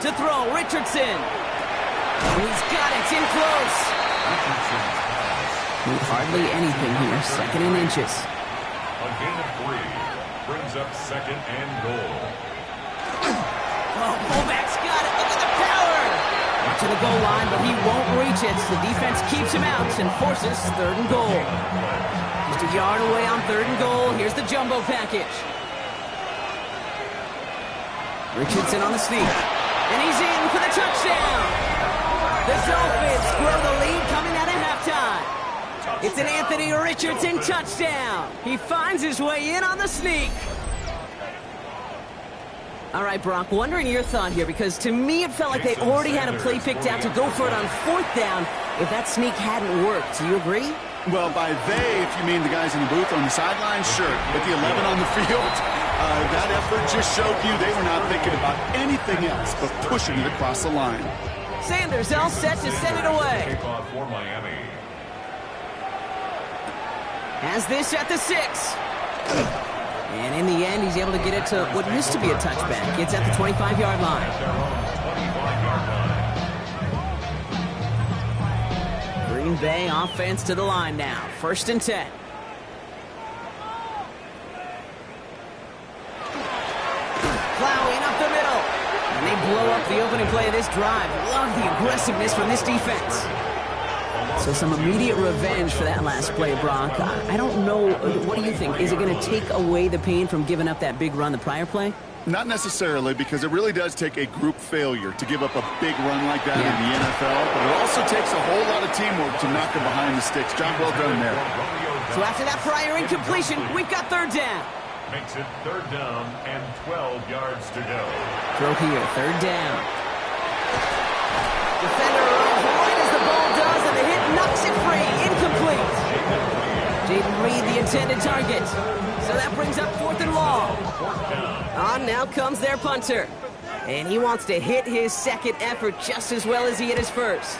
To throw, Richardson. He's got it. It's in close. Hardly anything here. Second and inches. A gain of 3. Brings up second and goal. Oh, fullback's got it. Look at the power. Up to the goal line, but he won't reach it. The defense keeps him out and forces 3rd and goal. Just a yard away on 3rd and goal. Here's the jumbo package. Richardson on the sneak. And he's in for the touchdown. The Dolphins grow the lead coming out of halftime. It's an Anthony Richardson touchdown. He finds his way in on the sneak. All right, Brock, wondering your thought here, because to me it felt like they already had a play picked out to go for it on 4th down if that sneak hadn't worked. Do you agree? Well, by they, if you mean the guys in the booth on the sideline, sure. But the 11 on the field, that effort just showed you they were not thinking about anything else but pushing it across the line. Sanders all set to send it away. Kickoff for Miami. Has this at the 6. And in the end, he's able to get it to what used to be a touchback. It's at the 25-yard line. Their own 25-yard line. Green Bay offense to the line now. First and 10. Plowing up the middle. And they blow up the opening play of this drive. Love the aggressiveness from this defense. So some immediate revenge for that last play, Brock. I don't know. What do you think? Is it going to take away the pain from giving up that big run the prior play? Not necessarily, because it really does take a group failure to give up a big run like that in the NFL. But it also takes a whole lot of teamwork to knock him behind the sticks. Job well done there. So after that prior incompletion, we've got 3rd down. Makes it 3rd down and 12 yards to go. Throw here, 3rd down. Defender runs right as the ball does, and the hit knocks it free. Incomplete. Jaden Reed, the intended target. So that brings up 4th and long. On now comes their punter. And he wants to hit his second effort just as well as he hit his first.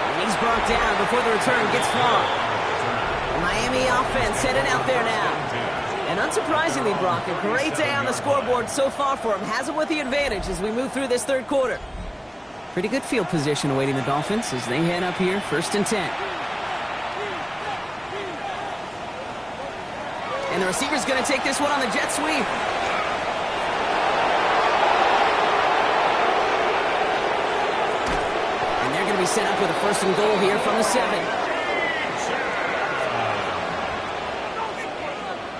And he's brought down before the return gets far. The Miami offense headed out there now. And And unsurprisingly, Brock, a great day on the scoreboard so far for him. Has him with the advantage as we move through this third quarter. Pretty good field position awaiting the Dolphins as they head up here, 1st and 10. And the receiver's going to take this one on the jet sweep. And they're going to be set up with a 1st and goal here from the 7.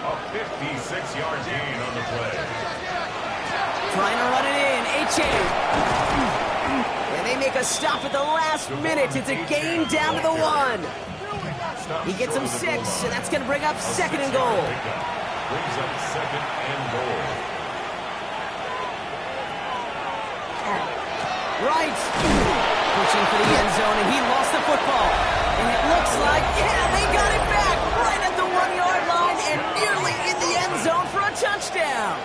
A 56-yard gain on the play. Trying to run it in, A-Chain. And they make a stop at the last minute. It's a gain down to the 1. He gets him 6, and that's going to bring up 2nd and goal. Brings up 2nd and goal. Right. Pushing for the end zone, and he lost the football. And it looks like, yeah, they got it back right at the 1-yard line and nearly in the end zone for a touchdown.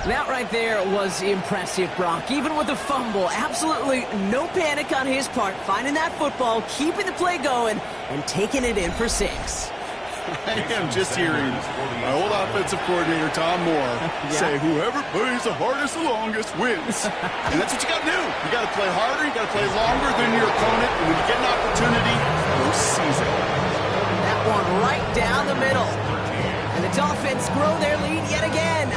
That right there was impressive, Brock. Even with the fumble, absolutely no panic on his part. Finding that football, keeping the play going, and taking it in for 6. I am just hearing my old offensive coordinator, Tom Moore, say whoever plays the hardest the longest wins. And that's what you got to do. You got to play harder, you got to play longer than your opponent, and when you get an opportunity, go seize it. That one right down the middle. And the Dolphins grow their lead yet again.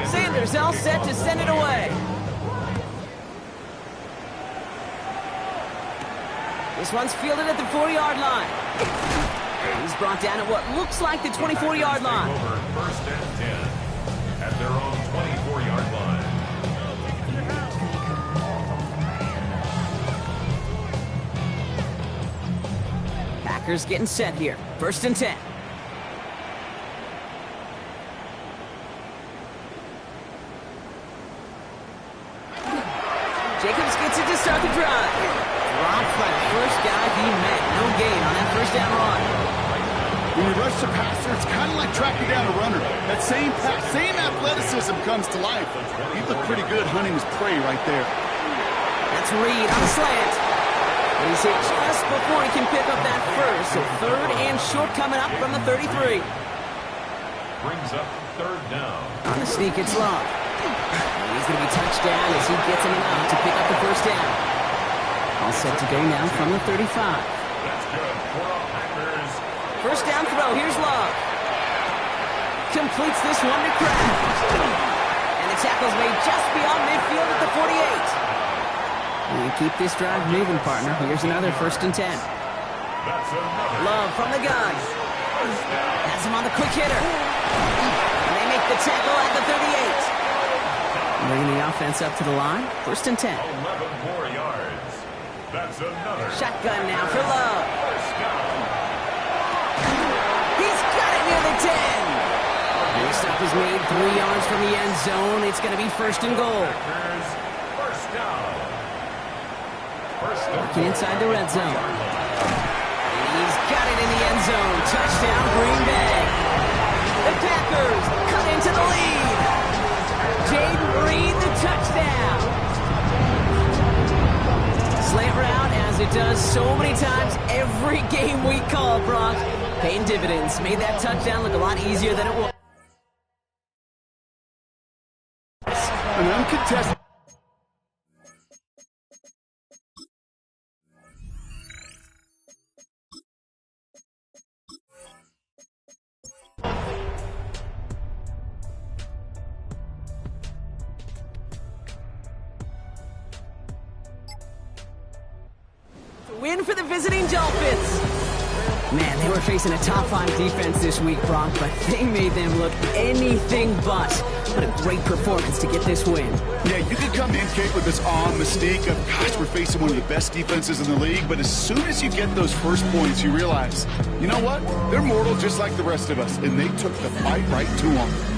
Sanders all set to send it away. This one's fielded at the 4-yard line. He's brought down at what looks like the 24-yard line. Over 1st and 10 at their own 24-yard line. Packers getting set here. 1st and 10. Jacobs gets it to start the drive. Dropped by the first guy he met. No gain on that 1st down run. When you rush the passer, it's kind of like tracking down a runner. That same athleticism comes to life. He looked pretty good hunting his prey right there. That's Reed on the slant. And he's hit just before he can pick up that first. So 3rd and short coming up from the 33. Brings up 3rd down. On the sneak, it's Love. And he's going to be touched down as he gets him enough to pick up the 1st down. All set to go now from the 35. That's good for the Packers. 1st down throw. Here's Love. Completes this one to Kraft. And the tackle's made just beyond midfield at the 48. And keep this drive moving, partner. Here's another 1st and 10. That's another. Love from the gun. Has him on the quick hitter. And they make the tackle at the 38. Bringing the offense up to the line. 1st and 10. 11 more yards. That's another. Shotgun now for Love. 1st down. He's got it near the 10. And the stop is made 3 yards from the end zone. It's going to be 1st and goal. Packers, 1st down. Working inside the red zone. He's got it in the end zone. Touchdown, Green Bay. The Packers cut into the lead. Jaden Reed, the touchdown. Slant route, as it does so many times every game we call, Brock. Paying dividends. Made that touchdown look a lot easier than it was. An uncontested. Win for the visiting Dolphins. Man, they were facing a top 5 defense this week, Brock, but they made them look anything but. What a great performance to get this win. Yeah, you could come in, Kate, with this mystique of, gosh, we're facing one of the best defenses in the league, but as soon as you get those first points, you realize, you know what? They're mortal just like the rest of us, and they took the fight right to them.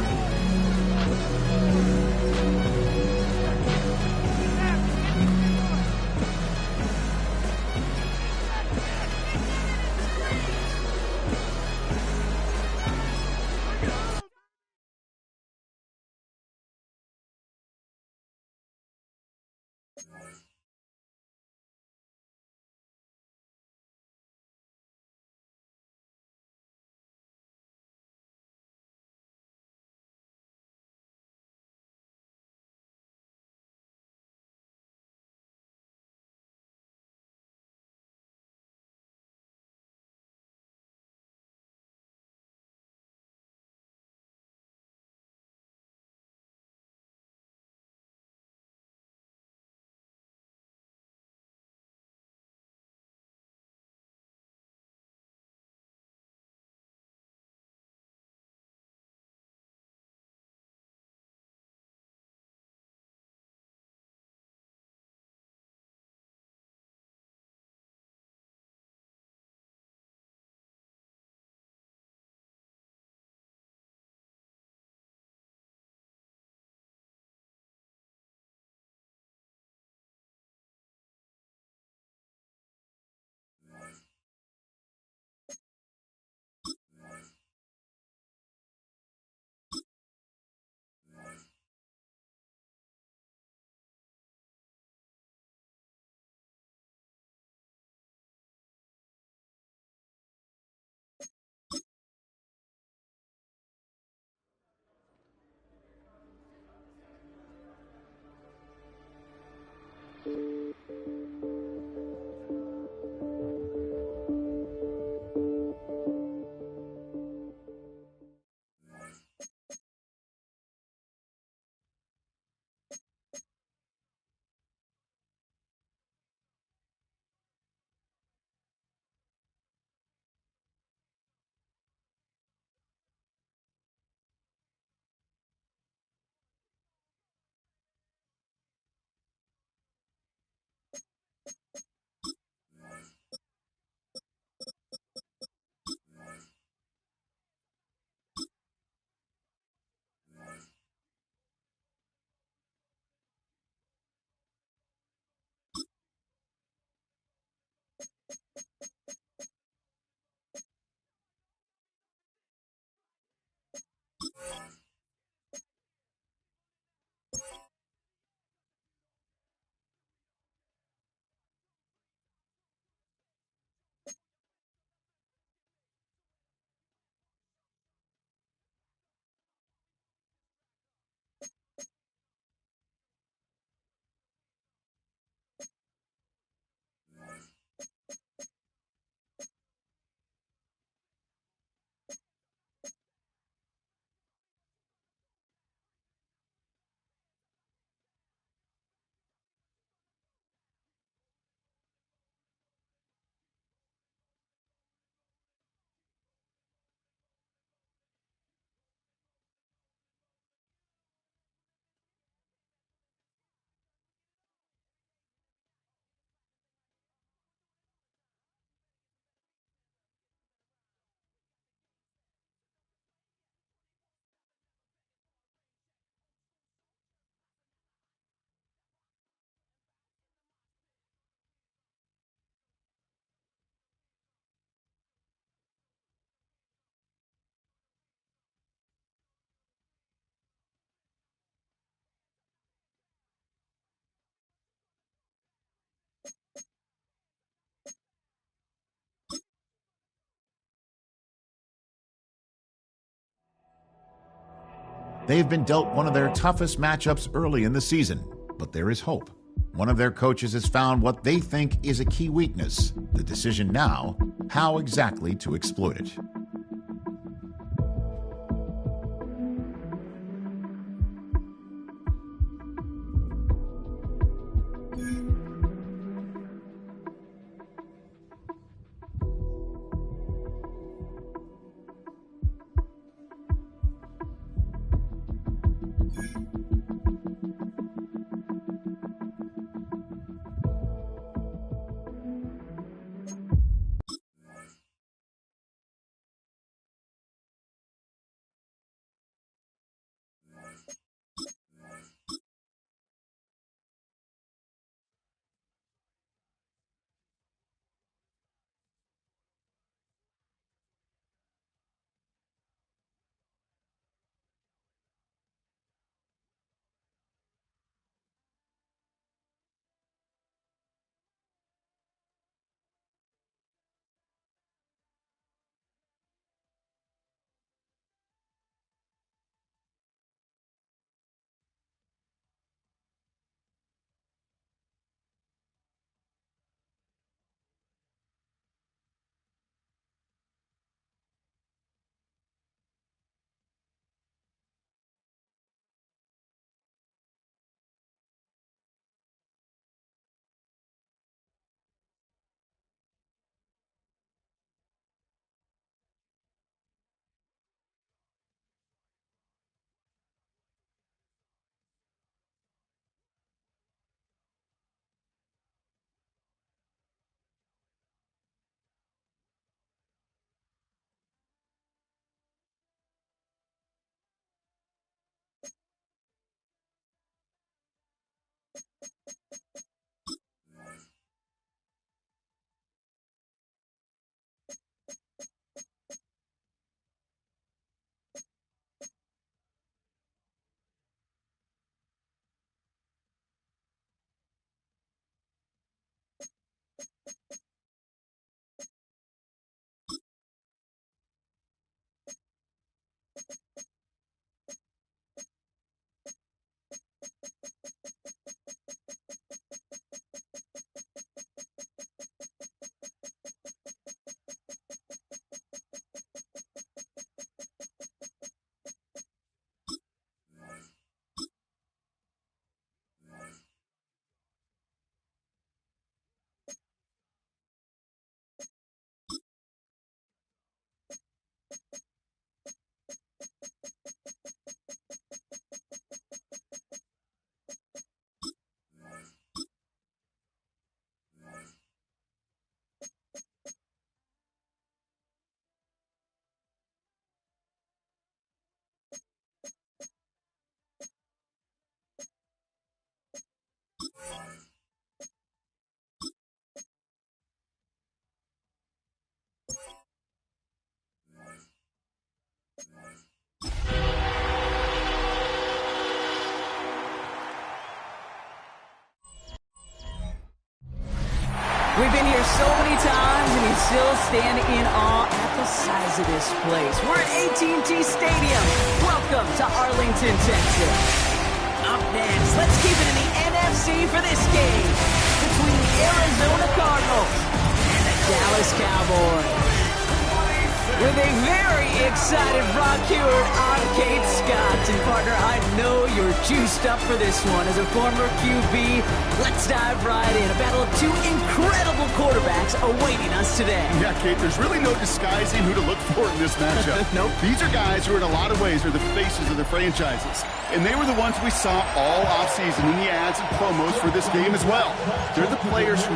They've been dealt one of their toughest matchups early in the season, but there is hope. One of their coaches has found what they think is a key weakness. The decision now, how exactly to exploit it. so many times, and you still stand in awe at the size of this place. We're at AT&T Stadium. Welcome to Arlington, Texas. Up next, let's keep it in the NFC for this game between the Arizona Cardinals and the Dallas Cowboys. With a very excited Brock Hewitt on Kate Scott. And partner, I know you're juiced up for this one. As a former QB, let's dive right in. A battle of two incredible quarterbacks awaiting us today. Yeah, Kate, there's really no disguising who to look for in this matchup. Nope. These are guys who in a lot of ways are the faces of their franchises. And they were the ones we saw all offseason in the ads and promos for this game as well. They're the players who...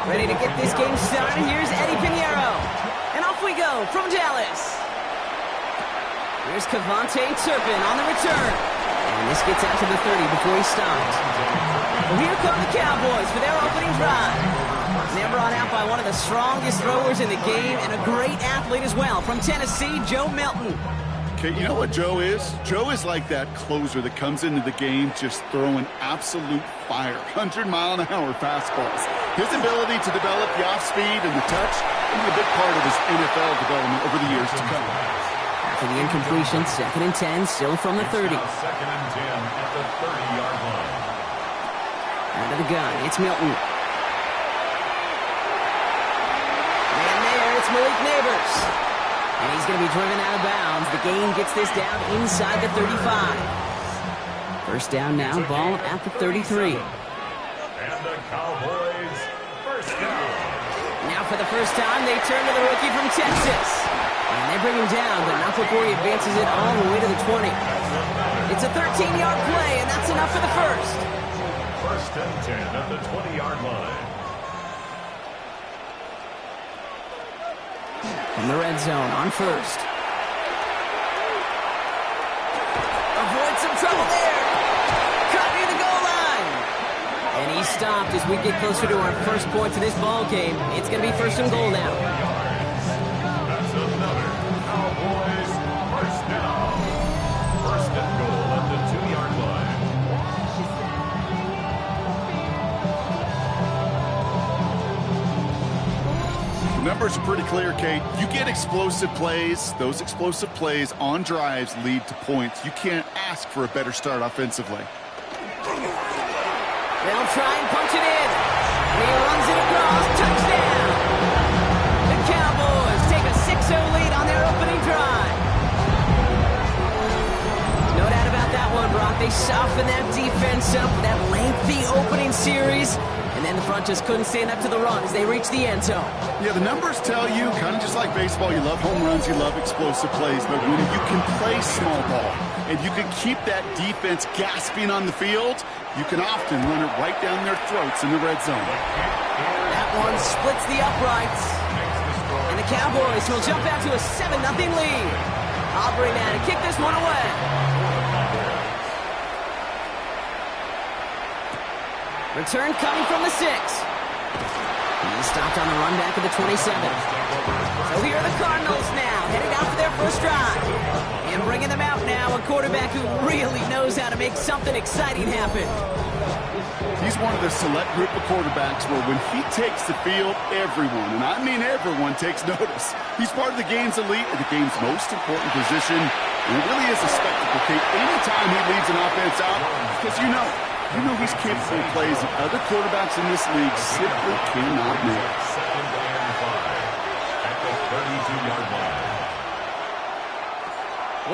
Ready to get this game started. Here's Eddie Pinheiro. And off we go from Dallas. Here's Cavante Turpin on the return. And this gets out to the 30 before he stops. Well, here come the Cowboys for their opening drive. And they're brought out by one of the strongest throwers in the game and a great athlete as well. From Tennessee, Joe Milton. Okay, you know what Joe is? Joe is like that closer that comes into the game just throwing absolute fire. 100-mile-an-hour fastballs. His ability to develop the off-speed and the touch will be a big part of his NFL development over the years to come. After the incompletion, 2nd and 10, still from the 30. 2nd and 10 at the 30-yard line. Out of the gun, it's Milton. And there, it's Malik Neighbors. And he's going to be driven out of bounds. The gain gets this down inside the 35. First down now, ball at the 33. And the Cowboys, first down. Now for the first time, they turn to the rookie from Texas. And they bring him down, but not before he advances it all the way to the 20. It's a 13-yard play, and that's enough for the first. 1st and 10 at the 20-yard line. From the red zone on first. Avoid some trouble there. Cut near the goal line. And he stopped as we get closer to our first point to this ball game. It's going to be 1st and goal now. That's another Cowboys first down. 1st and goal at the 2-yard line. Numbers are pretty clear, Kate. You get explosive plays. Those explosive plays on drives lead to points. You can't ask for a better start offensively. They'll try and punch it in. And he runs it across. Touchdown. The Cowboys take a 6-0 lead on their opening drive. No doubt about that one, Brock. They softened that defense up for that lengthy opening series. And then the front just couldn't stand up to the run as they reached the end zone. Yeah, the numbers tell you, kind of just like baseball, you love home runs, you love explosive plays, but when you can play small ball and you can keep that defense gasping on the field, you can often run it right down their throats in the red zone. That one splits the uprights. And the Cowboys will jump out to a 7-0 lead. Aubrey now to kick this one away. Return coming from the 6. He's stopped on the run back of the 27. So here are the Cardinals now, headed out for their first drive. And bringing them out now, a quarterback who really knows how to make something exciting happen. He's one of the select group of quarterbacks where when he takes the field, everyone, and I mean everyone, takes notice. He's part of the game's elite or the game's most important position. And it really is a spectacle, Kate, anytime he leads an offense out, because you know he's capable of plays that other quarterbacks in this league simply cannot make. 2nd and 5 at the 32-yard line.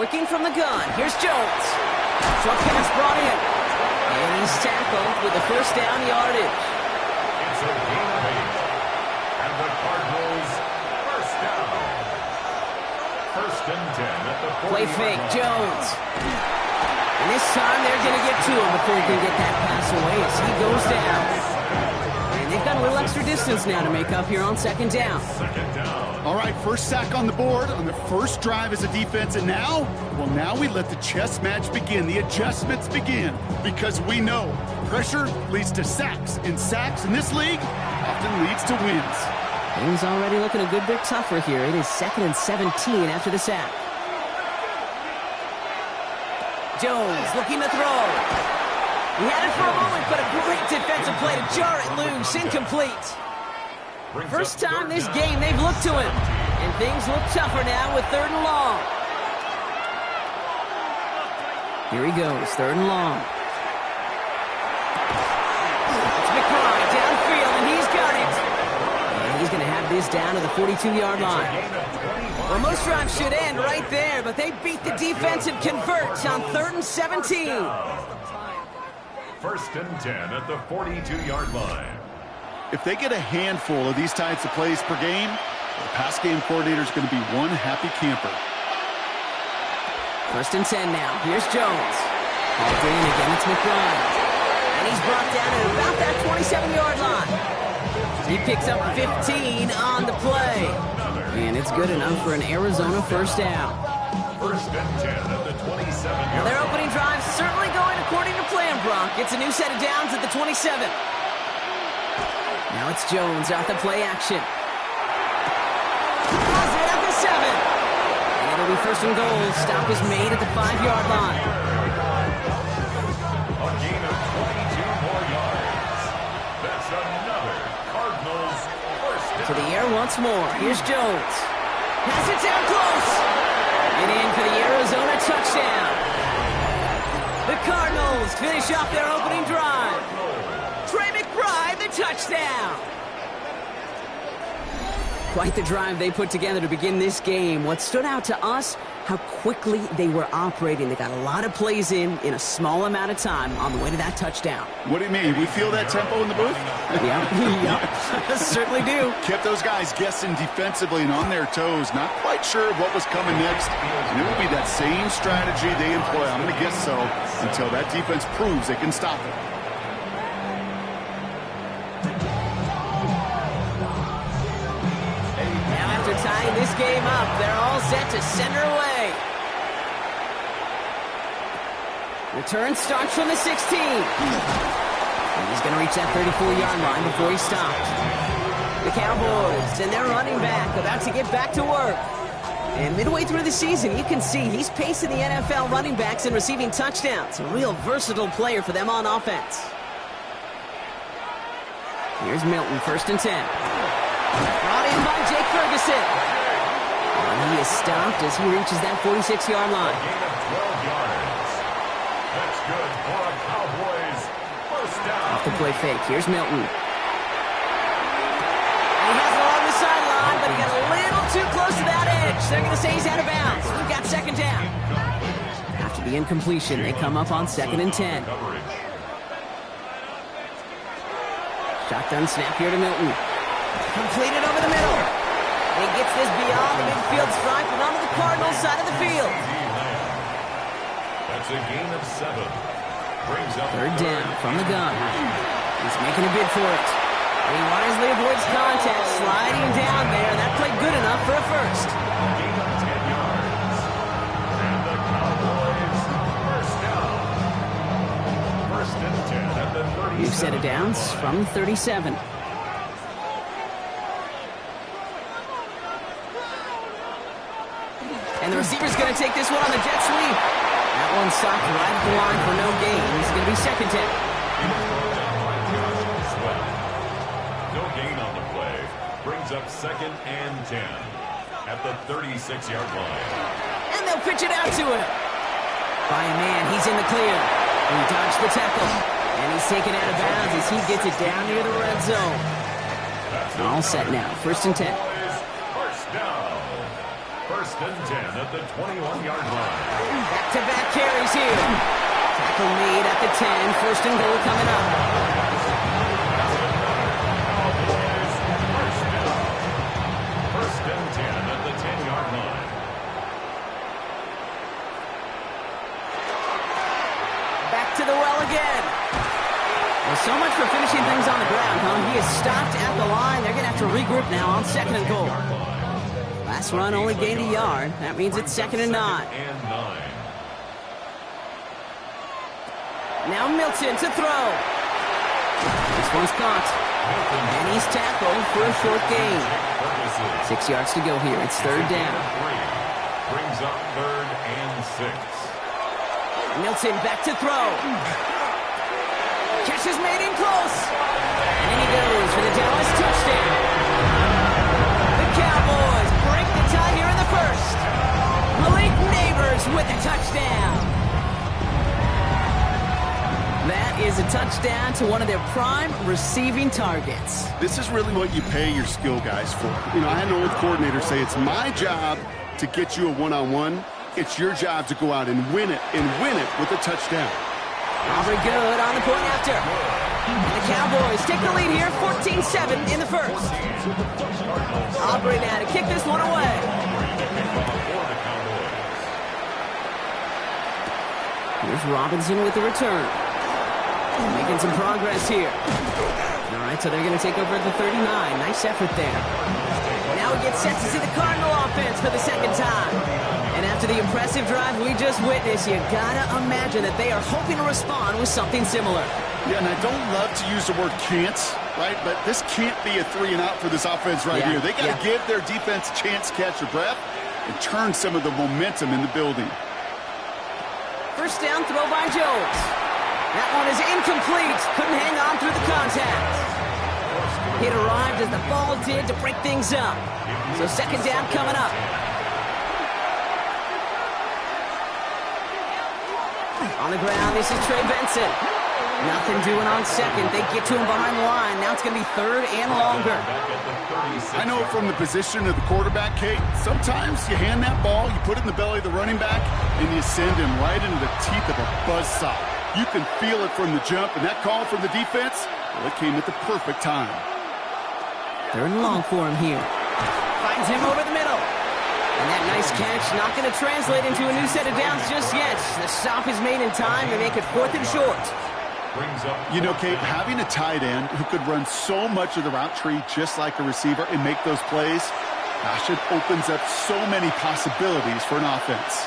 Working from the gun, here's Jones. Short pass brought in. And he's tackled with the first down yardage. It's a gain of 8. And the Cardinals first down. 1st and 10 at the 40-yard line. Play fake, Jones. And this time they're going to get to him before he can get that pass away as he goes down. And they've got a little extra distance now to make up here on 2nd down. 2nd down. All right, first sack on the board on the first drive as a defense, and now we let the chess match begin, the adjustments begin, because we know pressure leads to sacks, and sacks in this league often leads to wins. Things already looking a good bit tougher here. It is 2nd and 17 after the sack. Jones looking to throw. He had it for a moment, but a great defensive play to jar it loose. Incomplete. First time this game they've looked to him. And things look tougher now with 3rd and long. Here he goes, 3rd and long. It's McBride downfield, and he's got it. And he's going to have this down to the 42-yard line. Well, most drives should end right there, but they beat the defense and convert on 3rd and 17. 1st and 10 at the 42-yard line. If they get a handful of these types of plays per game, the pass game coordinator is going to be one happy camper. 1st and 10 now. Here's Jones. Called in again. It's McBride. And he's brought down at about that 27-yard line. He picks up 15 on the play. And it's good enough for an Arizona 1st down. 1st and 10 at the 27-yard Now their opening drive certainly going according to plan, Brock. It's a new set of downs at the 27. Now it's Jones out the play action. Has it at the 7. And it'll be 1st and goal. Stop is made at the 5-yard line. A gain of 22 more yards. That's another Cardinals 1st down. To the air once more. Here's Jones. Has it down close. And in for the Arizona touchdown. The Cardinals finish off their opening drive. Trey McBride, the touchdown. Quite the drive they put together to begin this game. What stood out to us, how quickly they were operating. They got a lot of plays in a small amount of time on the way to that touchdown. What do you mean? We feel that tempo in the booth? Yeah, certainly do. Kept those guys guessing defensively and on their toes. Not quite sure what was coming next. And it will be that same strategy they employ. I'm going to guess so until that defense proves they can stop it. Tying this game up, they're all set to send her away. Return starts from the 16. And he's going to reach that 34-yard line before he stops. The Cowboys and their running back about to get back to work. And midway through the season, you can see he's pacing the NFL running backs and receiving touchdowns. A real versatile player for them on offense. Here's Milton, 1st and 10. Brought in by Jake Ferguson. And he is stopped as he reaches that 46-yard line. Gain of 12 yards. That's good for a Cowboys 1st down. Off the play fake. Here's Milton. And he has it along the sideline, but he got a little too close to that edge. They're going to say he's out of bounds. We've got 2nd down. After the incompletion, they come up on 2nd and 10. Shotgun snap here to Milton. Completed over the middle. And he gets this beyond the midfield stripe and onto the Cardinals side of the field. That's a gain of 7. Brings up 3rd down from the gun. He's making a bid for it. And he wisely avoids contact, sliding down there. That played good enough for a 1st. Gain of 10 yards. And the Cowboys 1st down. 1st and 10 at the 37. New set of downs from 37. And the receiver's going to take this one on the jet sweep. That one stopped right at the line for no gain. It's going to be 2nd down. No gain on the play. Brings up 2nd and 10 at the 36-yard line. And they'll pitch it out to him. By a man, he's in the clear. He dodged the tackle. And he's taken out of bounds as he gets it down near the red zone. All set now. 1st and 10. 1st down. 1st and 10 at the 21-yard line. Back-to-back carries here. Tackle made at the 10. 1st and goal coming up. Cowboys 1st down. 1st and 10 at the 10-yard line. Back to the well again. Well, so much for finishing things on the ground, huh? He is stopped at the line. They're going to have to regroup now on 2nd and goal. Last run only gained a yard. That means it's 2nd and 9. Now Milton to throw. This one's caught. And he's tackled for a short gain. 6 yards to go here. It's 3rd down. Brings up 3rd and 6. Milton back to throw. Catch is made in close. And in he goes for the Dallas touchdown. The Cowboys break the tie here in the first. Malik Neighbors with a touchdown. That is a touchdown to one of their prime receiving targets. This is really what you pay your skill guys for. You know, I had an old coordinator say it's my job to get you a one-on-one. It's your job to go out and win it with a touchdown. Aubrey good on the point after. And the Cowboys take the lead here, 14-7 in the first. Aubrey now to kick this one away. Here's Robinson with the return. Making some progress here. All right, so they're going to take over at the 39. Nice effort there. Now we get set to see the Cardinal offense for the second time. And after the impressive drive we just witnessed, you gotta imagine that they are hoping to respond with something similar. Yeah, and I don't love to use the word can't, right? But this can't be a 3-and-out for this offense right here. They got to give their defense a chance to catch their breath and turn some of the momentum in the building. First down throw by Jones. That one is incomplete. Couldn't hang on through the contact. It arrived as the ball did to break things up. So second down coming up. On the ground, this is Trey Benson. Nothing doing on second. They get to him behind the line. Now it's going to be third and longer. I know from the position of the quarterback, Kate, sometimes you hand that ball, you put it in the belly of the running back, and you send him right into the teeth of a buzzsaw. You can feel it from the jump, and that call from the defense, well, it came at the perfect time. Third and long for him here. Finds him over the middle. And that nice catch not going to translate into a new set of downs just yet. The stop is made in time to make it fourth and short. You know, Kate, having a tight end who could run so much of the route tree just like a receiver and make those plays, gosh, it opens up so many possibilities for an offense.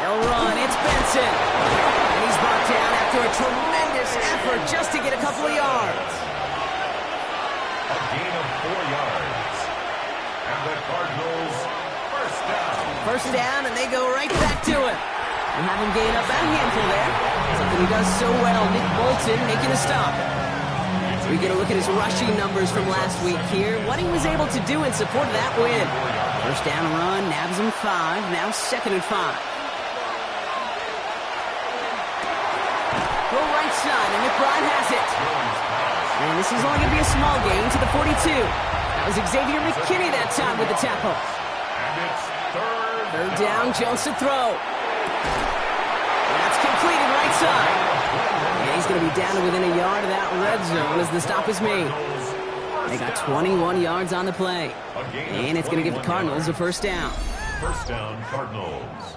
They'll run. It's Benson. And he's brought down after a tremendous effort just to get a couple of yards. A gain of 4 yards. And the Cardinals, first down. First down, and they go right back to it. And have him gain up that handful there. Something he does so well. Nick Bolton making a stop. We get a look at his rushing numbers from last week here. What he was able to do in support of that win. First down run, nabs him 5. Now second and 5. Go right side, and McBride has it. And this is only going to be a small gain to the 42. That was Xavier McKinney that time with the tackle. And it's third down, Jones to throw. That's completed right side. And he's going to be down to within a yard of that red zone as the stop is made. They got 21 yards on the play. And it's going to give the Cardinals a first down. First down, Cardinals.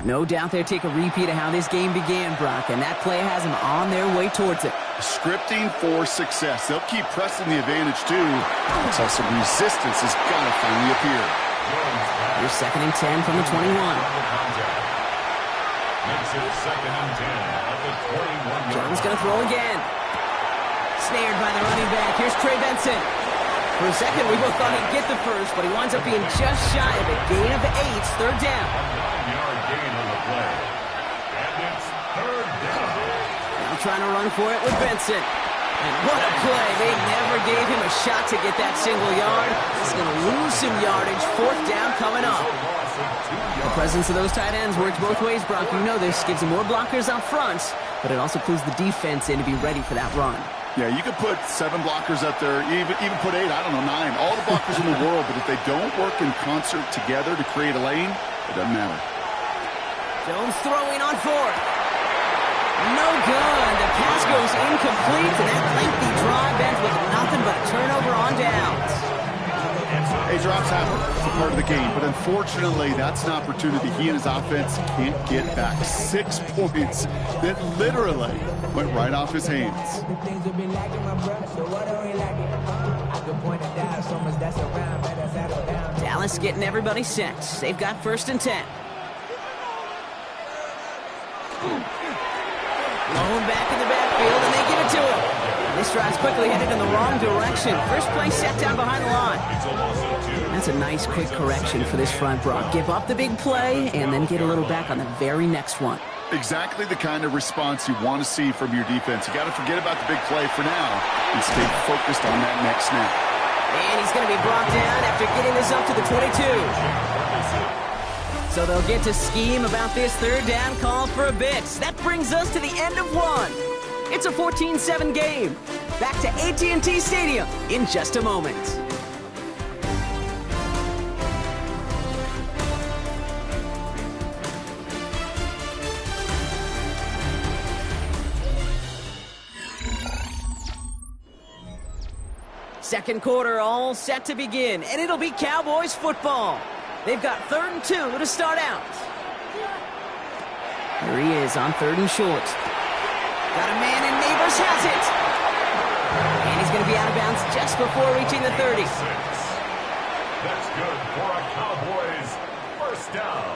No doubt they'll take a repeat of how this game began, Brock, and that play has them on their way towards it. Scripting for success. They'll keep pressing the advantage, too, until some resistance has got to finally appear. Here's second and 10 from the 21. Makes it second and 10 at the 21. Jones going to throw again. Snared by the running back. Here's Trey Benson. For a second, we both thought he'd get the first, but he winds up being just shy of a gain of 8, third down. Gain on the play. And it's third down. Now trying to run for it with Benson. And what a play. They never gave him a shot to get that single yard. He's going to lose some yardage. Fourth down coming up. The presence of those tight ends works both ways, Brock. You know this. Gives them more blockers up front, but it also clues the defense in to be ready for that run. Yeah, you could put 7 blockers up there, even put 8, I don't know, 9. All the blockers in the world, but if they don't work in concert together to create a lane, it doesn't matter. Jones throwing on fourth. No good. The pass goes incomplete, and that lengthy drive ends with nothing but a turnover on downs. Hey, drops happen. It's a part of the game, but unfortunately, that's an opportunity he and his offense can't get back. 6 points that literally went right off his hands. Dallas getting everybody set. They've got first and 10. Lone back in the backfield, and they give it to him. This drive's quickly headed in the wrong direction. First play set down behind the line. That's a nice quick correction for this front, Brock. Give up the big play and then get a little back on the very next one. Exactly the kind of response you want to see from your defense. You got to forget about the big play for now and stay focused on that next snap. And he's going to be brought down after getting this up to the 22. So they'll get to scheme about this third down call for a bit. That brings us to the end of one. It's a 14-7 game. Back to AT&T Stadium in just a moment. Second quarter all set to begin, and it'll be Cowboys football. They've got 3rd and 2 to start out. Here he is on 3rd and short. Got a man, and Neighbors has it. And he's going to be out of bounds just before reaching the 30. That's good for a Cowboys first down.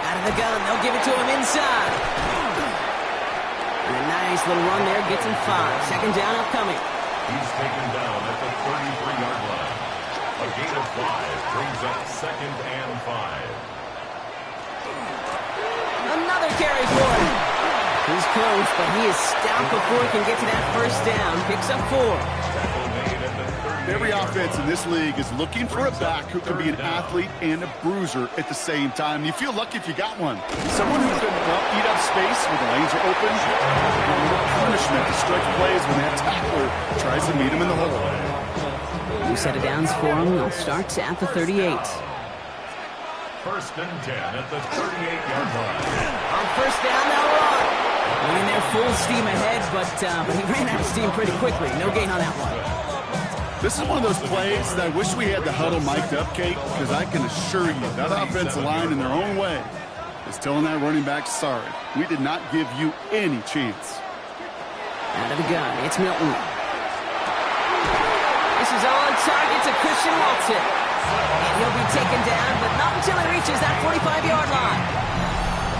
Out of the gun, they'll give it to him inside. And a nice little run there gets him 5. Second down upcoming. He's taken down at the 33-yard line. A gain of 5 brings up 2nd and 5. Another carry for him. He's close, but he is stopped before he can get to that first down. Picks up 4. Every offense in this league is looking for a back who can be an athlete and a bruiser at the same time. You feel lucky if you got one. Someone who can eat up space when the lanes are open. A little punishment to stretch plays when that tackler tries to meet him in the hole. New set of downs for him. They'll start at the 38. 1st and 10 at the 38-yard line. On first down, they'll run. Went in there full steam ahead, but he ran out of steam pretty quickly. No gain on that one. This is one of those plays that I wish we had the huddle mic'd up, Kate, because I can assure you that offensive line in their own way is telling that running back, sorry, we did not give you any chance. Out of the gun, it's Milton. This is on target to Christian Walton. And he'll be taken down, but not until he reaches that 45-yard line.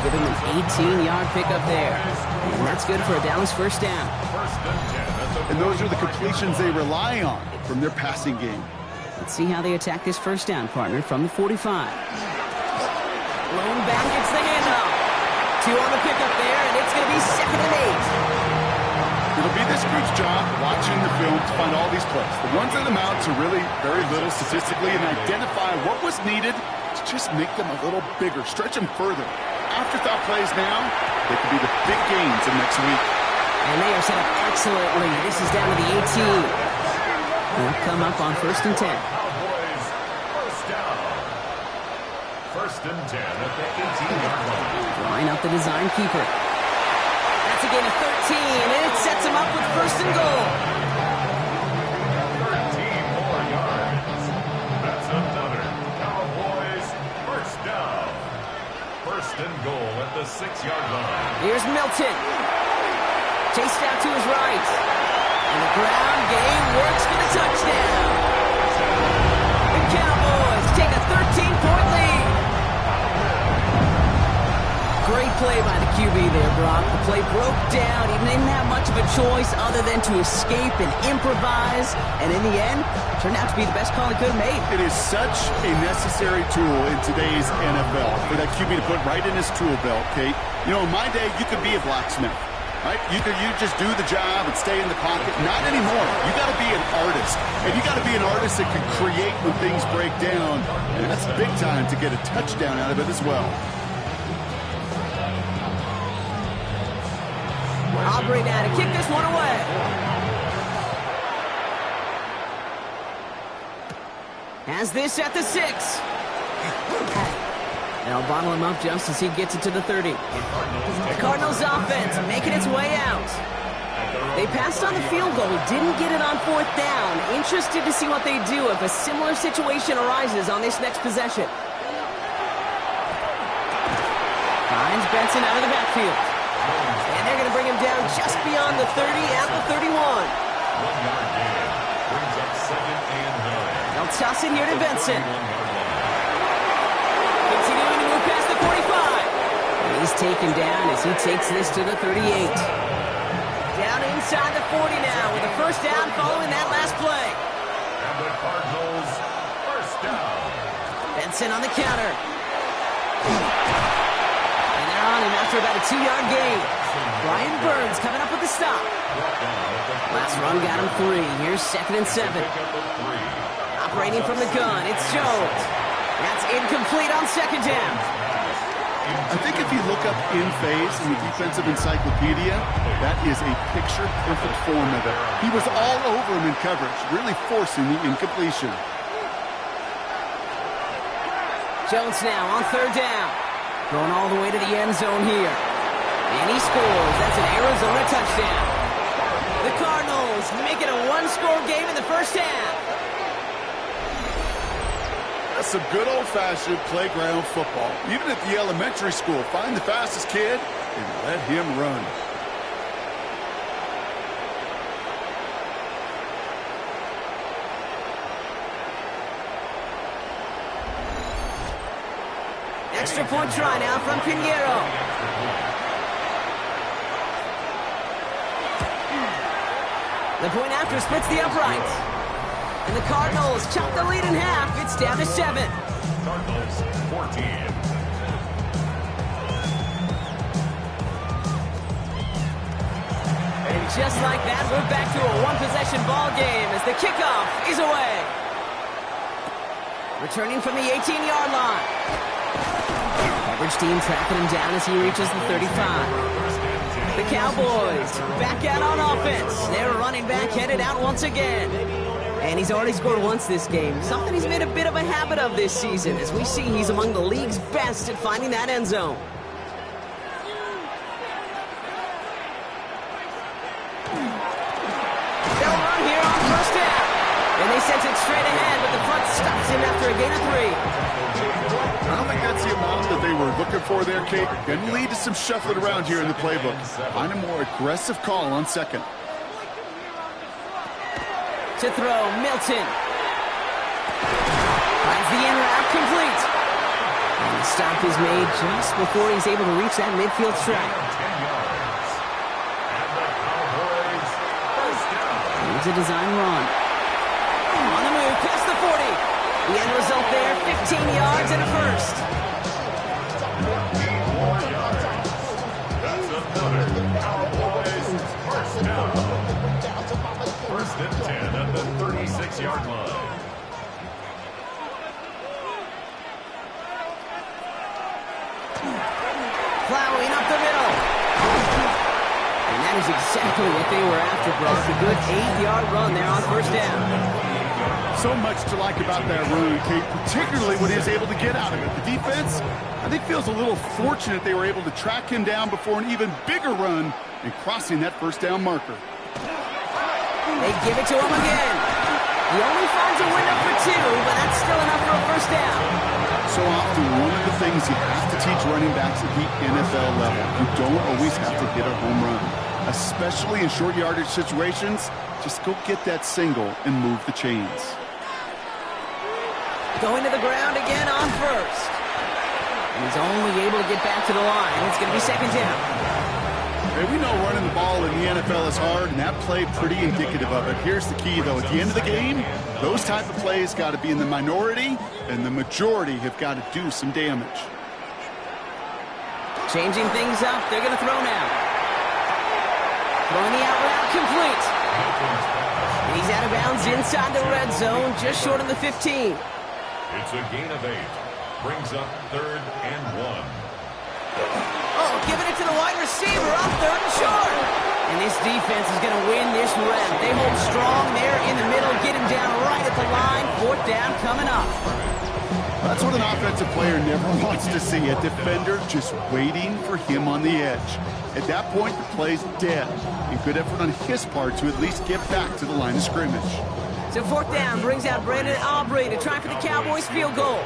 Give him an 18-yard pickup there. And that's good for a Dallas first down. 1st and 10. And those are the completions they rely on from their passing game. Let's see how they attack this first down, partner, from the 45. Lone back gets the handoff. 2 on the pickup there, and it's going to be 2nd and 8. It'll be this group's job watching the film to find all these plays. The ones that amount to really very little statistically and identify what was needed to just make them a little bigger, stretch them further. Afterthought plays now, they could be the big gains of next week. And they are set up excellently. This is down to the 18. They'll come up on 1st and 10. Cowboys first down. 1st and 10 at the 18-yard line. Line up the design keeper. That's a gain of 13, and it sets him up with 1st and goal. 13 more yards. That's another Cowboys first down. 1st and goal at the 6-yard line. Here's Milton. Chased out to his right. And the ground game works for the touchdown. The Cowboys take a 13-point lead. Great play by the QB there, Brock. The play broke down. He didn't have much of a choice other than to escape and improvise. And in the end, it turned out to be the best call he could have made. It is such a necessary tool in today's NFL for that QB to put right in his tool belt, Kate. You know, in my day, you could be a blacksmith. Right? You just do the job and stay in the pocket. Not anymore. You got to be an artist. And you got to be an artist that can create when things break down. And that's big time to get a touchdown out of it as well. Aubrey now to kick this one away. Has this at the 6. They'll bottle him up just as he gets it to the 30. The Cardinals offense making its way out. They passed on the field goal, didn't get it on 4th down. Interested to see what they do if a similar situation arises on this next possession. Finds Benson out of the backfield. And they're going to bring him down just beyond the 30 at the 31. 1-yard gain brings up 2nd and 9. They'll toss it here to Benson. Continuing to move past the 45. And he's taken down as he takes this to the 38. Down inside the 40 now with a first down following that last play. And the Cardinals, first down. Benson on the counter. And they're on him after about a 2-yard gain. Brian Burns coming up with the stop. Last run got him 3. Here's 2nd and 7. Operating from the gun, it's Jones. That's incomplete on 2nd down. I think if you look up in phase in the defensive encyclopedia, that is a picture-perfect form of it. He was all over him in coverage, really forcing the incompletion. Jones now on 3rd down. Going all the way to the end zone here. And he scores. That's an Arizona touchdown. The Cardinals make it a 1-score game in the first half. That's some good old-fashioned playground football. Even at the elementary school, find the fastest kid and let him run. Extra point try now from Pinheiro. The point after splits the uprights. And the Cardinals chop the lead in half. It's down to 7. Cardinals, 14. And just like that, we're back to a one-possession ball game as the kickoff is away. Returning from the 18-yard line. Coverage team tracking him down as he reaches the 35. The Cowboys back out on offense. Their running back headed out once again. And he's already scored once this game, something he's made a bit of a habit of this season. As we see, he's among the league's best at finding that end zone. They'll run here on first down. And they sent it straight ahead, but the front stops him after a gain of 3. I don't think that's the amount that they were looking for there, Kate. Going to lead to some shuffling around here in the playbook. Find a more aggressive call on 2nd. To throw, Milton. Finds the in route complete. And the stop is made just before he's able to reach that midfield strike. 10 yards. And the Cowboys, first down. Here's a design run. On the move, past the 40. The end result there, 15 yards and a first. 14 more yards. That's another Cowboys, first down. 1st and 10 at the 36-yard line. Plowing up the middle. And that is exactly what they were after, Brock. A good 8-yard run there on first down. So much to like about that run, Kate, particularly when he was able to get out of it. The defense, I think, feels a little fortunate they were able to track him down before an even bigger run and crossing that first down marker. They give it to him again. He only finds a window for 2, but that's still enough for a first down. So often, one of the things you have to teach running backs at the NFL level, you don't always have to hit a home run. Especially in short yardage situations, just go get that single and move the chains. Going to the ground again on first. And he's only able to get back to the line. It's going to be 2nd down. Hey, we know running the ball in the NFL is hard, and that play pretty indicative of it. Here's the key, though. At the end of the game, those type of plays got to be in the minority, and the majority have got to do some damage. Changing things up. They're going to throw now. Throwing the out route complete. And he's out of bounds inside the red zone, just short of the 15. It's a gain of 8. Brings up 3rd and 1. Oh, giving it to the wide receiver on 3rd and short. And this defense is going to win this rep. They hold strong there in the middle, get him down right at the line. 4th down coming up. That's what an offensive player never wants to see, a defender just waiting for him on the edge. At that point, the play's dead. And good effort on his part to at least get back to the line of scrimmage. So 4th down brings out Brandon Aubrey to try for the Cowboys field goal.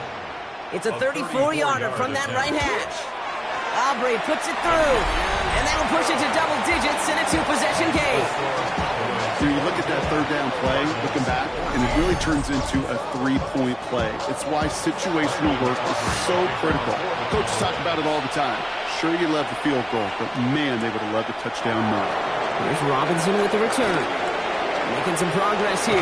It's a 34-yarder from that right hash. Aubrey puts it through, and that'll push it to double digits in a 2-possession game. So you look at that 3rd down play, looking back, and it really turns into a 3-point play. It's why situational work is so critical. Coaches talk about it all the time. Sure, you love the field goal, but man, they would have loved a touchdown run. Here's Robinson with the return. Making some progress here.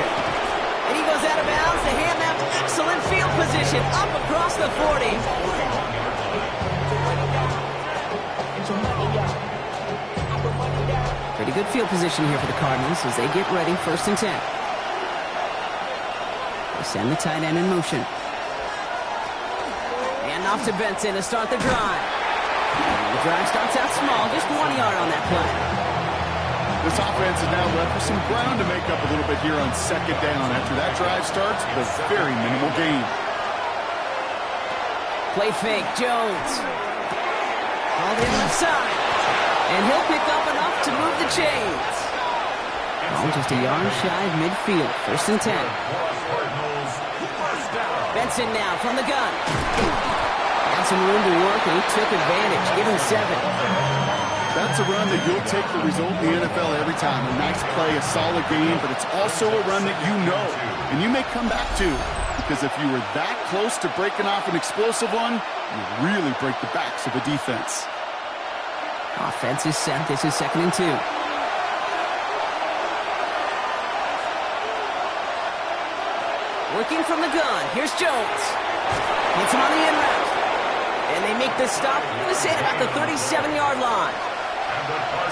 And he goes out of bounds. The hand out. Excellent field position. Up across the 40. Pretty good field position here for the Cardinals as they get ready. 1st and 10. They send the tight end in motion. And off to Benson to start the drive. And the drive starts out small. Just 1 yard on that play. This offense is now left with some ground to make up a little bit here on 2nd down. After that drive starts, the very minimal gain. Play fake, Jones. All the left side. And he'll pick up enough to move the chains. Oh, just a yard shy of midfield. 1st and 10. Benson now from the gun. Had some room to work, and he took advantage. Give him 7. That's a run that you'll take the result in the NFL every time. A nice play, a solid game, but it's also a run that you know and you may come back to, because if you were that close to breaking off an explosive one, you really break the backs of the defense. Offense is set. This is 2nd and 2. Working from the gun. Here's Jones. Hits him on the in route. And they make this stop, I'm going to say, at about the 37-yard line.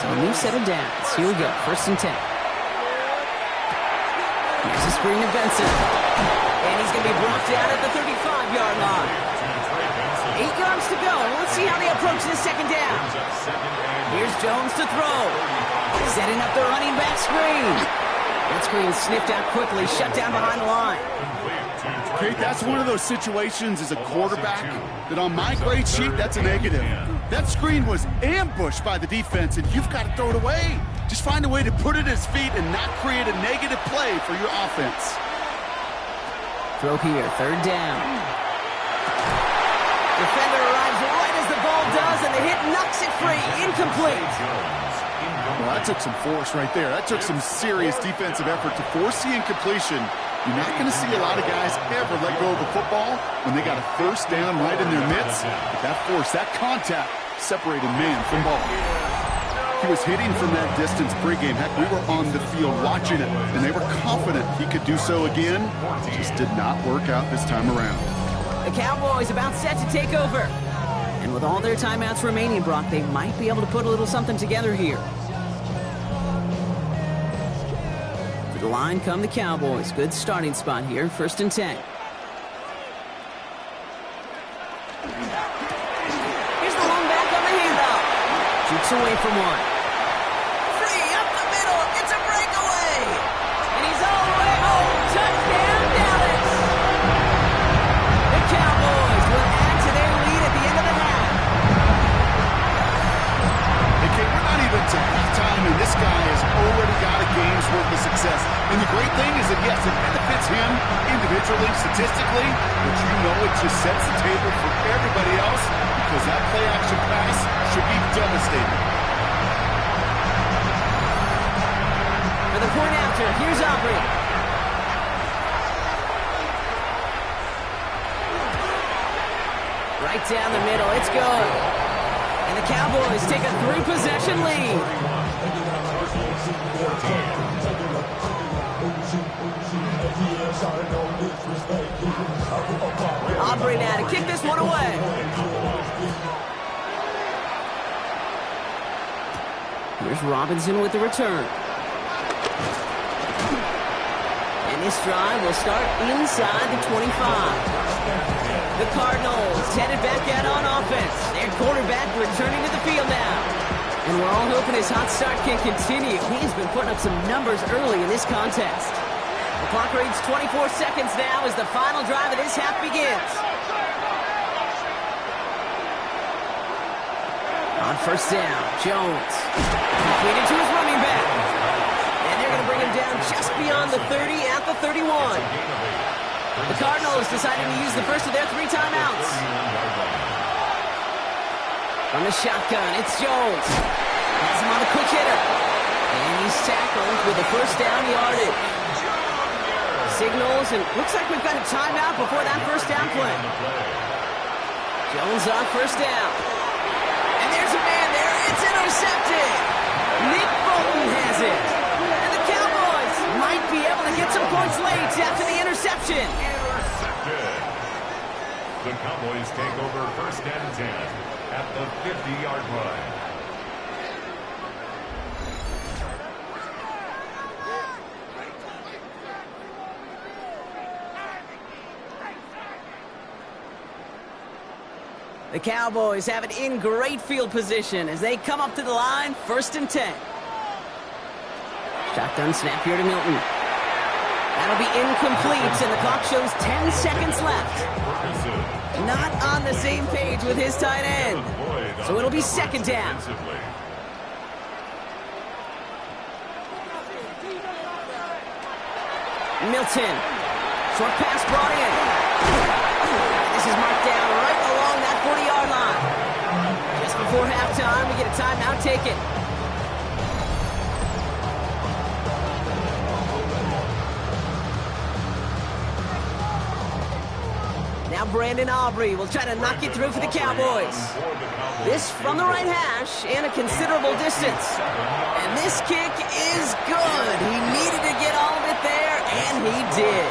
So a new set of downs. Here we go. 1st and 10. Here's a screen to Benson. And he's going to be brought down at the 35-yard line. 8 yards to go. Let's see how they approach this 2nd down. Here's Jones to throw. Setting up the running back screen. That screen sniffed out quickly, shut down behind the line. Okay, that's one of those situations as a quarterback that on my grade sheet, that's a negative. That screen was ambushed by the defense, and you've got to throw it away. Just find a way to put it at his feet and not create a negative play for your offense. Throw here, 3rd down. Defender arrives right as the ball does, and the hit knocks it free. Incomplete. Well, that took some force right there. That took some serious defensive effort to force the incompletion. You're not going to see a lot of guys ever let go of the football when they got a 1st down right in their midst. But that force, that contact, separated man from ball. He was hitting from that distance pregame. Heck, we were on the field watching it, and they were confident he could do so again. Just did not work out this time around. The Cowboys about set to take over. And with all their timeouts remaining, Brock, they might be able to put a little something together here. To the line come the Cowboys. Good starting spot here. 1st and 10. Here's the long back on the handoff. Shoots away from one. Free up the middle. It's a breakaway. And he's all the way home. Touchdown, Dallas. The Cowboys will add to their lead at the end of the half. Okay, we're not even to halftime, and this guy has already got a game's worth of success. And the great thing is that, yes, it benefits him individually, statistically, but you know it just sets the table for everybody else, because that play-action pass should be devastating. For the point after, here's Aubrey. Right down the middle, it's good. And the Cowboys take a 3-possession lead. Aubrey now to kick this one away. Here's Robinson with the return. And this drive will start inside the 25. The Cardinals headed back out on offense. Their quarterback returning to the field now. And we're all hoping his hot start can continue. He's been putting up some numbers early in this contest. The clock reads 24 seconds now as the final drive of this half begins. On 1st down, Jones. Completed to his running back. And they're going to bring him down just beyond the 30 at the 31. The Cardinals deciding to use the first of their 3 timeouts. From the shotgun, it's Jones. Has him on a quick hitter. And he's tackled with a 1st down yardage. Signals, and looks like we've got a timeout before that 1st down play. Jones on 1st down. And there's a man there. It's intercepted. Nick Bolton The Cowboys take over 1st and 10 at the 50-yard line. The Cowboys have it in great field position as they come up to the line, 1st and 10. Shotgun snap here to Milton. That'll be incomplete, and the clock shows 10 seconds left. Not on the same page with his tight end. So it'll be 2nd down. Milton. Short pass brought in. This is marked down right along that 40-yard line. Just before halftime, we get a timeout taken. Now Brandon Aubrey will try to knock it through for the Cowboys. This from the right hash and a considerable distance. And this kick is good. He needed to get all of it there, and he did.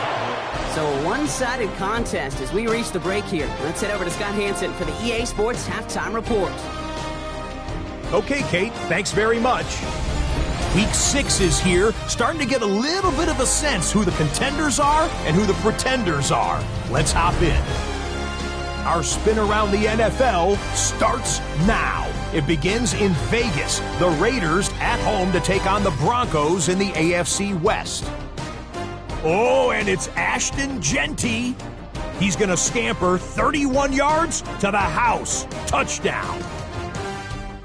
So a one-sided contest as we reach the break here. Let's head over to Scott Hansen for the EA Sports Halftime Report. Okay, Kate, thanks very much. Week 6 is here, starting to get a little bit of a sense who the contenders are and who the pretenders are. Let's hop in. Our spin around the NFL starts now. It begins in Vegas. The Raiders at home to take on the Broncos in the AFC West. Oh, and it's Ashton Genty. He's going to scamper 31 yards to the house. Touchdown.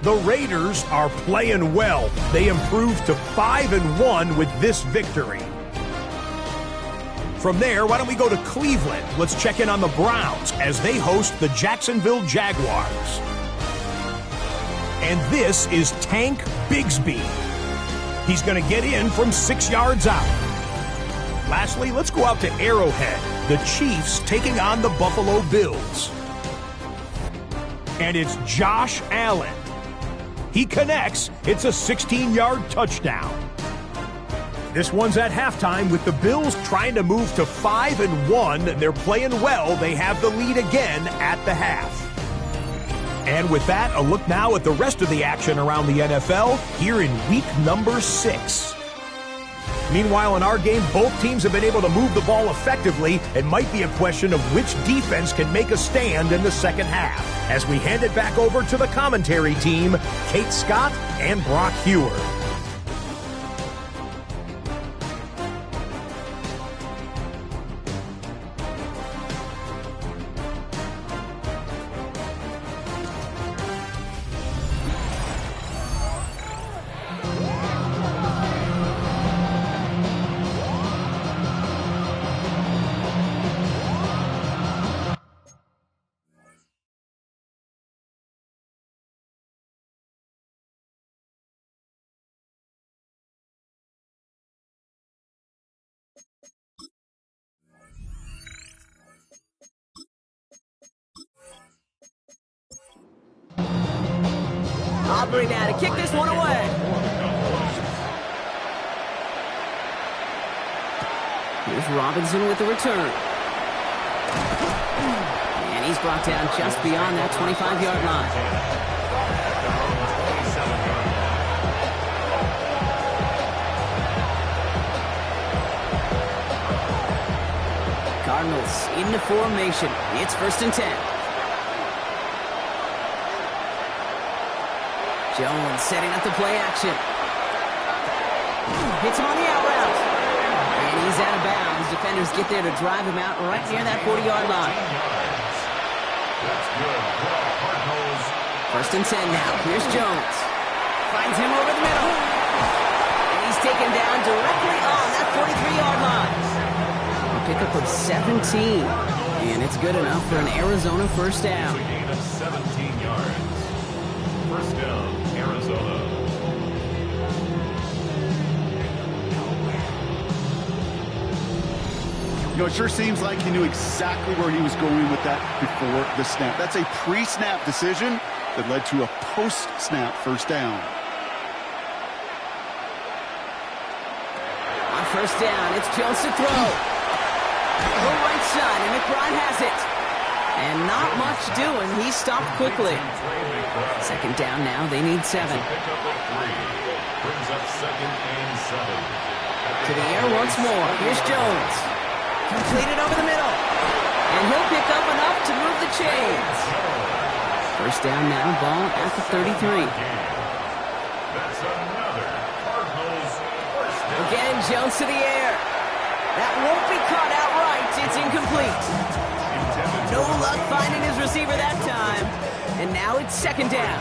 The Raiders are playing well. They improved to 5-1 with this victory. From there, why don't we go to Cleveland? Let's check in on the Browns as they host the Jacksonville Jaguars. And this is Tank Bigsby. He's going to get in from 6 yards out. Lastly, let's go out to Arrowhead. The Chiefs taking on the Buffalo Bills. And it's Josh Allen. He connects. It's a 16-yard touchdown. This one's at halftime with the Bills trying to move to 5-1. They're playing well. They have the lead again at the half. And with that, a look now at the rest of the action around the NFL here in week number 6. Meanwhile, in our game, both teams have been able to move the ball effectively. It might be a question of which defense can make a stand in the second half. As we hand it back over to the commentary team, Kate Scott and Brock Hewer. Aubrey now to kick this one away. Here's Robinson with the return. And he's brought down just beyond that 25-yard line. Cardinals into formation. It's 1st and 10. Jones setting up the play action. Hits him on the out route. And he's out of bounds. Defenders get there to drive him out right near that 40-yard line. That's good. 1st and 10 now. Here's Jones. Finds him over the middle. And he's taken down directly on that 43-yard line. A pickup of 17. And it's good enough for an Arizona 1st down. A gain of 17 yards. 1st down, Arizona. You know, it sure seems like he knew exactly where he was going with that before the snap. That's a pre-snap decision that led to a post-snap 1st down. On 1st down, it's Jones to throw. The right side, and McBride has it. And not much doing. He stopped quickly. Second down now. They need 7. Brings up 2nd and 7. To the air once more. Here's Jones. Completed over the middle. And he'll pick up enough to move the chains. First down now. Ball at the 33. That's another Cardinals first down. Again, Jones to the air. That won't be caught outright. It's incomplete. No luck finding his receiver that time. And now it's second down.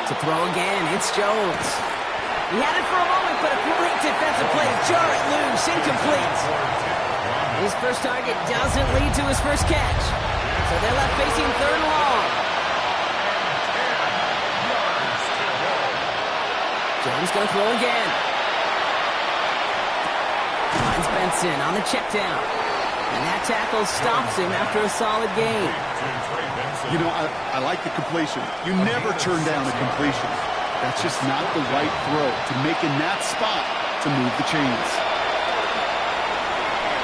To throw again, it's Jones. He had it for a moment, but a great defensive play to jar it loose. Incomplete. His first target doesn't lead to his first catch. So they're left facing 3rd and long. Jones going to throw again. Finds Benson on the check down. And that tackle stops him after a solid gain. You know, I like the completion. You never turn down a completion. That's just not the right throw to make in that spot to move the chains.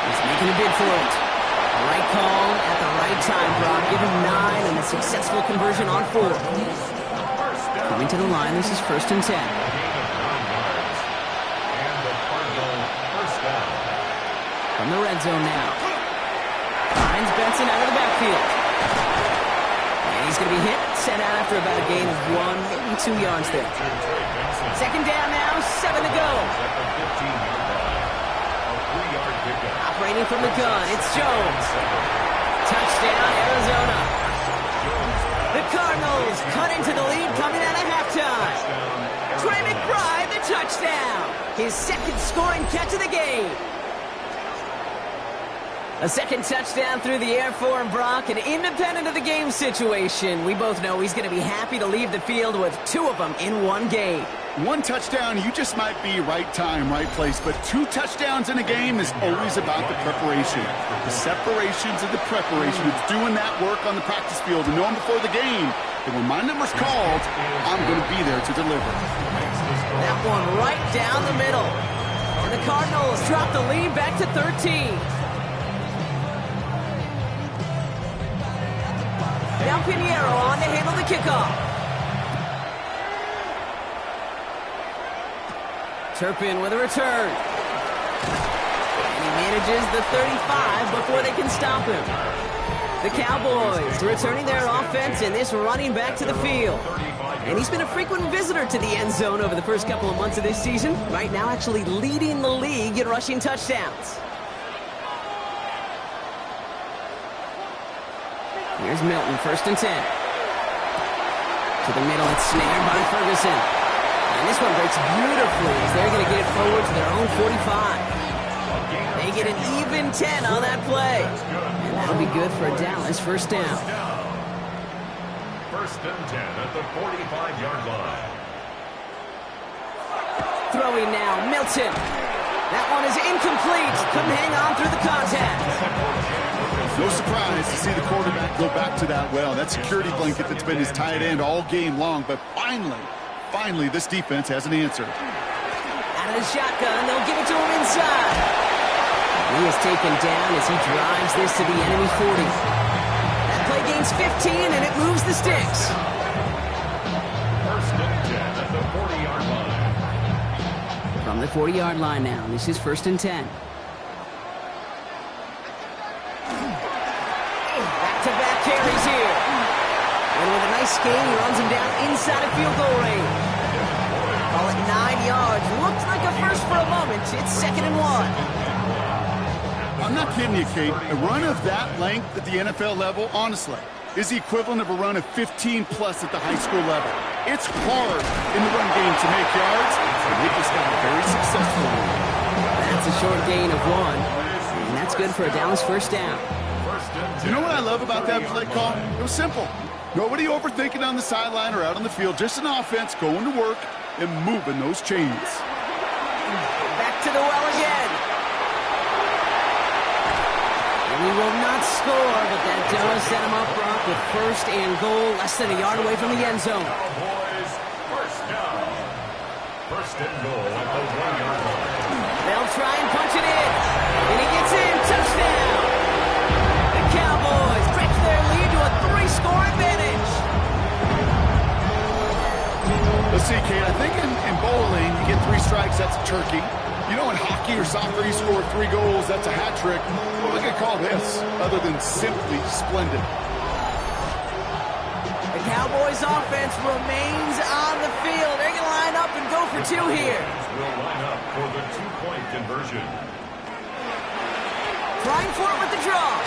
He's making a bid for it. The right call at the right time, Brock. Give him 9 and a successful conversion on 4. Coming to the line, this is 1st and 10. From the red zone now. Finds Benson out of the backfield. And he's going to be hit, sent out after about a gain of 1, maybe 2 yards there. Second down now, 7 to go. Operating from the gun, it's Jones. Touchdown, Arizona. The Cardinals cut into the lead coming out of halftime. Trey McBride, the touchdown. His second scoring catch of the game. A second touchdown through the air for him, Brock, and independent of the game situation, we both know he's going to be happy to leave the field with 2 of them in one game. 1 touchdown, you just might be right time, right place, but 2 touchdowns in a game is always about the preparation. The separations and the preparation. It's doing that work on the practice field and knowing before the game that when my number's called, I'm going to be there to deliver. That one right down the middle. And the Cardinals drop the lead back to 13. Now Pinheiro on to handle the kickoff. Turpin with a return. And he manages the 35 before they can stop him. The Cowboys returning their offense and this running back to the field. And he's been a frequent visitor to the end zone over the first couple of months of this season. Right now actually leading the league in rushing touchdowns. Here's Milton, 1st and 10. To the middle, it's snared by Ferguson. And this one breaks beautifully as they're going to get it forward to their own 45. They get an even 10 on that play. And that'll be good for Dallas, first down. 1st and 10 at the 45-yard line. Throwing now, Milton. That one is incomplete. Couldn't hang on through the contact. No surprise to see the quarterback go back to that well. That security blanket that's been his tight end all game long. But finally, this defense has an answer. Out of the shotgun, they'll give it to him inside. He is taken down as he drives this to the enemy 40. That play gains 15, and it moves the sticks. 1st and 10 at the 40-yard line. From the 40-yard line now, this is 1st and 10. Back-to-back carries here. And with a nice gain, he runs him down inside of field goal range. Call it 9 yards. Looked like a first for a moment. It's 2nd and 1. I'm not kidding you, Kate. A run of that length at the NFL level, honestly, is the equivalent of a run of 15-plus at the high school level. It's hard in the run game to make yards, and they just got a very successful one. That's a short gain of 1. And that's good for a Dallas first down. You know what I love about that play call? It was simple. Nobody overthinking on the sideline or out on the field. Just an offense going to work and moving those chains. Back to the well again. And he will not score, but that does set him up, Brock, with 1st and goal, less than a yard away from the end zone. Cowboys First and goal at the 1-yard line. They'll try and punch it in. And he gets in. Touchdown. The Cowboys stretch their lead to a 3-score advantage. Let's see, Kate, I think in bowling, you get 3 strikes, that's a turkey. You know, in hockey or soccer, you score 3 goals, that's a hat trick. What are we going to call this other than simply splendid? The Cowboys offense remains on the field. They're going to line up and go for 2 here. Will line up for the 2-point conversion. Trying for it with the draw.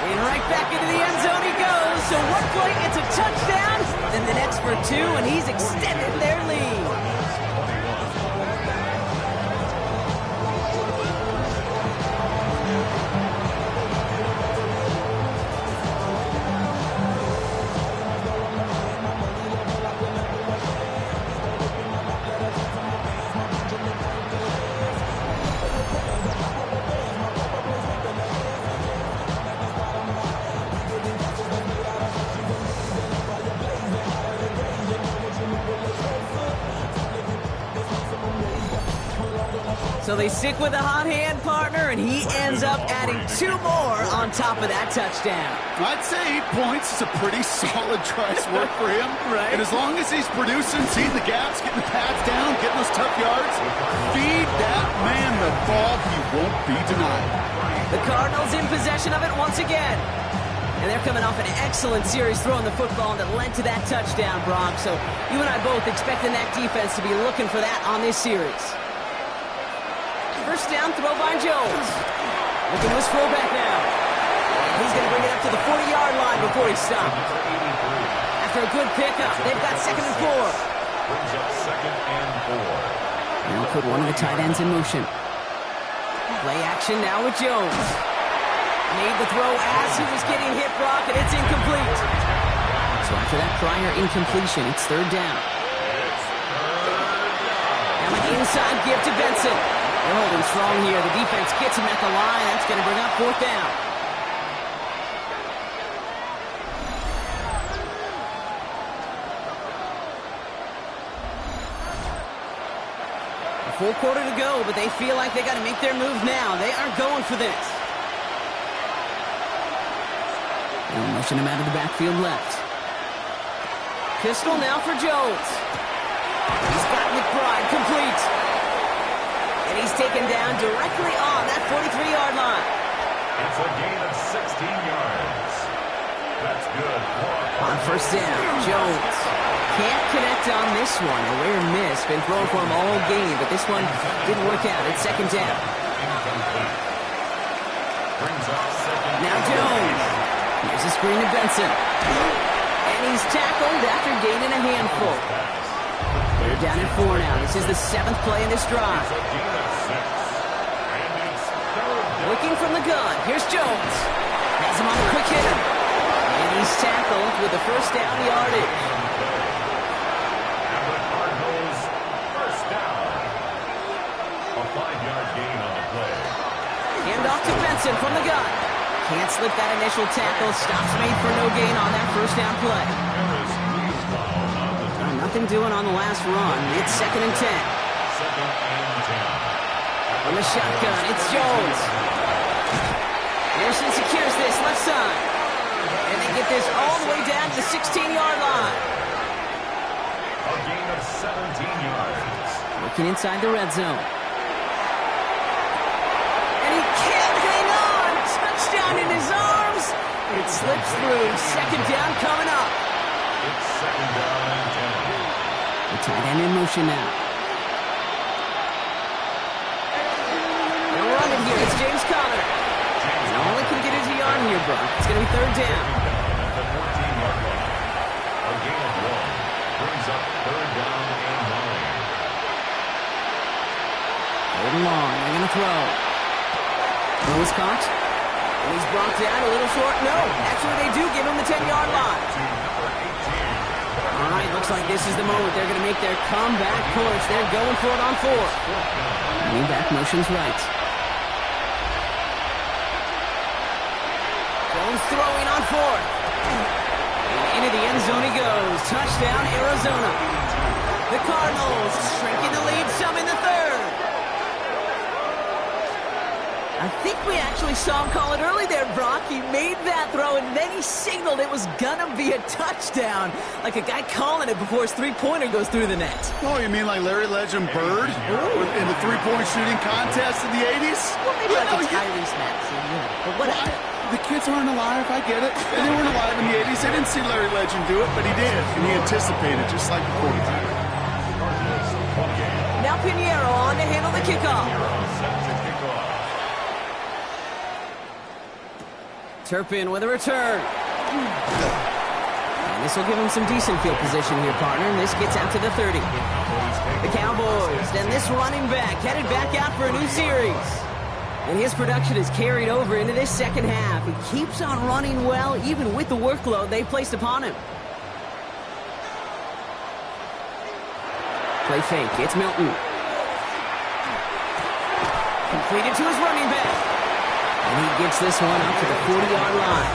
And right back into the end zone he goes. So one play, it's a touchdown. Then the next for 2, and he's extended their lead. So they stick with the hot hand partner, and he ends up adding 2 more on top of that touchdown. I'd say 8 points is a pretty solid try's work for him. Right. And as long as he's producing, seeing the gaps, getting the pads down, getting those tough yards, feed that man the ball, he won't be denied. The Cardinals in possession of it once again. And they're coming off an excellent series throwing the football that led to that touchdown, Brock. So you and I both expecting that defense to be looking for that on this series. First down, throw by Jones. Looking this throwback now. And he's going to bring it up to the 40-yard line before he stops. After a good pickup, they've got 2nd and 4. Brings up 2nd and 4. And they'll put one of the tight ends in motion. Play action now with Jones. Made the throw as he was getting hit, Brock, and it's incomplete. So after that prior incompletion, it's 3rd down. Now an inside give to Benson. They're holding strong here. The defense gets him at the line. That's going to bring up 4th down. A full quarter to go, but they feel like they got to make their move now. They aren't going for this. And motion him out of the backfield left. Pistol now for Jones. He's got McBride complete. And he's taken down directly on that 43-yard line. It's a gain of 16 yards. That's good. On first down, Jones can't connect on this one. A rare miss. Been thrown for him all game, but this one didn't work out. It's 2nd down. Incomplete. Brings up 2nd. Now Jones. Here's a screen to Benson. And he's tackled after gaining a handful. They're down at 4 now. This is the 7th play in this drive. It's a gain of 6. And it's 3rd down. Looking from the gun. Here's Jones. Has him on the quick hitter. And he's tackled with the first down yardage. And the Cardinals first down. A 5-yard gain on the play. Hand off to Benson from the gun. Can't slip that initial tackle. Stops made for no gain on that first down play. Nothing doing on the last run. It's 2nd and 10. 2nd and 10. From the shotgun, it's Jones. Anderson secures this left side. And they get this all the way down to the 16-yard line. A gain of 17 yards. Looking inside the red zone. And he can't hang on. Touchdown in his arms. It slips through. 2nd down coming up. It's 2nd down and 10. The tight end in motion now. They're running here. It's James Conner. And all he can get is a yard here, Brock. It's going to be 3rd down. At the 14-yard line. A gain of 1. Brings up 3rd down and 9. 3rd and long. They're going to throw. Throw is caught. And he's brought down a little short. No. Actually, they do give him the 10-yard line. All right, looks like this is the moment. They're going to make their comeback push. They're going for it on 4. Running back motions right. Jones throwing on 4th. And into the end zone he goes. Touchdown, Arizona. The Cardinals shrinking the lead some. I think we actually saw him call it early there, Brock. He made that throw, and then he signaled it was gonna be a touchdown. Like a guy calling it before his three-pointer goes through the net. Oh, you mean like Larry Legend Bird in the three-point shooting contest in the 80s? Well, maybe like a Tyrese Maxey, but whatever. The kids aren't alive, I get it. And they weren't alive in the 80s. They didn't see Larry Legend do it, but he did. And he anticipated, just like the quarterback. Now Pinheiro on to handle the kickoff. Turpin with a return. And this will give him some decent field position here, partner. And this gets out to the 30. The Cowboys, then this running back headed back out for a new series. And his production is carried over into this second half. He keeps on running well, even with the workload they placed upon him. Play fake. It's Milton. Completed to his running back. And he gets this one up to the 40-yard line.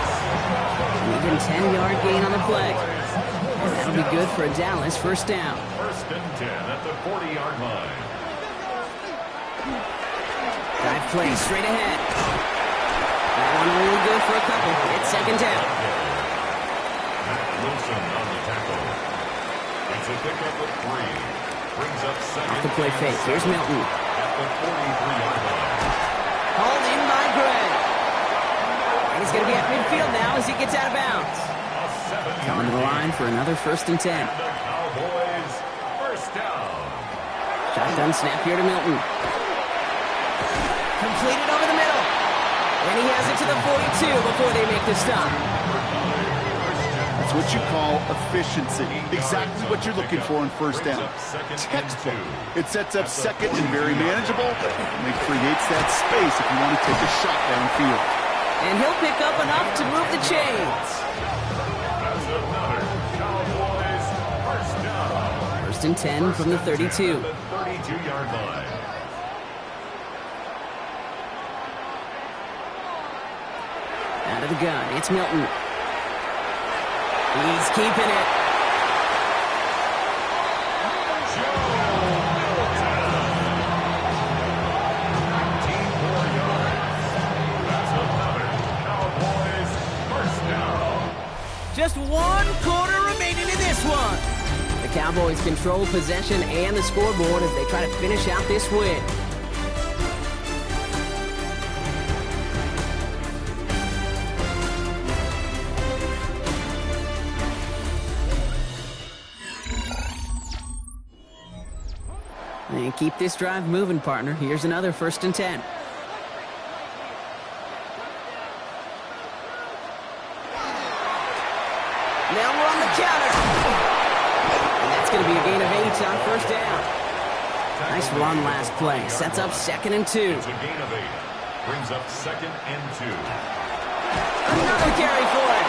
Even 10-yard gain on the play. And that'll be good for a Dallas first down. First and 10 at the 40-yard line. Drive play straight ahead. That one really good for a couple. It's second down. Matt Wilson on the tackle. It's a pickup of 3. Brings up second. Off the play fake. Here's Milton. At the 43-yard line. Hauled in by Gray. And he's going to be at midfield now as he gets out of bounds. Coming to the line for another first and 10. And the Cowboys first down. Shotgun snap here to Milton. Completed over the middle. And he has it to the 42 before they make the stop. That's what you call efficiency. Exactly what you're looking for in first down. Textbook. It sets up second and very manageable. And it creates that space if you want to take a shot downfield. And he'll pick up enough to move the chains. That's another Cowboys first down. First and 10 from the 32. The 32-yard line. Out of the gun, it's Milton. He's keeping it. Just 1 quarter remaining in this one. The Cowboys control possession and the scoreboard as they try to finish out this win. And keep this drive moving, partner. Here's another first and 10. Now we're on the counter. And that's going to be a gain of 8 on first down. Nice run last play. Sets up second and 2. It's a gain of 8. Brings up second and 2. Another carry for it.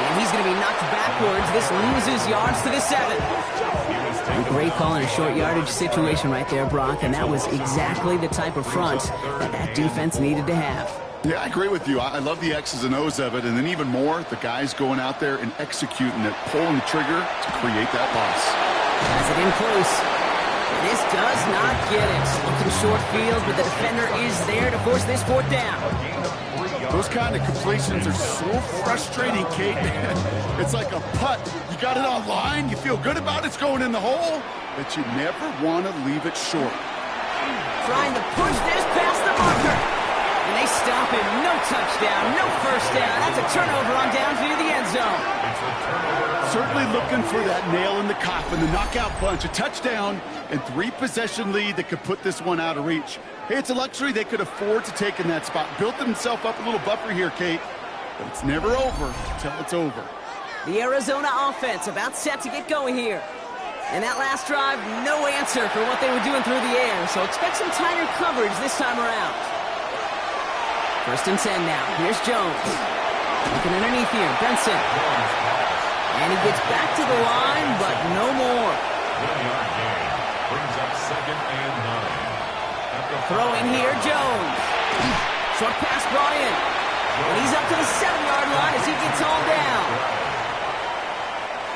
And he's going to be knocked backwards. This loses yards to the 7. A great call in a short yardage situation right there, Brock. And that was exactly the type of front that defense needed to have. Yeah, I agree with you. I love the X's and O's of it. And then even more, the guys going out there and executing it, pulling the trigger to create that loss. Has it in close. This does not get it. Looking short field, but the defender is there to force this fourth down. Those kind of completions are so frustrating, Kate. It's like a putt. You got it on line, you feel good about it's going in the hole, but you never want to leave it short. Trying to push this past the marker. And they stop him. No touchdown, no first down. That's a turnover on down to the end zone. Certainly looking for that nail in the coffin, the knockout punch, a touchdown, and 3-possession lead that could put this one out of reach. Hey, it's a luxury they could afford to take in that spot. Built himself up a little buffer here, Kate, but it's never over until it's over. The Arizona offense about set to get going here. And that last drive, no answer for what they were doing through the air, so expect some tighter coverage this time around. First and 10 now. Here's Jones. Looking underneath here. Benson. And he gets back to the line, but no more. 1-yard gain. Brings up second and 9. Throwing here, Jones. Short pass brought in. And he's up to the 7-yard line as he gets hauled down.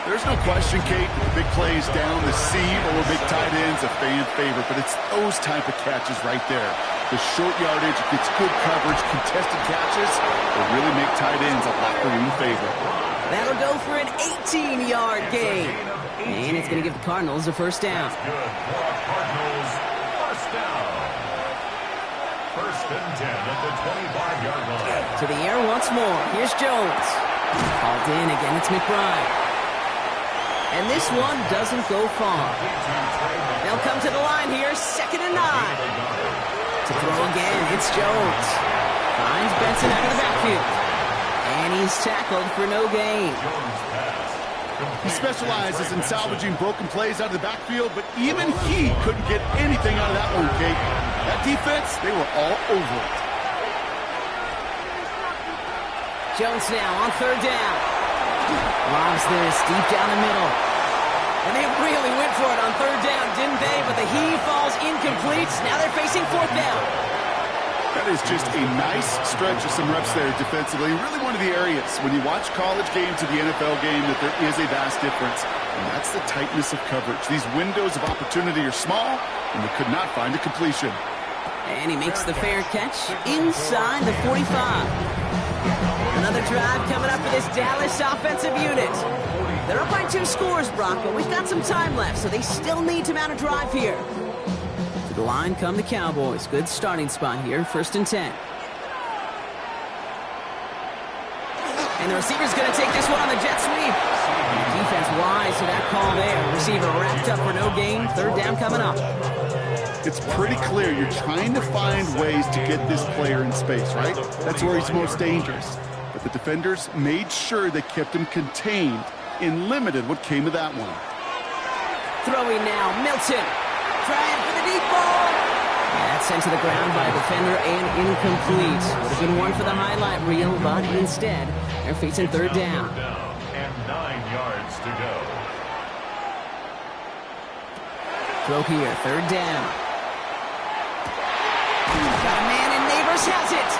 There's no question, Kate, big plays down the seam or big tight ends, a fan favorite, but it's those type of catches right there. The short yardage, gets good coverage, contested catches, will really make tight ends a locker room favorite. That'll go for an 18-yard gain. And it's going to give the Cardinals a first down. Good for a Cardinals first down. First and 10 at the 25-yard line. To the air once more. Here's Jones. Called in. Again, it's McBride. And this one doesn't go far. They'll come to the line here. 2nd and 9. To throw again, it's Jones. Finds Benson out of the backfield. And he's tackled for no gain. He specializes in salvaging broken plays out of the backfield, but even he couldn't get anything out of that one, Kate. That defense, they were all over it. Jones now on 3rd down. Lobs this deep down the middle. And they really went for it on 3rd down, didn't they? But the heave falls incomplete. Now they're facing 4th down. That is just a nice stretch of some reps there defensively. Really one of the areas when you watch college game to the NFL game that there is a vast difference. And that's the tightness of coverage. These windows of opportunity are small, and they could not find a completion. And he makes the fair catch inside the 45. Another drive coming up for this Dallas offensive unit. They're up by 2 scores, Brock, but we've got some time left, so they still need to mount a drive here. To the line come the Cowboys. Good starting spot here, 1st and 10. And the receiver's going to take this one on the jet sweep. Defense wise to that call there. Receiver wrapped up for no gain. 3rd down coming up. It's pretty clear you're trying to find ways to get this player in space, right? That's where he's most dangerous. But the defenders made sure they kept him contained and limited what came of that one. Throwing now, Milton. Trying for the deep ball. That's sent to the ground by a defender and incomplete. Would have been one for the highlight reel, but instead, they're facing 3rd down. And 9 yards to go. Throw here, 3rd down. Got a man, and Neighbors has it.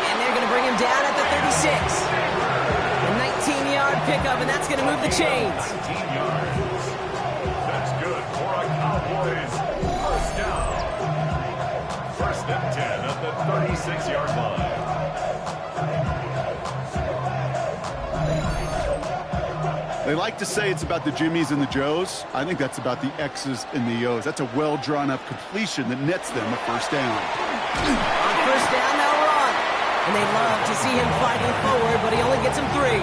And they're going to bring him down at the 36. A 19-yard pickup, and that's going to move the chains. 19 yards. That's good for a Cowboys first down. 1st and 10 at the 36-yard line. They like to say it's about the Jimmies and the Joes. I think that's about the X's and the O's. That's a well-drawn-up completion that nets them a first down. On 1st down, they'll run. And they love to see him fighting forward, but he only gets him 3.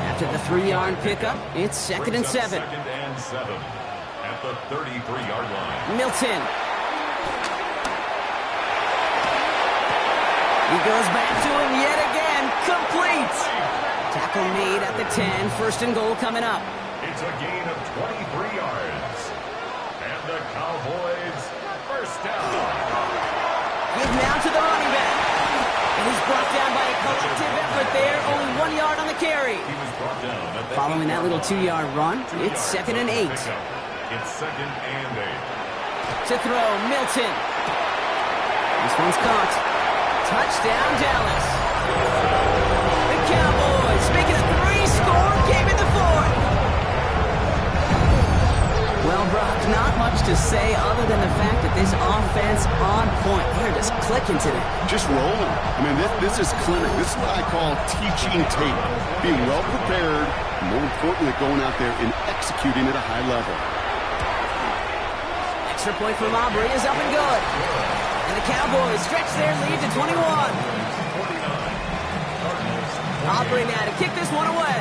After the 3-yard pickup, it's 2nd and 7. 2nd and 7 at the 33-yard line. Milton. He goes back to him yet again. Complete. Tackle made at the 10. 1st and goal coming up. It's a gain of 23 yards. And the Cowboys first down. Give now to the running back. And he's brought down by a collective effort there. Only 1 yard on the carry. He was brought down at the Following that little 2-yard run, it's 2nd and 8. It's 2nd and 8. To throw, Milton. This one's caught. Touchdown, Dallas. The Cowboys making a 3-score game in the 4th. Well, Brock, not much to say other than the fact that this offense on point. They're just clicking today. Just rolling. I mean, this is clinic. This is what I call teaching tape. Being well prepared, and more importantly, going out there and executing at a high level. Extra point from Aubrey is up and good. And the Cowboys stretch their lead to 21. Aubrey now to kick this one away.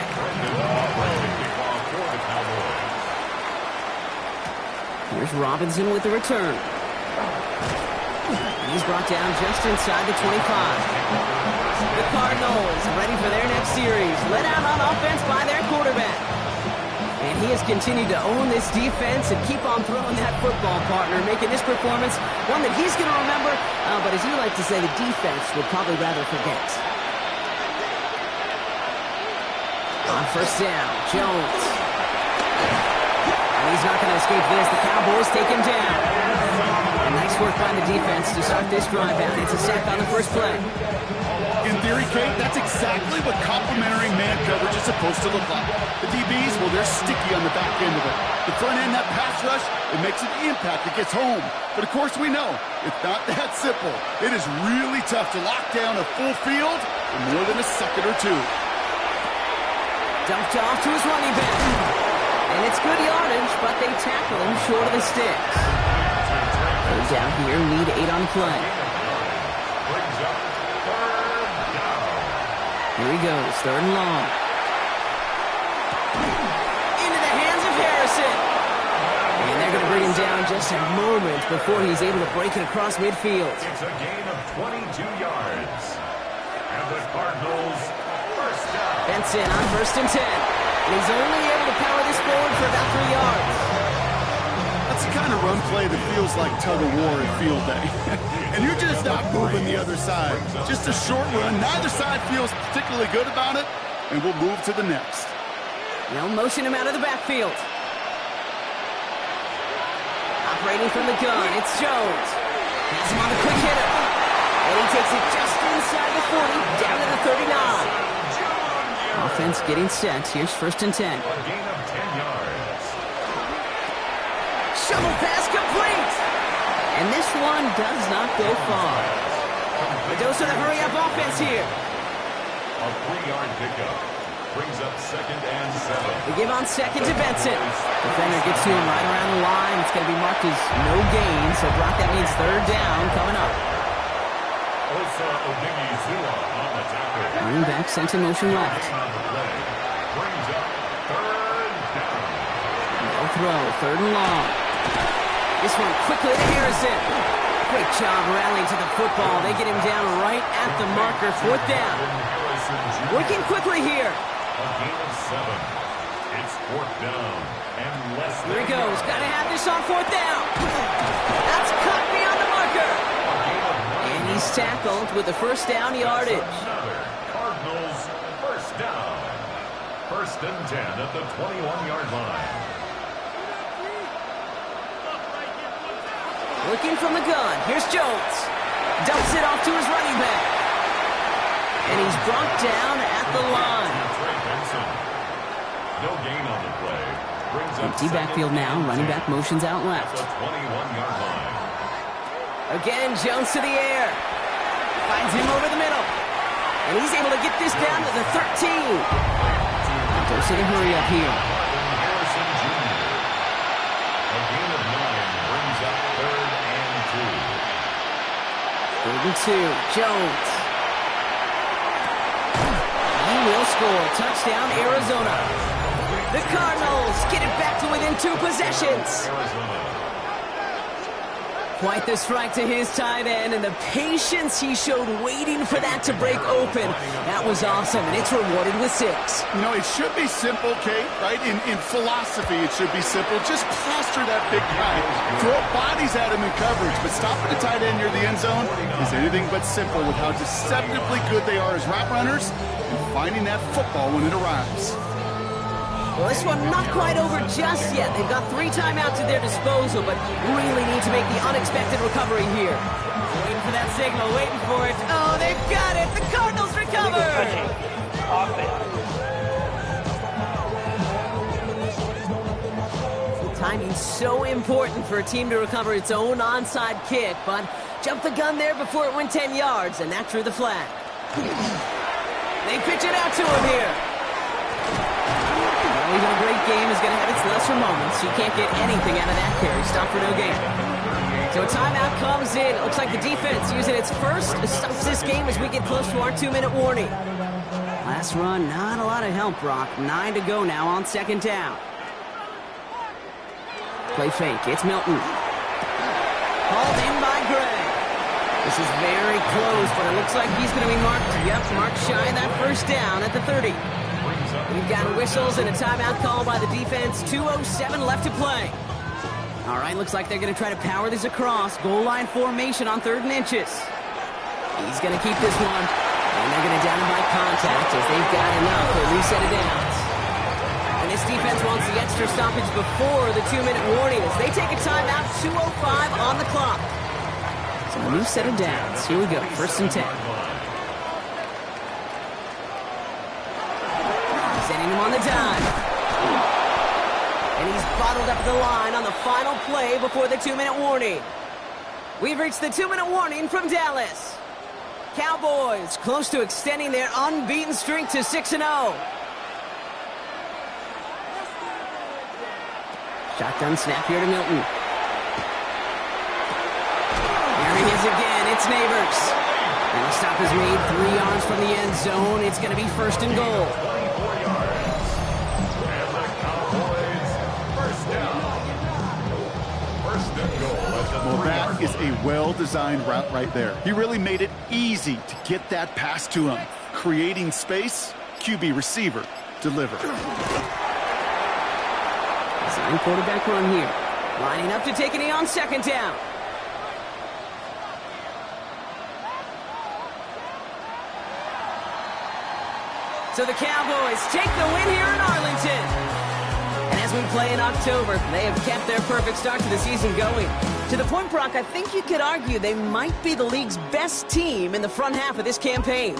Here's Robinson with the return. He's brought down just inside the 25. The Cardinals ready for their next series. Let out on offense by their quarterback. And he has continued to own this defense and keep on throwing that football, partner, making this performance one that he's going to remember, but as you like to say, the defense would probably rather forget. On 1st down, Jones. And he's not going to escape this. The Cowboys take him down. And Nice work by the defense to start this drive out. It's a sack on the first play. In theory, Kate, that's exactly what complementary man coverage is supposed to look like. The DBs, well, they're sticky on the back end of it. The front end, that pass rush, it makes an impact. It gets home. But, of course, we know it's not that simple. It is really tough to lock down a full field in more than a second or two. Dumped off to his running back. And it's good yardage, but they tackle him short of the sticks. Goes down here, need 8 on play. Here he goes, 3rd and long. Into the hands of Harrison. And they're going to bring him down just a moment before he's able to break it across midfield. It's a gain of 22 yards. And the Cardinals first down. Benson on 1st and 10. And he's only able to power this forward for about 3 yards. That's the kind of run play that feels like tug-of-war at field day. And you're just not moving the other side. Just a short run. Neither side feels particularly good about it. And we'll move to the next. They'll motion him out of the backfield. Operating from the gun, it's Jones. Has him on the quick hitter. And he takes it just inside the 40, down to the 39. Offense getting set. Here's 1st and 10. A gain of 10 yards. Shovel pass complete. And this one does not go far. The dose of the hurry-up offense here. A 3-yard pickup. Brings up 2nd and 7. They give on 2nd to Benson. Defender gets to him right around the line. It's going to be marked as no gain. So, Brock, that means 3rd down coming up. Osa Odigizua on the tackle. Running back sent in motion left. Brings up 3rd down. No throw, 3rd and long. This one quickly to Harrison. Great job rallying to the football. They get him down right at the marker. 4th down. Working quickly here. A gain of 7. It's 4th down. And less than. Here he goes. Got to have this on 4th down. That's caught beyond the marker. And he's tackled with the 1st down yardage. Another Cardinals first down. 1st and 10 at the 21-yard line. Looking from the gun. Here's Jones. Dumps it off to his running back. And he's brought down at the line. No gain on the play. Brings up Empty backfield now. Running back motions out left. the 21-yard line. Again, Jones to the air. Finds him over the middle. And he's able to get this down to the 13. Dose of the hurry up here. Harrison Jr. A gain of 9 brings up 3rd and 2. 3rd and 2. Jones. He will score. Touchdown, Arizona. The Cardinals get it back to within 2 possessions. Quite the strike to his tight end, and the patience he showed waiting for that to break open. That was awesome, and it's rewarded with 6. You know, it should be simple, Kate, right? In philosophy, it should be simple. Just plaster that big guy. Throw bodies at him in coverage, but stopping the tight end near the end zone is anything but simple with how deceptively good they are as route runners and finding that football when it arrives. Well, this one not quite over just yet. They've got 3 timeouts at their disposal, but really need to make the unexpected recovery here. Waiting for that signal, waiting for it. Oh, they've got it! The Cardinals recovered! Timing's so important for a team to recover its own onside kick, but jumped the gun there before it went 10 yards, and that drew the flag. They pitch it out to him here. Even a great game is going to have its lesser moments. You can't get anything out of that carry. Stop for no gain. So a timeout comes in. It looks like the defense using its first stops this game as we get close to our 2-minute warning. Last run, not a lot of help, Brock. 9 to go now on 2nd down. Play fake. It's Milton. Hauled in by Gray. This is very close, but it looks like he's going to be marked. Yep, marked shy of that 1st down at the 30. We've got whistles and a timeout call by the defense. 2:07 left to play. All right, looks like they're going to try to power this across. Goal line formation on 3rd and inches. He's going to keep this one. And they're going to down him by contact as they've got enough for a new set of downs. And this defense wants the extra stoppage before the 2-minute warning as they take a timeout. 2:05 on the clock. A new set of downs. Here we go. 1st and 10. Sending him on the dive. And he's bottled up the line on the final play before the 2-minute warning. We've reached the 2-minute warning from Dallas. Cowboys close to extending their unbeaten streak to 6-0. Shotgun snap here to Milton. Here he is again. It's Neighbors. And the stop is made 3 yards from the end zone. It's going to be 1st and goal. 24 yards. And the Cowboys, 1st down. 1st and goal at the 3 Well, that yard is a well-designed route right there. He really made it easy to get that pass to him. Creating space, QB receiver, deliver. Design quarterback run here. Lining up to take a knee on 2nd down. So the Cowboys take the win here in Arlington. And as we play in October, they have kept their perfect start to the season going. To the point, Brock, I think you could argue they might be the league's best team in the front half of this campaign.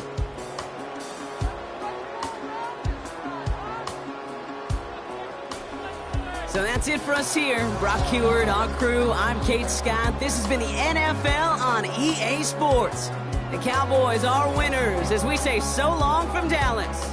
So that's it for us here. Brock Heward, our crew, I'm Kate Scott. This has been the NFL on EA Sports. The Cowboys are winners as we say so long from Dallas.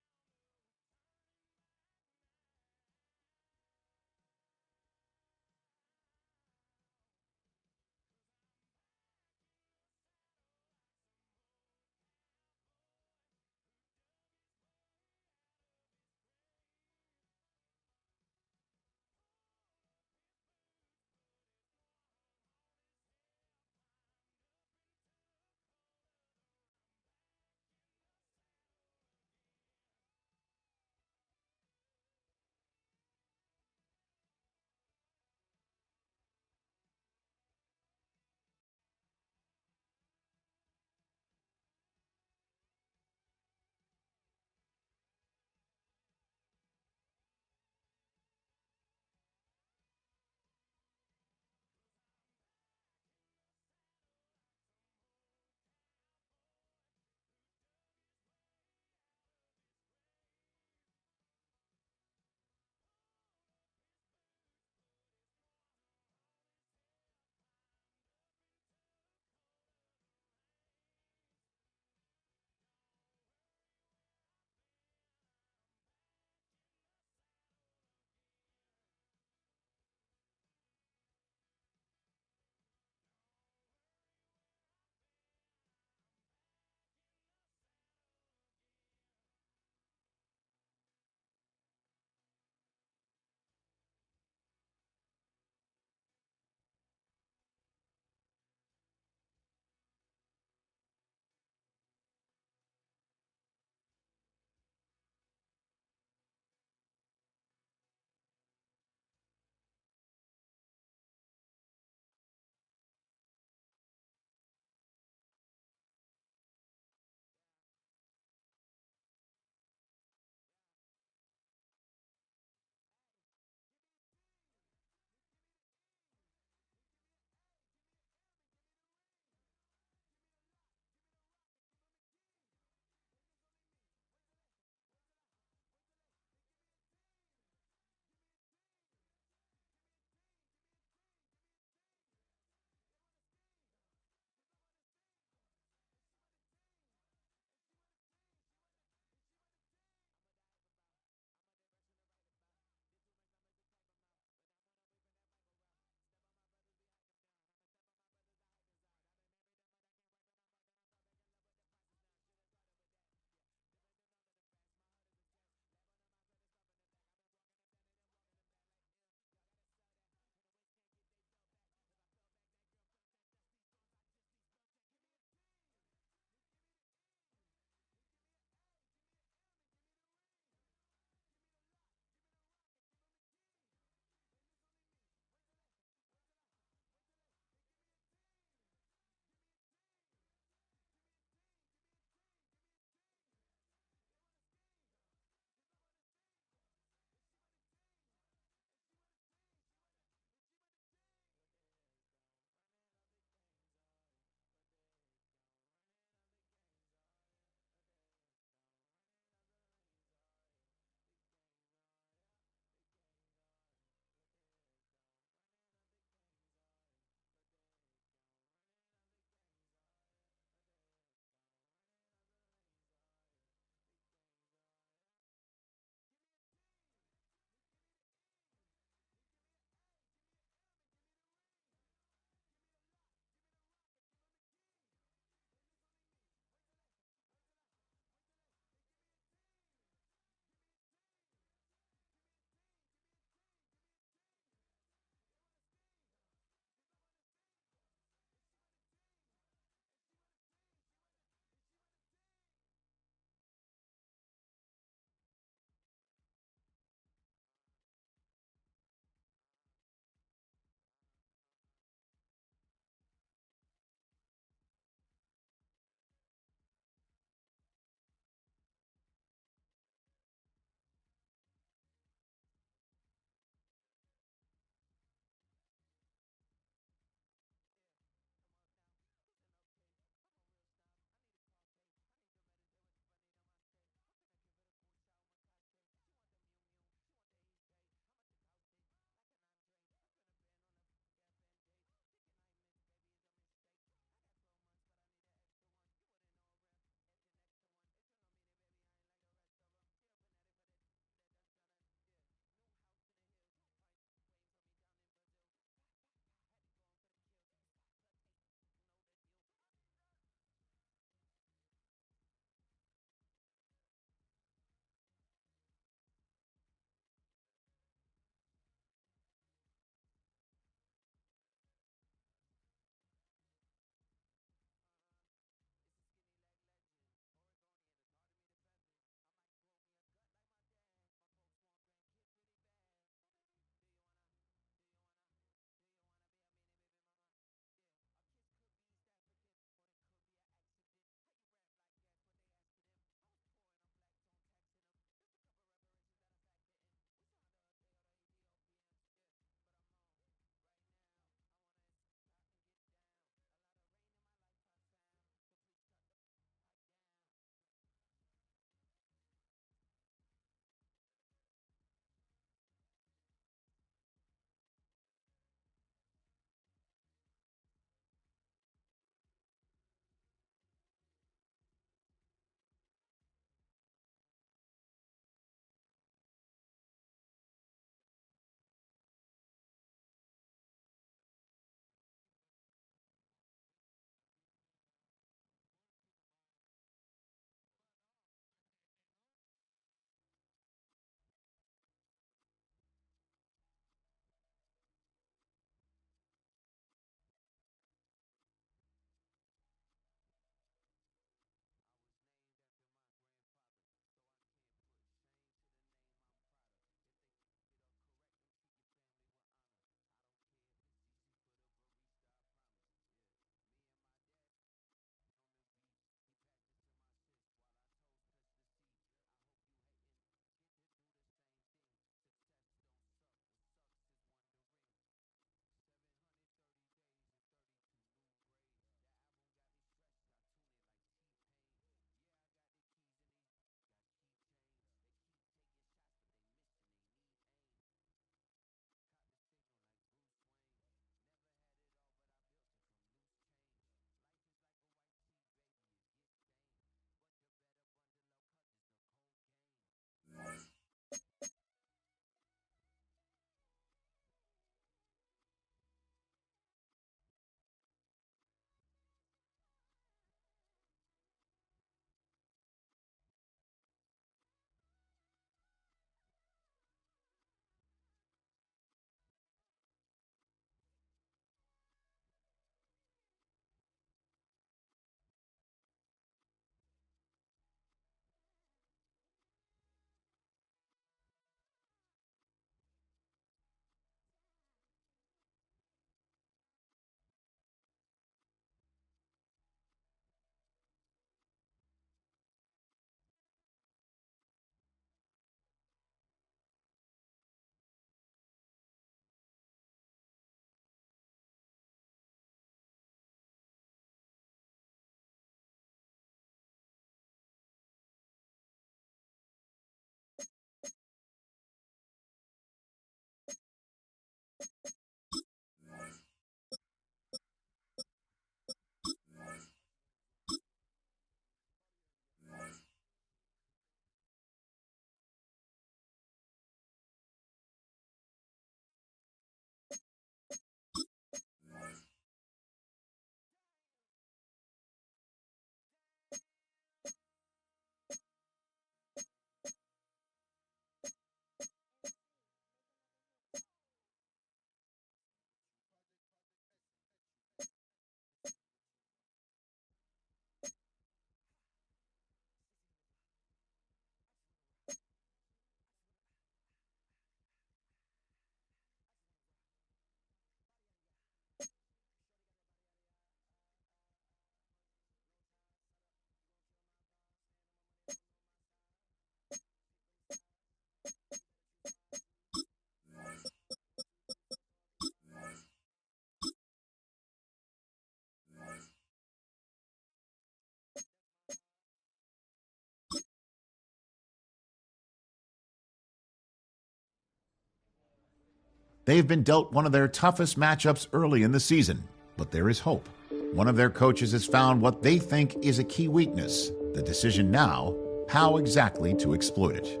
They've been dealt one of their toughest matchups early in the season, but there is hope. One of their coaches has found what they think is a key weakness. The decision now, how exactly to exploit it.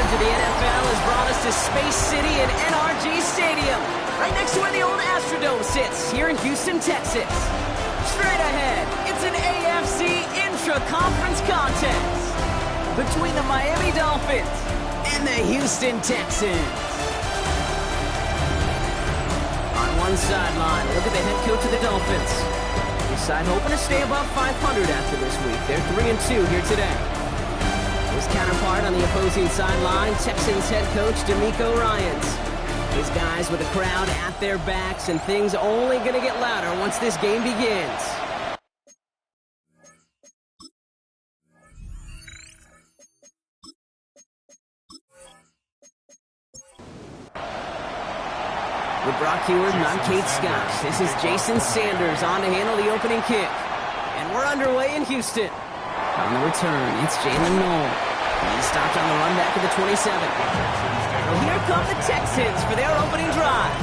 The NFL has brought us to Space City and NRG Stadium, right next to where the old Astrodome sits, here in Houston, Texas. Straight ahead, it's an AFC intra-conference contest between the Miami Dolphins and the Houston Texans. On one sideline, look at the head coach of the Dolphins. His side hoping to stay above 500 after this week. They're 3-2 here today. His counterpart on the opposing sideline, Texans head coach DeMeco Ryans. His guys with the crowd at their backs, and things only going to get louder once this game begins. With Brock Heward and I'm Kate Scott. This is Jason Sanders on to handle the opening kick. And we're underway in Houston. On the return, it's Jalen Noel. He stopped on the run back at the 27. Well, here come the Texans for their opening drive.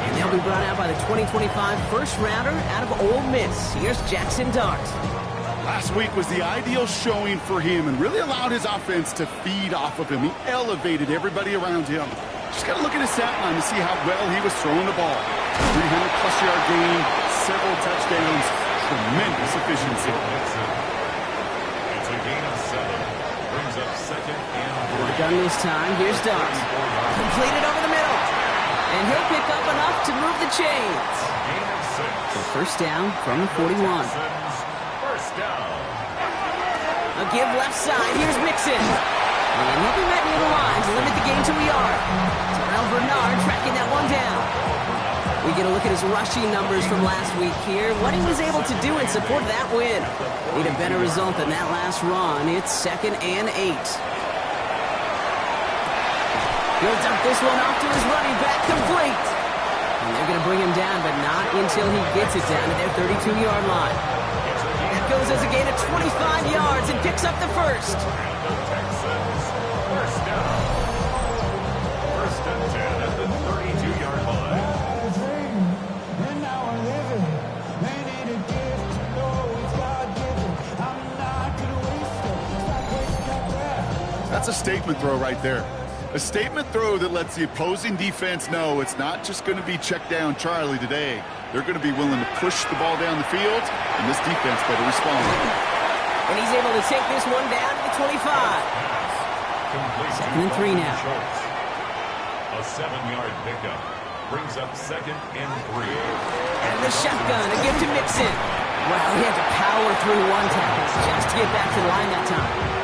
And they'll be brought out by the 2025 first-rounder out of Ole Miss. Here's Jackson Dart. Last week was the ideal showing for him and really allowed his offense to feed off of him. He elevated everybody around him. Just got to look at his stat line to see how well he was throwing the ball. 300-plus yard game, several touchdowns, tremendous efficiency. It's a gain of 7. Brings up second and We're done this time. Here's Dart. Completed over the middle. And he'll pick up enough to move the chains. gain of 6. So first down from the 41. First down. A give left side. Here's Mixon. And he'll be met near the line to limit the game to a yard. Terrell Bernard tracking that one down. We get a look at his rushing numbers from last week here. What he was able to do and support that win. Need a better result than that last run. It's 2nd and 8. He'll dump this one off to his running back, complete. And they're going to bring him down, but not until he gets it down to their 32-yard line. That goes as a gain of 25 yards and picks up the first. Texans. First down. First and 10 at the 32-yard line. That's a statement throw right there. A statement throw that lets the opposing defense know it's not just going to be check down Charlie today. They're going to be willing to push the ball down the field, and this defense better respond. And he's able to take this one down to the 25. 2nd and 3 now. A 7-yard pickup brings up 2nd and 3. And the shotgun, a gift to Mixon. Wow, he had to power through one tackle just to get back to the line that time.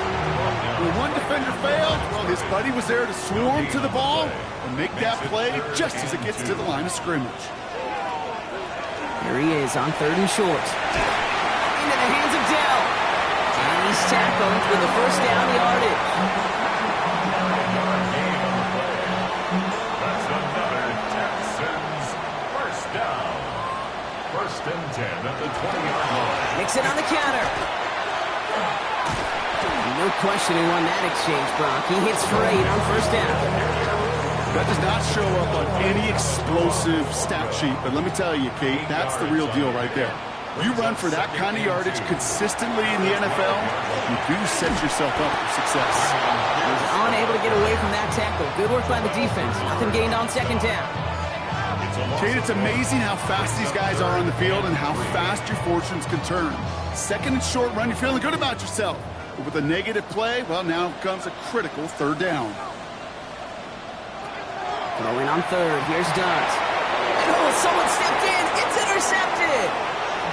When one defender failed, well, his buddy was there to swarm to the ball and make that play just as it gets to the line of scrimmage. Here he is on 3rd and short. Into the hands of Dell. And he's tackled for the first down yardage. That's another Texans first down. 1st and 10 at the 20-yard line. Mixon on the counter. No question he won that exchange, Brock. He hits for 8 on 1st down. That does not show up on any explosive stat sheet, but let me tell you, Kate, that's the real deal right there. You run for that kind of yardage consistently in the NFL, you do set yourself up for success. He was unable to get away from that tackle. Good work by the defense. Nothing gained on 2nd down. Kate, it's amazing how fast these guys are on the field and how fast your fortunes can turn. 2nd and short run, you're feeling good about yourself. But with a negative play, well, now comes a critical 3rd down. Throwing on 3rd. Here's Dunt. Oh, someone stepped in. It's intercepted.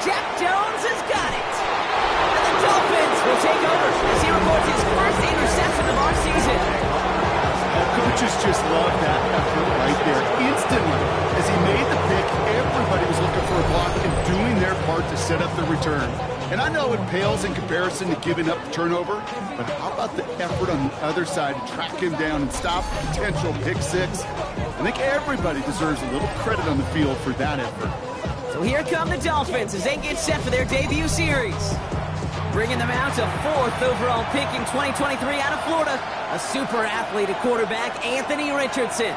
Jack Jones has got it. And the Dolphins will take over as he records his first interception of our season. Coaches just love that effort right there. Instantly, as he made the pick, everybody was looking for a block and doing their part to set up the return. And I know it pales in comparison to giving up the turnover, but how about the effort on the other side to track him down and stop a potential pick 6? I think everybody deserves a little credit on the field for that effort. So here come the Dolphins as they get set for their debut series. Bringing them out to 4th overall pick in 2023 out of Florida, a super athlete at quarterback, Anthony Richardson.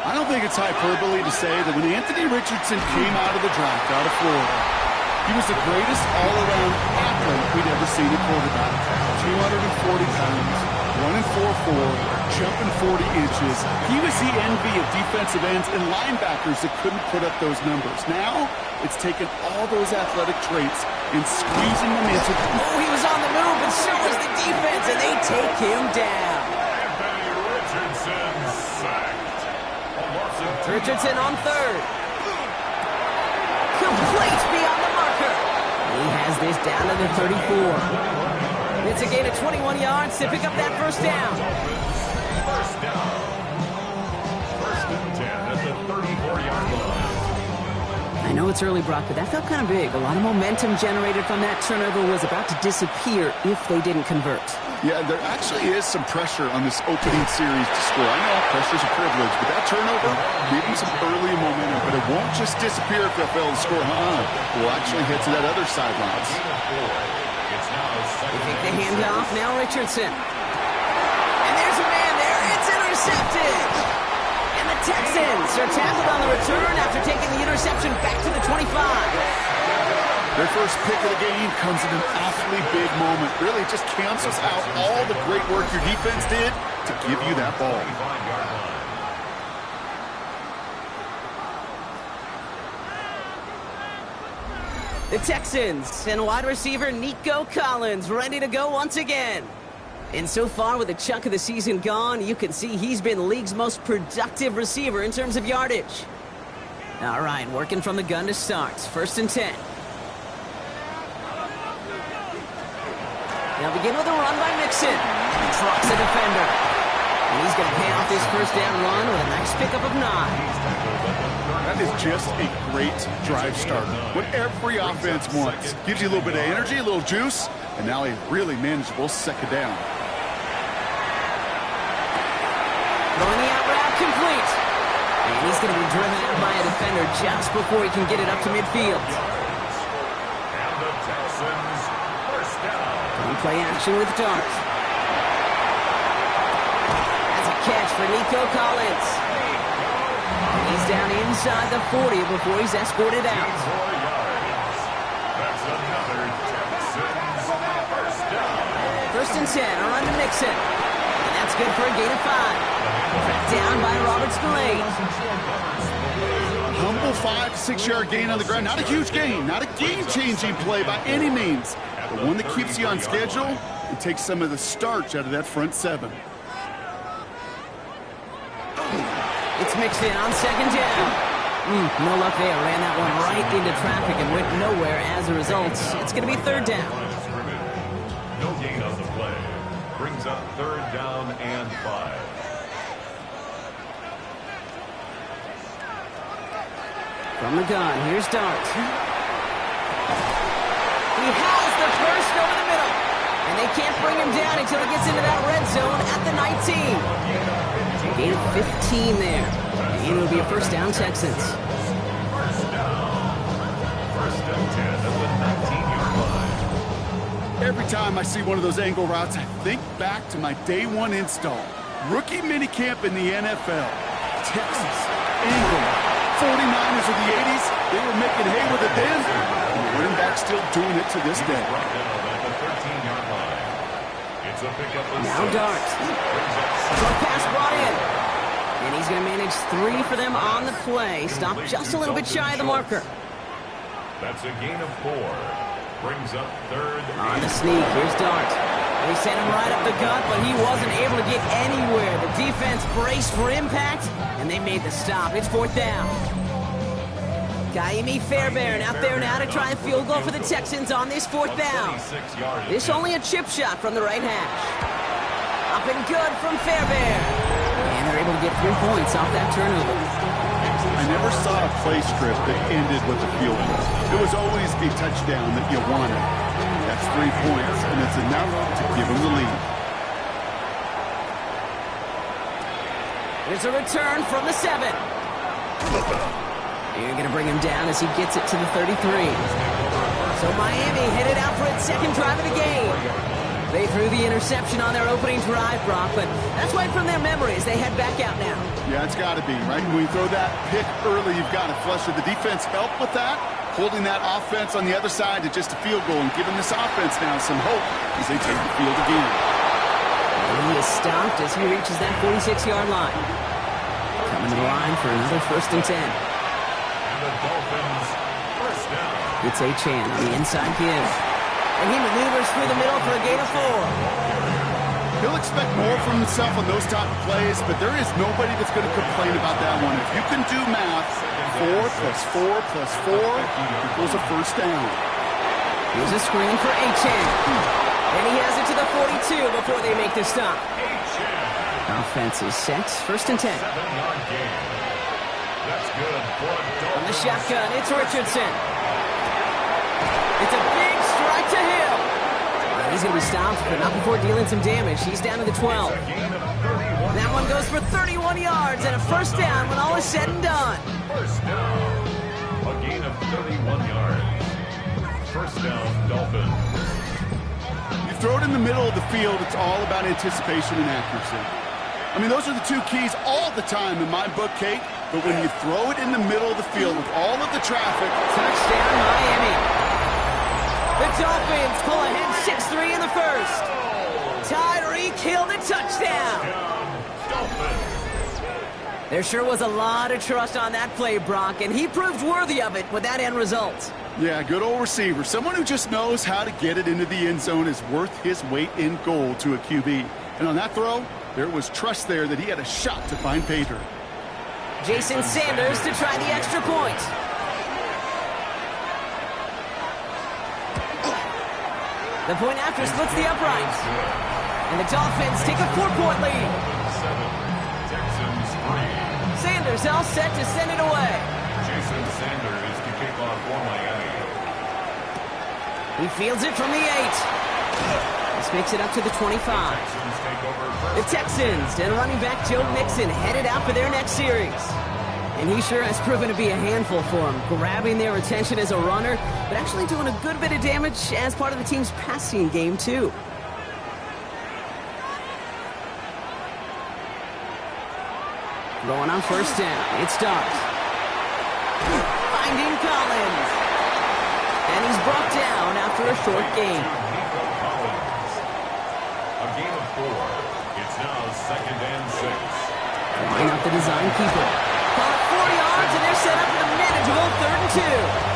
I don't think it's hyperbole to say that when Anthony Richardson came out of the draft out of Florida, he was the greatest all-around athlete we'd ever seen at quarterback. 240 pounds, running 4.4, jumping 40 inches. He was the envy of defensive ends and linebackers that couldn't put up those numbers. Now, it's taken all those athletic traits and squeezing them into... Oh, he was on the move, and so was the defense, and they take him down. Anthony Richardson sacked. Richardson on 3rd. Complete beyond the marker. He has this down to the 34. It's a gain of 21 yards to pick up that first down. First down. 1st and 10 at the 34-yard line. I know it's early, Brock, but that felt kind of big. A lot of momentum generated from that turnover was about to disappear if they didn't convert. Yeah, there actually is some pressure on this opening series to score. I know pressure's a privilege, but that turnover gave them some early momentum. But it won't just disappear if they fail to score. We'll actually head to that other sideline. They take the handoff, now Richardson. And there's a man there. It's intercepted. And the Texans are tackled on the return after taking the interception back to the 25. Their first pick of the game comes in an awfully big moment. Really just cancels out all the great work your defense did to give you that ball. The Texans and wide receiver Nico Collins ready to go once again. And so far, with a chunk of the season gone, you can see he's been the league's most productive receiver in terms of yardage. All right, working from the gun to start. 1st and 10. They'll begin with a run by Mixon. He drops a defender. And he's going to pay off this first down run with a nice pickup of 9. That is just a great drive starter. What every offense wants. Gives you a little bit of energy, a little juice, and now a really manageable 2nd down. Throwing the out route complete. And he's going to be driven out by a defender just before he can get it up to midfield. And the Texans first down. Play action with Dart. That's a catch for Nico Collins. He's down inside the 40 before he's escorted out. 4 yards. That's another Texans first down. 1st and 10, a run to Mixon. And That's good for a gain of 5. Tracked down by Robert Spillane. Humble 5 to 6 yard gain on the ground. Not a huge gain, not a game-changing play by any means, but one that keeps you on schedule and takes some of the starch out of that front 7. It's mixed in on 2nd down. No luck there. Ran that one right into traffic and went nowhere as a result. It's going to be 3rd down. No gain on the play. Brings up 3rd down and 5. From the gun, here's Dart. He has the first over the middle. And they can't bring him down until he gets into that red zone at the 19. Gain of 15 there. And it'll be a 1st down, Texans. First and 10 at the 19-yard line. Every time I see one of those angle routes, I think back to my day 1 install. Rookie minicamp in the NFL. Texas, angle route. 49ers of the 80s, they were making hay with it then, and the running back still doing it to this day. Brought down at the 13-yard line. It's a pickup of Now 6. Dart. Short pass brought in. And he's going to manage 3 for them on the play. Stopped just a little bit shy of the marker. That's a gain of 4. Brings up 3rd On the sneak, here's Dart. They sent him right up the gut, but he wasn't able to get anywhere. The defense braced for impact, and they made the stop. It's 4th down. Kaimi Fairbairn out there now to try a field goal for the Texans on this 4th down. This only a chip shot from the right hash. Up and good from Fairbairn. And they're able to get 3 points off that turnover. I never saw a play script that ended with a field goal. It was always a touchdown that you wanted. That's 3 points, and it's enough to give them the lead. There's a return from the 7. You're going to bring him down as he gets it to the 33. So Miami headed out for its 2nd drive of the game. They threw the interception on their opening drive, Brock, but that's right from their memories. They head back out now. Yeah, it's got to be, right? When you throw that pick early, you've got to flush it. The defense helped with that, holding that offense on the other side to just a field goal and giving this offense now some hope as they take the field again. And he is stopped as he reaches that 46-yard line. Coming to the line for another 1st and 10. And the Dolphins, 1st down. It's Achane on the inside give. And he maneuvers through the middle for a gain of 4. He'll expect more from himself on those type of plays, but there is nobody that's going to complain about that one. If you can do math, 4 plus 4 plus 4 equals a 1st down. Here's a screen for Achane. And he has it to the 42 before they make the stop. Offense is set. 1st and 10. 7-yard gain. That's good for a From the shotgun, it's Richardson. It's a big strike to Hill. He's going to be stopped, but not before dealing some damage. He's down to the 12. That one goes for 31 yards and a 1st down when all is said and done. 1st down. A gain of 31 yards. 1st down, Dolphins. You throw it in the middle of the field, it's all about anticipation and accuracy. I mean, those are the 2 keys all the time in my book, Kate. But when you throw it in the middle of the field with all of the traffic... Touchdown, Miami. The Dolphins pull ahead 6-3 in the 1st. Tyreek Hill the touchdown. There sure was a lot of trust on that play, Brock, and he proved worthy of it with that end result. Yeah, good old receiver. Someone who just knows how to get it into the end zone is worth his weight in gold to a QB. And on that throw, there was trust there that he had a shot to find pay dirt. Jason Sanders to try the extra point. The point after splits the uprights. And the Dolphins take a 4-point lead. 7, Texans 3. Sanders all set to send it away. Jason Sanders to kick off for Miami. He fields it from the 8. This makes it up to the 25. Texans take over The Texans and running back Joe Mixon headed out for their next series. And he sure has proven to be a handful for them, grabbing their attention as a runner, but actually doing a good bit of damage as part of the team's passing game, too. Going on 1st down, it's Dart. Finding Collins. And he's brought down after a short game. A gain of 4. It's now second and 6. Line up the design keeper. Call it 4 yards, and they're set up for the manageable 3rd and 2.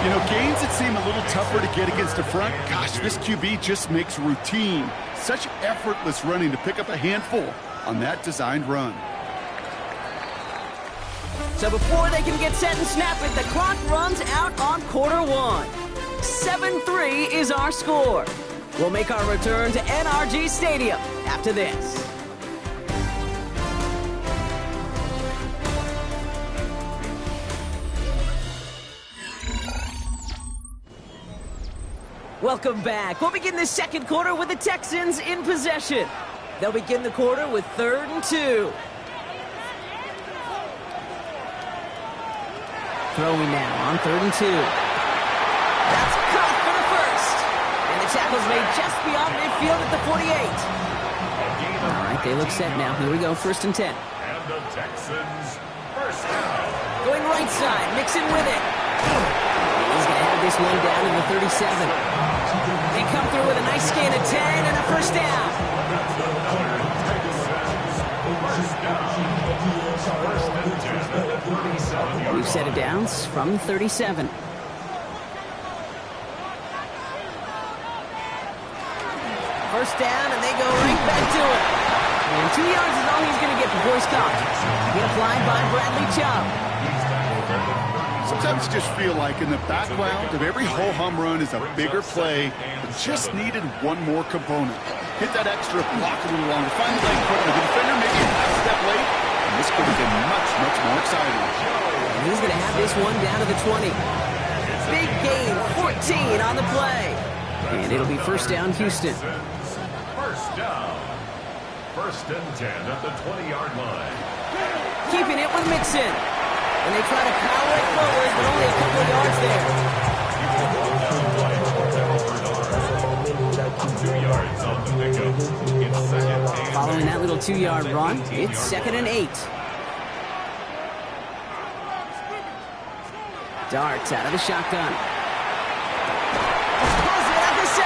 You know, gains that seem a little tougher to get against the front, gosh, this QB just makes routine. Such effortless running to pick up a handful on that designed run. So before they can get set and snap it, the clock runs out on quarter 1. 7-3 is our score. We'll make our return to NRG Stadium after this. Welcome back. We'll begin the second quarter with the Texans in possession. They'll begin the quarter with 3rd and 2. Throwing now on 3rd and 2. That's caught for the first. And the tackle's made just beyond midfield at the 48. All right, they look set now. Here we go, 1st and 10. And the Texans first down. Going right side, mixing with it. And he's going to have this one down in the 37. They come through with a nice gain of 10 and a first down. We've set it down from 37. First down, and they go right back to it. And 2 yards is all he's going to get before he's caught. Get applied by Bradley Chubb. Sometimes you just feel like in the background of every ho-hum run is a bigger play that just needed one more component. Hit that extra block a little longer. Find the leg foot of the defender, maybe a half step late. And this could have been much, much more exciting. And he's going to have this one down to the 20. Big gain, 14 on the play. And it'll be first down, Houston. First down. 1st and 10 at the 20-yard line. Keeping it with Mixon. And they try to power it forward, but only a couple of yards there. 2 yards on the pickup. It's 2nd and Following that little 2-yard run, it's 2nd and 8. Darts out of the shotgun. Pulls it at the 7.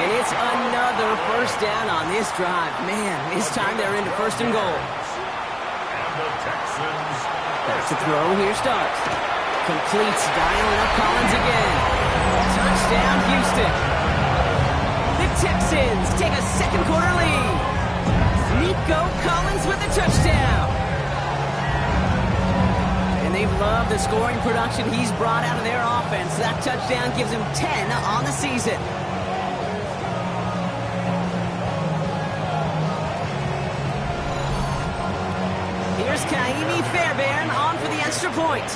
And it's another first down on this drive. Man, this time they're into 1st and goal. And the Texans. Back to throw, here starts. Completes, dialing up Collins again. Touchdown, Houston. The Texans take a second quarter lead. Nico Collins with the touchdown. And they've loved the scoring production he's brought out of their offense. That touchdown gives him 10 on the season. Here's Kaimi Fairbairn on for the extra point.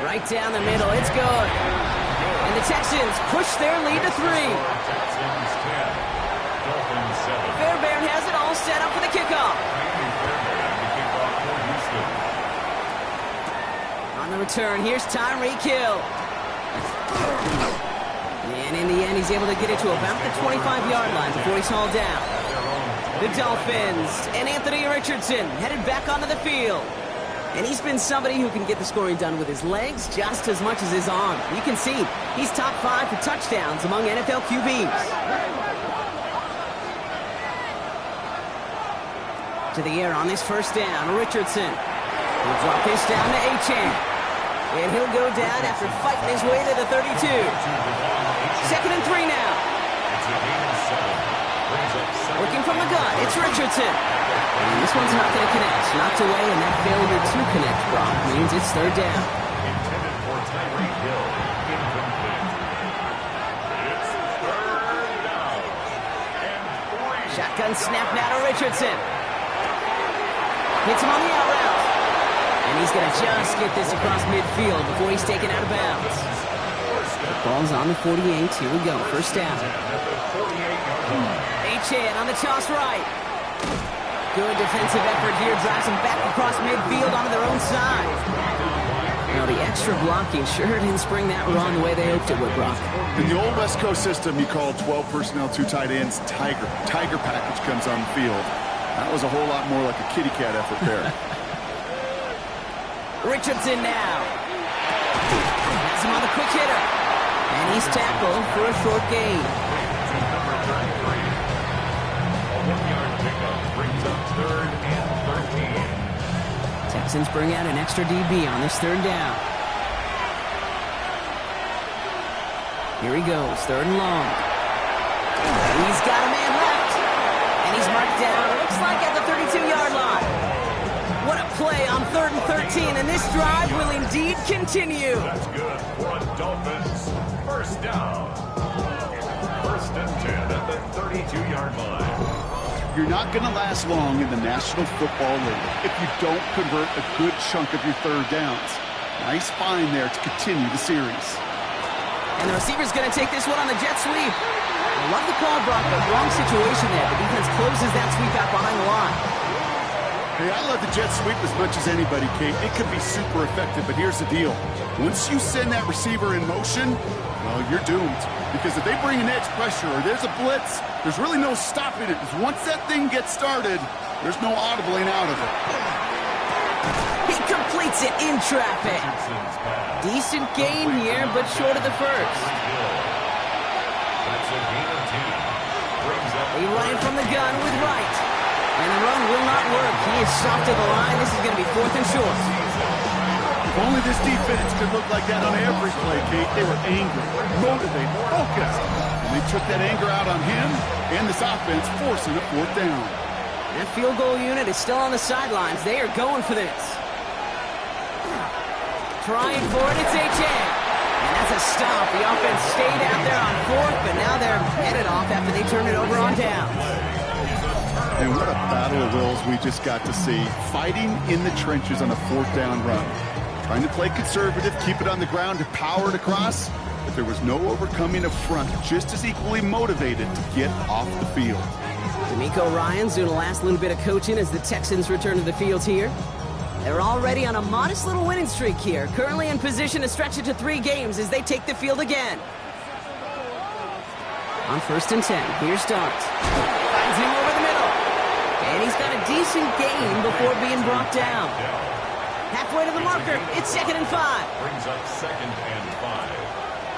Right down the middle, it's good. And the Texans push their lead to 3. Texans 10. Dolphins 7. Fairbairn has it all set up for the kickoff. On the return, here's Tyreek Hill. And in the end, he's able to get it to about the 25-yard line before he's hauled down. The Dolphins and Anthony Richardson headed back onto the field. And he's been somebody who can get the scoring done with his legs just as much as his arm. You can see he's top 5 for touchdowns among NFL QBs. To the air on this first down, Richardson. He'll drop this down to Achane. And he'll go down after fighting his way to the 32. 2nd and 3 now. Working from the gun, it's Richardson. And this one's not going to connect. Knocked away, and that failure to connect, Brock, means it's 3rd down. Intended for Tyreek Hill. Incomplete. It's 3rd down. And 3. Shotgun snap now to Richardson. Hits him on the out route. And he's going to just get this across midfield before he's taken out of bounds. The ball's on the 48. Here we go. First down. Achane on the toss right. Good defensive effort here. Drives them back across midfield onto their own side. Now the extra blocking sure didn't spring that run the way they hoped it would, Brock. In the old West Coast system, you call 12 personnel, 2 tight ends, Tiger. Tiger package comes on the field. That was a whole lot more like a kitty cat effort there. Richardson now. Has him on the quick hitter. And he's tackled for a short gain. Number 33. A 1-yard pickup brings up 3rd and 13. Texans bring out an extra DB on this 3rd down. Here he goes, 3rd and long. He's got a man left. And he's marked down, looks like at the 32-yard line. What a play on 3rd and 13, and this drive will indeed continue. That's good for a Dolphins first down. 1st and 10 at the 32-yard line. You're not going to last long in the National Football League if you don't convert a good chunk of your 3rd downs. Nice find there to continue the series. And the receiver's going to take this one on the jet sweep. I love the call, Brock, but wrong situation there. The defense closes that sweep out behind the line. Hey, I love the jet sweep as much as anybody, Kate. It can be super effective, but here's the deal. Once you send that receiver in motion, well, you're doomed. Because if they bring an edge pressure or there's a blitz, there's really no stopping it. Because once that thing gets started, there's no audibling out of it. He completes it in traffic. Decent gain here, but short of the first. That's a gain of 2. They run from the gun with Wright. And the run will not work. He is soft to the line. This is going to be 4th and short. If only this defense could look like that on every play, Kate. They were angry, motivated, focused. And they took that anger out on him and this offense, forcing a 4th down. That field goal unit is still on the sidelines. They are going for this. Trying for it, it's H.A. And that's a stop. The offense stayed out there on 4th, but now they're headed off after they turn it over on downs. And what a battle of wills we just got to see. Fighting in the trenches on a 4th down run. Trying to play conservative, keep it on the ground to power it across. But there was no overcoming a front just as equally motivated to get off the field. D'Amico Ryans doing the last little bit of coaching as the Texans return to the field here. They're already on a modest little winning streak here. Currently in position to stretch it to 3 games as they take the field again. On 1st and 10, here's Dart. Finds him over the middle. And he's got a decent gain before being brought down. Halfway to the marker, it's 2nd and 5. Brings up 2nd and 5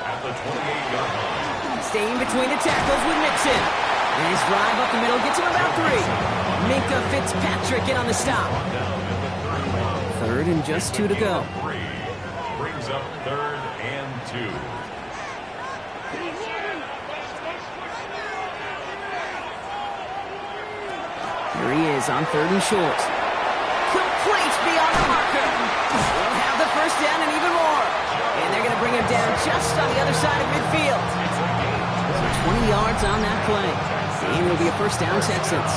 at the 28-yard line. Staying between the tackles with Mixon. And his drive up the middle gets him about 3. Minka Fitzpatrick in on the stop. 3rd and just 2 to go. 3 brings up 3rd and 2. Here he is on 3rd and short. Complete beyond the marker. They'll have the first down and even more. And they're going to bring him down just on the other side of midfield. So 20 yards on that play. And it'll be a first down, Texans.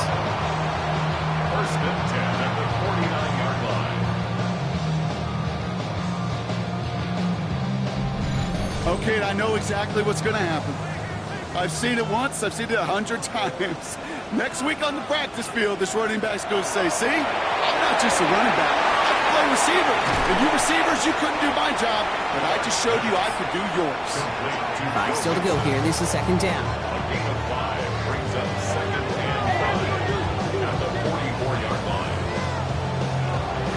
1st and 10 at the 49-yard line. Okay, I know exactly what's going to happen. I've seen it once, I've seen it 100 times. Next week on the practice field, this running back's going to say, see, I'm not just a running back, I can play receiver. And you receivers, you couldn't do my job, but I just showed you I could do yours. 5 still to go here. This is 2nd down. A gain of 5 brings up 2nd and 5 at the 44-yard line.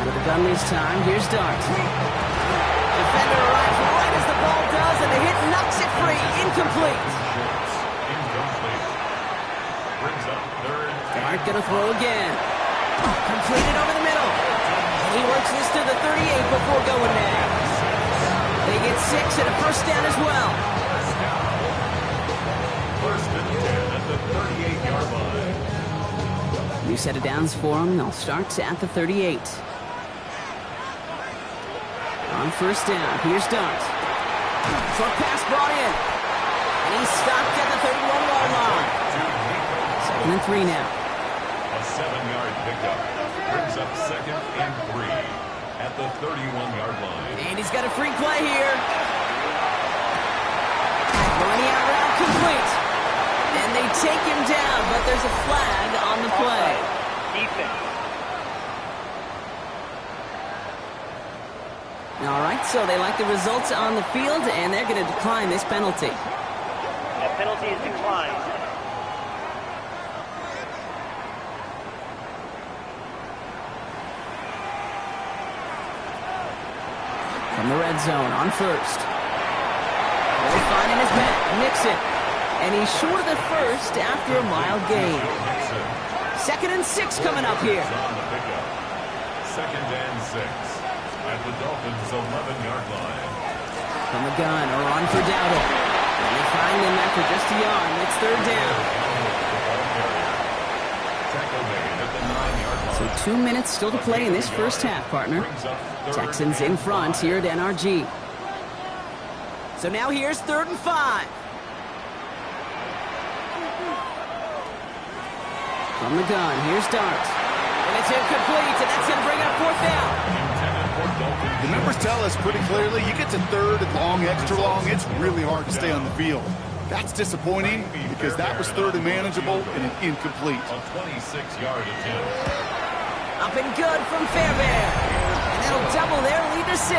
Out of the gun this time, here's Dart. Defender arrives right as the ball does, and the hit knocks it free. Incomplete. Brings up 3rd. Dart gonna throw again. Completed over the middle. And he works this to the 38 before going down. They get 6 and a first down as well. 1st and 10 at the 38-yard line. New set of downs for them. They'll start at the 38. On first down, here's Dart. Short pass brought in. And he's stopped at the 31-yard line. 2nd and 3 now. A 7-yard pickup brings up 2nd and 3 at the 31-yard line. And he's got a free play here. Running out route complete. And they take him down, but there's a flag on the play. Defense. All right, so they like the results on the field, and they're going to decline this penalty. That penalty is declined. From the red zone on first. He'll find in his back. Nixon. And he's short of the first after a mild gain. 2nd and 6 coming up here. 2nd and 6 at the Dolphins' 11-yard line. From the gun, a run for Dowdle. And they find him after just a yard. It's 3rd down. So 2 minutes still to play in this first half, partner. Texans in front here at NRG. So now here's 3rd and 5. From the gun, here's Dart. And it's incomplete, and that's going to bring up 4th down. The numbers tell us pretty clearly, you get to 3rd and long, extra long, it's really hard to stay on the field. That's disappointing because that was 3rd and manageable and an incomplete. A 26-yard attempt. Up and good from Fairbairn. And that'll double their lead to 6.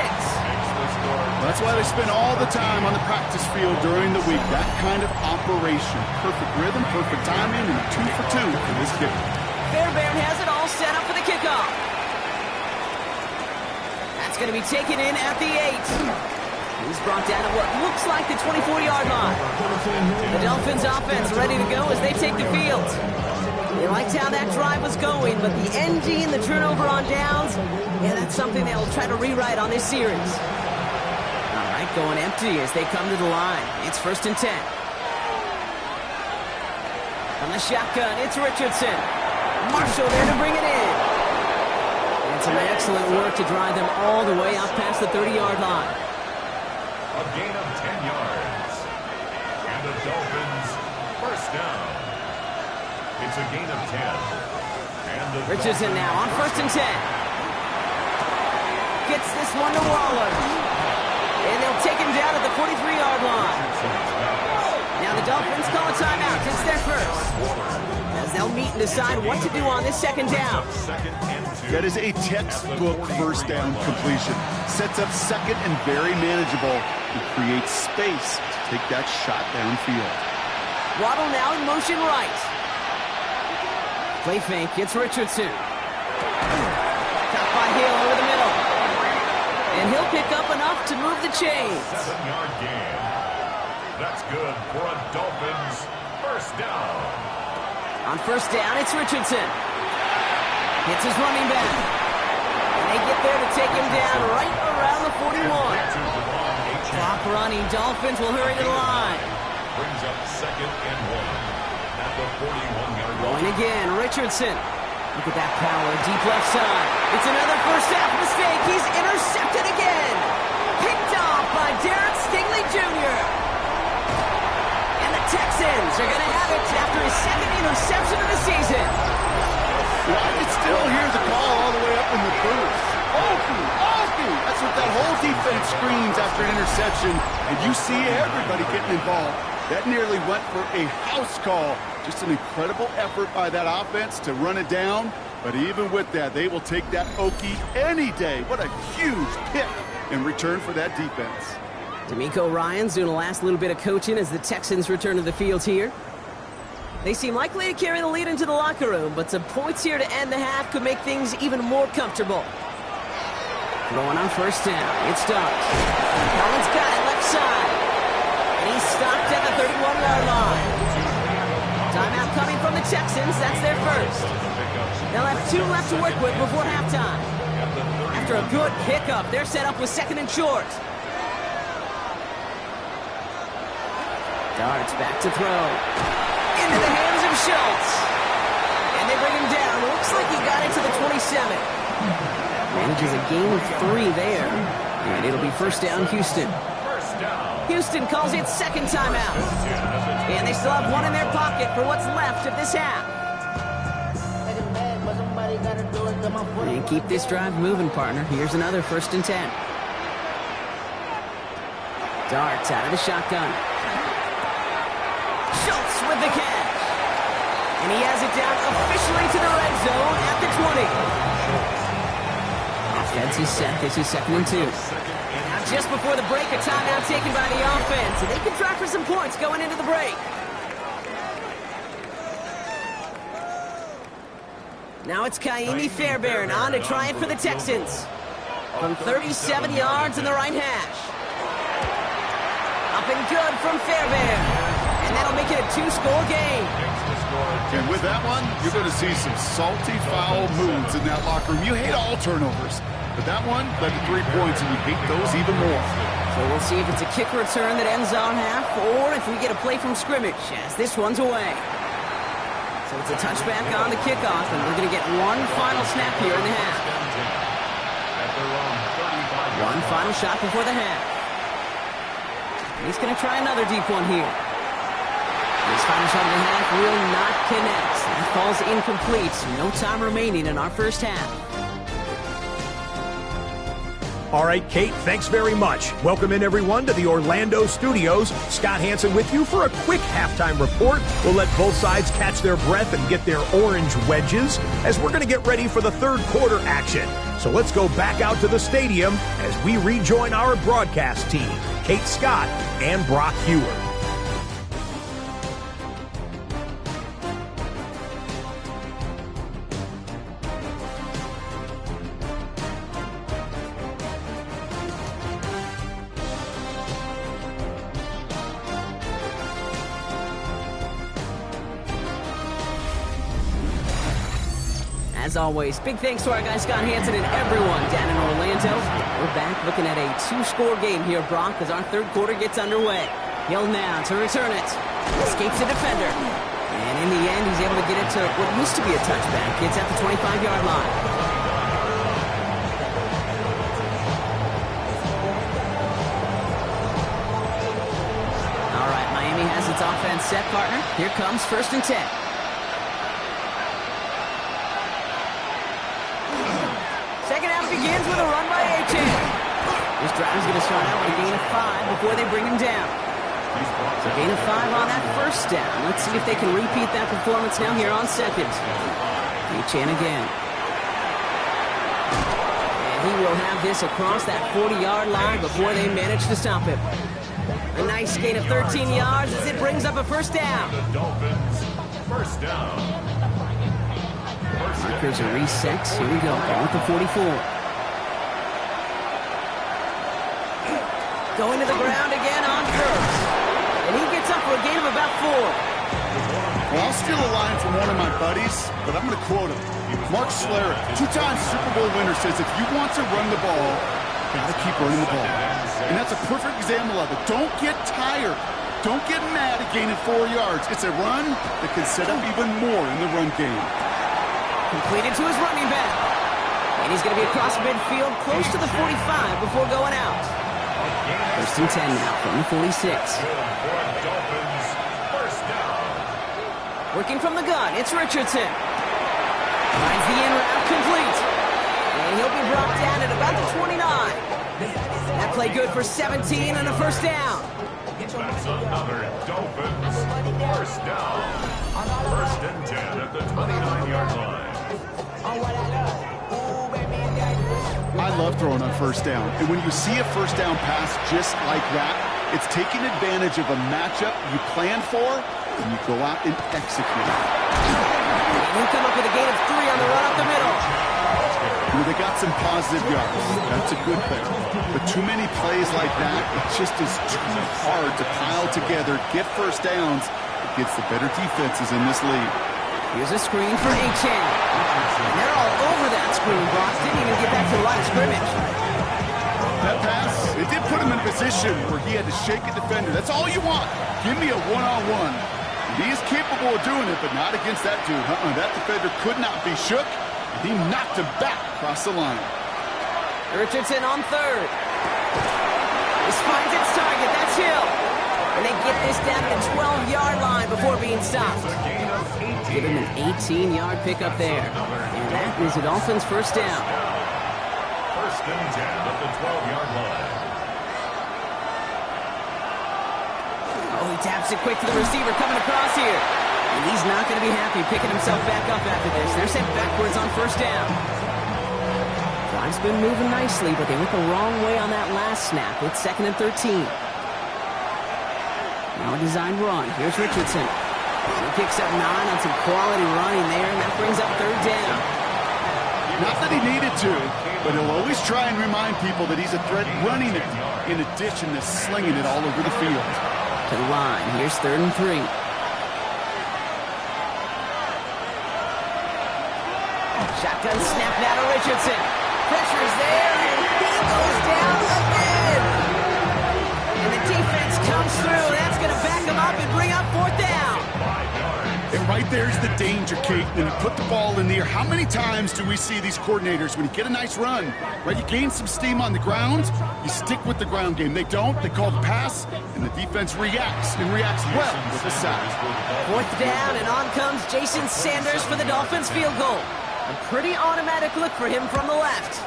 That's why they spend all the time on the practice field during the week. That kind of operation. Perfect rhythm, perfect timing, and 2 for 2 for this kicker. Fairbairn has it all set up for the kickoff. That's going to be taken in at the 8. He's brought down at what looks like the 24-yard line. The Dolphins offense ready to go as they take the field. They liked how that drive was going, but the NG and the turnover on downs, yeah, that's something they'll try to rewrite on this series. All right, going empty as they come to the line. It's 1st and 10. On the shotgun, it's Richardson. Marshall there to bring it in. And some excellent work to drive them all the way up past the 30-yard line. A gain of 10 yards. And the Dolphins first down. It's a gain of 10. And the Richardson now on 1st and 10. Gets this one to Waller. And they'll take him down at the 43-yard line. Now the Dolphins call a timeout. It's their first. As they'll meet and decide what to do on this 2nd down. That is a textbook first down completion. Sets up 2nd and very manageable and creates space to take that shot downfield. Waddle now in motion right. Play fake, it's Richardson. Caught by Hill over the middle. And he'll pick up enough to move the chains. 7-yard gain. That's good for a Dolphins first down. On 1st down, it's Richardson. Hits his running back. And they get there to take him down right around the 41. Clock running, Dolphins will hurry to the line. Brings up 2nd and 1. At the 41-yard line. Going again, Richardson. Look at that power, deep left side. It's another first half mistake. He's intercepted again. Picked off by Derek Stingley Jr. And the Texans are going to have it after his 2nd interception of the season. I can still hear the call all the way up in the booth. Okie, okie. That's what that whole defense screams after an interception. And you see everybody getting involved. That nearly went for a house call. Just an incredible effort by that offense to run it down. But even with that, they will take that Okie any day. What a huge pick in return for that defense. D'Amico Ryans doing the last little bit of coaching as the Texans return to the field here. They seem likely to carry the lead into the locker room, but some points here to end the half could make things even more comfortable. Throwing on 1st down, it's Dart. Collins got it left side. And he's stopped at the 31-yard line. Timeout coming from the Texans. That's their first. They'll have 2 left to work with before halftime. After a good pickup, they're set up with 2nd and short. Dart's back to throw. Into the hands of Schultz. And they bring him down. Looks like he got into the 27. Manages a gain of 3 there. And it'll be 1st down, Houston. Houston calls it 2nd timeout. And they still have 1 in their pocket for what's left of this half. And keep this drive moving, partner. Here's another 1st and 10. Darts out of the shotgun. Schultz with the catch. And he has it down officially to the red zone at the 20. Offense is set. This is 2nd and 2. Now just before the break, a timeout taken by the offense. And they can try for some points going into the break. Now it's Kaimi Fairbairn on to try it for the Texans. From 37 yards in the right hash. Up and good from Fairbairn. And that'll make it a 2-score game. And with that one, you're going to see some salty, foul moods in that locker room. You hate all turnovers, but that one led to 3 points, and you hate those even more. So we'll see if it's a kick return that ends our half, or if we get a play from scrimmage, as this one's away. So it's a touchback on the kickoff, and we're going to get one final snap here in the half. One final shot before the half. He's going to try another deep one here. This final shot of the half will not connect. That falls incomplete. No time remaining in our first half. All right, Kate, thanks very much. Welcome in, everyone, to the Orlando studios. Scott Hansen with you for a quick halftime report. We'll let both sides catch their breath and get their orange wedges as we're going to get ready for the third quarter action. So let's go back out to the stadium as we rejoin our broadcast team, Kate Scott and Brock Hewer. As always, big thanks to our guy Scott Hansen and everyone down in Orlando. We're back looking at a 2-score game here, Brock, as our third quarter gets underway. Hill now to return it. Escapes the defender. And in the end, he's able to get it to what used to be a touchback. It's at the 25-yard line. All right, Miami has its offense set, partner. Here comes 1st and 10. Second half begins with a run by A-Chain. This drive is going to start out with a gain of 5 before they bring him down. So gain of 5 on that first down. Let's see if they can repeat that performance now here on second. A-Chain again. And he will have this across that 40-yard line before they manage to stop him. A nice gain of 13 yards as it brings up a first down. The Dolphins, first down. Markers are reset. Here we go. Ball at the 44. Going to the ground again on first. And he gets up for a gain of about 4. Well, I'll steal a line from one of my buddies, but I'm going to quote him. Mark Schlereth, 2-time Super Bowl winner, says if you want to run the ball, you got to keep running the ball. And that's a perfect example of it. Don't get tired. Don't get mad at gaining 4 yards. It's a run that can set up even more in the run game. Completed to his running back. And he's going to be across midfield close to the 45 before going out. 1st and 10 now from the 46. Working from the gun, it's Richardson. Finds the in route complete. And he'll be brought down at about the 29. That play good for 17 and a first down. That's another Dolphins first down. 1st and 10 at the 29-yard line. I love throwing on first down. And when you see a first down pass just like that, it's taking advantage of a matchup you plan for, and you go out and execute it. And he'll come up with a gain of 3 on the run up the middle. They got some positive yards. That's a good thing. But too many plays like that, it just is too hard to pile together, get first downs against the better defenses in this league. Here's a screen for A-Chain. And they're all over that screen. Brock didn't even get back to the line of scrimmage. That pass, it did put him in a position where he had to shake a defender. That's all you want. Give me a one-on-one. He is capable of doing it, but not against that dude. That defender could not be shook. He knocked him back across the line. Richardson on 3rd. This finds its target. That's Hill. And they get this down to the 12-yard line before being stopped. Give him an 18-yard pickup there. And that is the Dolphins' first down. 1st and 10 at the 12-yard line. Oh, he taps it quick to the receiver coming across here. And he's not going to be happy picking himself back up after this. They're sent backwards on first down. Drive's been moving nicely, but they went the wrong way on that last snap. It's 2nd and 13. Now a design run. Here's Richardson. He picks up 9 on some quality running there, and that brings up 3rd down. Not that he needed to, but he'll always try and remind people that he's a threat running it. in addition to slinging it all over the field. To the line. Here's 3rd and 3. Shotgun snap now to Richardson. Pressure's there, and he goes down again. And the defense comes through. That's going to back him up and bring up 4th down. And right there's the danger, Kate. When you put the ball in the air, how many times do we see these coordinators, when you get a nice run, right, you gain some steam on the ground, you stick with the ground game. They don't. They call the pass, and the defense reacts, and reacts well with the sack. 4th down, and on comes Jason Sanders for the Dolphins field goal. A pretty automatic look for him from the left.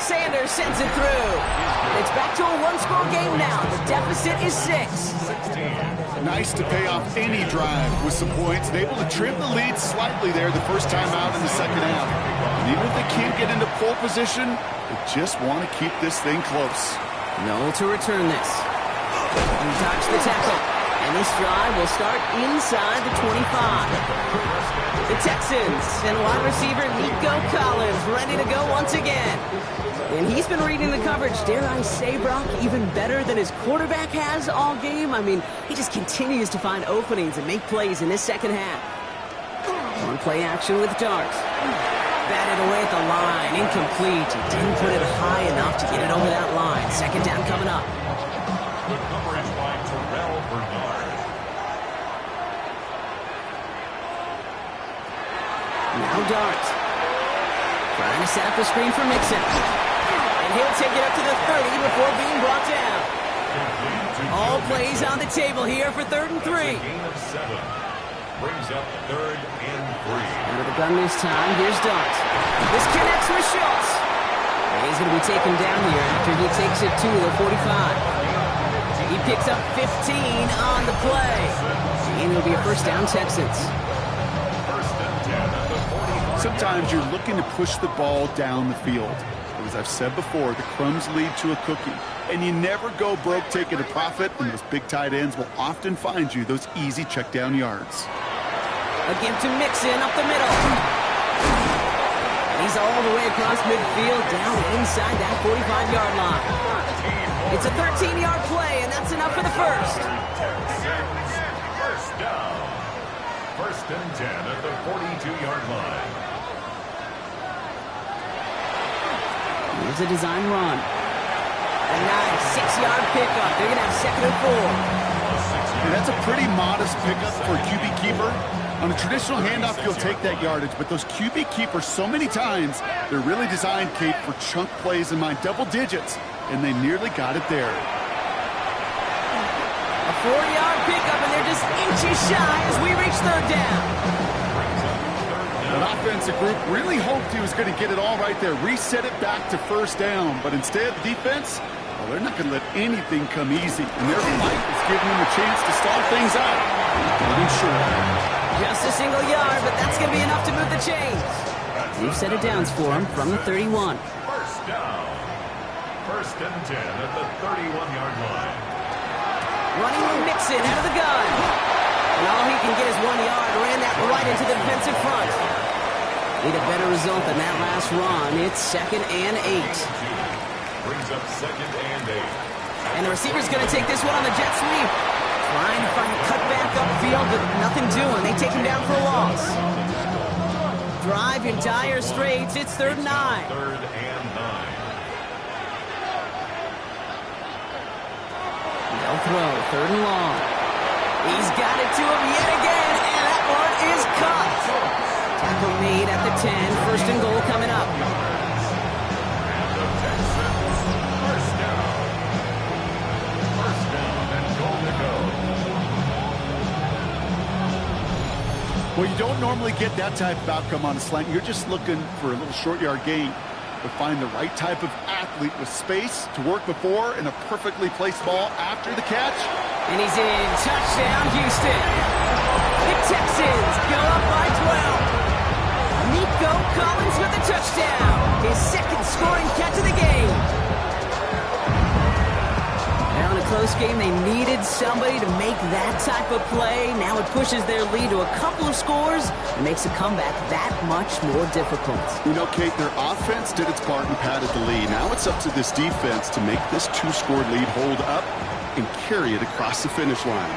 Sanders sends it through. It's back to a one-score game now. The deficit is 6. Nice to pay off any drive with some points. And able to trim the lead slightly there the first time out in the second half. And even if they can't get into pole position, they just want to keep this thing close. No to return this. And dodge the tackle. And this drive will start inside the 25. The Texans and wide receiver Nico Collins ready to go once again. And he's been reading the coverage, dare I say, Brock, even better than his quarterback has all game. I mean, he just continues to find openings and make plays in this second half. On play action with Darts. Batted away at the line, incomplete. He didn't put it high enough to get it over that line. Second down coming up. Good coverage by Terrell Bernard. Now Dart. Trying to set up the screen for Mixon. And he'll take it up to the 30 before being brought down. All plays on the table here for 3rd and 3. Gain of 7. Brings up 3rd and 3. Under the gun this time, here's Dart. This connects with Schultz. And he's going to be taken down here after he takes it to the 45. He picks up 15 on the play. And it'll be a 1st down Texans. Sometimes you're looking to push the ball down the field. As I've said before, the crumbs lead to a cookie. And you never go broke taking a profit, and those big tight ends will often find you those easy check down yards. A give to Mixon up the middle. He's all the way across midfield, down inside that 45-yard line. It's a 13-yard play, and that's enough for the first. 1st down. 1st and 10 at the 42-yard line. Here's a design run. A nice 6-yard pickup. They're going to have 2nd and 4. And that's a pretty modest pickup for a QB keeper. On a traditional handoff, you'll take that yardage. But those QB keepers, so many times, they're really designed, Kate, for chunk plays in my double digits. And they nearly got it there. A 4-yard pickup, and they're just inches shy as we reach 3rd down. That offensive group really hoped he was going to get it all right there, reset it back to 1st down. But instead, the defense, well, they're not going to let anything come easy. And their fight is giving them a chance to stall things out. Nothing short. Just a single yard, but that's going to be enough to move the chains. We've set it downs for him from the 31. 1st down. 1st and 10 at the 31-yard line. Running with Mixon out of the gun. And all he can get is 1 yard. Ran that right into the defensive front. Need a better result than that last run. It's 2nd and 8. Brings up 2nd and 8. And the receiver's going to take this one on the jet sweep. Trying to find a cutback upfield, but nothing doing. They take him down for a loss. Drive in dire straits. It's 3rd and 9. 3rd and 9. They'll throw 3rd and long. He's got it to him yet again, and that one is caught. Tackle made at the 10. 1st and goal coming up. And the Texans, 1st down. 1st down and goal to go. Well, you don't normally get that type of outcome on a slant. You're just looking for a little short yard gain. But find the right type of athlete with space to work before and a perfectly placed ball after the catch. And he's in. Touchdown, Houston. The Texans go up by 12. Nico Collins with the touchdown. His 2nd scoring catch of the game. Now to close game. They needed somebody to make that type of play. Now it pushes their lead to a couple of scores and makes a comeback that much more difficult. You know, Kate, their offense did its part and padded the lead. Now it's up to this defense to make this 2-score lead hold up and carry it across the finish line.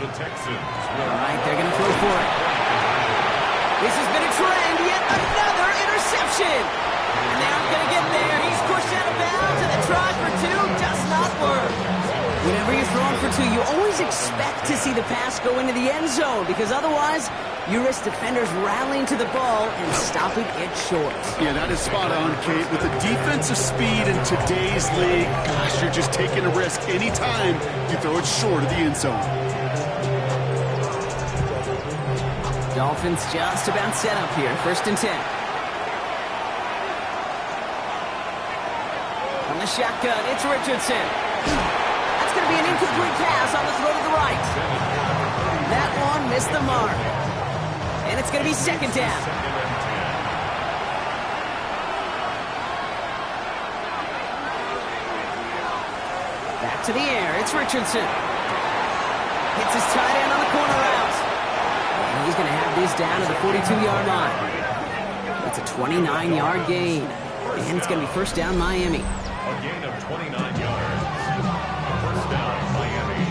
The Texans. All right, they're going to throw for it. This has been a trend. Yet another interception. And they aren't going to get there. He's pushed out of bounds, and the try for two does not work. Whenever you're throwing for two, you always expect to see the pass go into the end zone, because otherwise you risk defenders rallying to the ball and stopping it short. Yeah, that is spot on, Kate. With the defensive speed in today's league, gosh, you're just taking a risk anytime you throw it short of the end zone. Dolphins just about set up here. 1st and 10. From the shotgun, it's Richardson. That's going to be an incomplete pass on the throw to the right. That one missed the mark. And it's going to be 2nd down. Back to the air, it's Richardson. Gets his tight end on the corner route. And he's going to have this down to the 42-yard line. It's a 29-yard gain. And it's going to be 1st down, Miami. A gain of 29 yards. 1st down, Miami.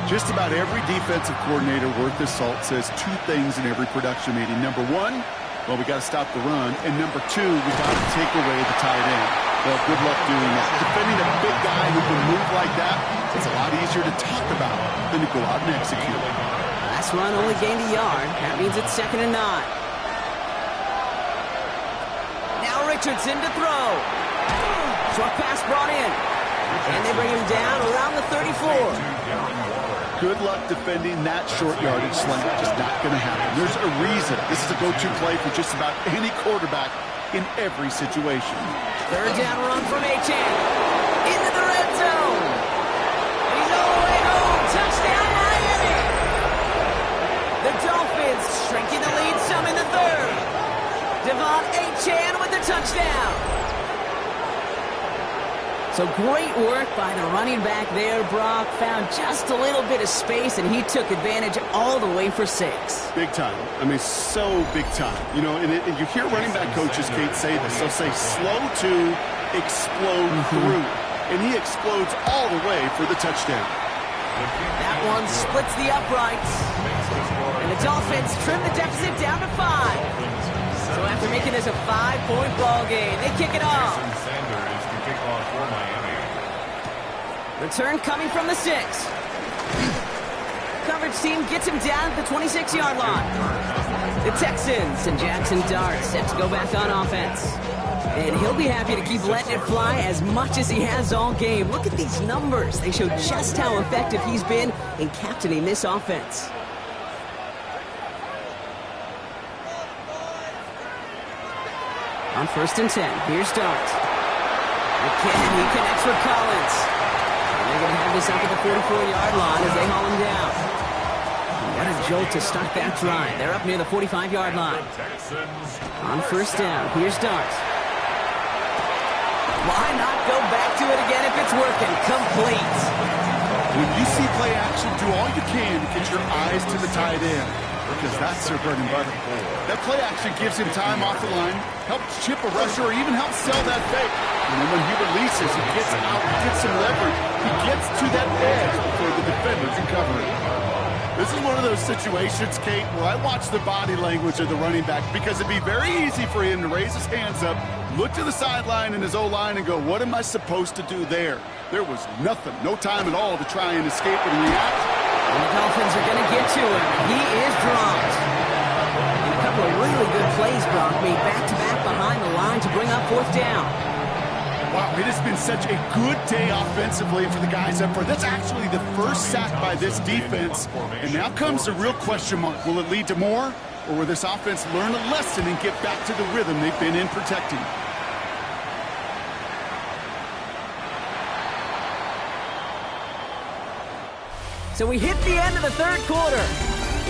Just about every defensive coordinator worth his salt says two things in every production meeting. Number one, well, we got to stop the run. And number two, we got to take away the tight end. Well, good luck doing that. Defending a big guy who can move like that, it's a lot easier to talk about than to go out and execute. Last run only gained a yard. That means it's 2nd and 9. Now Richardson to throw. Short pass brought in. And they bring him down around the 34. Good luck defending that short yardage slant. Just not going to happen. There's a reason. This is a go-to play for just about any quarterback in every situation. 3rd down run from Achane. Into the red zone. He's all the way home. Touchdown, Miami. The Dolphins shrinking the lead some in the 3rd. Devon Achane with the touchdown. So great work by the running back there, Brock. Found just a little bit of space, and he took advantage all the way for 6. Big time. I mean, so big time. You know, and you hear running back coaches, Kate, say this. They'll say slow to explode through. And he explodes all the way for the touchdown. That one splits the uprights. And the Dolphins trim the deficit down to 5. So after making this a 5-point ball game, they kick it off. Return coming from the 6. Coverage team gets him down at the 26-yard line. The Texans and Jackson Dart set to go back on offense. And he'll be happy to keep letting it fly as much as he has all game. Look at these numbers. They show just how effective he's been in captaining this offense. On 1st and 10, here's Dart. Again, he connects with Collins. And they're going to have this up at the 44-yard line as they haul him down. What a jolt to start that drive. They're up near the 45-yard line. On 1st down, here's Dart. Why not go back to it again if it's working? Complete. When you see play action, do all you can to get your eyes to the tight end, because that's their bread and butter. That play action gives him time off the line, helps chip a rusher, or even helps sell that fake. And then when he releases, he gets out, gets some leverage. He gets to that edge before the defender can cover it. This is one of those situations, Kate, where I watch the body language of the running back, because it'd be very easy for him to raise his hands up, look to the sideline in his O-line and go, what am I supposed to do there? There was nothing, no time at all to try and escape and react. And the Dolphins are going to get to him. He is dropped. And a couple of really good plays, Brock, made back-to-back behind the line to bring up 4th down. Wow, it has been such a good day offensively for the guys up front. That's actually the first sack by this defense. And now comes the real question mark. Will it lead to more? Or will this offense learn a lesson and get back to the rhythm they've been in protecting? So we hit the end of the 3rd quarter.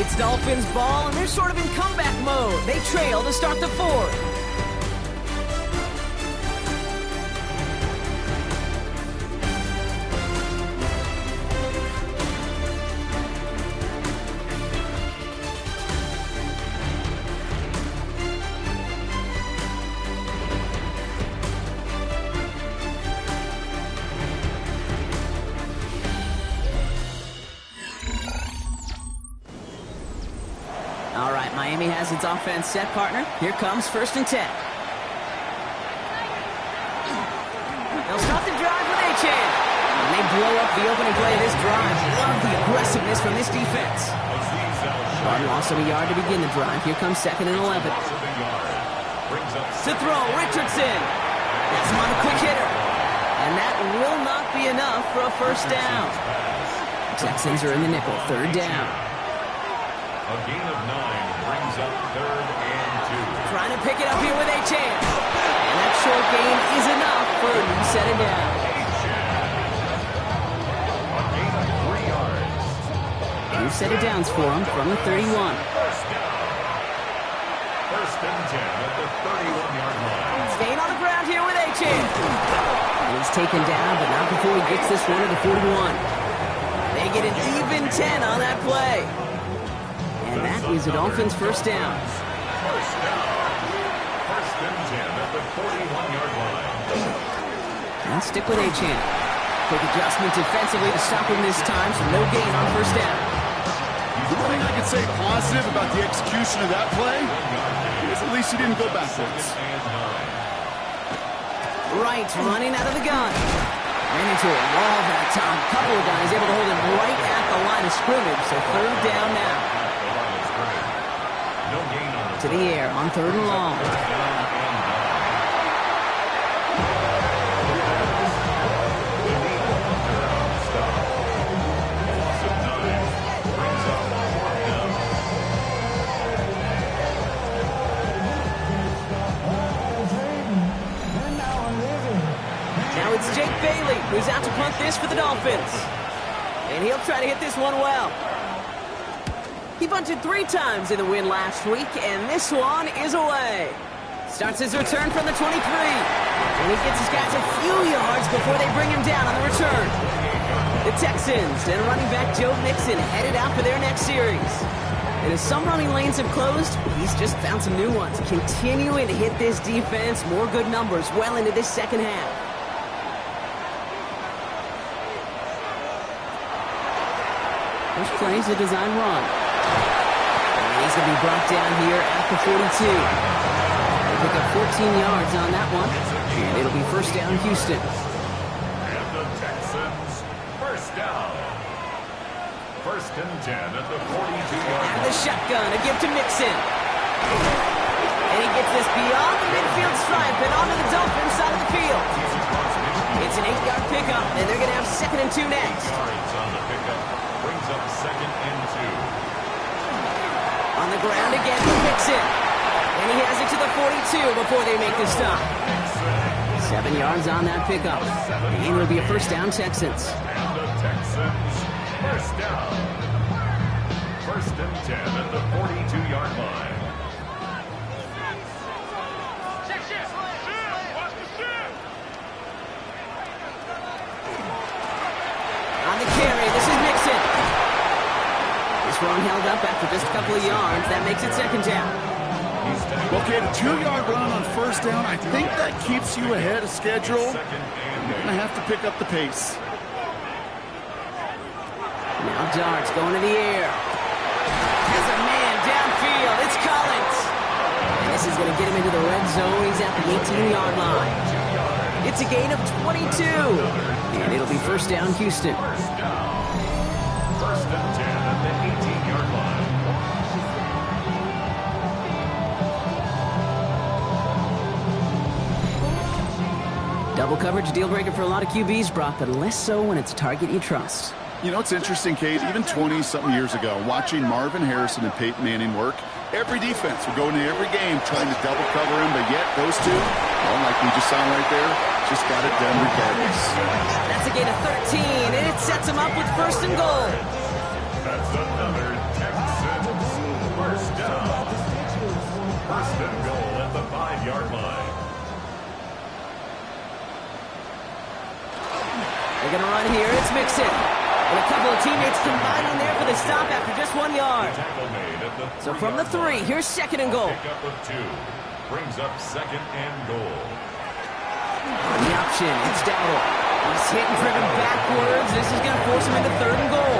It's Dolphins ball, and they're sort of in comeback mode. They trail to start the 4th. Miami has its offense set, partner. Here comes 1st and 10. They'll start the drive with A-Chan. And they blow up the opening play of this drive. Love the aggressiveness from this defense. One loss of a yard to begin the drive. Here comes 2nd and 11. To throw, Richardson. That's him on a quick hitter. And that will not be enough for a 1st down. Texans are in the nickel, 3rd down. A gain of 9 brings up 3rd and 2. Trying to pick it up here with A-Chan. And that short gain is enough for a new set of down. A gain of 3 yards. New set of downs for him from the 31. 1st down. 1st and 10 at the 31-yard line. Staying on the ground here with A-Chan. He's taken down, but not before he gets this one to the 41. They get an even 10 on that play. And that is a Dolphins 1st down. 1st down. 1st and 10 at the 41-yard line. And stick with A-Chan. Quick adjustment defensively to stop him this time, so no gain on 1st down. The one thing I could say positive about the execution of that play is at least he didn't go backwards. Right, running out of the gun. Ran into a wall that time. A couple of guys able to hold him right at the line of scrimmage, so 3rd down now. To the air on 3rd and long. Now it's Jake Bailey, who's out to punt this for the Dolphins. And he'll try to hit this one well. He bunted 3 times in the win last week, and this one is away. Starts his return from the 23. And he gets his guys a few yards before they bring him down on the return. The Texans and running back Joe Mixon headed out for their next series. And as some running lanes have closed, he's just found some new ones. Continuing to hit this defense, more good numbers well into this 2nd half. First play is a design run. And he's going to be brought down here at the 42. They pick up 14 yards on that one. And it'll be 1st down, Houston. And the Texans, 1st down. 1st and 10 at the 42-yard line. And the shotgun, a gift to Mixon. And he gets this beyond the midfield stripe and onto the Dolphins side of the field. It's an 8-yard pickup, and they're going to have 2nd and 2 next. Yards on the pickup brings up 2nd and 2. On the ground again for Mixon. And he has it to the 42 before they make the stop. 7 yards on that pickup. And it'll be a 1st down, Texans. And the Texans, 1st down. 1st and 10 at the 42-yard line. On the carry, this is Mixon. This one held up after just a couple of yards. That makes it 2nd down. Okay, the 2-yard run on 1st down, I think that keeps you ahead of schedule. You're going to have to pick up the pace. Now Dart's going to the air. Has a man downfield. It's Collins. And this is going to get him into the red zone. He's at the 18-yard line. It's a gain of 22. And it'll be 1st down, Houston. 1st and 10 at the 18-yard line. Double coverage deal breaker for a lot of QBs, Brock, but less so when it's a target you trust. You know, it's interesting, Kate, even 20-something years ago, watching Marvin Harrison and Peyton Manning work, every defense would go into every game trying to double cover him, but yet those two, well, like we just saw right there, just got it done regardless. That's a gain of 13, and it sets him up with 1st and goal. That's another Texans 1st down. 1st and goal at the 5-yard line. They're going to run here. It's Mixon. And a couple of teammates combining there for the stop after just 1 yard. So from the 3, here's 2nd and goal. Pick up of 2. Brings up 2nd and goal. On the option, it's Dowdle. He's hit and driven backwards. This is going to force him into 3rd and goal.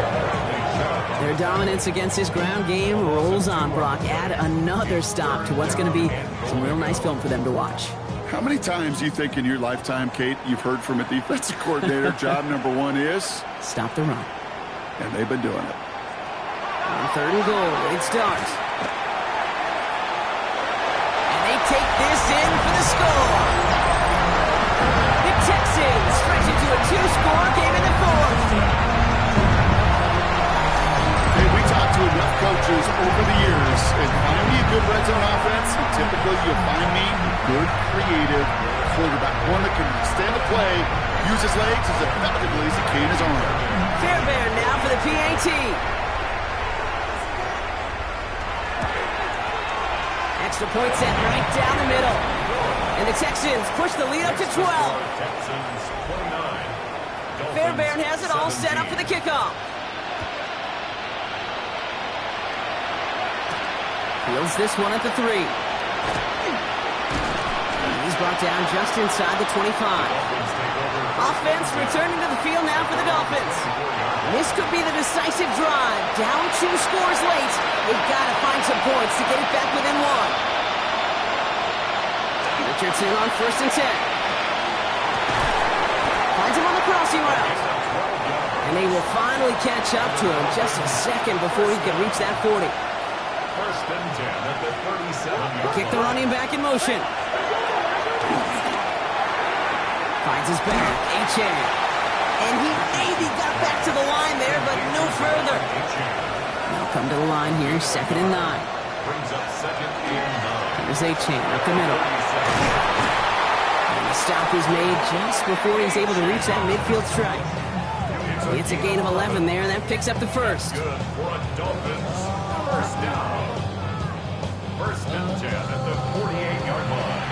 Their dominance against his ground game rolls on, Brock. Add another stop to what's going to be some real nice film for them to watch. How many times do you think in your lifetime, Kate, you've heard from a defensive coordinator, job number one is? Stop the run. And they've been doing it. On 3rd and goal, it starts. And they take this in for the score. The Texans stretch it to a 2-score game in the 4th. Hey, we talked to enough coaches over the years, and find me a good red zone offense, and typically you'll find me a good, creative quarterback. One that can extend a play, use his legs as effectively as he can his arm. Fairbairn now for the PAT. Extra point set right down the middle. And the Texans push the lead up to 12. Fairbairn has it all set up for the kickoff. Fields this one at the 3. And he's brought down just inside the 25. Offense returning to the field now for the Dolphins. This could be the decisive drive. Down 2 scores late. They've got to find some points to get it back within 1. Richardson on 1st and 10. Finds him on the crossing route. And they will finally catch up to him just a second before he can reach that 40. 1st and 10 at the 37. Kick the running back in motion. Finds his back, A-Chan. And he maybe got back to the line there, but no further. Now come to the line here, 2nd and 9. Brings up 2nd and 9. Here's A-Chan up the middle. And the stop is made just before he's able to reach that midfield strike. It's a gain of 11 there, and that picks up the 1st. Good for a Dolphins. 1st down. 1st and 10 at the 48-yard line.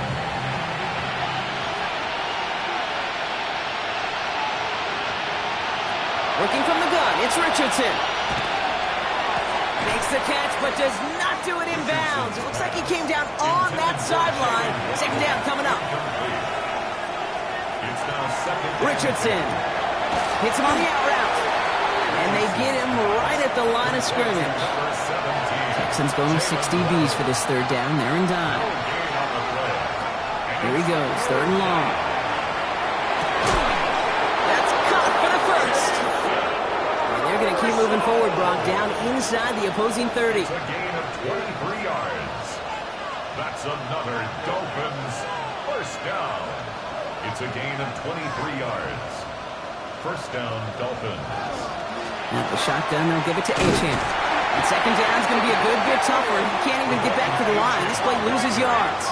Working from the gun, it's Richardson. Makes the catch, but does not do it in bounds. It looks like he came down on that sideline. 2nd down coming up. It's now 2nd. Richardson hits him on the out route. And they get him right at the line of scrimmage. Texans going 6 DBs for this 3rd down. They're in dime. Here he goes, 3rd and long. That's caught for the 1st. And they're going to keep moving forward, Brock, down inside the opposing 30. It's a gain of 23 yards. That's another Dolphins 1st down. It's a gain of 23 yards. 1st down, Dolphins. Now the shotgun, they'll give it to A-Chan. And 2nd down is going to be a good bit tougher. He can't even get back to the line. This play loses yards.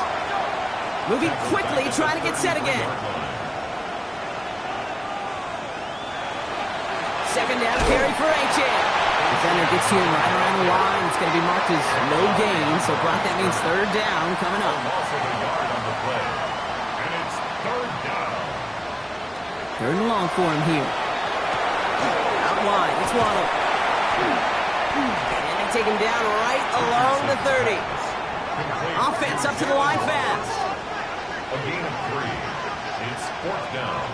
Moving quickly, trying to get set again. 2nd down carry for A-Chan. Defender gets to him right around the line. It's going to be marked as no gain. So, Brock, that means 3rd down coming up. Also a yard on the play. And it's 3rd down. 3rd and long for him here. Out wide, it's Waddle. And they take him down right along the 30. Offense up to the line fast. A gain of 3. It's 4th down.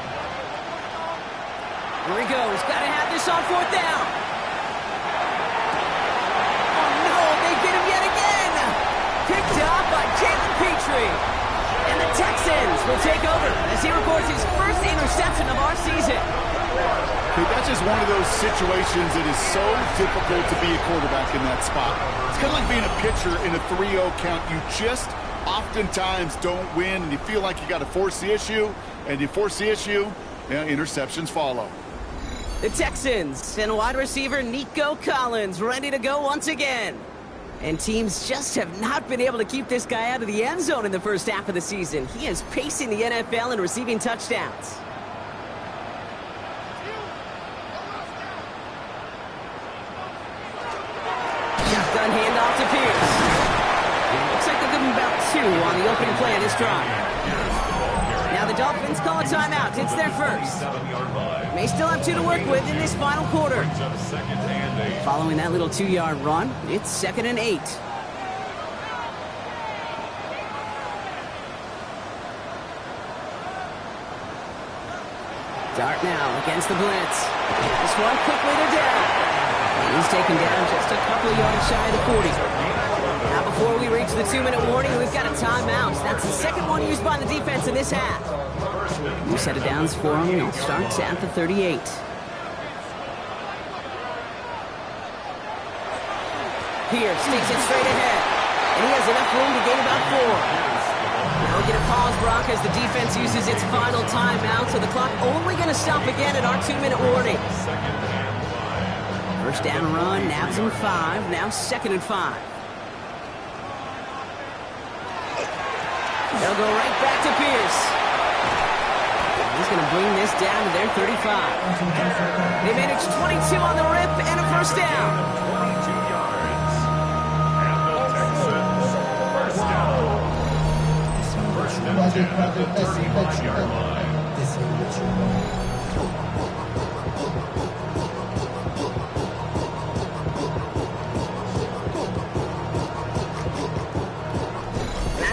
Here he goes. Got to have this on 4th down. Oh, no. They get him yet again. Picked up by Jalen Petrie. And the Texans will take over as he records his first interception of our season. Okay, that's just one of those situations that is so difficult to be a quarterback in that spot. It's kind of like being a pitcher in a 3-0 count. You just oftentimes don't win, and you feel like you got to force the issue, and you force the issue, interceptions follow. The Texans and wide receiver Nico Collins ready to go once again. And teams just have not been able to keep this guy out of the end zone in the first half of the season. He is pacing the NFL and receiving touchdowns. Shotgun handoff to Pierce. Looks like they'll give him about 2 on the opening play of this drive. Now the Dolphins call a timeout. It's their first. May still have 2 to work with in this final quarter. Following that little 2-yard run, it's 2nd and 8. Dart now against the blitz. This one quickly to down. He's taken down just a couple of yards shy of the 40. Now, before we reach the 2-minute warning, we've got a timeout. That's the second one used by the defense in this half. New set of downs for him. It starts at the 38. Pierce takes it straight ahead, and he has enough room to gain about 4. Now we get a pause, Brock, as the defense uses its final timeout, so the clock only going to stop again at our 2-minute warning. First down run, nabs him 5, now 2nd and 5. They'll go right back to Pierce. He's going to bring this down to their 35. They managed 22 on the rip and a first down. 22 yards. And the Texans, first down. First and 10 at the 35-yard line.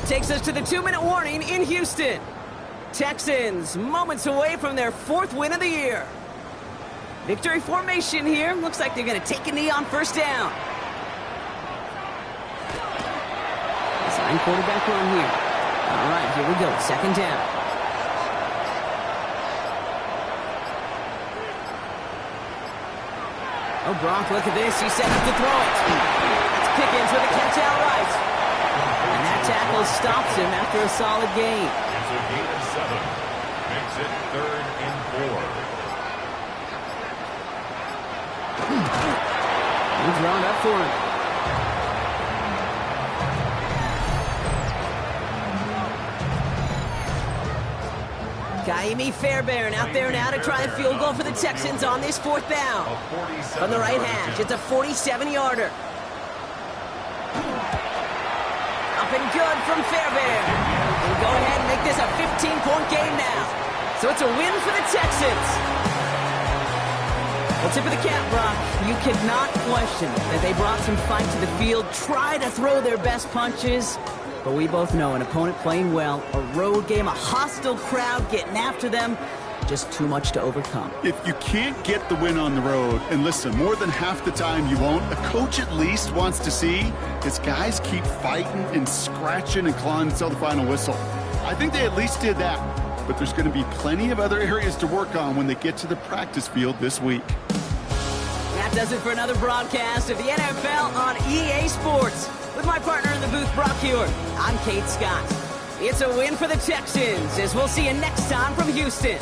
Takes us to the 2-minute warning in Houston. Texans moments away from their 4th win of the year. Victory formation here. Looks like they're going to take a knee on first down. Design quarterback run here. All right, here we go. 2nd down. Oh, Brock, look at this. He's set up to throw it. That's Pickens with a catch outright. And that tackle stops him after a solid gain. It's a gain of 7. Makes it 3rd and 4. He's drawn up for him. Kaimi Fairbairn out there now to try a field goal for the Texans on this 4th down. From the right hash, it's a 47-yarder. Up and good from Fairbairn. We'll go ahead and make this a 15-point game now. So it's a win for the Texans. Well, tip of the cap, Brock. You cannot question that they brought some fight to the field, try to throw their best punches. But we both know an opponent playing well, a road game, a hostile crowd getting after them, just too much to overcome. If you can't get the win on the road, and listen, more than half the time you won't, a coach at least wants to see his guys keep fighting and scratching and clawing until the final whistle. I think they at least did that, but there's going to be plenty of other areas to work on when they get to the practice field this week. That does it for another broadcast of the NFL on EA Sports. With my partner in the booth, Brock Hewitt, I'm Kate Scott. It's a win for the Texans, as we'll see you next time from Houston.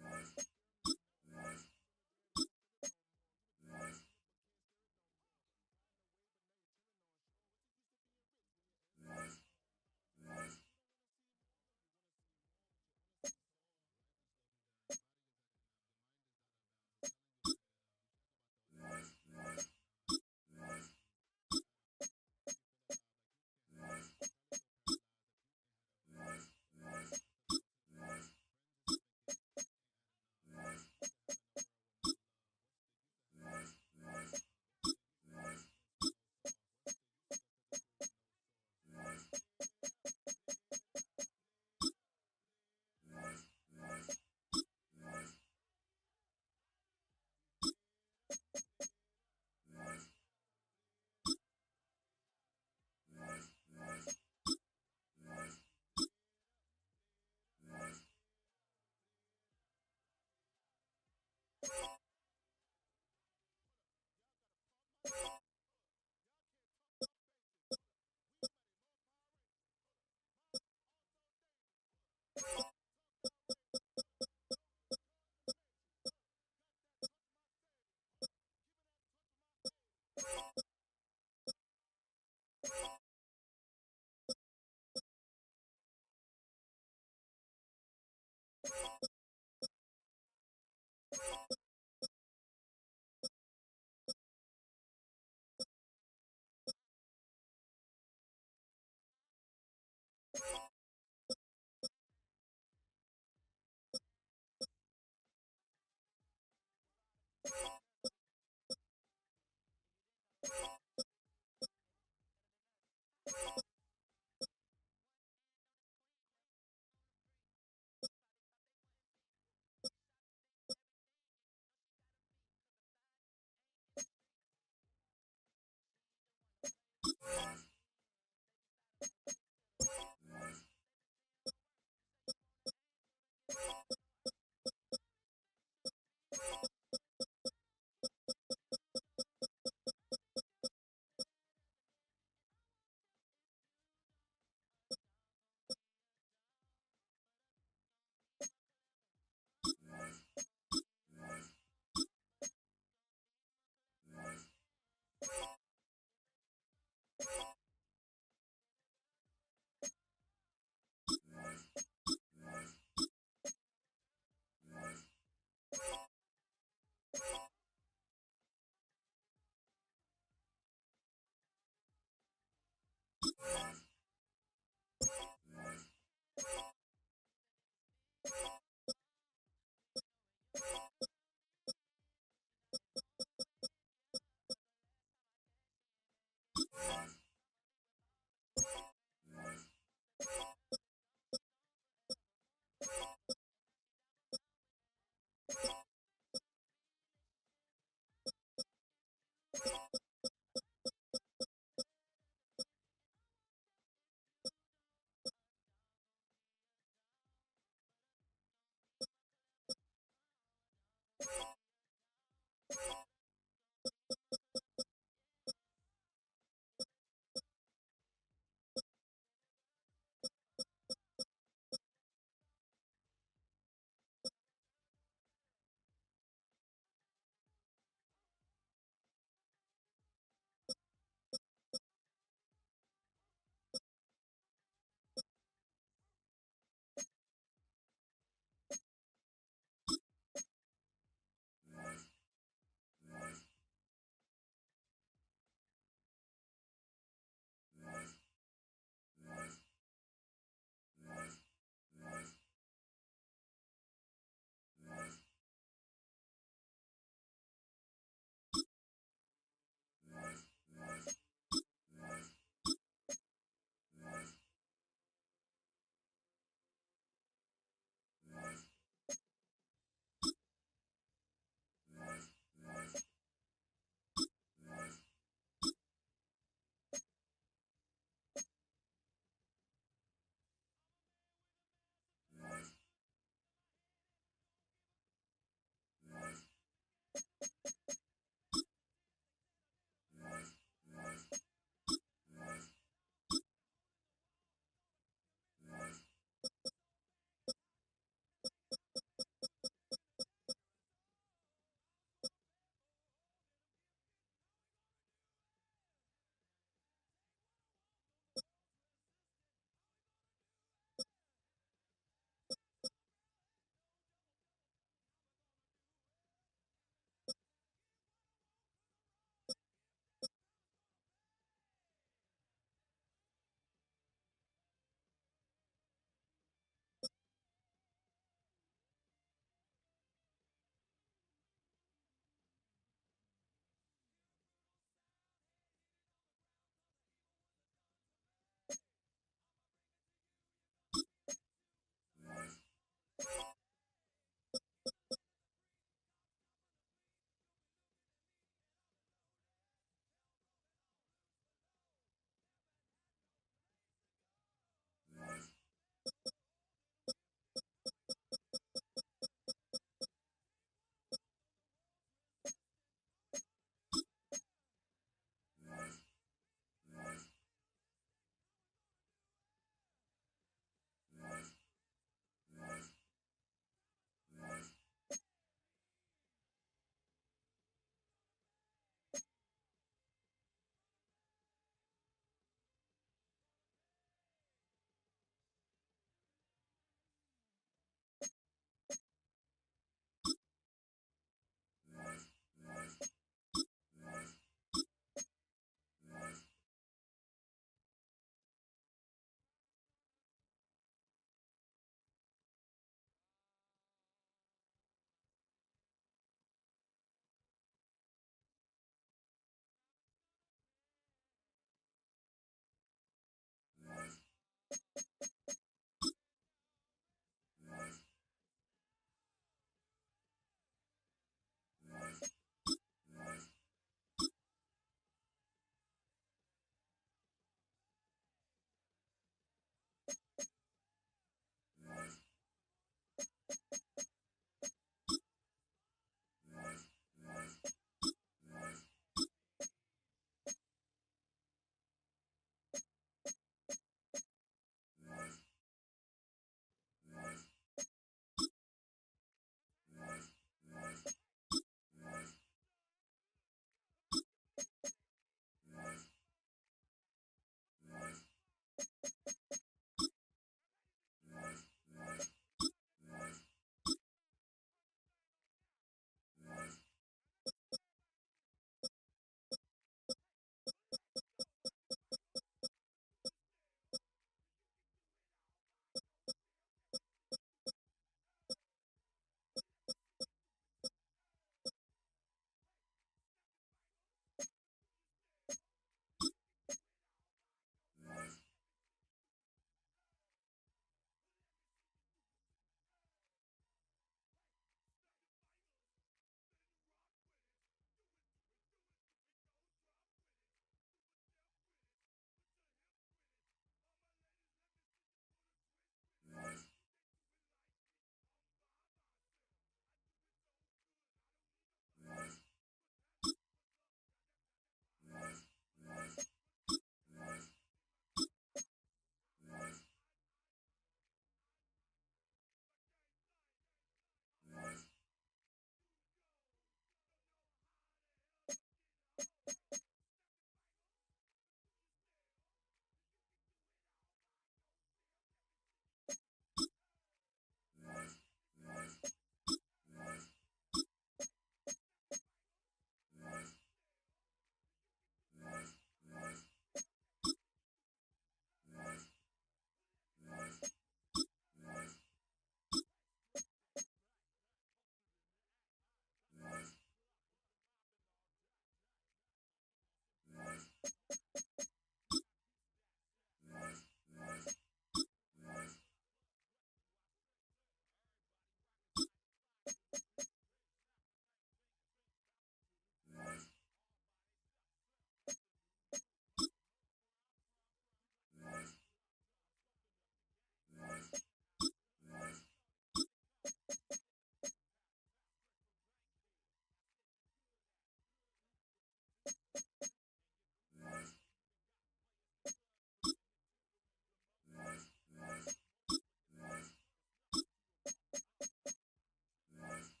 Nice.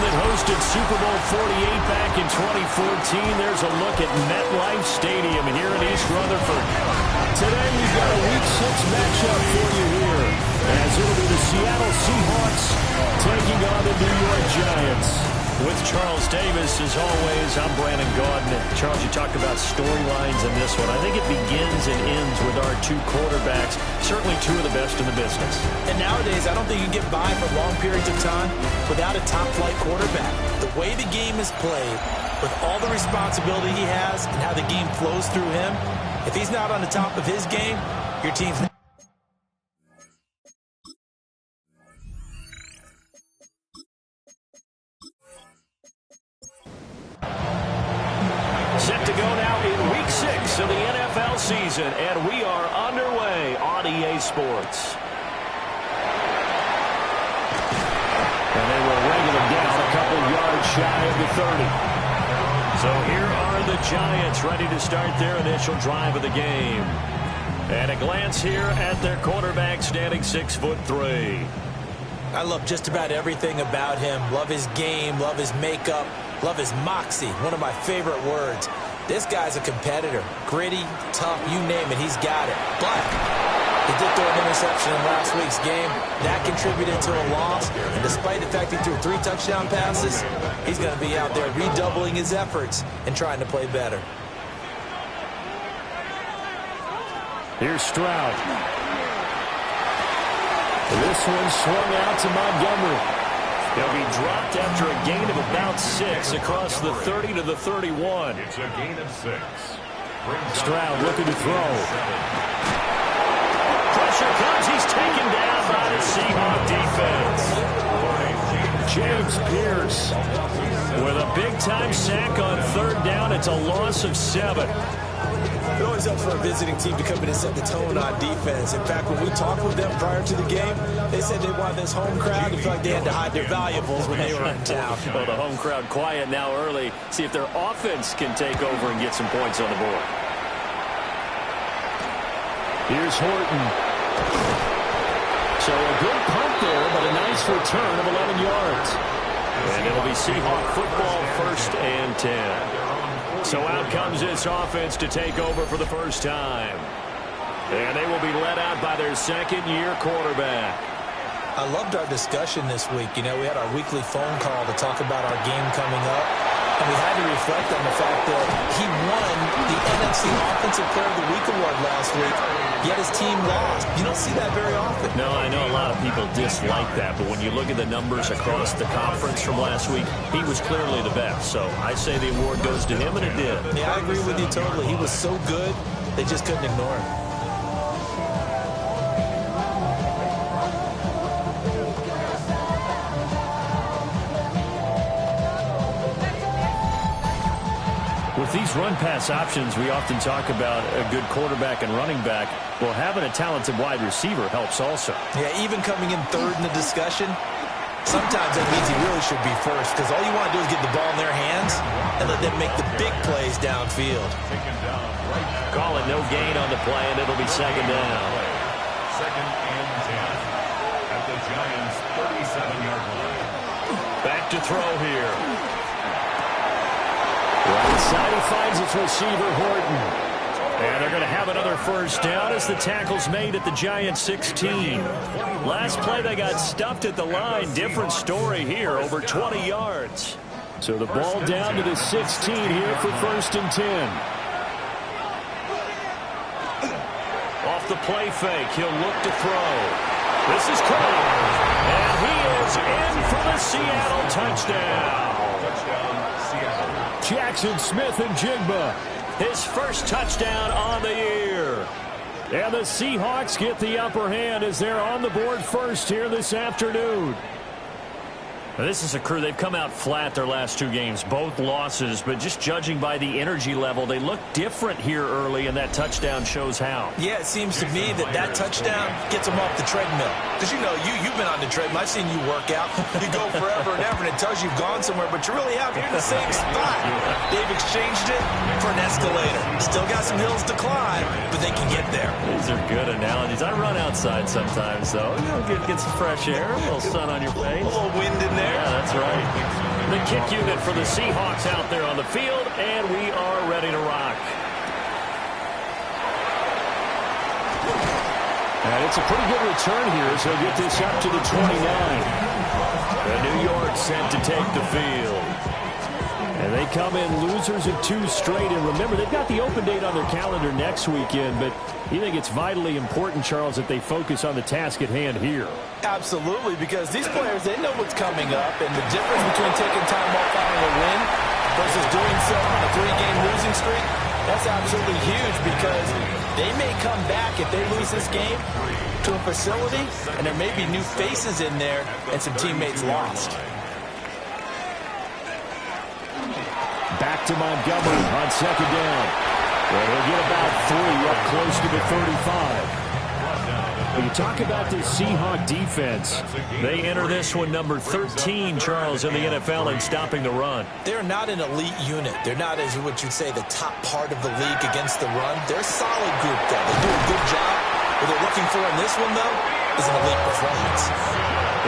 that hosted Super Bowl 48 back in 2014. There's a look at MetLife Stadium here in East Rutherford. Today we've got a Week 6 matchup for you here, as it'll be the Seattle Seahawks taking on the New York Giants. With Charles Davis, as always, I'm Brandon Gaudin. Charles, you talk about storylines in this one. I think it begins and ends with our two quarterbacks, certainly two of the best in the business. And nowadays, I don't think you can get by for long periods of time without a top-flight quarterback. The way the game is played, with all the responsibility he has and how the game flows through him, if he's not on the top of his game, your team's not. Set to go now in Week 6 of the NFL season, and we are underway on EA Sports. And they will wrangle him down a couple yards shy of the 30. So here are the Giants ready to start their initial drive of the game. And a glance here at their quarterback standing 6'3". I love just about everything about him. Love his game, love his makeup, love his moxie, one of my favorite words. This guy's a competitor. Gritty, tough, you name it, he's got it. But he did throw an interception in last week's game. That contributed to a loss. And despite the fact he threw 3 touchdown passes, he's going to be out there redoubling his efforts and trying to play better. Here's Stroud. This one swung out to Montgomery. He'll be dropped after a gain of about 6 across the 30 to the 31. It's a gain of 6. Stroud looking to throw. Pressure comes. He's taken down by the Seahawk defense. James Pierce with a big-time sack on 3rd down. It's a loss of 7. It always helps for a visiting team to come in and set the tone on defense. In fact, when we talked with them prior to the game, they said they wanted this home crowd to feel like they had to hide their valuables when they were in town. Well, the home crowd quiet now early. See if their offense can take over and get some points on the board. Here's Horton. So a good punt there, but a nice return of 11 yards. And it'll be Seahawk football 1st and 10. So out comes this offense to take over for the first time. And they will be led out by their second-year quarterback. I loved our discussion this week. You know, we had our weekly phone call to talk about our game coming up. And we had to reflect on the fact that he won the NFC Offensive Player of the Week award last week, yet his team lost. You don't see that very often. No, I know a lot of people dislike that, but when you look at the numbers across the conference from last week, he was clearly the best. So I say the award goes to him, and it did. Yeah, I agree with you totally. He was so good, they just couldn't ignore him. With these run-pass options, we often talk about a good quarterback and running back. Well, having a talented wide receiver helps also. Yeah, even coming in 3rd in the discussion, sometimes that means he really should be 1st, because all you want to do is get the ball in their hands and let them make the big plays downfield. Calling no gain on the play, and it'll be 2nd down. 2nd and 10 at the Giants' 37-yard line. Back to throw here. Right side, he finds its receiver, Horton. And they're going to have another 1st down as the tackle's made at the Giants' 16. Last play, they got stuffed at the line. Different story here, over 20 yards. So the ball down to the 16 here for 1st and 10. Off the play fake, he'll look to throw. This is caught. And he is in for the Seattle touchdown. Jackson Smith and Jigba, his first touchdown on the year. And the Seahawks get the upper hand as they're on the board 1st here this afternoon. Now, this is a crew, they've come out flat their last 2 games, both losses, but just judging by the energy level, they look different here early, and that touchdown shows how. Yeah, it seems to me that touchdown gets them off the treadmill. Because, you know, you've been on the treadmill. I've seen you work out. You go forever and ever, and it tells you've gone somewhere, but you really haven't. You're in the same spot. They've exchanged it for an escalator. Still got some hills to climb, but they can get there. These are good analogies. I run outside sometimes, though. You know, get some fresh air, a little sun on your face. A little wind in there. Yeah, that's right. The kick unit for the Seahawks out there on the field, and we are ready to rock. And it's a pretty good return here as they'll get this up to the 29. The New York set to take the field. And they come in losers of 2 straight. And remember, they've got the open date on their calendar next weekend, but you think it's vitally important, Charles, that they focus on the task at hand here. Absolutely, because these players, they know what's coming up, and the difference between taking time off following a win versus doing so on a 3-game losing streak, that's absolutely huge because they may come back if they lose this game to a facility, and there may be new faces in there and some teammates lost. Back to Montgomery on second down. And he'll get about 3 up close to the 35. When you talk about this Seahawk defense, they enter this one number 13, Charles, in the NFL in stopping the run. They're not an elite unit. They're not, as what you'd say, the top part of the league against the run. They're a solid group, though. They do a good job. What they're looking for in this one, though, is an elite performance.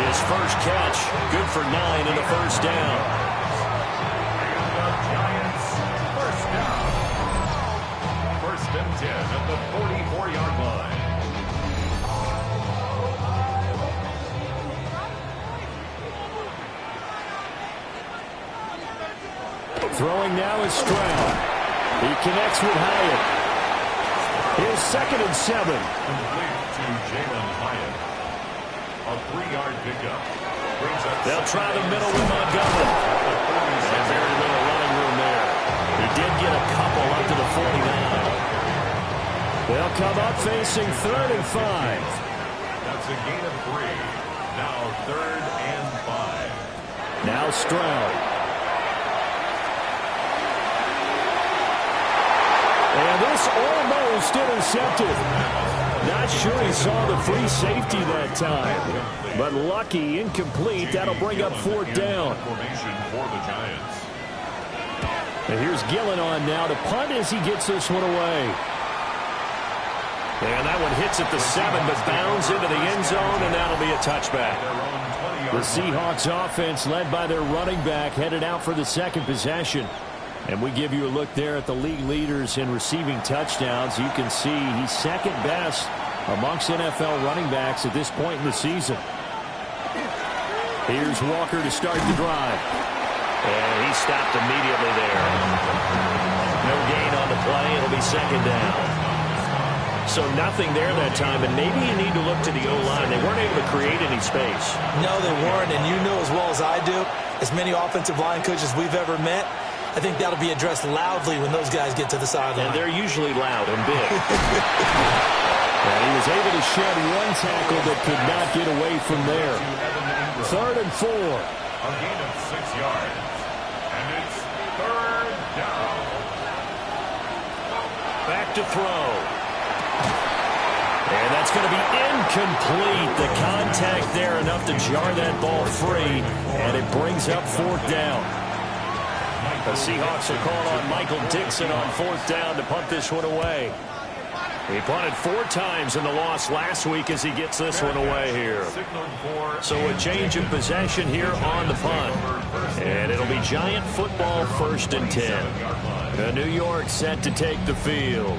His first catch, good for 9 and a first down. First and 10 at the 44-yard line. Throwing now is Stroud. He connects with Hyatt. Here's 2nd and 7. Complete to Jalen Hyatt. A 3-yard pickup. They'll try the middle with Montgomery. And very little running room there. He did get a couple up to the 49. They'll come up facing 3rd and 5. That's a gain of 3. Now 3rd and 5. Now Stroud. And this almost intercepted. Not sure he saw the free safety that time. But lucky, incomplete. That'll bring up 4th down. Formation for the Giants. And here's Gillen on now to punt as he gets this one away. And that one hits at the 7, but bounds into the end zone, and that'll be a touchback. The Seahawks offense, led by their running back, headed out for the 2nd possession. And we give you a look there at the league leaders in receiving touchdowns. You can see he's 2nd best amongst NFL running backs at this point in the season. Here's Walker to start the drive. And he stopped immediately there. No gain on the play. It'll be 2nd down. So nothing there that time, and maybe you need to look to the O-line. They weren't able to create any space. No, they weren't, and you know as well as I do, as many offensive line coaches we've ever met, I think that'll be addressed loudly when those guys get to the sideline. And they're usually loud and big. And he was able to shed one tackle that could not get away from there. 3rd and 4. A gain of 6 yards. And it's 3rd down. Back to throw. And that's going to be incomplete. The contact there enough to jar that ball free. And it brings up 4th down. The Seahawks are calling on Michael Dixon on 4th down to punt this one away. He punted 4 times in the loss last week as he gets this one away here. So a change of possession here on the punt. And it'll be Giant football 1st and 10. The New York set to take the field.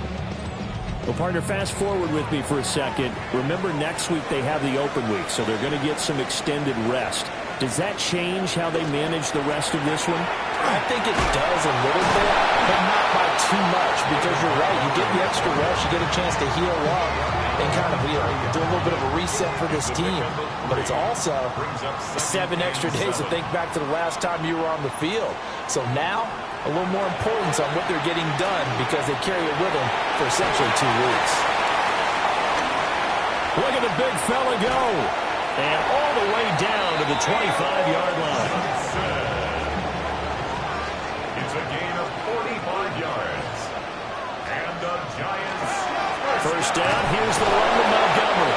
Well, partner, fast forward with me for a second. Remember, next week they have the open week, so they're going to get some extended rest. Does that change how they manage the rest of this one? I think it does a little bit, but not by too much, because you're right. You get the extra rest, you get a chance to heal up and kind of do a little bit of a reset for this team. But it's also 7 extra days to think back to the last time you were on the field. So now, a little more importance on what they're getting done because they carry it with them for essentially 2 weeks. Look at the big fella go. And all the way down to the 25-yard line. It's a gain of 45 yards. And the Giants. First down, here's the run to Montgomery.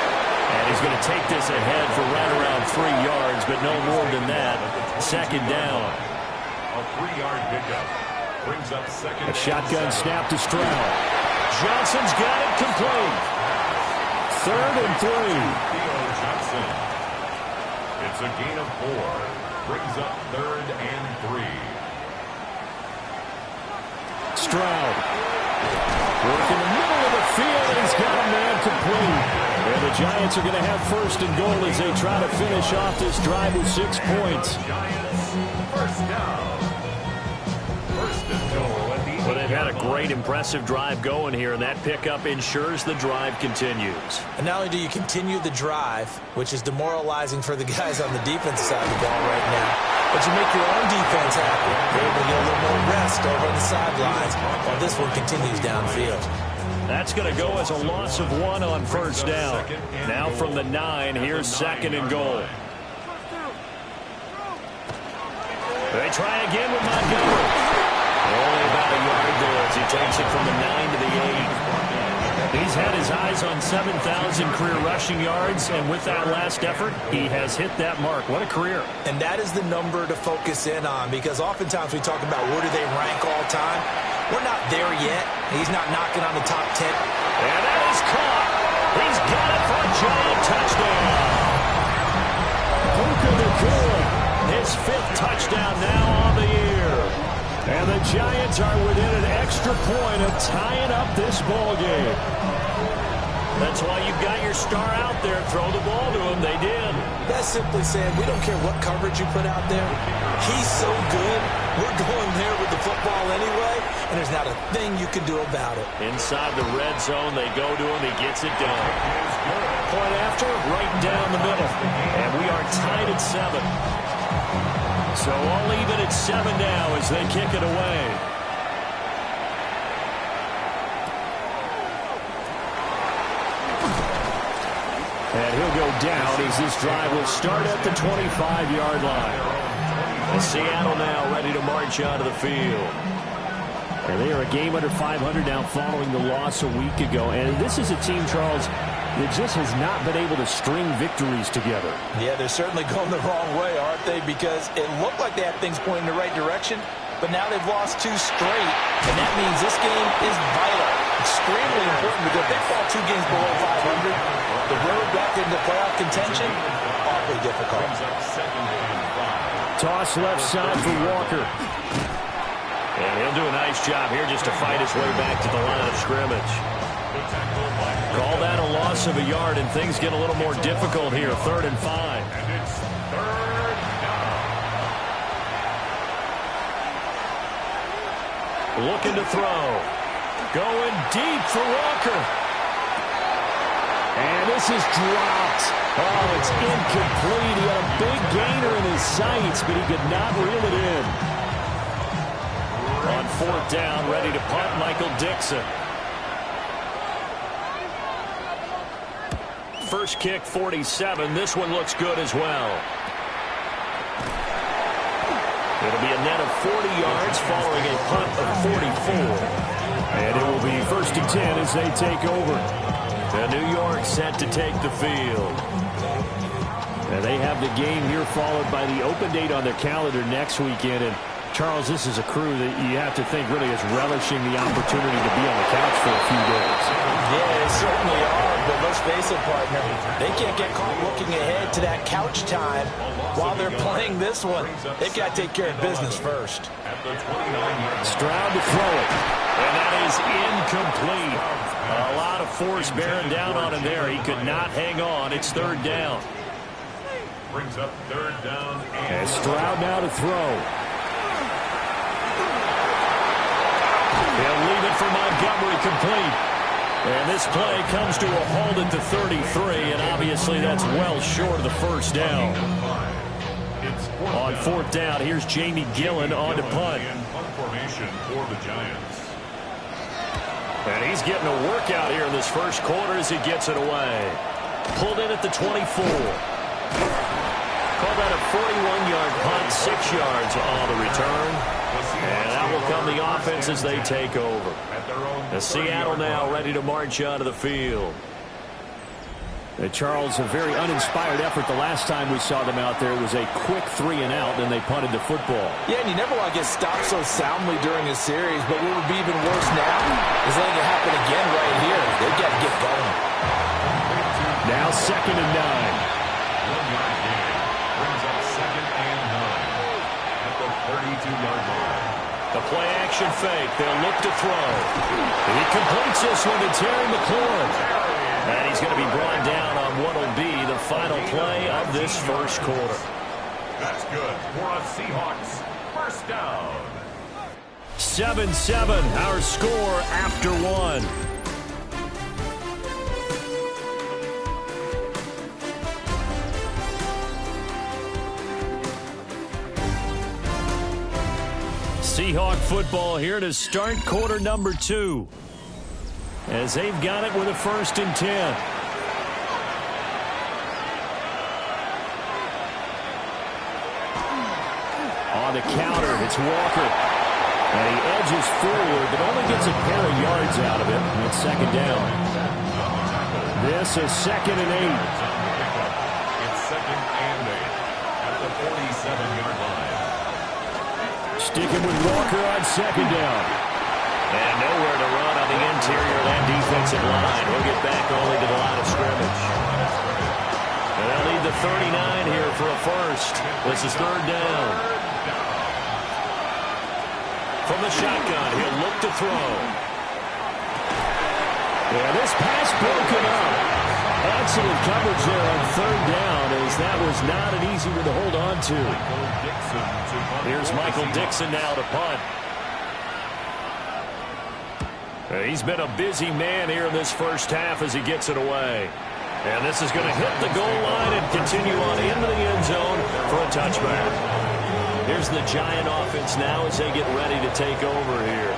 And he's going to take this ahead for right around 3 yards, but no more than that. 2nd down. A 3-yard pickup. Brings up 2nd. A shotgun snap to Stroud. Johnson's got it complete. 3rd and 3. Theo Johnson. It's a gain of 4. Brings up 3rd and 3. Stroud. Work in the middle of the field, and he's got a man complete. And the Giants are going to have 1st and goal as they try to finish off this drive with 6 points. Giants, 1st down. 1st and goal at the 8-yard line. Well, they've had a great, impressive drive going here, and that pickup ensures the drive continues. And not only do you continue the drive, which is demoralizing for the guys on the defense side of the ball right now, but you make your own defense happy. They're able to get a little more rest over on the sidelines while this one continues downfield. That's going to go as a loss of 1 on 1st down. Now from the 9, here's 2nd and goal. They try again with Montgomery. Only about a yard there as he takes it from the 9 to the 8. He's had his eyes on 7,000 career rushing yards, and with that last effort, he has hit that mark. What a career. And that is the number to focus in on, because oftentimes we talk about where do they rank all time. We're not there yet. He's not knocking on the top 10. And that is caught. He's got it for a giant touchdown. Puka Nacua, his 5th touchdown now on the year. And the Giants are within an extra point of tying up this ball game. That's why you've got your star out there. Throw the ball to him. They did. That's simply saying we don't care what coverage you put out there. He's so good. We're going there with the football anyway, and there's not a thing you can do about it. Inside the red zone, they go to him. He gets it done. Point after, right down the middle. And we are tied at 7. So all even at 7 now as they kick it away. And he'll go down as this drive will start at the 25-yard line. And Seattle now ready to march out of the field. And they are a game under 500 now following the loss a week ago. And this is a team, Charles, that just has not been able to string victories together. Yeah, they're certainly going the wrong way, aren't they? Because it looked like they had things pointing in the right direction, but now they've lost 2 straight, and that means this game is vital, extremely important, because if they fall 2 games below 500, the road back into playoff contention, awfully difficult. Toss left side for Walker. And he'll do a nice job here just to fight his way back to the line of scrimmage. Call that a loss of a yard, and things get a little more difficult here. 3rd and 5. And it's 3rd down. Looking to throw. Going deep for Walker. And this is dropped. Oh, it's incomplete. He had a big gainer in his sights, but he could not reel it in. On 4th down, ready to punt, Michael Dixon. First kick, 47. This one looks good as well. It'll be a net of 40 yards following a punt of 44. And it will be 1st and 10 as they take over. And New York set to take the field. And they have the game here followed by the open date on their calendar next weekend. And Charles, this is a crew that you have to think really is relishing the opportunity to be on the couch for a few days. Yeah, they certainly are, but let's face it, partner. They can't get caught looking ahead to that couch time while they're playing this one. They've got to take care of business first. Stroud to throw it. And that is incomplete. A lot of force bearing down on him there. He could not hang on. It's 3rd down. Brings up 3rd down. And Stroud now to throw. He'll leave it for Montgomery complete. And this play comes to a halt at the 33, and obviously that's well short of the 1st down. On 4th down, here's Jamie Gillen on to punt. Punt formation for the Giants. And he's getting a workout here in this first quarter as he gets it away. Pulled in at the 24. Call that a 41-yard punt, 6 yards on the return. And out will come the offense as they take over. The Seattle now ready to march out of the field. Charles, a very uninspired effort the last time we saw them out there. It was a quick 3 and out, then they punted the football. Yeah, and you never want to get stopped so soundly during a series, but what would be even worse now is letting it happen again right here. They've got to get going. Now 2nd and 9. 1-yard gain brings up 2nd and 9. 22-yard line. The play-action fake. They'll look to throw. He completes this one to Terry McLaurin. And he's going to be brought down on what will be the final play of this first quarter. That's good for a Seahawks first down. 7-7, our score after one. Seahawk football here to start quarter number 2. As they've got it with a 1st and 10. On the counter, it's Walker. And he edges forward, but only gets a pair of yards out of it. And it's 2nd down. This is 2nd and 8. It's 2nd and 8 at the 47-yard line. Sticking with Walker on 2nd down. And nowhere to run on the interior of that defensive line. He'll get back only to the line of scrimmage. And they'll need the 39 here for a first. This is 3rd down. From the shotgun, he'll look to throw. Yeah, this pass broken up. Excellent coverage there on 3rd down, as that was not an easy one to hold on to. Here's Michael Dixon now to punt. He's been a busy man here in this first half as he gets it away. And this is going to hit the goal line and continue on into the end zone for a touchback. Here's the Giant offense now as they get ready to take over here.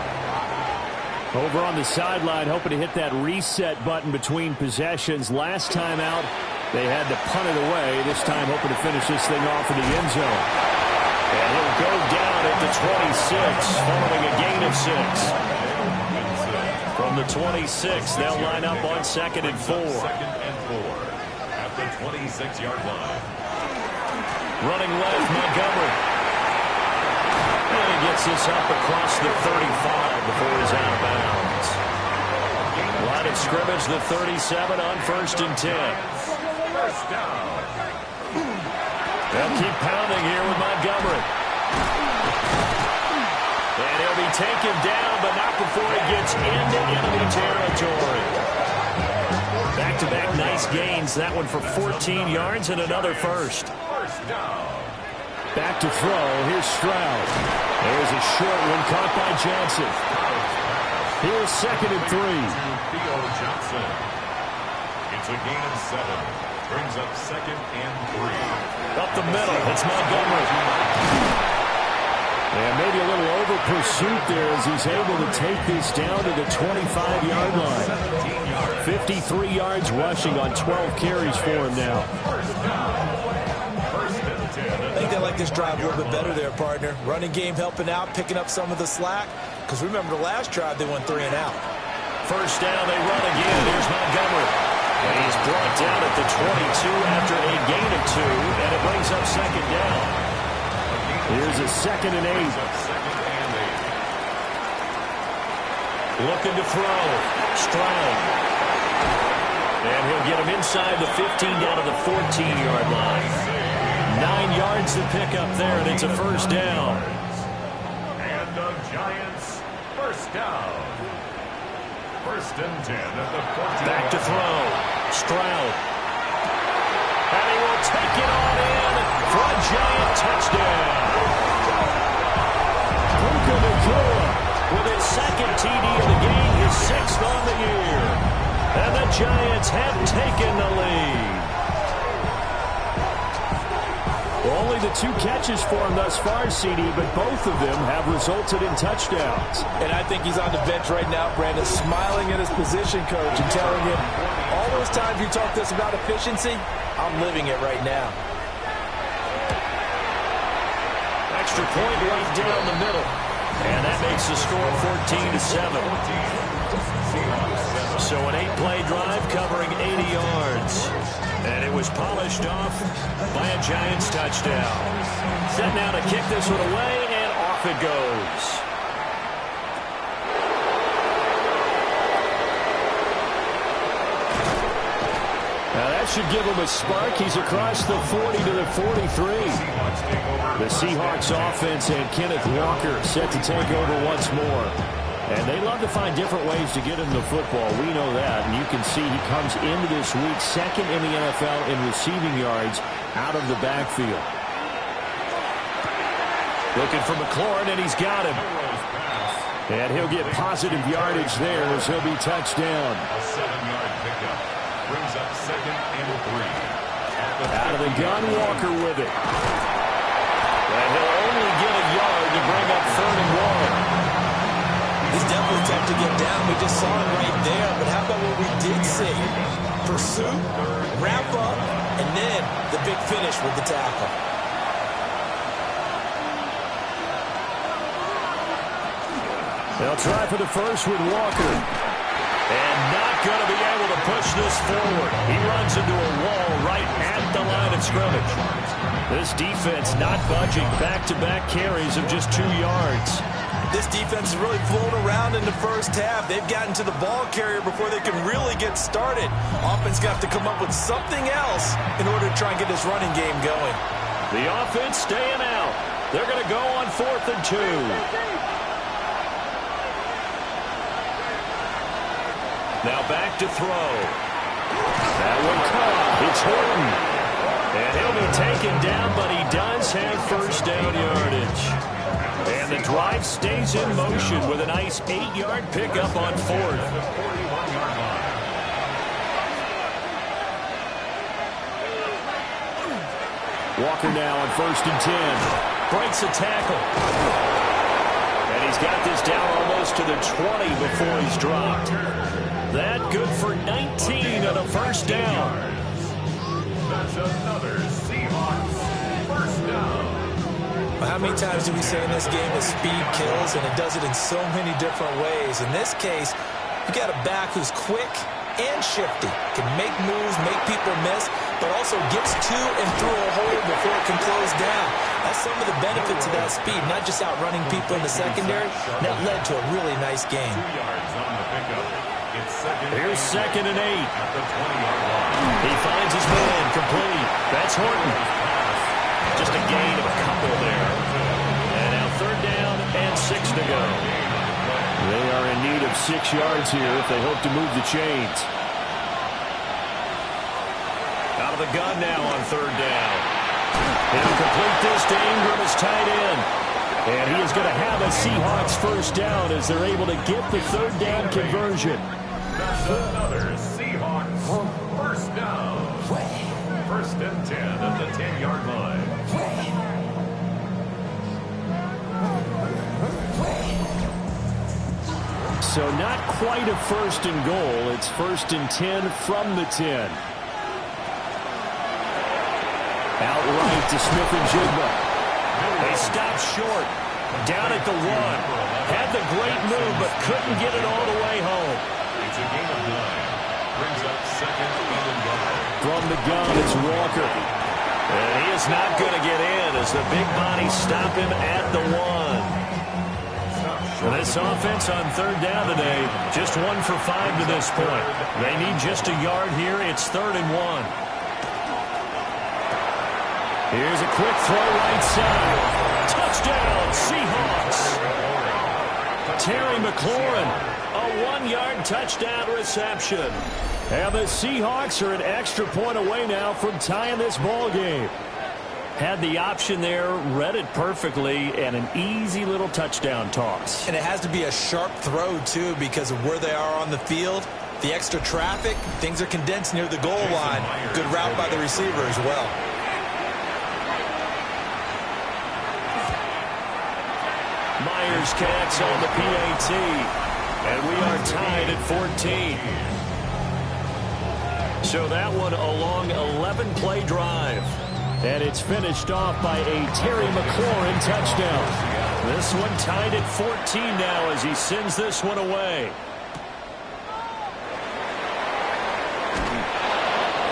Over on the sideline, hoping to hit that reset button between possessions. Last time out, they had to punt it away. This time hoping to finish this thing off in the end zone. And he'll go down at the 26, following a gain of 6. From the 26, they'll line up on 2nd and 4. 2nd and 4 at the 26-yard line. Running left, Montgomery. And he gets this up across the 35 before he's out of bounds. Line of scrimmage, the 37 on 1st and 10. First down. They'll keep pounding here with Montgomery. And he'll be taken down, but not before he gets into enemy territory. Back-to-back nice gains. That one for 14 yards and another first. First down. Back to throw. Here's Stroud. There's a short one caught by Johnson. Here's 2nd and 3. Theo Johnson. It's a gain of 7. Brings up 2nd and 3. Up the middle. It's Montgomery. And maybe a little over pursuit there as he's able to take this down to the 25-yard line. 53 yards rushing on 12 carries for him now. I think they like this drive a little bit better there, partner. Running game helping out, picking up some of the slack. Because remember, the last drive they went 3 and out. First down, they run again. Here's Montgomery. And he's brought down at the 22 after a gain of 2. And it brings up 2nd down. Here's a 2nd and 8. Looking to throw. Stroud. And he'll get him inside the 15 down to the 14-yard line. 9 yards to pick up there, and it's a first down. And the Giants first down. 1st and 10 at the 14. Back to throw. Stroud. And he will take it on in for a Giant touchdown. Puka Nacua with his 2nd TD of the game, his 6th on the year. And the Giants have taken the lead. Well, only the 2 catches for him thus far, CD, but both of them have resulted in touchdowns. And I think he's on the bench right now, Brandon, smiling at his position coach and telling him, all those times you talk to us about efficiency, I'm living it right now. Extra point right down the middle. And that makes the score 14-7. So an 8-play drive covering 80 yards. And it was polished off by a Giants touchdown. Set now to kick this one away, and off it goes. Now that should give him a spark. He's across the 40 to the 43. The Seahawks offense and Kenneth Walker set to take over once more. And they love to find different ways to get him the football. We know that. And you can see he comes into this week second in the NFL in receiving yards out of the backfield. Looking for McLaurin, and he's got him. And he'll get positive yardage there as he'll be touched down. A 7-yard pickup brings up 2nd and 3. Out of the gun, Walker with it. And he'll only get a yard to bring up 3rd and 1. He's definitely tough to get down. We just saw it right there. But how about what we did see? Pursuit, wrap up, and then the big finish with the tackle. They'll try for the first with Walker. And not going to be able to push this forward. He runs into a wall right at the line of scrimmage. This defense not budging. Back-to-back carries of just 2 yards. This defense is really flown around in the first half. They've gotten to the ball carrier before they can really get started. Offense got to come up with something else in order to try and get this running game going. The offense staying out. They're going to go on 4th and 2. Now back to throw. That one caught. It's Horton. And he'll be taken down, but he does have first down yardage. And the drive stays in motion with a nice 8-yard pickup on 4th. Walker now on 1st and 10. Breaks a tackle. And he's got this down almost to the 20 before he's dropped. That good for 19 on a first down. That's another Seahawks first down. How many times do we say in this game that speed kills, and it does it in so many different ways? In this case, you got a back who's quick and shifty, can make moves, make people miss, but also gets to and through a hole before it can close down. That's some of the benefits of that speed, not just outrunning people in the secondary. That led to a really nice game. 2 yards on the pickup. Here's 2nd and 8. At the 20-yard line. He finds his man complete. That's Horton. Just a gain of a couple there. And now 3rd down and 6 to go. They are in need of 6 yards here if they hope to move the chains. Out of the gun now on 3rd down. He'll complete this to Ingram as tight end. And he is going to have a Seahawks first down as they're able to get the 3rd down conversion. That's another Seahawks first down. 1st and 10 at the 10-yard line. So not quite a 1st and goal. It's 1st and 10 from the 10. Outright to Smith-Njigba. They stop short. Down at the 1. Had the great move, but couldn't get it all the way home. It's a gain of 9. Brings up 2nd and 1. From the gun, it's Walker. And he is not going to get in as the big bodies stop him at the 1. And this offense on 3rd down today, just 1 for 5 to this point. They need just a yard here. It's 3rd and 1. Here's a quick throw right side. Touchdown, Seahawks. Terry McLaurin, a 1-yard touchdown reception. And the Seahawks are an extra point away now from tying this ball game. Had the option there, read it perfectly, and an easy little touchdown toss. And it has to be a sharp throw, too, because of where they are on the field. The extra traffic, things are condensed near the goal line. Good route by the receiver as well. Myers connects on the PAT, and we are tied at 14. So that one a long 11-play drive. And it's finished off by a Terry McLaurin touchdown. This one tied at 14 now as he sends this one away.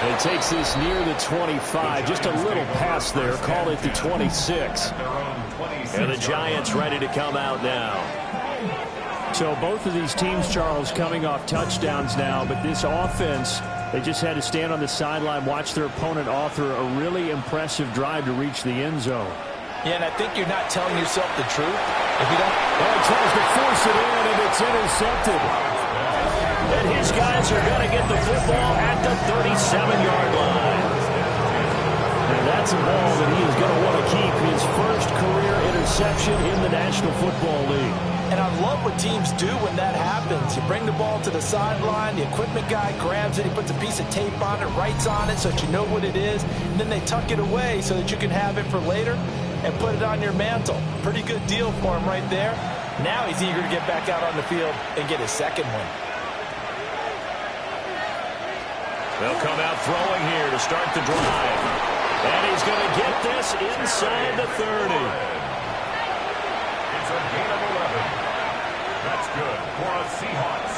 And it takes this near the 25. Just a little pass there. Call it the 26. And the Giants ready to come out now. So both of these teams, Charles, coming off touchdowns now, but this offense, they just had to stand on the sideline, watch their opponent author a really impressive drive to reach the end zone. Yeah, and I think you're not telling yourself the truth if you don't. Well, he tries to force it in, and it's intercepted. And his guys are going to get the football at the 37-yard line. And that's a ball that he is going to want to keep, his first career interception in the National Football League. And I love what teams do when that happens. You bring the ball to the sideline, the equipment guy grabs it, he puts a piece of tape on it, writes on it so that you know what it is, and then they tuck it away so that you can have it for later and put it on your mantle. Pretty good deal for him right there. Now he's eager to get back out on the field and get his second one. They'll come out throwing here to start the drive. And he's going to get this inside the 30. It's a gain of 11. That's good for a Seahawks.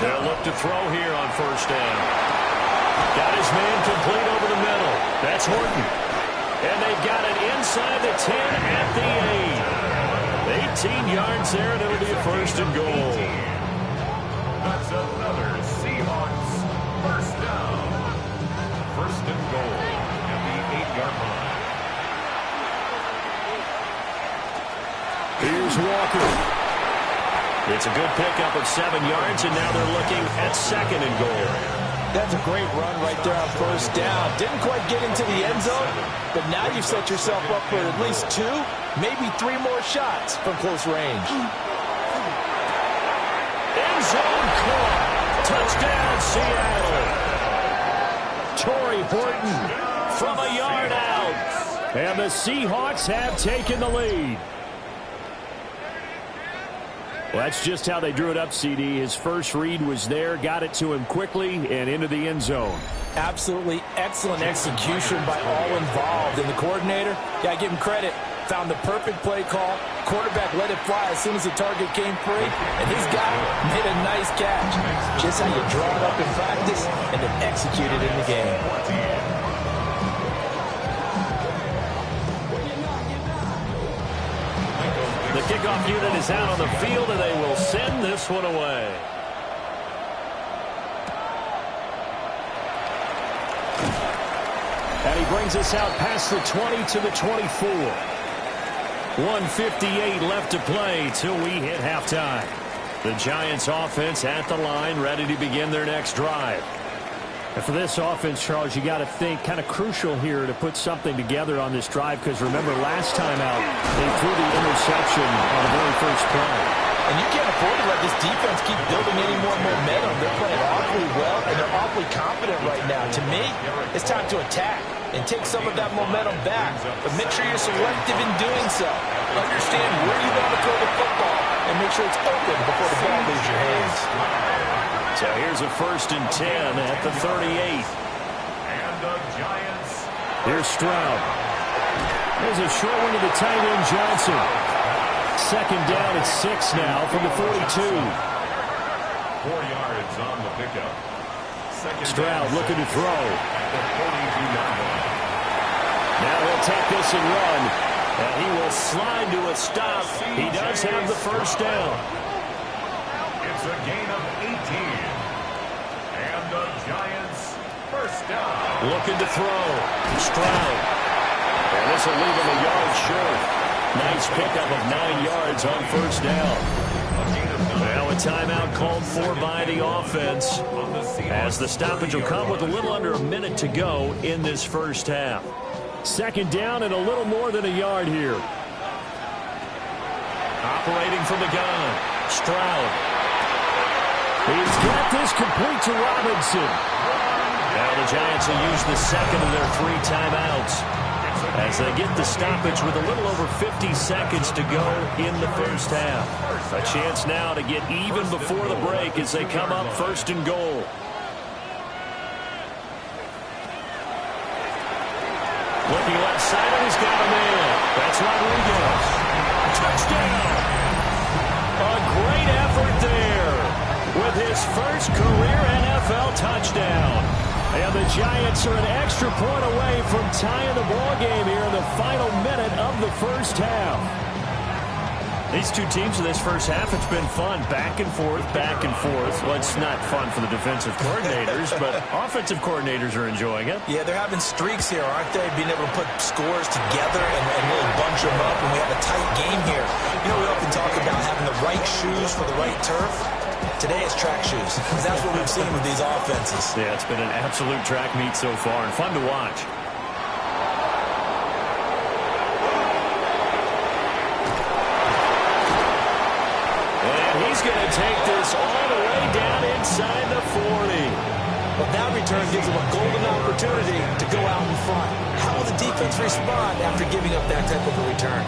They'll look to throw here on first down. Got his man complete over the middle. That's Horton. And they've got it inside the 10 at the 8. 18 yards there, and it'll be a first and goal. That's another Seahawks first down. First and goal at the 8-yard line. Here's Walker. It's a good pickup of 7 yards, and now they're looking at second and goal. That's a great run right there on first down. Didn't quite get into the end zone, but now you've set yourself up for at least 2, maybe 3 more shots from close range. End zone caught. Touchdown, Seattle. Torrey Horton from a yard out. And the Seahawks have taken the lead. Well, that's just how they drew it up, CD. His first read was there, got it to him quickly, and into the end zone. Absolutely excellent execution by all involved. And the coordinator, got to give him credit, found the perfect play call. Quarterback let it fly as soon as the target came free, and his guy made a nice catch. Just how you draw it up in practice and then execute it in the game. The kickoff unit is out on the field, and they will send this one away. And he brings us out past the 20 to the 24. 1:58 left to play till we hit halftime. The Giants offense at the line, ready to begin their next drive. And for this offense, Charles, you got to think kind of crucial here to put something together on this drive, because remember last time out they threw the interception on the very first play. And you can't afford to let this defense keep building any more momentum. They're playing awfully well, and they're awfully confident right now. To me, it's time to attack and take some of that momentum back. But make sure you're selective in doing so. Understand where you want to throw the football and make sure it's open before the ball leaves your hands. So here's a 1st and 10 at the 38. And the Giants. Here's Stroud. There's a short one to the tight end, Johnson. Second down at 6 now from the 42. 4 yards on the pickup. Stroud looking to throw. At the 42-yard line. Now he'll take this and run. And he will slide to a stop. He does have the first down. It's a gain of 18. And the Giants first down. Looking to throw. Stroud. And this will leave him a yard short. Nice pickup of 9 yards on first down. Well, a timeout called for by the offense, as the stoppage will come with a little under a minute to go in this first half. Second down and a little more than a yard here. Operating from the gun, Stroud. He's got this complete to Robinson. Now the Giants will use the second of their 3 timeouts as they get the stoppage with a little over 50 seconds to go in the first half. A chance now to get even before the break as they come up 1st and goal. Looking left side, and he's got a man. That's Rodriguez. Touchdown! A great effort there with his first career NFL touchdown. And the Giants are an extra point away from tying the ball game here in the final minute of the first half. These two teams in this first half, it's been fun. Back and forth, back and forth. Well, it's not fun for the defensive coordinators, but offensive coordinators are enjoying it. Yeah, they're having streaks here, aren't they? Being able to put scores together and really bunch them up, and we have a tight game here. You know, we often talk about having the right shoes for the right turf. Today it's track shoes, because that's what we've seen with these offenses. Yeah, it's been an absolute track meet so far, and fun to watch. He's going to take this all the way down inside the 40. But that return gives him a golden opportunity to go out in front. How will the defense respond after giving up that type of a return?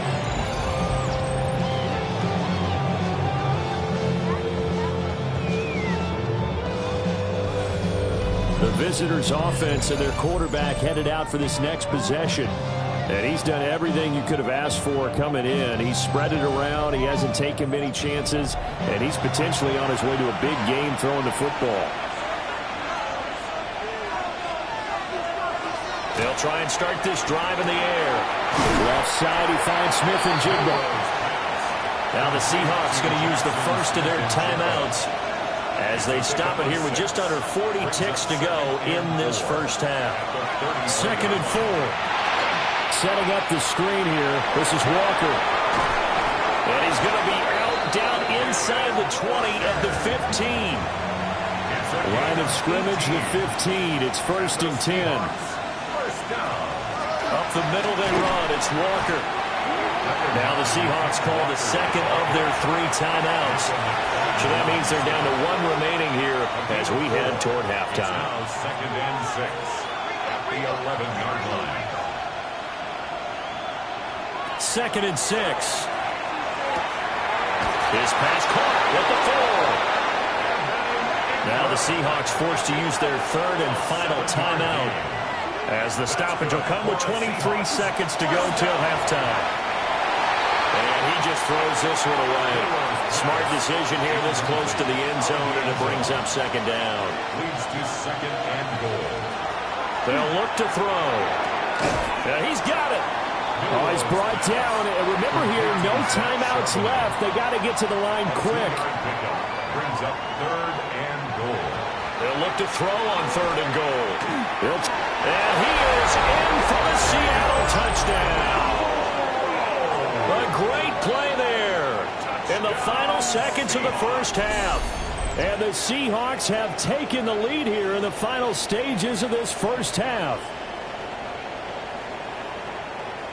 The visitors' offense and their quarterback headed out for this next possession. And he's done everything you could have asked for coming in. He's spread it around. He hasn't taken many chances. And he's potentially on his way to a big game throwing the football. They'll try and start this drive in the air. Left side, he finds Smith and Jigba. Now the Seahawks going to use the first of their timeouts as they stop it here with just under 40 ticks to go in this first half. 2nd and 4. Setting up the screen here. This is Walker. And he's going to be out down inside the 20 at the 15. Line of scrimmage, the 15. It's 1st and 10. Up the middle they run. It's Walker. Now the Seahawks call the second of their 3 timeouts. So that means they're down to 1 remaining here as we head toward halftime. Now 2nd and 6 at the 11-yard line. 2nd and 6. His pass caught with the 4. Now the Seahawks forced to use their 3rd and final timeout as the stoppage will come with 23 seconds to go till halftime. And he just throws this one away. Smart decision here this close to the end zone, and it brings up 2nd down. Leads to 2nd and goal. They'll look to throw. Yeah, he's got it. Oh, he's brought down. And remember here, no timeouts left. They got to get to the line quick. Brings up 3rd and goal. They'll look to throw on 3rd and goal. And he is in for the Seattle touchdown. A great play there in the final seconds of the first half. And the Seahawks have taken the lead here in the final stages of this first half.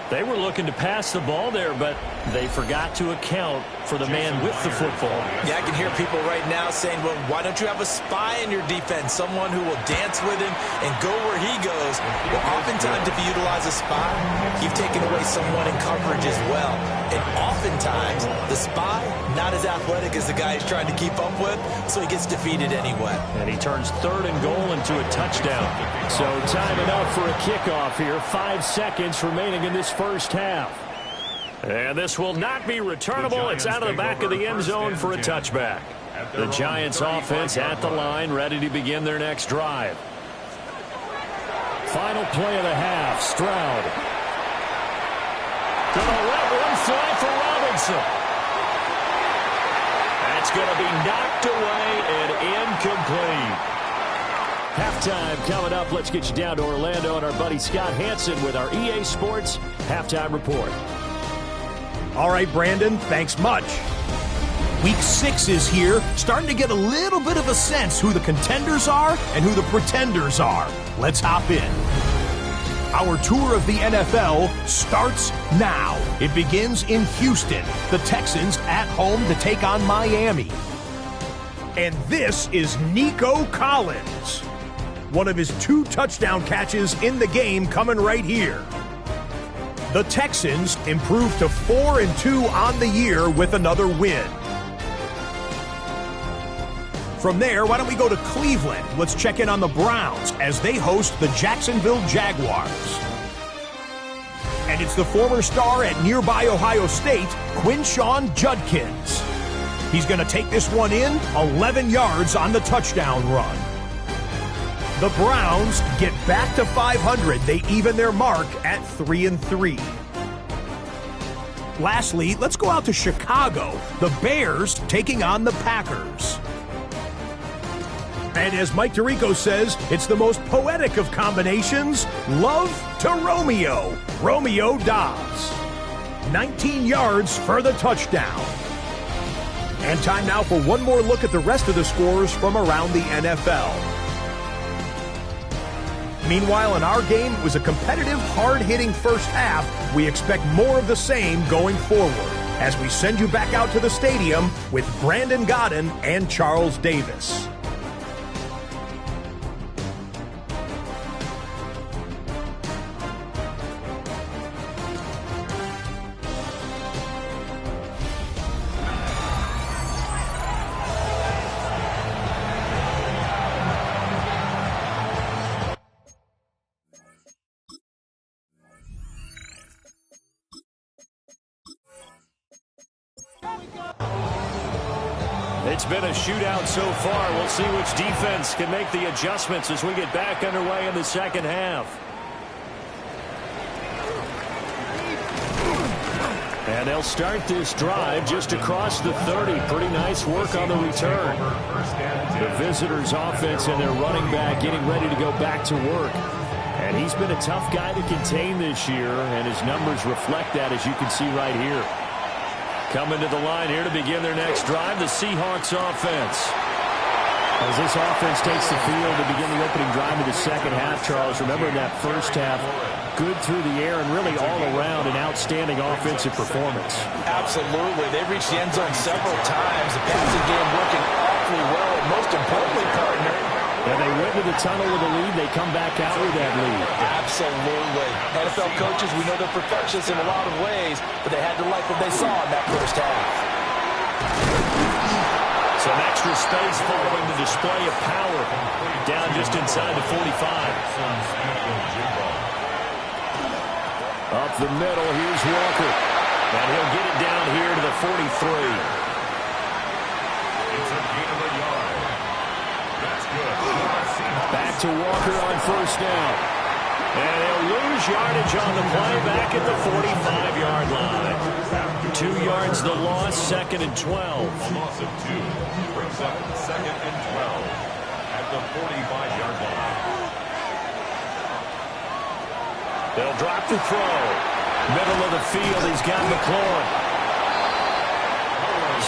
They were looking to pass the ball there, but they forgot to account for the man with the football. Yeah, I can hear people right now saying, well, why don't you have a spy in your defense, someone who will dance with him and go where he goes? Well, oftentimes if you utilize a spy, you've taken away someone in coverage as well. And oftentimes, the spy, not as athletic as the guy he's trying to keep up with, so he gets defeated anyway. And he turns 3rd and goal into a touchdown. So time enough for a kickoff here. 5 seconds remaining in this first half. And this will not be returnable. It's out of the back of the end zone for a touchback. The Giants offense at the line, ready to begin their next drive. Final play of the half. Stroud. Gonna let one fly for Robinson. That's going to be knocked away and incomplete. Halftime coming up. Let's get you down to Orlando and our buddy Scott Hansen with our EA Sports Halftime Report. All right, Brandon, thanks much. Week 6 is here, starting to get a little bit of a sense who the contenders are and who the pretenders are. Let's hop in. Our tour of the NFL starts now. It begins in Houston. The Texans at home to take on Miami. And this is Nico Collins. One of his 2 touchdown catches in the game coming right here. The Texans improved to 4-2 on the year with another win. From there, why don't we go to Cleveland? Let's check in on the Browns as they host the Jacksonville Jaguars. And it's the former star at nearby Ohio State, Quinshawn Judkins. He's going to take this one in, 11 yards on the touchdown run. The Browns get back to 500. They even their mark at 3-3. Lastly, let's go out to Chicago. The Bears taking on the Packers. And as Mike Tirico says, it's the most poetic of combinations. Love to Romeo. Romeo Dobbs. 19 yards for the touchdown. And time now for one more look at the rest of the scores from around the NFL. Meanwhile, in our game, it was a competitive, hard-hitting first half. We expect more of the same going forward as we send you back out to the stadium with Brandon Godden and Charles Davis. It's been a shootout so far. We'll see which defense can make the adjustments as we get back underway in the second half. And they'll start this drive just across the 30. Pretty nice work on the return. The visitors' offense and their running back getting ready to go back to work. And he's been a tough guy to contain this year, and his numbers reflect that, as you can see right here. Coming to the line here to begin their next drive, the Seahawks offense. As this offense takes the field to begin the opening drive of the second half, Charles, remember in that first half, good through the air and really all around an outstanding offensive performance. Absolutely. They reached the end zone several times. The passing game working awfully well, and most importantly, partner, and they went to the tunnel with a lead. They come back out with that lead. Absolutely. NFL coaches, we know they're perfectionists in a lot of ways, but they had to like what they saw in that first half. Some extra space following the display of power. Down just inside the 45. Up the middle, here's Walker. And he'll get it down here to the 43. It's a gain of a yard. That's good. Back to Walker on first down. And they'll lose yardage on the play back at the 45-yard line. 2 yards the loss, 2nd and 12. A loss of 2 brings up 2nd and 12 at the 45-yard line. They'll drop the throw. Middle of the field, he's got McLaurin.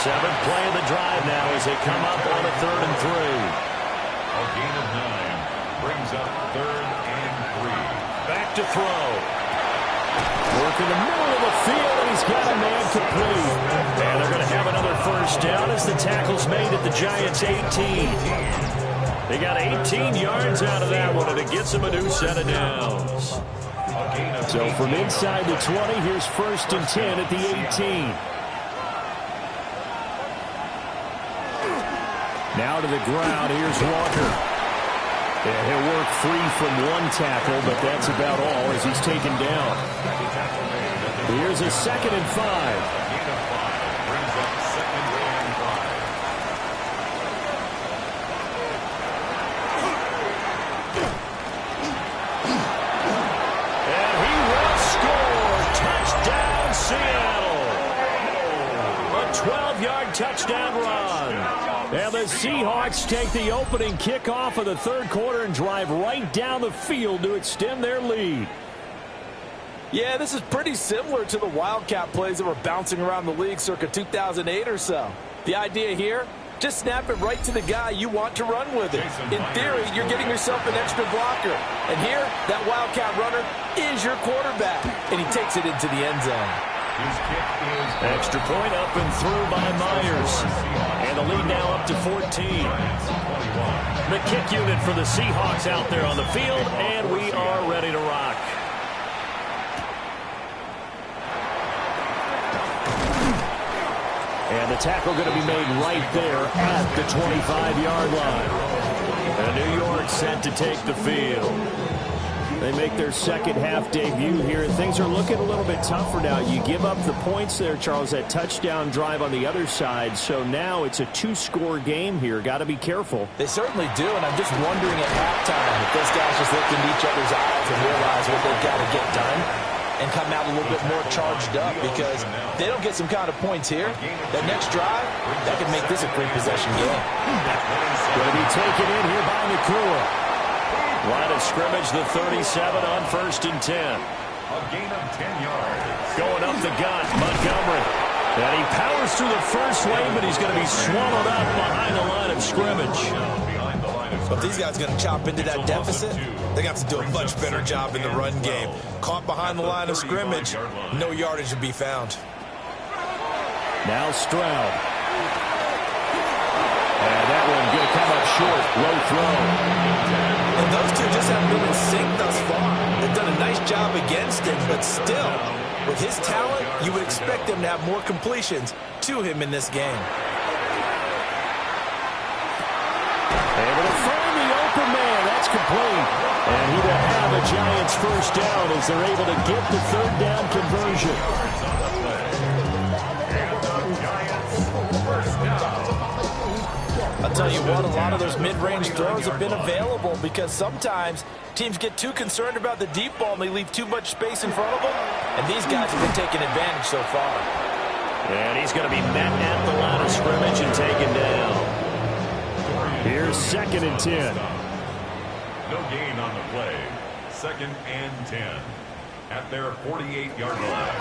7th play of the drive now as they come up on a 3rd and 3. A gain of 9 brings up 3rd and 3. Back to throw. Work in the middle of the field, and he's got a man complete. And they're going to have another first down as the tackle's made at the Giants' 18. They got 18 yards out of that one, and it gets them a new set of downs. So from inside the 20, here's 1st and 10 at the 18. Now to the ground, here's Walker. And he'll work free from one tackle, but that's about all as he's taken down. Here's a 2nd and 5. Touchdown run. And the Seahawks take the opening kickoff of the 3rd quarter and drive right down the field to extend their lead. Yeah, this is pretty similar to the Wildcat plays that were bouncing around the league circa 2008 or so. The idea here, just snap it right to the guy you want to run with it. In theory, you're getting yourself an extra blocker. And here, that Wildcat runner is your quarterback. And he takes it into the end zone. Extra point up and through by Myers. And the lead now up to 14. The kick unit for the Seahawks out there on the field, and we are ready to rock. And the tackle going to be made right there at the 25-yard line. And New York set to take the field. They make their second half debut here, and things are looking a little bit tougher now. You give up the points there, Charles, that touchdown drive on the other side. So now it's a 2-score game here. Got to be careful. They certainly do, and I'm just wondering at halftime if those guys just look into each other's eyes and realize what they've got to get done. and come out a little bit more charged up, because if they don't get some kind of points here, that next drive, that could make this a three-possession game. Going to be taken in here by Nakua. Line of scrimmage, the 37 on 1st and 10. A gain of 10 yards. Going up the gut, Montgomery. And he powers through the first lane, but he's going to be swallowed up behind the line of scrimmage. But these guys are going to chop into that deficit. They got to do a much better job in the run game. Caught behind the line of scrimmage, no yardage to be found. Now Stroud. And that one going to come up short. Low throw. And those two just haven't been in sync thus far. They've done a nice job against him, but still, with his talent, you would expect them to have more completions to him in this game. Able to find the open man. That's complete. And he will have a Giants first down as they're able to get the third down conversion. I'll tell you what, a lot of those mid-range throws have been available because sometimes teams get too concerned about the deep ball and they leave too much space in front of them. And these guys have been taking advantage so far. And he's going to be met at the line of scrimmage and taken down. Here's 2nd and 10. No gain on the play. 2nd and 10. At their 48-yard line.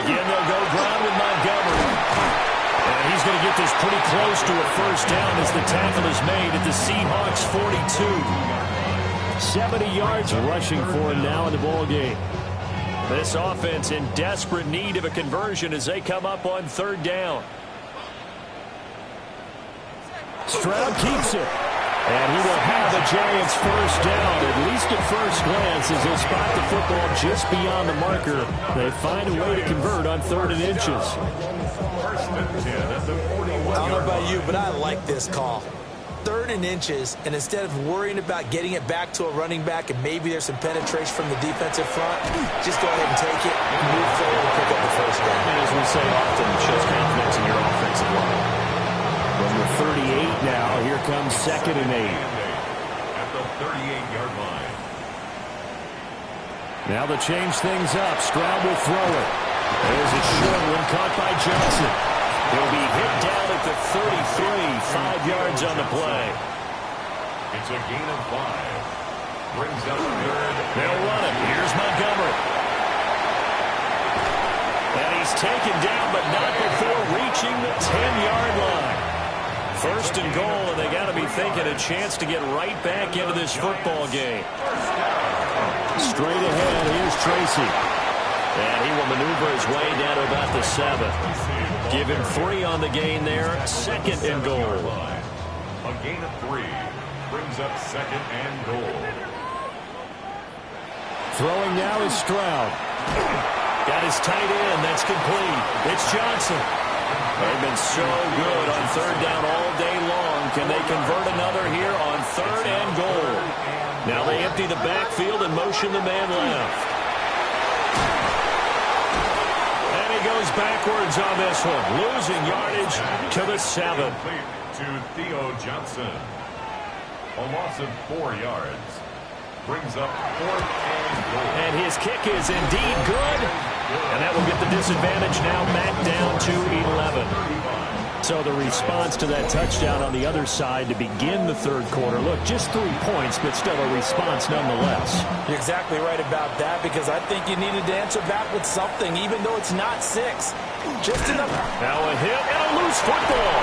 Again, they'll go ground with Montgomery. And he's going to get this pretty close to a first down as the tackle is made at the Seahawks 42. 70 yards rushing for him now in the ball game. This offense in desperate need of a conversion as they come up on 3rd down. Stroud keeps it. And he will have the Giants first down, at least at first glance, as they spot the football just beyond the marker. They find a way to convert on 3rd and inches. I don't know about you, but I like this call. 3rd and inches, and instead of worrying about getting it back to a running back and maybe there's some penetration from the defensive front, just go ahead and take it, move forward, and pick up the first down. And as we say often, it shows confidence in your offensive line. From the 38 now, here comes 2nd and 8. At the 38-yard line. Now they change things up. Stroud will throw it. There's a short one caught by Johnson. He'll be hit down at the 33, 5 yards on the play. It's a gain of 5. Brings up 3rd. They'll run it. Here's Montgomery. And he's taken down, but not before reaching the 10-yard line. 1st and goal, and they got to be thinking a chance to get right back into this football game. Straight ahead, here's Tracy. And he will maneuver his way down to about the 7. Give him 3 on the gain there. 2nd and goal. A gain of 3 brings up 2nd and goal. Throwing now is Stroud. Got his tight end. That's complete. It's Johnson. They've been so good on 3rd down all day long. Can they convert another here on 3rd and goal? Now they empty the backfield and motion the man left. And he goes backwards on this one. Losing yardage to the 7. To Theo Johnson. A loss of 4 yards. Brings up 4th and goal. And his kick is indeed good. And that will get the disadvantage now back down to 11. So the response to that touchdown on the other side to begin the 3rd quarter. Look, just 3 points, but still a response nonetheless. You're exactly right about that, because I think you needed to answer back with something, even though it's not 6. Just enough. Now a hit and a loose football.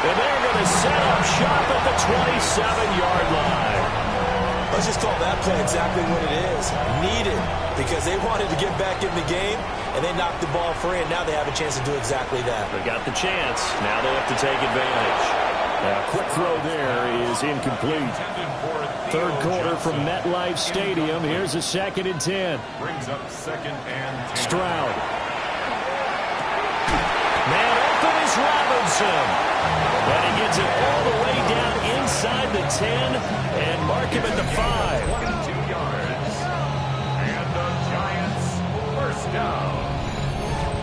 And they're going to set up shop at the 27-yard line. Let's just call that play exactly what it is. Needed, because they wanted to get back in the game, and they knocked the ball free, and now they have a chance to do exactly that. They got the chance. Now they have to take advantage. A quick throw there is incomplete. 3rd quarter from MetLife Stadium. Here's a 2nd and 10. Brings up 2nd and 10. Stroud. Man open is Robinson. And he gets it all the way down inside the 10 and mark him at the 5. 22 yards. And the Giants first down.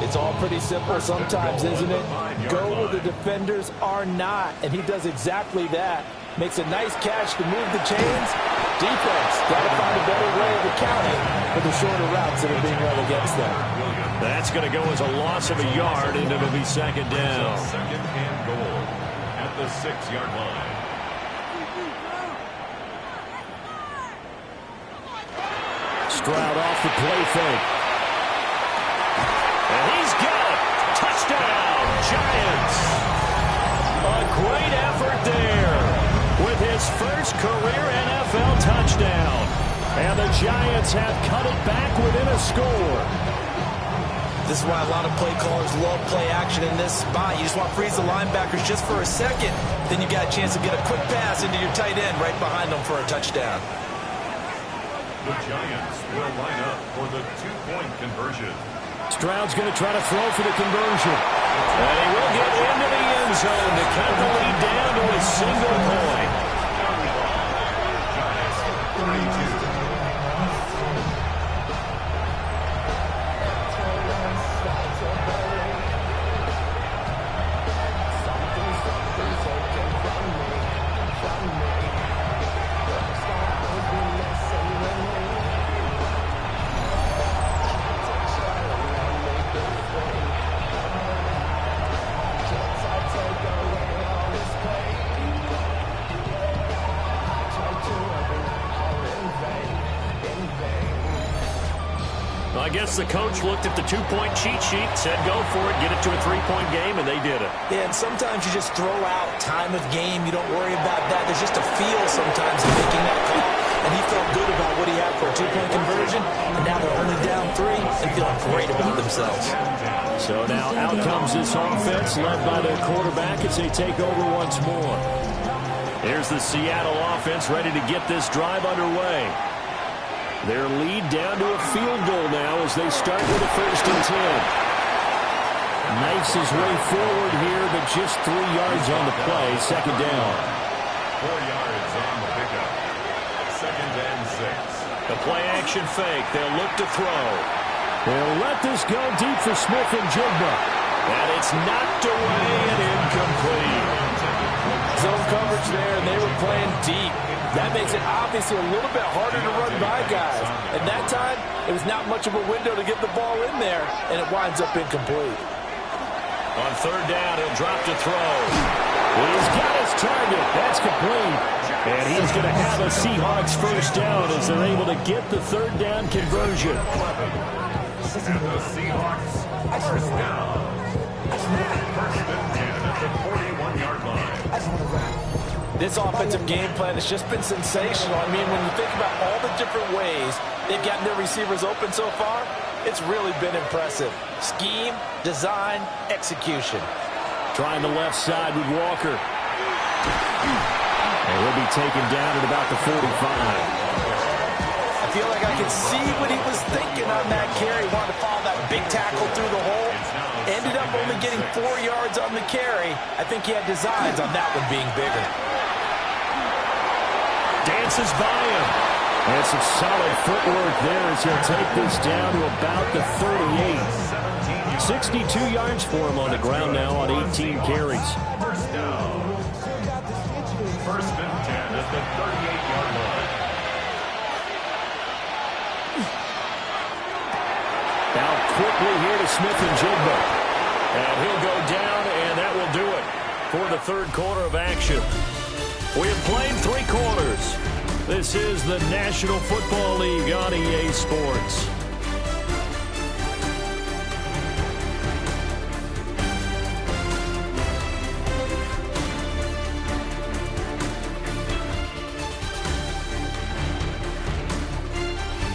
It's all pretty simple sometimes, isn't it? Go where the defenders are not, and he does exactly that. Makes a nice catch to move the chains, Defense, got to find a better way of accounting for the shorter routes that are being run against them. That's going to go as a loss of a yard, and it'll be second down. Second and goal at the 6-yard line. Stroud off the play fake. And he's got it. Touchdown, Giants. A great effort there with his first career NFL touchdown. And the Giants have cut it back within a score. This is why a lot of play callers love play action in this spot. You just want to freeze the linebackers just for a second. Then you got a chance to get a quick pass into your tight end right behind them for a touchdown. The Giants will line up for the 2-point conversion. Stroud's going to try to throw for the conversion. And he will get into the end zone to cut the lead down to a single point. Giants 32. I guess the coach looked at the 2-point cheat sheet, said go for it, get it to a 3-point game, and they did it. Yeah, and sometimes you just throw out time of game. You don't worry about that. There's just a feel sometimes in making that call. And he felt good about what he had for a 2-point conversion, and now they're only down 3 and feeling great about themselves. So now out comes this offense led by their quarterback as they take over once more. Here's the Seattle offense ready to get this drive underway. Their lead down to a field goal now as they start with a 1st and 10. Knifes his way forward here, but just 3 yards on the play. Second down. 4 yards on the pickup. Second and 6. The play action fake. They'll look to throw. They'll let this go deep for Smith and Jigba. And it's knocked away and incomplete. Zone coverage there, and they were playing deep. That makes it obviously a little bit harder to run by guys. And that time, it was not much of a window to get the ball in there, and it winds up incomplete. On 3rd down, he'll drop to throw. He's got his target. That's complete. And he's going to have a Seahawks 1st down as they're able to get the 3rd down conversion. And the Seahawks 1st down. 1st and 10 at the 41-yard line. This offensive game plan has just been sensational. I mean, when you think about all the different ways they've gotten their receivers open so far, it's really been impressive. Scheme, design, execution. Trying the left side with Walker. And he'll be taken down at about the 45. I feel like I could see what he was thinking on that carry. Wanted to follow that big tackle through the hole. Ended up only getting 4 yards on the carry. I think he had designs on that one being bigger. Dances by him. And some solid footwork there as he'll take this down to about the 38. 62 yards for him on the ground now on 18 carries. 1st down. 1st and 10 at the 38-yard line. Now quickly here to Smith and Jigba. And he'll go down, and that will do it for the 3rd quarter of action. We have played 3 quarters. This is the National Football League on EA Sports.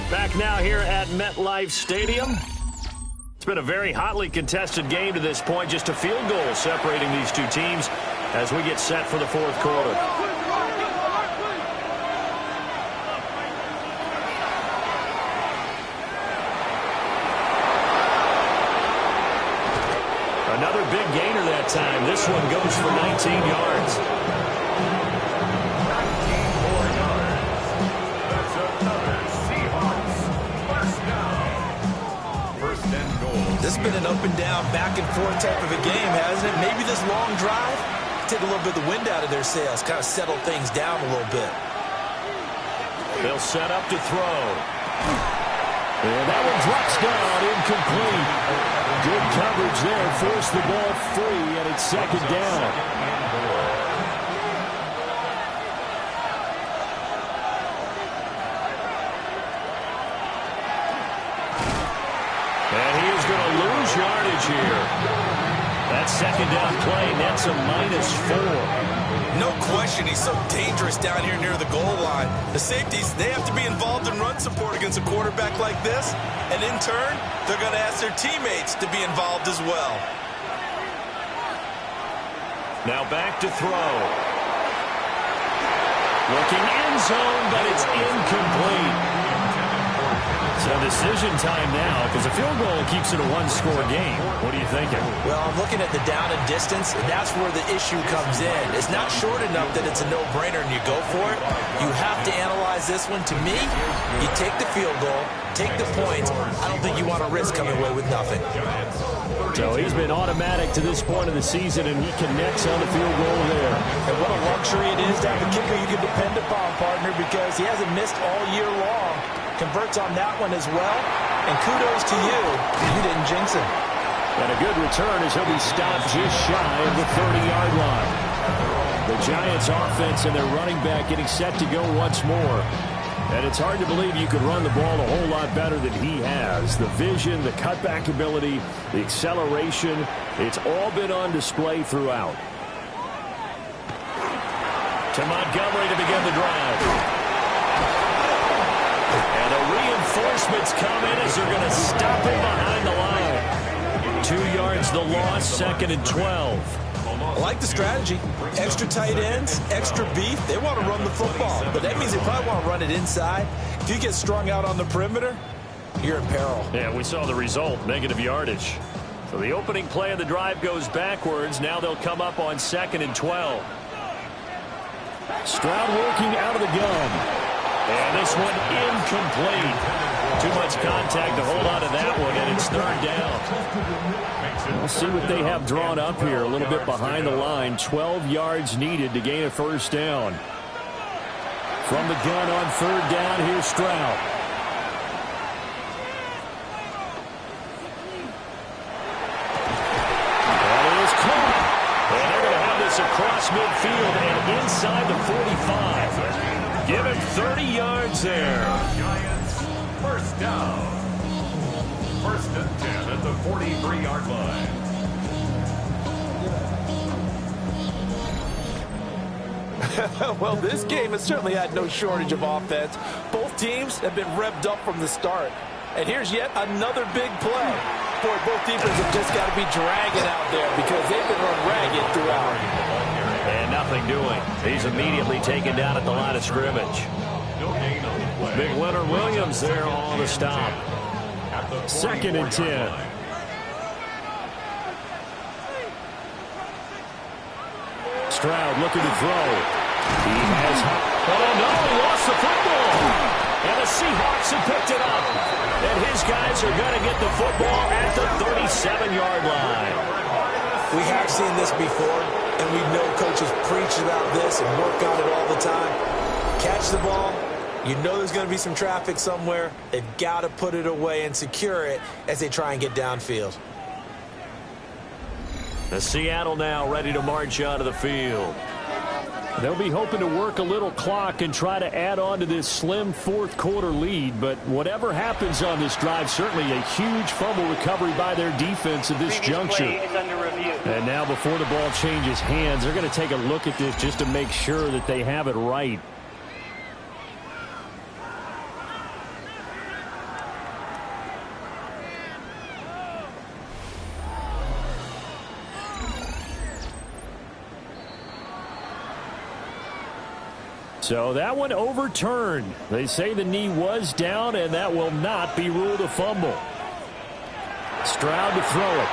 Back now here at MetLife Stadium. It's been a very hotly contested game to this point. Just a field goal separating these two teams as we get set for the 4th quarter. Another big gainer that time. This one goes for 19 yards. 94 yards. That's another Seahawks 1st down. 1st and goal. This has been an up and down, back and forth type of a game, hasn't it? Maybe this long drive, take a little bit of the wind out of their sails, kind of settle things down a little bit. They'll set up to throw. And that one drops down, incomplete. Good coverage there, forced the ball free, and it's second down. And he is going to lose yardage here. That second down play nets a -4. No question, he's so dangerous down here near the goal line. The safeties, they have to be involved in run support against a quarterback like this. And in turn, they're going to ask their teammates to be involved as well. Now back to throw. Looking end zone, but it's incomplete. So decision time now, because a field goal keeps it a one-score game. What are you thinking? Well, I'm looking at the down and distance, and that's where the issue comes in. It's not short enough that it's a no-brainer and you go for it. You have to analyze this one. To me, you take the field goal, take the points. I don't think you want to risk coming away with nothing. So he's been automatic to this point of the season, and he connects on the field goal there. And what a luxury it is to have a kicker you can depend upon, partner, because he hasn't missed all year long. Converts on that one as well. And kudos to you. You didn't jinx him. And a good return as he'll be stopped just shy of the 30-yard line. The Giants offense and their running back getting set to go once more. And it's hard to believe you could run the ball a whole lot better than he has. The vision, the cutback ability, the acceleration, it's all been on display throughout. To Montgomery to begin the drive. And the reinforcements come in as they're going to stop him behind the line. 2 yards the loss, 2nd and 12. I like the strategy. Extra tight ends, extra beef. They want to run the football, but that means they probably want to run it inside. If you get strung out on the perimeter, you're in peril. Yeah, we saw the result, negative yardage. So the opening play of the drive goes backwards. Now they'll come up on 2nd and 12. Stroud working out of the gun. And this one incomplete. Too much contact to hold on to that one, and it's 3rd down. We'll see what they have drawn up here. A little bit behind the line. 12 yards needed to gain a 1st down. From the gun on 3rd down, here's Stroud. That is caught. And they're going to have this across midfield and inside the 45. Give him 30 yards there. Giants, 1st down. 1st and 10 at the 43-yard line. Well, this game has certainly had no shortage of offense. Both teams have been revved up from the start. And here's yet another big play. Boy, both defenses have just got to be dragging out there because they've been run ragged throughout. And nothing doing. He's immediately taken down at the line of scrimmage. Big Leonard Williams there on the stop. 2nd and 10. Stroud looking to throw. He has... Oh, no, he lost the football. And the Seahawks have picked it up. And his guys are going to get the football at the 37-yard line. We have seen this before, and we know coaches preach about this and work on it all the time. Catch the ball. You know there's going to be some traffic somewhere. They've got to put it away and secure it as they try and get downfield. The Seattle now ready to march onto the field. They'll be hoping to work a little clock and try to add on to this slim 4th quarter lead. But whatever happens on this drive, certainly a huge fumble recovery by their defense at this juncture. And now before the ball changes hands, they're going to take a look at this just to make sure that they have it right. So that one overturned. They say the knee was down, and that will not be ruled a fumble. Stroud to throw it.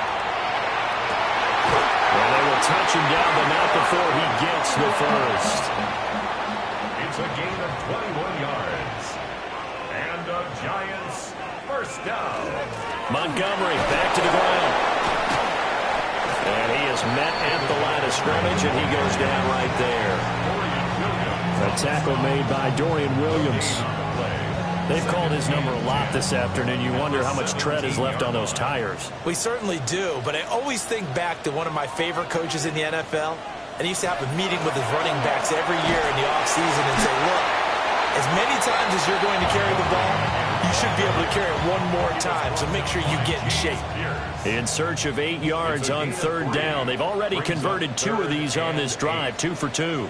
And they will touch him down, but not before he gets the first. It's a gain of 21 yards. And the Giants, 1st down. Montgomery back to the ground. And he is met at the line of scrimmage, and he goes down right there. A tackle made by Dorian Williams. They've called his number a lot this afternoon. You wonder how much tread is left on those tires. We certainly do, but I always think back to one of my favorite coaches in the NFL, and he used to have a meeting with his running backs every year in the offseason and say, look, as many times as you're going to carry the ball, you should be able to carry it one more time, so make sure you get in shape. In search of 8 yards on third down. They've already converted 2 of these on this drive, 2 for 2.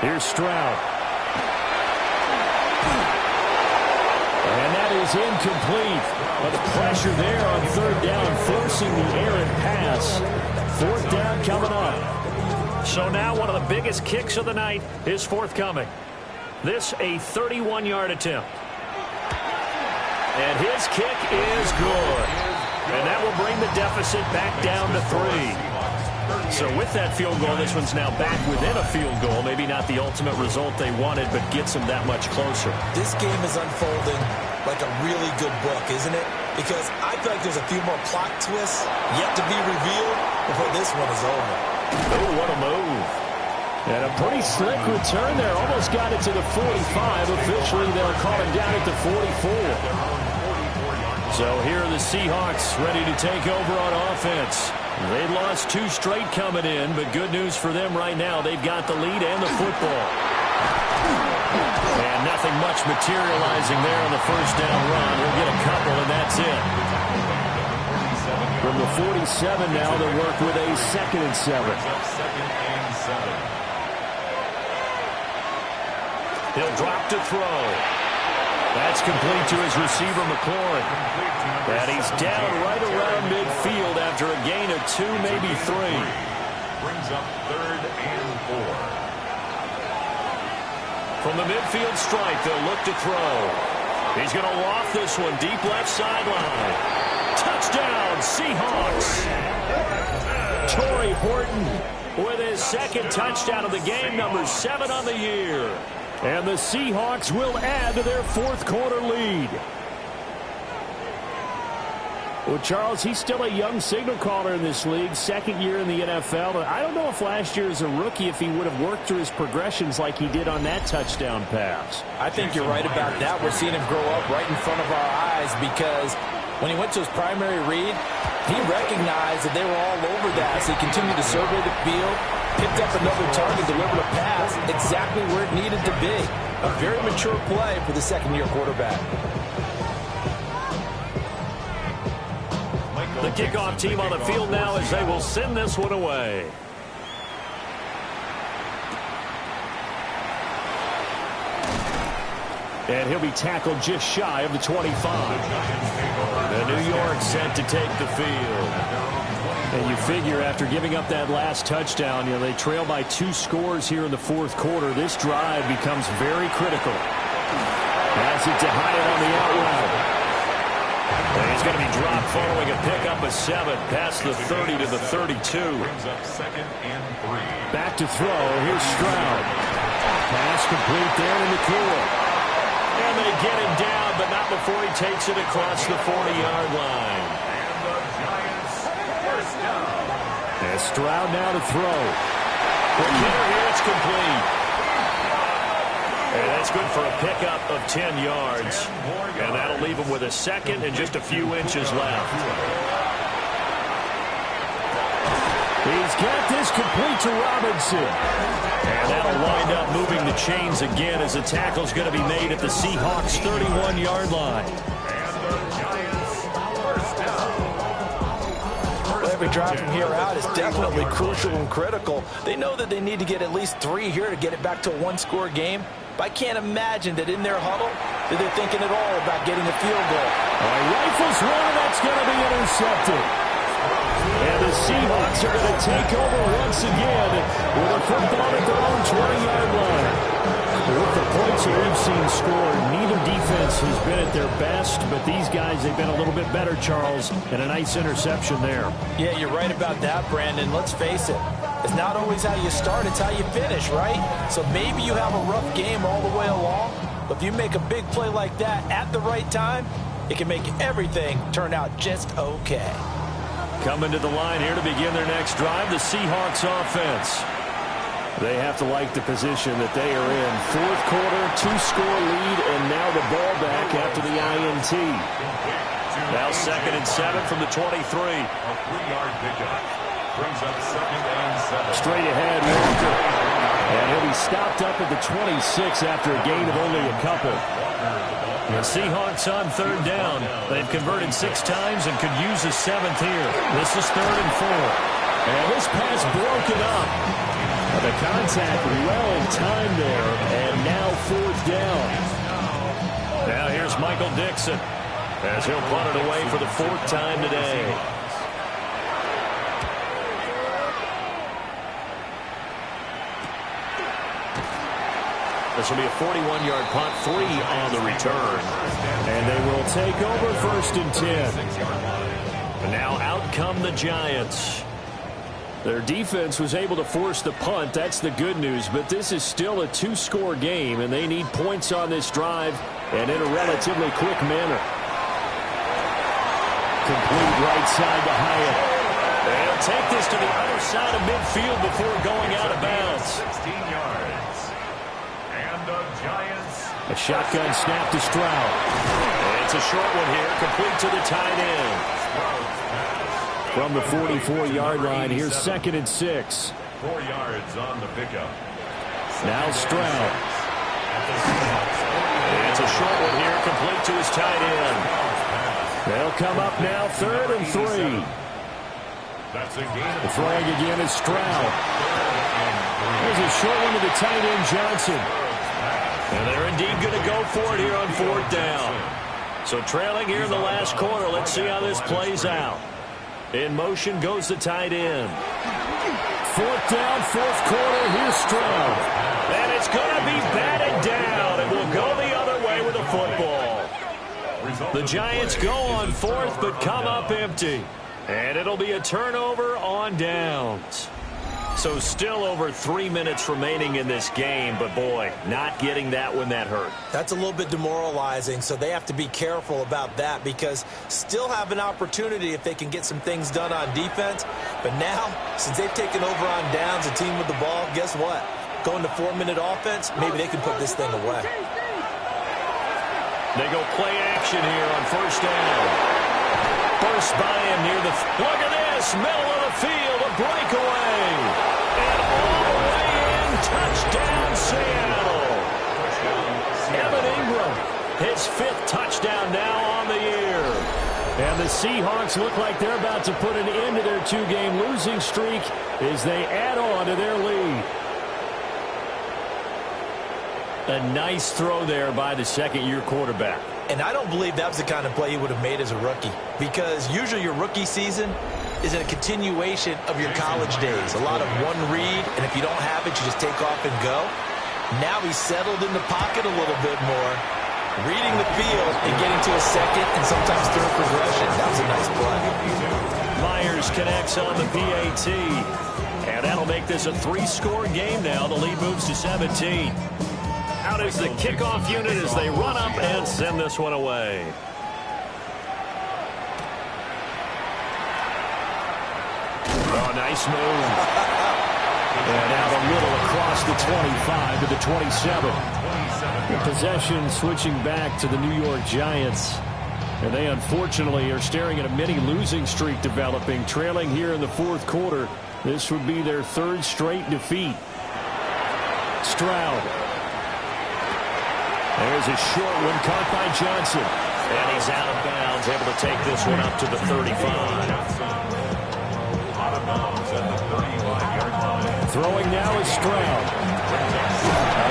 Here's Stroud. And that is incomplete. But the pressure there on third down, forcing the errant pass. Fourth down coming up. So now one of the biggest kicks of the night is forthcoming. This a 31-yard attempt. And his kick is good. And that will bring the deficit back down to 3. So with that field goal, this one's now back within a field goal. Maybe not the ultimate result they wanted, but gets them that much closer. This game is unfolding like a really good book, isn't it? Because I feel like there's a few more plot twists yet to be revealed before this one is over. Oh, what a move. And a pretty slick return there. Almost got it to the 45. Officially, they'll call him down at the 44. So here are the Seahawks ready to take over on offense. They'd lost 2 straight coming in, but good news for them right now. They've got the lead and the football. And nothing much materializing there on the first down run. We'll get a couple, and that's it. From the 47 now, they'll work with a 2nd and 7. He'll drop to throw. That's complete to his receiver, McLaurin. And he's down right around midfield after a gain of 2, maybe 3. Brings up 3rd and 4. From the midfield stripe, they'll look to throw. He's going to loft this one deep left sideline. Touchdown, Seahawks. Torrey Horton with his 2nd touchdown of the game, number 7 on the year. And the Seahawks will add to their 4th quarter lead. Well, Charles, he's still a young signal caller in this league, 2nd year in the NFL. I don't know if last year as a rookie, if he would have worked through his progressions like he did on that touchdown pass. I think you're right about that. We're seeing him grow up right in front of our eyes because when he went to his primary read, he recognized that they were all over that. So he continued to survey the field, picked up another target, delivered a pass exactly where it needed to be. A very mature play for the 2nd-year quarterback. The kickoff team on the field now as they will send this one away. And he'll be tackled just shy of the 25. The New York set to take the field. And you figure after giving up that last touchdown, they trail by 2 scores here in the 4th quarter. This drive becomes very critical. Pass it to Hyatt on the out route. And he's going to be dropped following a pickup of 7 past the 30 to the 32. Brings up 2nd and 3. Back to throw. Here's Stroud. Pass complete there in the core. And they get him down, but not before he takes it across the 40-yard line. And the Giants first down. And Stroud now to throw. The kicker here, it's complete. And that's good for a pickup of 10 yards. And that'll leave him with a 2nd and just a few inches left. He's got this complete to Robinson. And that'll wind up moving the chains again as the tackle's going to be made at the Seahawks' 31-yard line. And the Giants first down. Every drive from here out is definitely crucial and critical. They know that they need to get at least 3 here to get it back to a 1-score game. But I can't imagine that in their huddle that they're thinking at all about getting a field goal. Rifles one, that's going to be intercepted. And the Seahawks are going to take over once again with a football at their own 20-yard line. With the points that we've seen scored, neither defense has been at their best, but these guys, they've been a little bit better, Charles, and a nice interception there. Yeah, you're right about that, Brandon. Let's face it. It's not always how you start, it's how you finish, right? So maybe you have a rough game all the way along, but if you make a big play like that at the right time, it can make everything turn out just okay. Coming to the line here to begin their next drive, the Seahawks offense. They have to like the position that they are in. Fourth quarter, 2-score lead, and now the ball back after the INT. Now 2nd and 7 from the 23. A 3-yard pickup. Brings up 2nd and 7. Straight ahead, Walker. And he'll be stopped up at the 26 after a gain of only a couple. The Seahawks on 3rd down. They've converted 6 times and could use a 7th here. This is 3rd and 4. And this pass broken up. The contact well timed there, and now 4th down. Now here's Michael Dixon as he'll punt it away for the 4th time today. This will be a 41-yard punt, 3 on the return. And they will take over 1st and 10. And now out come the Giants. Their defense was able to force the punt. That's the good news. But this is still a 2-score game, and they need points on this drive and in a relatively quick manner. Complete right side to Hyatt. They'll take this to the other side of midfield before going out of bounds. 16 yards. And the Giants. A shotgun snap to Stroud. It's a short one here, complete to the tight end. From the 44-yard line, here's 2nd and 6. 4 yards on the pickup. Now Stroud. It's a short one here, complete to his tight end. They'll come up now, 3rd and 3. That's a gain. The throwing again is Stroud. There's a short one to the tight end, Johnson. And they're indeed going to go for it here on 4th down. So trailing here in the last quarter, let's see how this plays out. In motion goes the tight end. 4th down, 4th quarter. Here's Stroud. And it's going to be batted down. It will go the other way with the football. The Giants go on 4th, but come up empty. And it'll be a turnover on downs. So still over 3 minutes remaining in this game, but boy, not getting that one that hurt. That's a little bit demoralizing, so they have to be careful about that because still have an opportunity if they can get some things done on defense. But now, since they've taken over on downs, a team with the ball, guess what? Going to 4-minute offense, maybe they can put this thing away. They go play action here on 1st down. Burst by him near the... Look at this! Middle of the field, a breakaway! And all the way in, touchdown Seattle! Evan Ingram, his 5th touchdown now on the year. And the Seahawks look like they're about to put an end to their 2-game losing streak as they add on to their lead. A nice throw there by the 2nd-year quarterback. And I don't believe that was the kind of play he would have made as a rookie because usually your rookie season is a continuation of your college days. A lot of one read, and if you don't have it, you just take off and go. Now he's settled in the pocket a little bit more, reading the field and getting to a 2nd and sometimes 3rd progression. That was a nice play. Myers connects on the PAT, and that'll make this a 3-score game now. The lead moves to 17. Out is the kickoff unit as they run up and send this one away. Oh, nice move. And out a little across the 25 to the 27. The possession switching back to the New York Giants. And they unfortunately are staring at a mini losing streak developing, trailing here in the 4th quarter. This would be their 3rd straight defeat. Stroud. There's a short one caught by Johnson. And he's out of bounds, able to take this one up to the 35. Throwing now is Stroud.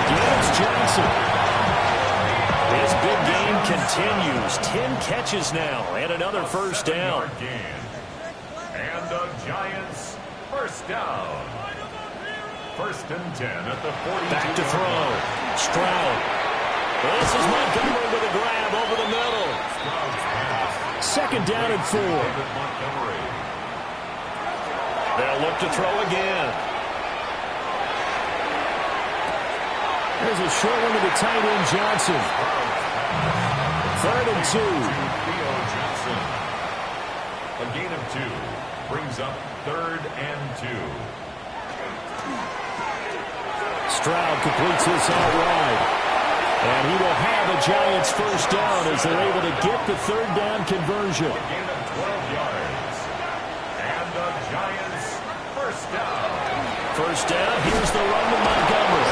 Again, it's Johnson. His big game continues. 10 catches now and another 1st down. And the Giants 1st down. 1st and 10 at the 42. Back to throw. Stroud. This is Montgomery with a grab over the middle. 2nd down and 4. They'll look to throw again. There's a short one to the tight end, Johnson. 3rd and 2. Theo Johnson. A gain of 2 brings up 3rd and 2. Stroud completes this out wide. And he will have a Giants first down as they're able to get the third down conversion. A gain of 12 yards. And the Giants first down. First down, here's the run to Montgomery.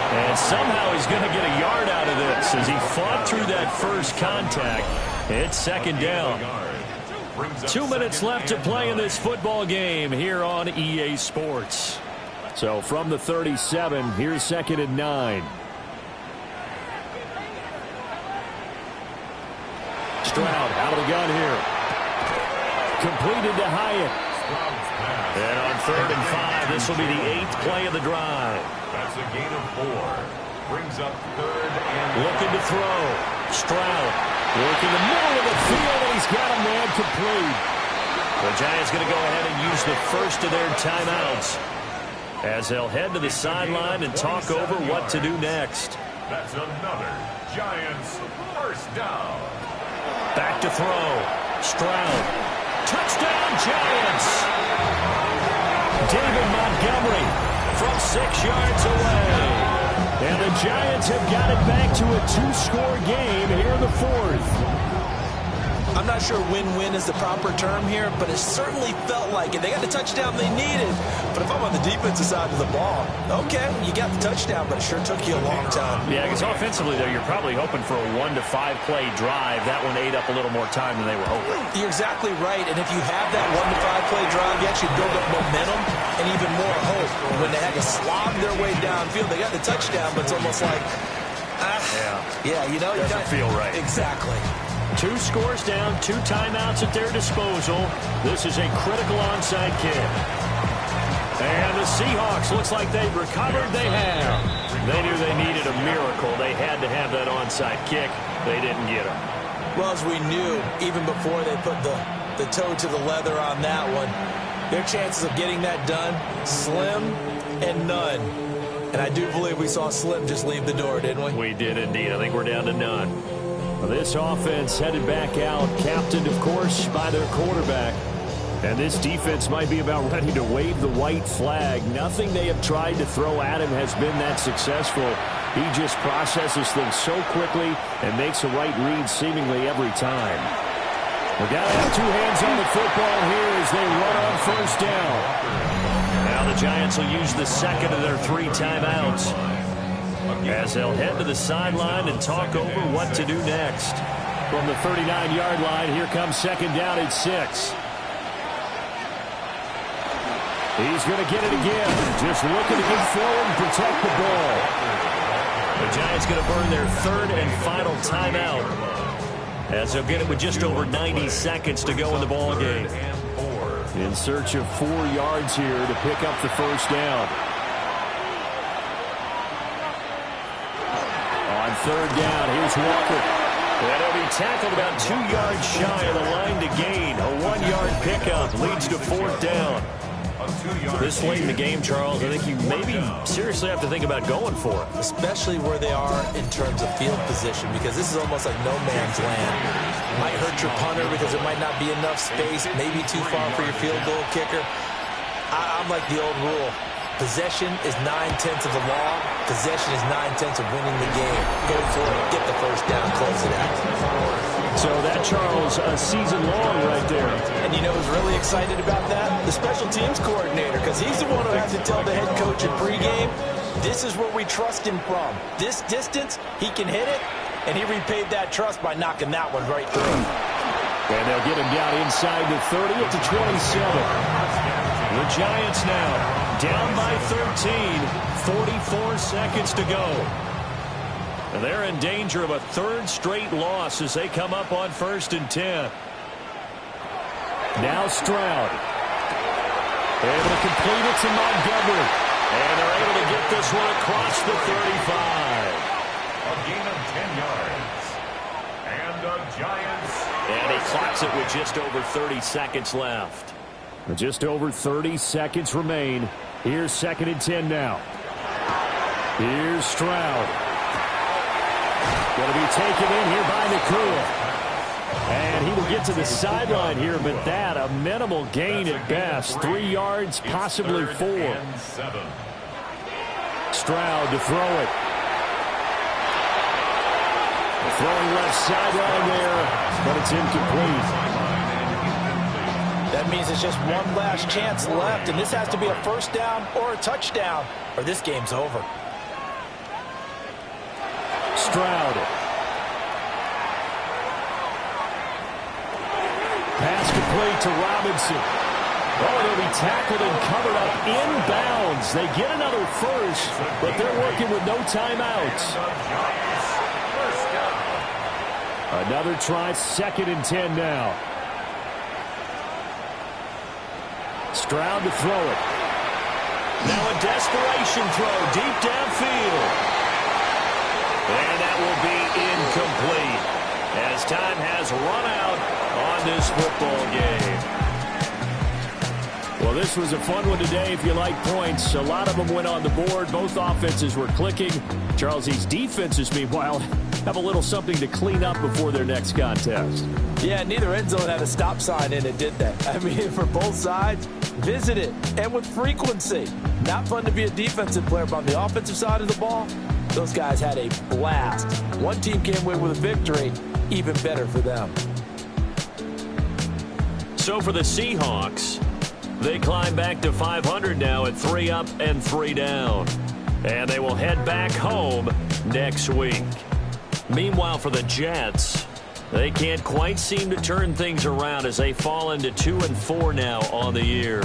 And somehow he's going to get a yard out of this as he fought through that first contact. It's second down. 2 minutes left to play in this football game here on EA Sports. So from the 37, here's 2nd and 9. Stroud out of the gun here. Completed to Hyatt. And on 3rd and 5, this will be the 8th play of the drive. That's a gain of 4. Brings up 3rd and looking to throw. Stroud working the middle of the field, and he's got a man complete. The Giants going to go ahead and use the first of their timeouts as they'll head to the sideline and talk over what to do next. That's another Giants first down. Back to throw. Stroud. Touchdown, Giants! David Montgomery from 6 yards away. And the Giants have got it back to a 2-score game here in the 4th. I'm not sure win-win is the proper term here, but it certainly felt like it. They got the touchdown they needed. But if I'm on the defensive side of the ball, okay, you got the touchdown, but it sure took you a long time. Yeah, because offensively, though, you're probably hoping for a 1 to 5 play drive. That one ate up a little more time than they were hoping. You're exactly right. And if you have that 1 to 5 play drive, you actually build up momentum and even more hope. When they had to slob their way downfield, they got the touchdown, but it's almost like, yeah, you know, doesn't feel right. Exactly. 2 scores down, 2 timeouts at their disposal. This is a critical onside kick. And the Seahawks, looks like they've recovered. They have. They knew they needed a miracle. They had to have that onside kick. They didn't get it. Well, as we knew, even before they put the toe to the leather on that one, their chances of getting that done, slim and none. And I do believe we saw Slim just leave the door, didn't we? We did indeed. I think we're down to none. This offense headed back out, captained, of course, by their quarterback. And this defense might be about ready to wave the white flag. Nothing they have tried to throw at him has been that successful. He just processes things so quickly and makes the right read seemingly every time. We've got to have 2 hands on the football here as they run on first down. Now the Giants will use the second of their 3 timeouts as they'll head to the sideline and talk over what to do next. From the 39-yard line, here comes 2nd down at 6. He's going to get it again. Just looking to get forward and protect the ball. The Giants going to burn their 3rd and final timeout as they'll get it with just over 90 seconds to go in the ball game. In search of 4 yards here to pick up the first down. On 3rd down, here's Walker. And he'll be tackled about 2 yards shy of the line to gain. A 1-yard pickup leads to 4th down. This late in the game, Charles, I think you maybe seriously have to think about going for it. Especially where they are in terms of field position, because this is almost like no man's land. Might hurt your punter because there might not be enough space, maybe too far for your field goal kicker. I'm like the old rule. Possession is 9/10 of the law. Possession is 9/10 of winning the game. Go for it, get the first down, close it out. So that, Charles, a season long right there. And you know who's really excited about that? The special teams coordinator, because he's the one who has to tell the head coach in pregame, this is where we trust him from. This distance, he can hit it, and he repaid that trust by knocking that one right through. And they'll get him down inside the 30 at the 27. The Giants now down by 13, 44 seconds to go. And they're in danger of a 3rd straight loss as they come up on 1st and 10. Now Stroud. Able to complete it to Montgomery. And they're able to get this one across the 35. A gain of 10 yards. And the Giants. And he clocks it with just over 30 seconds left. Just over 30 seconds remain. Here's 2nd and 10 now. Here's Stroud. Going to be taken in here by Nakua. And he will get to the sideline here, but that a minimal gain at best. 3 yards, possibly 4. Stroud to throw it. Throwing left sideline there, but it's incomplete. That means it's just one last chance left, and this has to be a first down or a touchdown, or this game's over. Stroud. Pass complete to Robinson. Oh, they'll be tackled and covered up inbounds. They get another first, but they're working with no timeouts. Another try, 2nd and 10 now. Stroud to throw it. Now a desperation throw deep downfield. And that will be incomplete as time has run out on this football game. Well, this was a fun one today if you like points. A lot of them went on the board. Both offenses were clicking. Charles, these defenses, meanwhile, have a little something to clean up before their next contest. Yeah, neither end zone had a stop sign in it, did they? I mean, for both sides, visit it, and with frequency. Not fun to be a defensive player, but on the offensive side of the ball, those guys had a blast. One team came away with a victory, even better for them. So for the Seahawks, they climb back to 500 now at 3 up and 3 down. And they will head back home next week. Meanwhile, for the Jets, they can't quite seem to turn things around as they fall into 2-4 now on the year.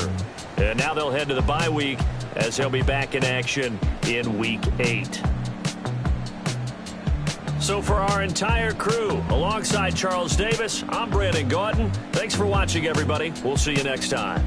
And now they'll head to the bye week as they'll be back in action in Week 8. So for our entire crew, alongside Charles Davis, I'm Brandon Gaudin. Thanks for watching, everybody. We'll see you next time.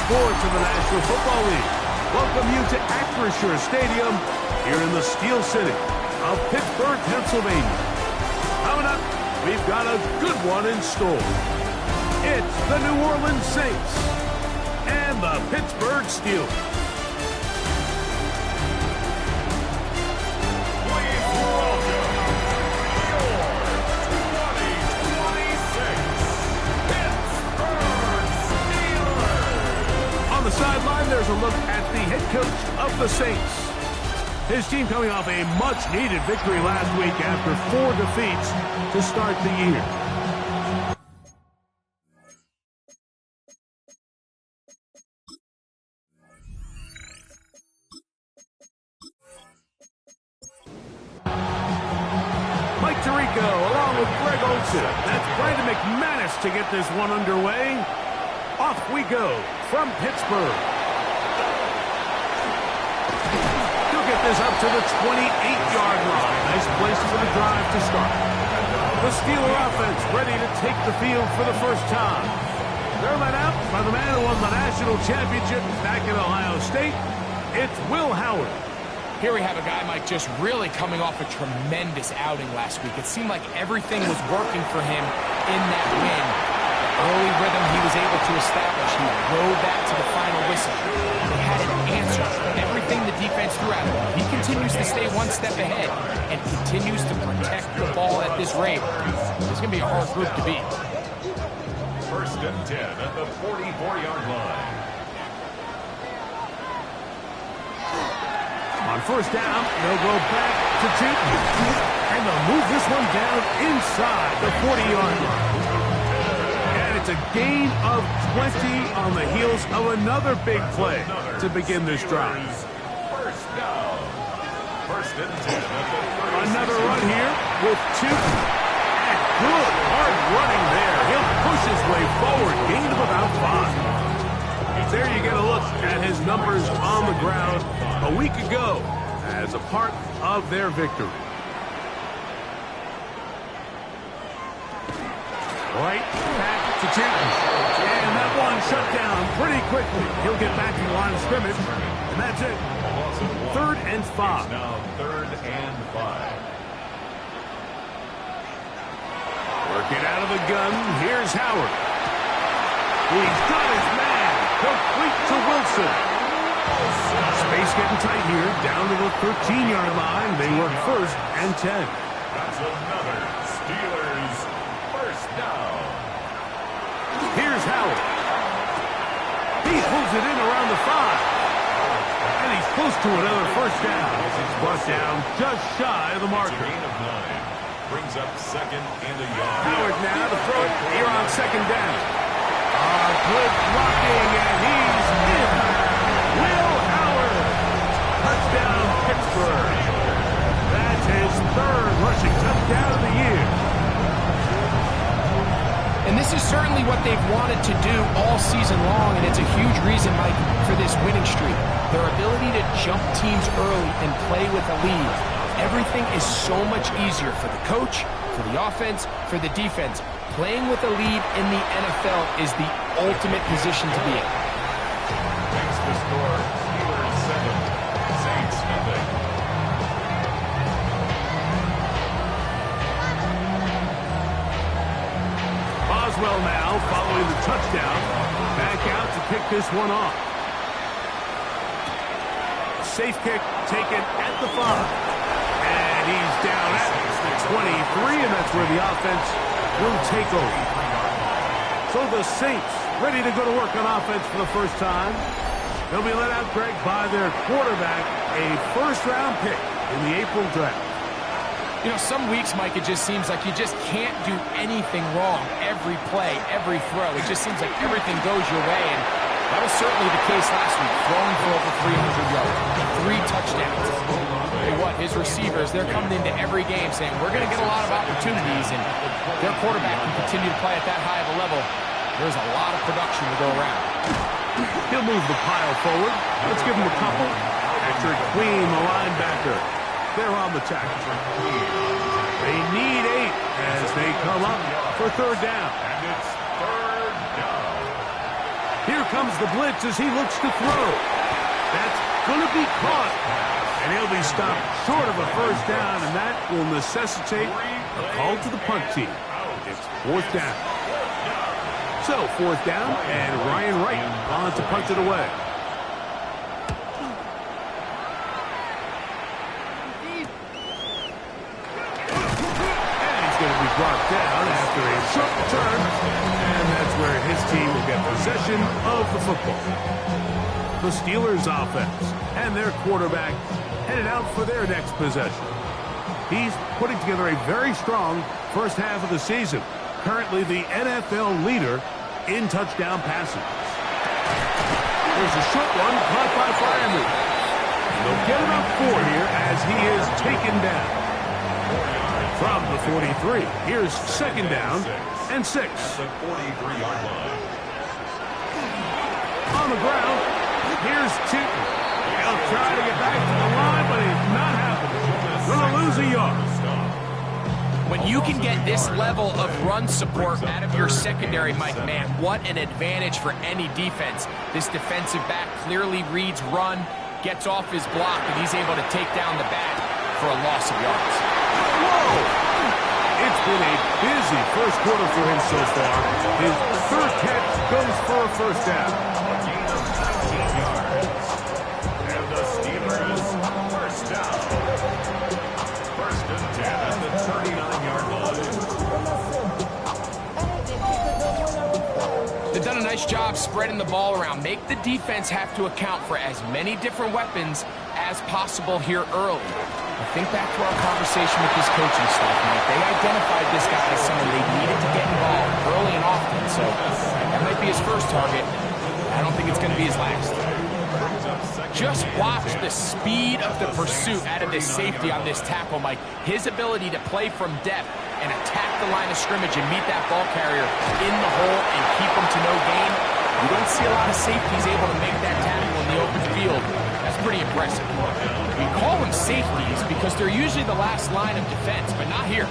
sports in the National Football League. Welcome you to Acrisure Stadium here in the Steel City of Pittsburgh, Pennsylvania. Coming up, we've got a good one in store. It's the New Orleans Saints and the Pittsburgh Steelers. On the sideline, there's a look at the head coach of the Saints. His team coming off a much-needed victory last week after 4 defeats to start the year. Mike Tirico along with Greg Olsen. That's Brandon McManus to get this one underway. Off we go from Pittsburgh. He'll get this up to the 28-yard line. Nice place for the drive to start. The Steeler offense ready to take the field for the first time. They're led out by the man who won the national championship back in Ohio State. It's Will Howard. Here we have a guy, Mike, just really coming off a tremendous outing last week. It seemed like everything was working for him in that win. Early rhythm he was able to establish. He rode that to the final whistle. He had an answer for everything the defense threw at him. He continues to stay one step ahead and continues to protect the ball at this rate. It's going to be a hard group to beat. 1st and 10 at the 44-yard line. On 1st down, they'll go back to Tootin. And they'll move this one down inside the 40-yard line. And it's a gain of 20 on the heels of another big play to begin this drive. 1st down. 1st and 10 at the 36. Another run here with Tootin. And good hard running there. He'll push his way forward. Gain of about 5. There you get a look at his numbers on the ground a week ago as a part of their victory. Right back to Tootin. And that one shut down pretty quickly. He'll get back to the line of scrimmage. And that's it. 3rd and 5. Now 3rd and 5. Working out of the gun. Here's Howard. He's got his man. Complete to Wilson. Space getting tight here. Down to the 13-yard line. They work 1st and 10. That's another Steelers 1st down. Here's Howard. He pulls it in around the 5. And he's close to another 1st down. He's brought down just shy of the marker. It's a gain of 9. Brings up 2nd and a yard. Howard now to throw it here on 2nd down. Good blocking, and he's in. Will Howard. Touchdown, Pittsburgh. That's his 3rd rushing touchdown of the year. And this is certainly what they've wanted to do all season long, and it's a huge reason, Mike, for this winning streak. Their ability to jump teams early and play with a lead. Everything is so much easier for the coach, for the offense, for the defense. Playing with a lead in the NFL is the ultimate position to be in. Makes the score Steelers 7, Saints nothing. Boswell now following the touchdown. Back out to pick this one off. Safe kick taken at the 5. And he's down at the 23, and that's where the offense will take over. So the Saints ready to go to work on offense for the first time. They'll be let out, Greg, by their quarterback, a 1st-round pick in the April draft. You know, some weeks, Mike, it just seems like you just can't do anything wrong every play, every throw. It just seems like everything goes your way, and that was certainly the case last week, throwing for over 300 yards, 3 touchdowns. Hey, what, his receivers, they're coming into every game saying, we're going to get a lot of opportunities, and their quarterback can continue to play at that high of a level. There's a lot of production to go around. He'll move the pile forward. Let's give him a couple. Patrick Queen, the linebacker. They're on the tackle. They need 8 as they come up for 3rd down. And it's 3rd down. Here comes the blitz as he looks to throw. That's going to be caught. And he'll be stopped short of a first down, and that will necessitate a call to the punt team. It's fourth down. So, fourth down, and Ryan Wright on to punt it away. Brought down after a short return, and that's where his team will get possession of the football. The Steelers offense and their quarterback headed out for their next possession. He's putting together a very strong first half of the season, currently the NFL leader in touchdown passes. There's a short one caught by Freiermuth. They'll get about 4 here as he is taken down. From the 43, here's second down and 6. At the 43-yard line. On the ground, here's Tootin. He'll try to get back to the line, but it's not happening. Going to lose a yard. When you can get this level of run support out of your secondary, Mike, man, what an advantage for any defense. This defensive back clearly reads run, gets off his block, and he's able to take down the back for a loss of yards. It's been a busy first quarter for him so far. His first catch goes for a first down. A gain of 19 yards. And the Steelers first down. First and 10 at the 39-yard line. They've done a nice job spreading the ball around. Make the defense have to account for as many different weapons as possible here early. Think back to our conversation with this coaching staff, Mike. They identified this guy as someone they needed to get involved early and often, so that might be his first target. I don't think it's going to be his last. Just watch the speed of the pursuit out of this safety on this tackle, Mike. His ability to play from depth and attack the line of scrimmage and meet that ball carrier in the hole and keep him to no gain. You don't see a lot of safeties able to make that tackle in the open field. That's pretty impressive. We call them safeties because they're usually the last line of defense, but not here.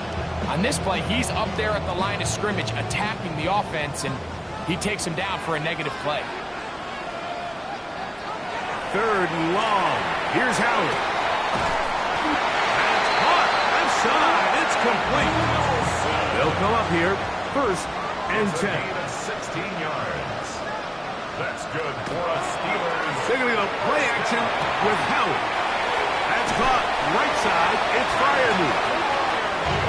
On this play, he's up there at the line of scrimmage attacking the offense, and he takes him down for a negative play. Third and long. Here's Howard. That's caught. Left side. It's complete. They'll come up here. First and 10. 16 yards. That's good for us Steelers. They're going to go play action with Howard. That's caught. Right side. It's Freiermuth.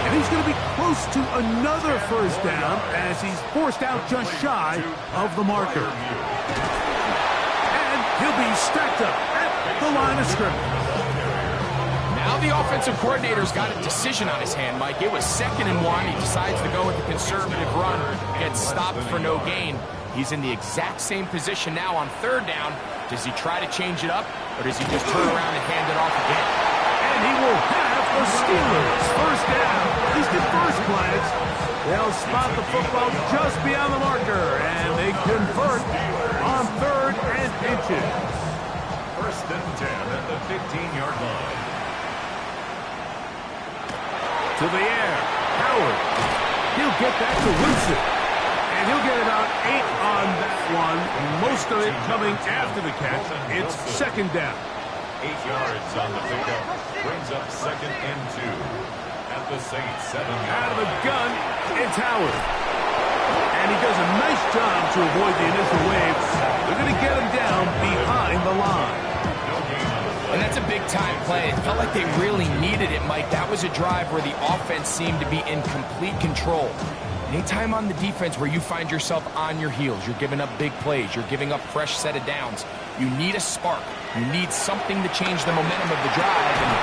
And he's going to be close to another first down as he's forced out just shy of the marker. And he'll be stacked up at the line of scrimmage. Now the offensive coordinator's got a decision on his hand, Mike. It was 2nd and 1. He decides to go with the conservative run, gets stopped for no gain. He's in the exact same position now on 3rd down. Does he try to change it up, or does he just turn around and hand it off again? And he will have the Steelers first down. At least at first glance, they'll spot the football just beyond the marker, and they convert on 3rd and inches. First and 10 at the 15-yard line. To the air, Howard. He'll get that to Wilson. And he'll get about 8 on that one. Most of it coming after the catch. It's 2nd down. 8 yards on the pickup. Brings up 2nd and 2. At the Saints 7-yard. Out of the gun, it's Howard. And he does a nice job to avoid the initial wave. They're going to get him down behind the line. And that's a big-time play. It felt like they really needed it, Mike. That was a drive where the offense seemed to be in complete control. Anytime on the defense where you find yourself on your heels, you're giving up big plays, you're giving up fresh set of downs, you need a spark. You need something to change the momentum of the drive. And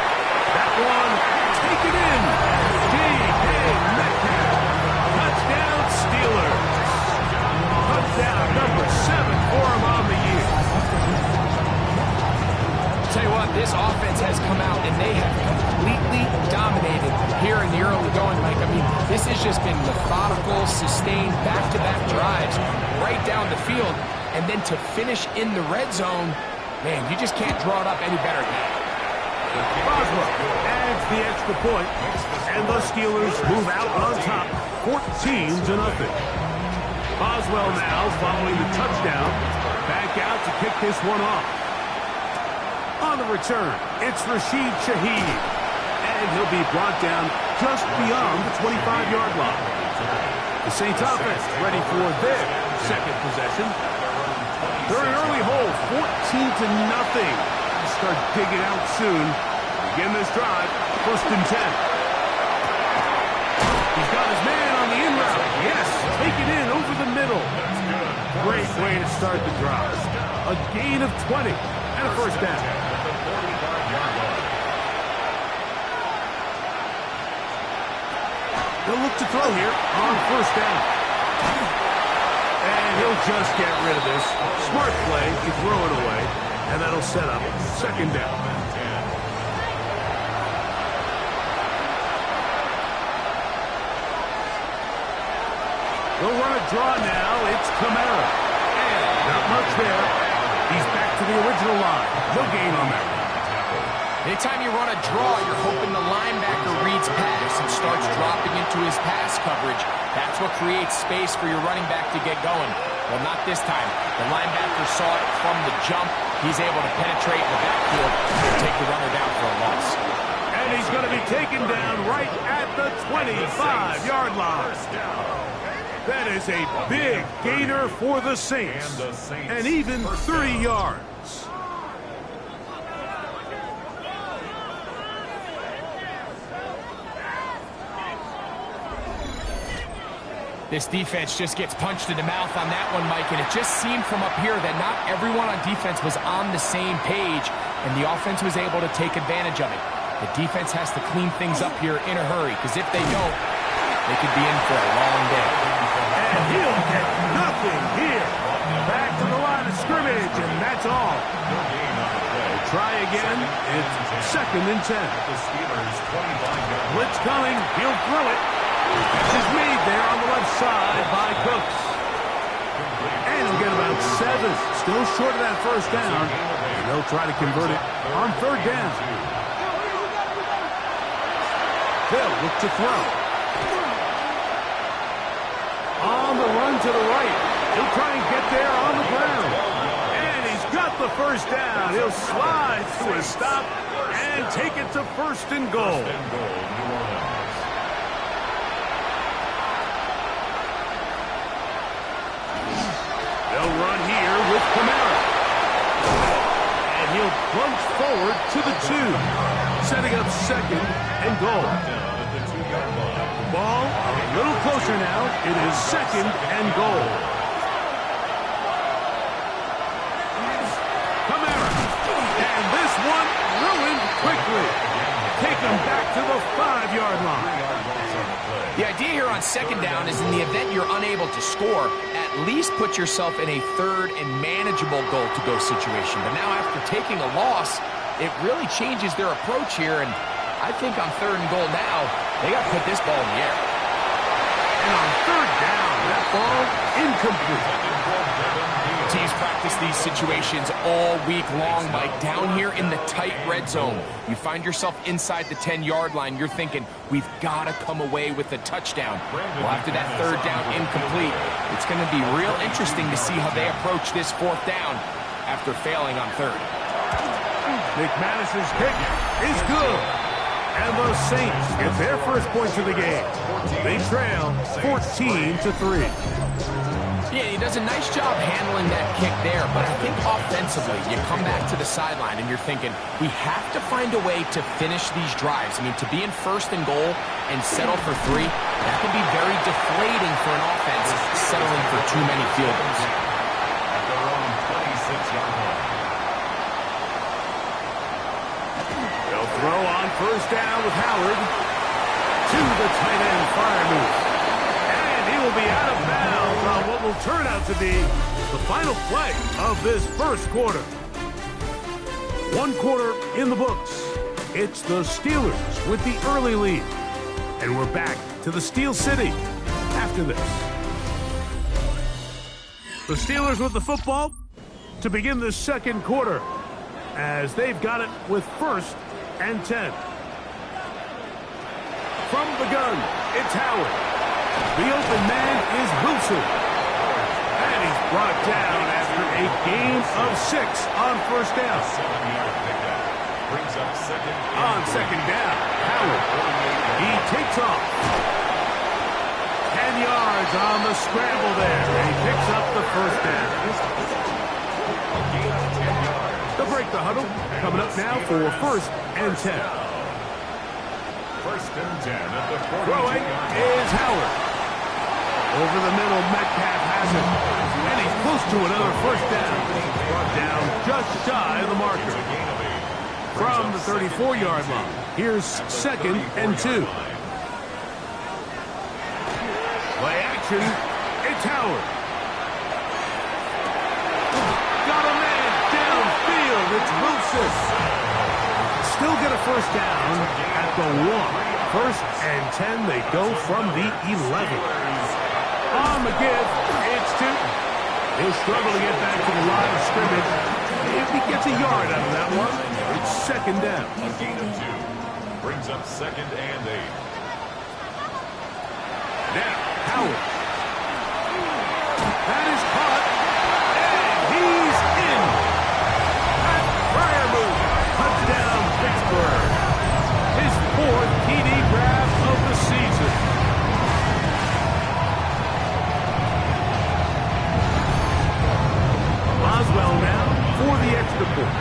that one, take it in. D.K. Metcalf. Touchdown, Steelers. Touchdown number 7 for him on the year. Tell you what, this offense has come out and they have completely dominated here in the early going, Mike. I mean, this has just been methodical, sustained, back-to-back drives right down the field. And then to finish in the red zone, man, you just can't draw it up any better than that. Boswell adds the extra point, and the Steelers move out on top 14-0. Boswell now following the touchdown. Back out to kick this one off. On the return, it's Rashid Shaheed. And he'll be brought down just beyond the 25-yard line. The Saints offense ready for their second possession. They're an early hole, 14-0. Start digging out soon. Begin this drive, 1st and 10. He's got his man on the in route. Yes, take it in over the middle. Great way to start the drive. A gain of 20 and a 1st down. He'll look to throw here on 1st down. And he'll just get rid of this. Smart play. You throw it away. And that'll set up 2nd down. They'll run a draw now. It's Kamara. And not much there. He's back to the original line. No gain on that. Anytime you run a draw, you're hoping the linebacker reads pass and starts dropping into his pass coverage. That's what creates space for your running back to get going. Well, not this time. The linebacker saw it from the jump. He's able to penetrate in the backfield and take the runner down for a loss. And he's going to be taken down right at the 25-yard line. That is a big gainer for the Saints. And even 30 yards. This defense just gets punched in the mouth on that one, Mike, and it just seemed from up here that not everyone on defense was on the same page, and the offense was able to take advantage of it. The defense has to clean things up here in a hurry, because if they don't, they could be in for a long day. And he'll get nothing here. Back to the line of scrimmage, and that's all. Try again. It's 2nd and 10. Blitz coming. He'll throw it. This is made there on the left side by Cooks. And he'll get about 7. Still short of that 1st down. And they'll try to convert it on 3rd down. They'll look to throw. On the run to the right. He'll try and get there on the ground. And he's got the 1st down. He'll slide to a stop and take it to 1st and goal. They'll run here with Kamara. And he'll plunge forward to the 2. Setting up 2nd and goal. Ball a little closer now. It is 2nd and goal. Kamara. And this one ruined quickly. Take him back to the 5-yard line. The idea here on 2nd down is in the event you're unable to score, at least put yourself in a 3rd and manageable goal-to-go situation. But now after taking a loss, it really changes their approach here. And I think on 3rd and goal now, they got to put this ball in the air. And on 3rd down, that ball incomplete. Teams practice these situations all week long, Mike. Down here in the tight red zone, you find yourself inside the 10-yard line. You're thinking, we've got to come away with a touchdown. Well, after that 3rd down incomplete, it's going to be real interesting to see how they approach this 4th down after failing on 3rd. McManus's kick is good. And the Saints get their 1st points of the game. They trail 14-3. Yeah, he does a nice job handling that kick there, but I think offensively, you come back to the sideline and you're thinking, we have to find a way to finish these drives. I mean, to be in 1st and goal and settle for 3, that can be very deflating for an offense settling for too many field goals. At their own 26-yard line. They'll throw on 1st down with Howard to the tight end fire move. And he will be out of bounds on what will turn out to be the final play of this 1st quarter. 1 quarter in the books. It's the Steelers with the early lead. And we're back to the Steel City after this. The Steelers with the football to begin the 2nd quarter as they've got it with 1st and 10. From the gun, it's Howard. The open man is Wilson. he's brought down after a gain of 6 on first down. 7-yard pickup. Brings up second. On second down, Howard. He takes off. 10 yards on the scramble there. And he picks up the first down. A gain of 10 yards. They'll break the huddle. Coming up now for first and 10. First and 10 at the 42-yard Throwing is Howard. Over the middle, Metcalf has it. And he's close to another first down. Brought down just shy of the marker. From the 34-yard line. Here's second and 2. Play action. It's Howard. Got a man downfield. It's Wilson. Still get a first down at the 1. First and 10. They go from the 11. On the give, it's Tootin. He'll struggle to get back to the line of scrimmage. If he gets a yard out of that one, it's second down. A gain of 2. Brings up second and 8. Now, Howard. That is caught. And he's in. Pat Fryermuth. Touchdown, Pittsburgh. His 4th TD grab of the season. Boswell now for the extra point.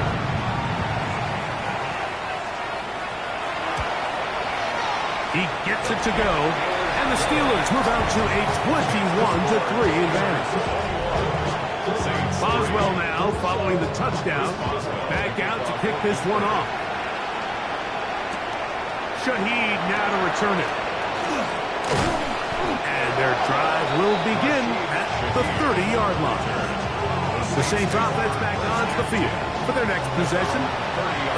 He gets it to go, and the Steelers move out to a 21-3 advantage. Boswell now following the touchdown, back out to kick this one off. Shaheed now to return it. And their drive will begin at the 30-yard line. The Saints offense back onto the field for their next possession.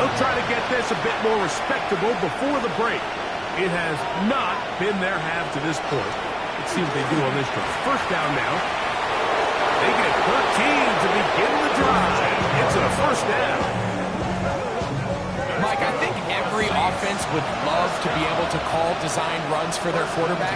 They'll try to get this a bit more respectable before the break. It has not been their half to this point. Let's see what they do on this drive. First down now. They get 13 to begin the drive. It's a first down. Mike, I think every offense would love to be able to call design runs for their quarterback,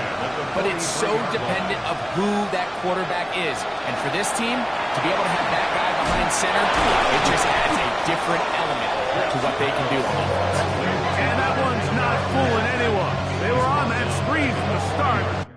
but it's so dependent of who that quarterback is. And for this team, to be able to have that guy behind center, it just adds a different element to what they can do on offense. And that one's not fooling anyone. They were on that screen from the start.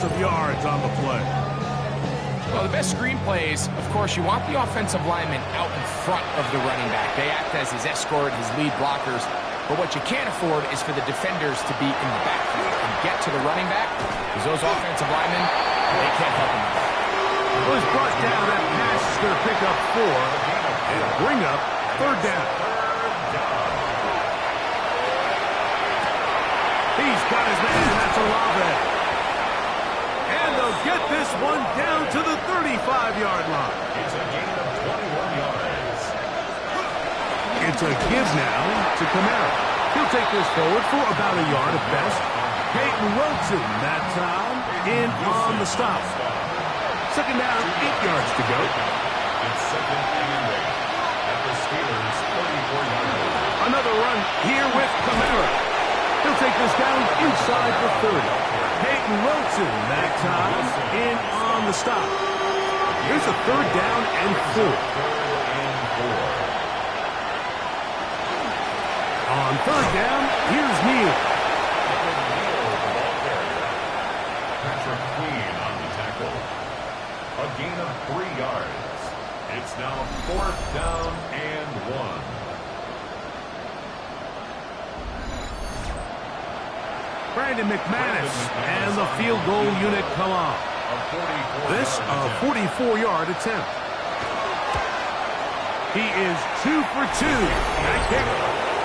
of yards on the play. Well, the best screenplays, of course, you want the offensive lineman out in front of the running back. They act as his escort, his lead blockers. But what you can't afford is for the defenders to be in the backfield and get to the running back, because those offensive linemen, they can't help him. It was brought down. That pass is going to pick up 4 and bring up 3rd down. He's got his man, and that's Olave. And they'll get this one down to the 35-yard line. It's a gain of 21 yards. It's a give now to Kamara. He'll take this forward for about a yard at best. Peyton Wilson that time in on the stop. 2nd down, 8 yards to go. It's 2nd and 8 at the Steelers' 34-yard line. Another run here with Kamara. He'll take this down inside the 30. Peyton Wilson that time in on the stop. Here's a 3rd down and 4. On 3rd down, here's Neal. Patrick Queen on the tackle. A gain of 3 yards. It's now 4th down and 1. Brandon McManus and the field goal unit come on. This a 44-yard attempt. He is 2 for 2. That kick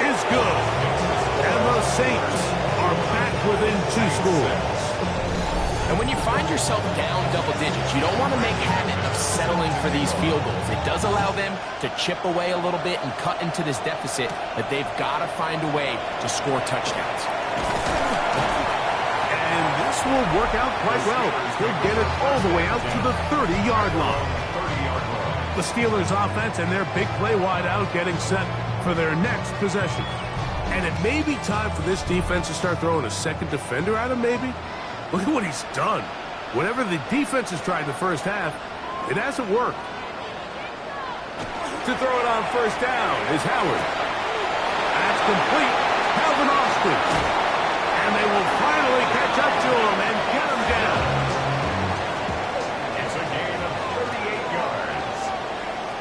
is good. And the Saints are back within 2 scores. And when you find yourself down double digits, you don't want to make habit of settling for these field goals. It does allow them to chip away a little bit and cut into this deficit, but they've got to find a way to score touchdowns. And this will work out quite well. He'll get it all the way out to the 30-yard line. The Steelers' offense and their big play wideout getting set for their next possession. And it may be time for this defense to start throwing a second defender at him, maybe. Look at what he's done. Whatever the defense has tried in the first half, it hasn't worked. To throw it on 1st down is Howard. That's complete. Calvin Austin. And they will finally catch up to him and get him down. It's a gain of 38 yards.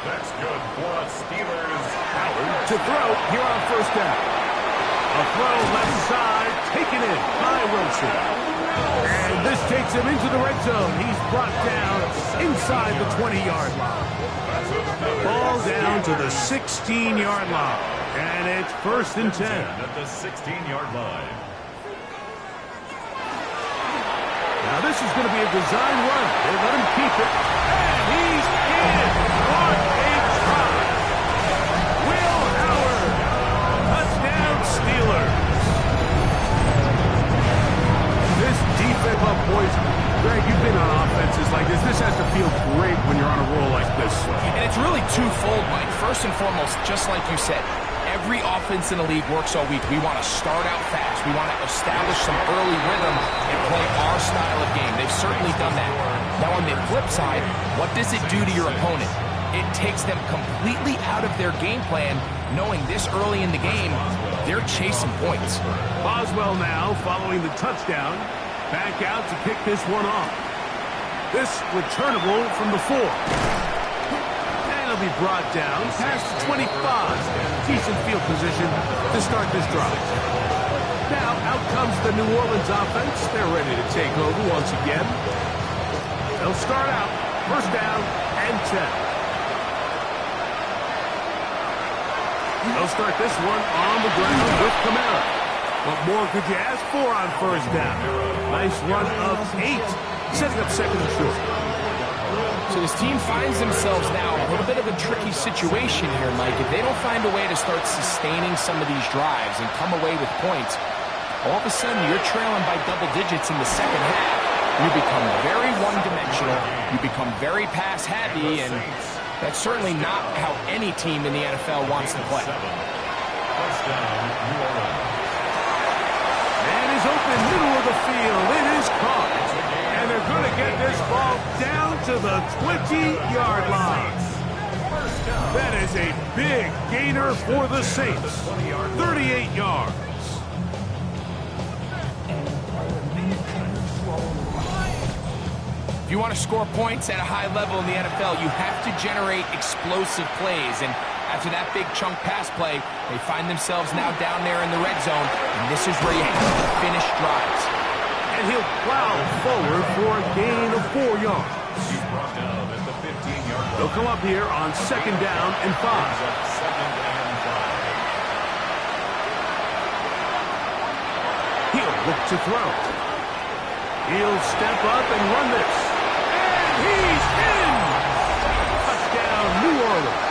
That's good for a Steelers. Howard to throw here on 1st down. A throw left side, taken in by Wilson. And this takes him into the red zone. He's brought down inside the 20-yard line. Ball down to the 16-yard line. And it's 1st and 10. At the 16-yard line. Now this is going to be a design run. They let him keep it. And he's in. What a try. Will Howard. Touchdown Steelers. This defense up, boys. Greg, you've been on offenses like this. This has to feel great when you're on a roll like this. And it's really twofold, Mike. First and foremost, just like you said, every offense in the league works all week. We want to start out fast. We want to establish some early rhythm and play our style of game. They've certainly done that. Now, on the flip side, what does it do to your opponent? It takes them completely out of their game plan, knowing this early in the game, they're chasing points. Boswell now following the touchdown. Back out to kick this one off. This returnable from the 4. And it'll be brought down past the 25. Decent field position to start this drive. Now out comes the New Orleans offense. They're ready to take over once again. They'll start out 1st down and 10. They'll start this one on the ground with Kamara. What more could you ask for on 1st down? Nice run of 8, setting up 2nd and short. So this team finds themselves now in a little bit of a tricky situation here, Mike. If they don't find a way to start sustaining some of these drives and come away with points, all of a sudden you're trailing by double digits in the 2nd half. You become very one-dimensional. You become very pass-happy, and that's certainly not how any team in the NFL wants to play. Man is open, middle of the field. It is caught. And they're going to get this ball down to the 20-yard line. That is a big gainer for the Saints. 38 yards. If you want to score points at a high level in the NFL, you have to generate explosive plays. And after that big chunk pass play, they find themselves now down there in the red zone. And this is where you have to finish drives. And he'll plow forward for a gain of 4 yards. He's brought down at the 15-yard line. They'll come up here on 2nd down and 5. He'll look to throw. He'll step up and run this. And he's in! Touchdown, New Orleans.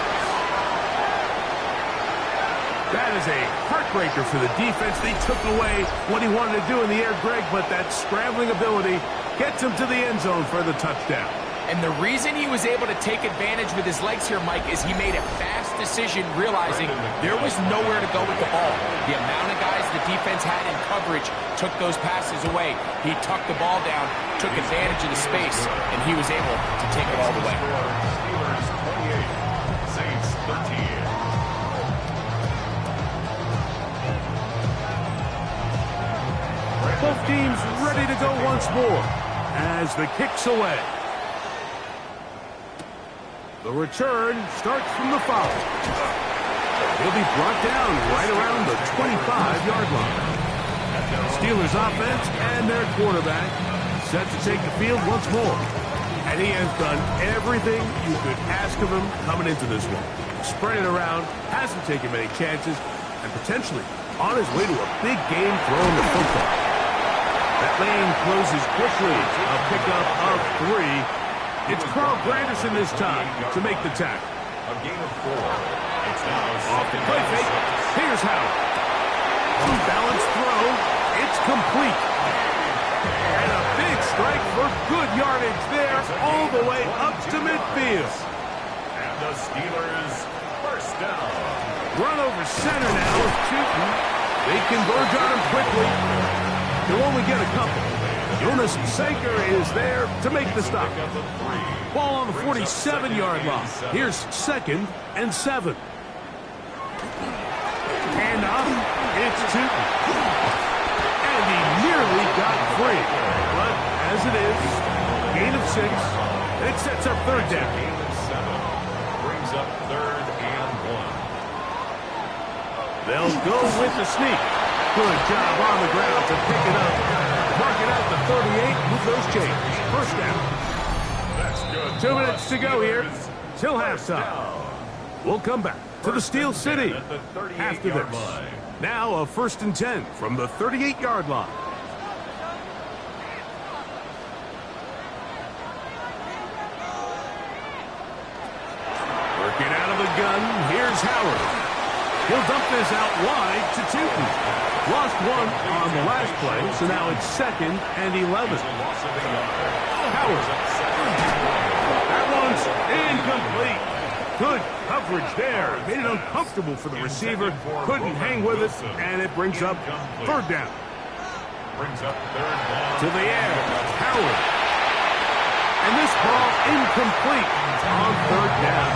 That is a heartbreaker for the defense. They took away what he wanted to do in the air, Greg, but that scrambling ability gets him to the end zone for the touchdown. And the reason he was able to take advantage with his legs here, Mike, is he made a fast decision realizing there was nowhere to go with the ball. The amount of guys the defense had in coverage took those passes away. He tucked the ball down, took advantage of the space, and he was able to take it all the way. Steelers 28, Saints 13. Both teams ready to go once more as the kick's away. The return starts from the 5. He'll be brought down right around the 25-yard line. Steelers offense and their quarterback set to take the field once more. And he has done everything you could ask of him coming into this one. Spread it around, hasn't taken many chances, and potentially on his way to a big game throwing the football. That lane closes quickly. A pickup of 3. It's Carl Granderson this time to make the tackle. A gain of 4. It's now Off the play fake. Here's Howard. Balanced throw. It's complete. And a big strike for good yardage there all the way up to midfield. And the Steelers first down. Run over center now with Tootin. They converge on him quickly. He'll only get a couple. Jonas Sanker is there to make the stop. Ball on the 47-yard line. Here's 2nd and 7. And up, it's Tootin. And he nearly got free. But as it is, gain of 6. It sets up 3rd down. Gain of 7. Brings up 3rd and 1. They'll go with the sneak. Good job on the ground to pick it up. Mark it out to 38 with those changes. First down. That's good. 2 minutes to go here till halftime. We'll come back to the Steel City after this. Now a 1st and 10 from the 38-yard line. Working out of the gun, here's Howard. He'll dump this out wide to Tootin. Lost 1 on the last play, so now it's 2nd and 11. Howard. That one's incomplete. Good coverage there. Made it uncomfortable for the receiver. Couldn't hang with it, and it brings up 3rd down. Brings up 3rd down. To the air, Howard. And this ball incomplete on 3rd down.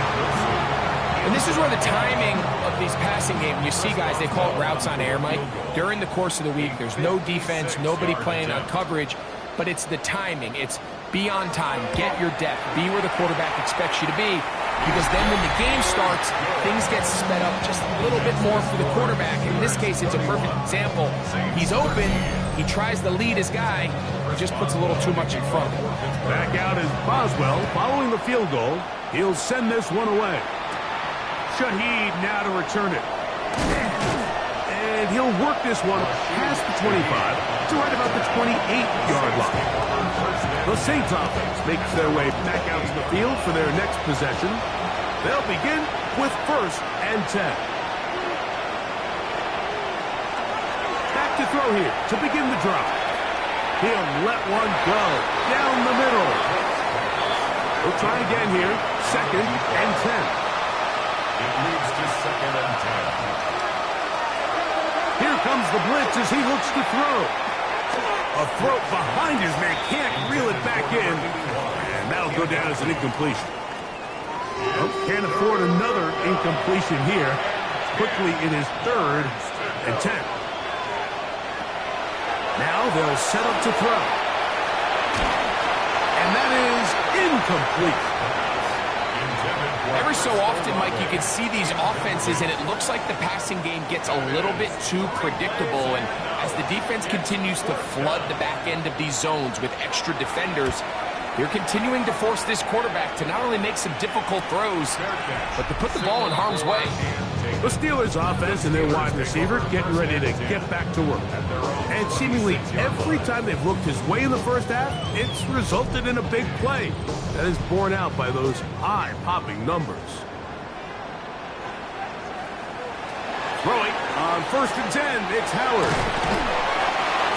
And this is where the timing of these passing games, you see guys, they call it routes on air, Mike. During the course of the week, there's no defense, nobody playing on coverage, but it's the timing. It's be on time, get your depth, be where the quarterback expects you to be, because then when the game starts, things get sped up just a little bit more for the quarterback. In this case, it's a perfect example. He's open, he tries to lead his guy, he just puts a little too much in front. Back out is Boswell following the field goal. He'll send this one away. Shaheed now to return it. And he'll work this one past the 25 to right about the 28-yard line. The Saints offense makes their way back out to the field for their next possession. They'll begin with 1st and 10. Back to throw here to begin the drive. He'll let one go down the middle. We'll try again here. 2nd and 10. It leads to 2nd and 10. Here comes the blitz as he looks to throw. A throw behind his man, can't reel it back in. And that'll go down as an incompletion. Oh, can't afford another incompletion here. Quickly in his 3rd and 10. Now they'll set up to throw. And that is incomplete. Every so often, Mike, you can see these offenses, and it looks like the passing game gets a little bit too predictable. And as the defense continues to flood the back end of these zones with extra defenders, you're continuing to force this quarterback to not only make some difficult throws, but to put the ball in harm's way. The Steelers' offense and their wide receiver getting ready to get back to work. And seemingly every time they've looked his way in the first half, it's resulted in a big play. That is borne out by those high-popping numbers. Throwing on 1st and 10, it's Howard.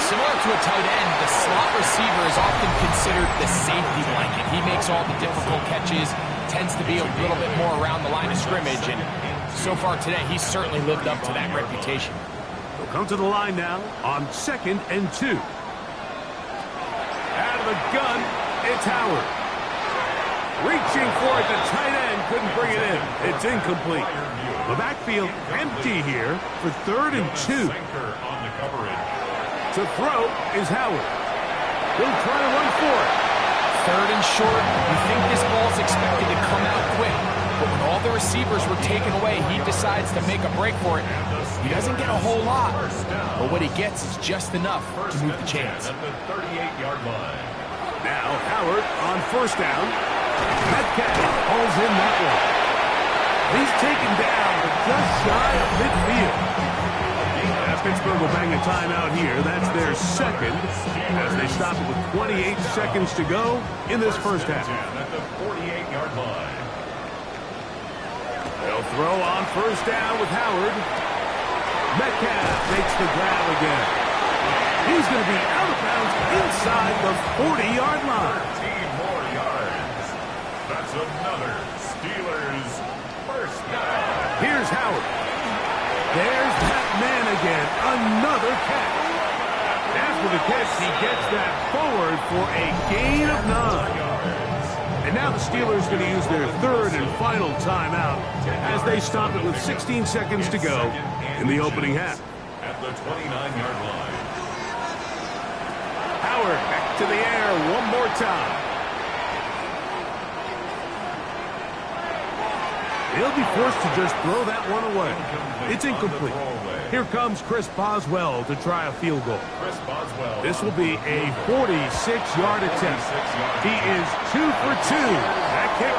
Similar to a tight end, the slot receiver is often considered the safety blanket. He makes all the difficult catches, tends to be a little bit more around the line of scrimmage, and so far today, he's certainly lived up to that reputation. He'll come to the line now on 2nd and 2. Out of the gun, it's Howard. Reaching for it, the tight end couldn't bring it in. It's incomplete. The backfield empty here for 3rd and 2. To throw is Howard. He'll try to run for it. 3rd and short. You think this ball is expected to come out quick, but when all the receivers were taken away, he decides to make a break for it. He doesn't get a whole lot, but what he gets is just enough to move the chains. Now Howard on 1st down. Metcalf pulls in that one. He's taken down, but just shy of midfield. Pittsburgh will bang a timeout here. That's their 2nd as they stop it with 28 seconds to go in this first half. At the 48-yard line. They'll throw on 1st down with Howard. Metcalf makes the grab again. He's going to be out of bounds inside the 40-yard line. 13 more yards. That's another Steelers first down. Here's Howard. There's that man again. Another catch. After the catch, he gets that forward for a gain of 9. And now the Steelers are going to use their 3rd and final timeout as they stop it with 16 seconds to go in the opening half. At the 29-yard line. Howard back to the air one more time. He'll be forced to just throw that one away. It's incomplete. Here comes Chris Boswell to try a field goal. This will be a 46-yard attempt. He is 2 for 2. That kick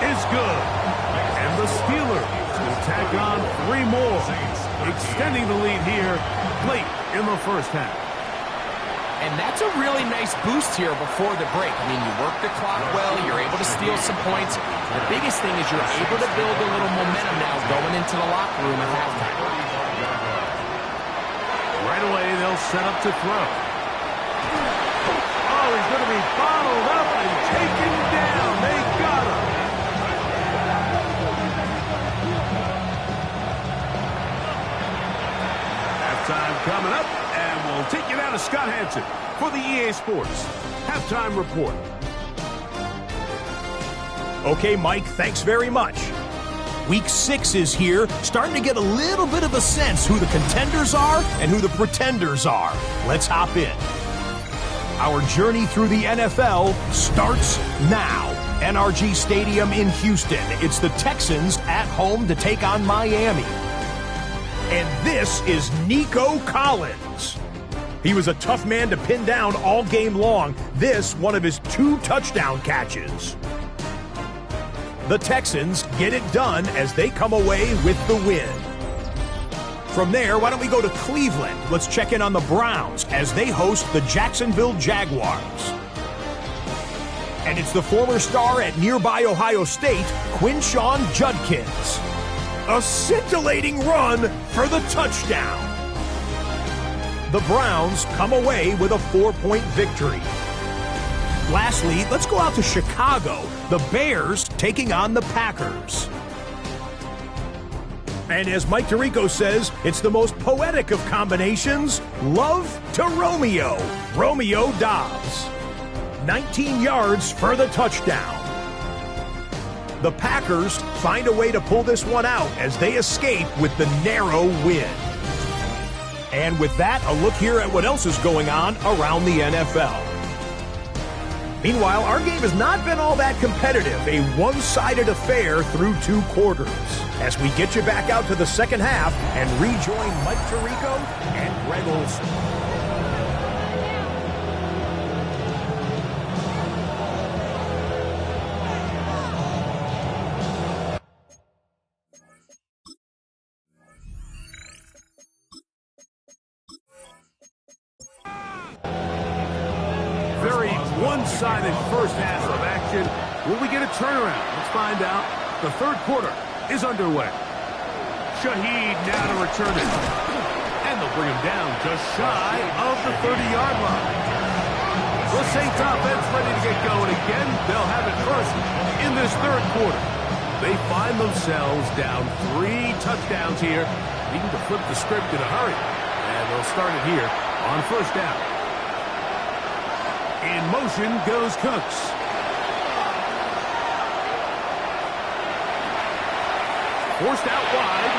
is good. And the Steelers will tack on 3 more, extending the lead here late in the first half. And that's a really nice boost here before the break. I mean, you work the clock well, you're able to steal some points. The biggest thing is you're able to build a little momentum now going into the locker room at halftime. Right away, they'll set up to throw. Oh, he's going to be bottled up and taken down. They got him. Halftime coming up. We'll take you now to Scott Hansen for the EA Sports Halftime Report. Okay, Mike, thanks very much. Week 6 is here, starting to get a little bit of a sense who the contenders are and who the pretenders are. Let's hop in. Our journey through the NFL starts now. NRG Stadium in Houston. It's the Texans at home to take on Miami. And this is Nico Collins. He was a tough man to pin down all game long. This, one of his 2 touchdown catches. The Texans get it done as they come away with the win. From there, why don't we go to Cleveland? Let's check in on the Browns as they host the Jacksonville Jaguars. And it's the former star at nearby Ohio State, Quinshawn Judkins. A scintillating run for the touchdown. The Browns come away with a 4-point victory. Lastly, let's go out to Chicago. The Bears taking on the Packers. And as Mike Tirico says, it's the most poetic of combinations. Love to Romeo. Romeo Dobbs. 19 yards for the touchdown. The Packers find a way to pull this one out as they escape with the narrow win. And with that, a look here at what else is going on around the NFL. Meanwhile, our game has not been all that competitive, a one-sided affair through 2 quarters. As we get you back out to the second half and rejoin Mike Tirico and Greg Olson. Very one-sided first half of action. Will we get a turnaround? Let's find out. The third quarter is underway. Shaheed now to return it. And they'll bring him down just shy of the 30-yard line. The Saints offense ready to get going again. They'll have it first in this third quarter. They find themselves down 3 touchdowns here, needing to flip the script in a hurry. And they'll start it here on first down. In motion goes Cooks. Forced out wide.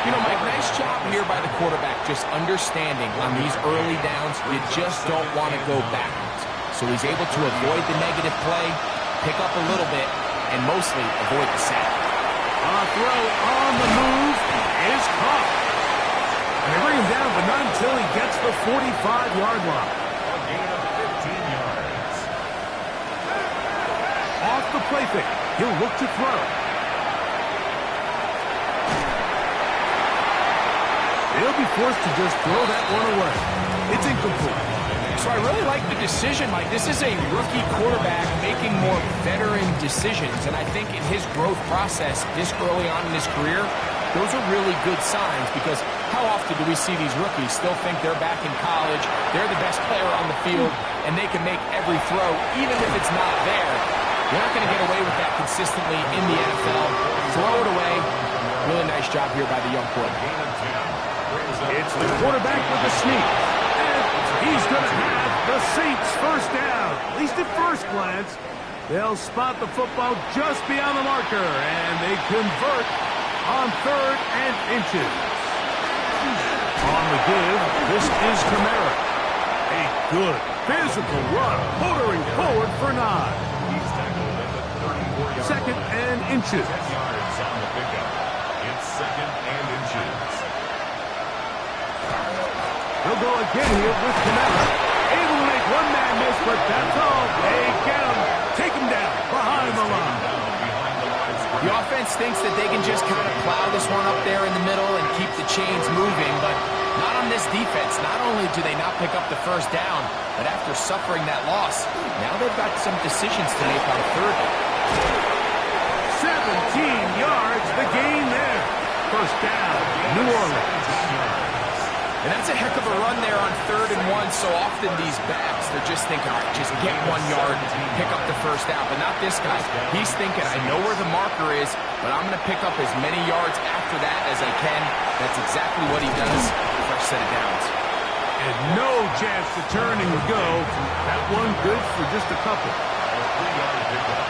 You know, Mike, nice job here by the quarterback, just understanding on these early downs, you just don't want to go backwards. So he's able to avoid the negative play, pick up a little bit, and mostly avoid the sack. A throw on the move is caught. And they bring him down, but not until he gets the 45-yard line. A gain of 15 yards. Off the play fake, he'll look to throw. He'll be forced to just throw that one away. It's incomplete. So I really like the decision, Mike. This is a rookie quarterback making more veteran decisions, and I think in his growth process this early on in his career, those are really good signs, because how often do we see these rookies still think they're back in college, they're the best player on the field, and they can make every throw, even if it's not there. You're not going to get away with that consistently in the NFL. Throw it away. Really nice job here by the young quarterback. It's the quarterback with the sneak. And he's going to have the Saints first down. At least at first glance, they'll spot the football just beyond the marker, and they convert on 3rd and inches. On the give, this is Kamara. A good physical run, motoring forward for 9. He's tackled at the 34-yard 2nd and inches. 10 yards on the pickup. It's 2nd and inches. He'll go again here with Kamara. Able to make one man miss, but that's all. They get him. Take him down behind the line. The offense thinks that they can just kind of plow this one up there in the middle and keep the chains moving, but not on this defense. Not only do they not pick up the first down, but after suffering that loss, now they've got some decisions to make on 3rd down. 17 yards, the gain there. First down, New Orleans. And that's a heck of a run there on 3rd and 1. So often these backs, they're just thinking, all right, just get 1 yard, pick up the first down. But not this guy. He's thinking, I know where the marker is, but I'm going to pick up as many yards after that as I can. That's exactly what he does. First set of downs. And no chance to turn and go. That one good for just a couple. A 3-yard pickup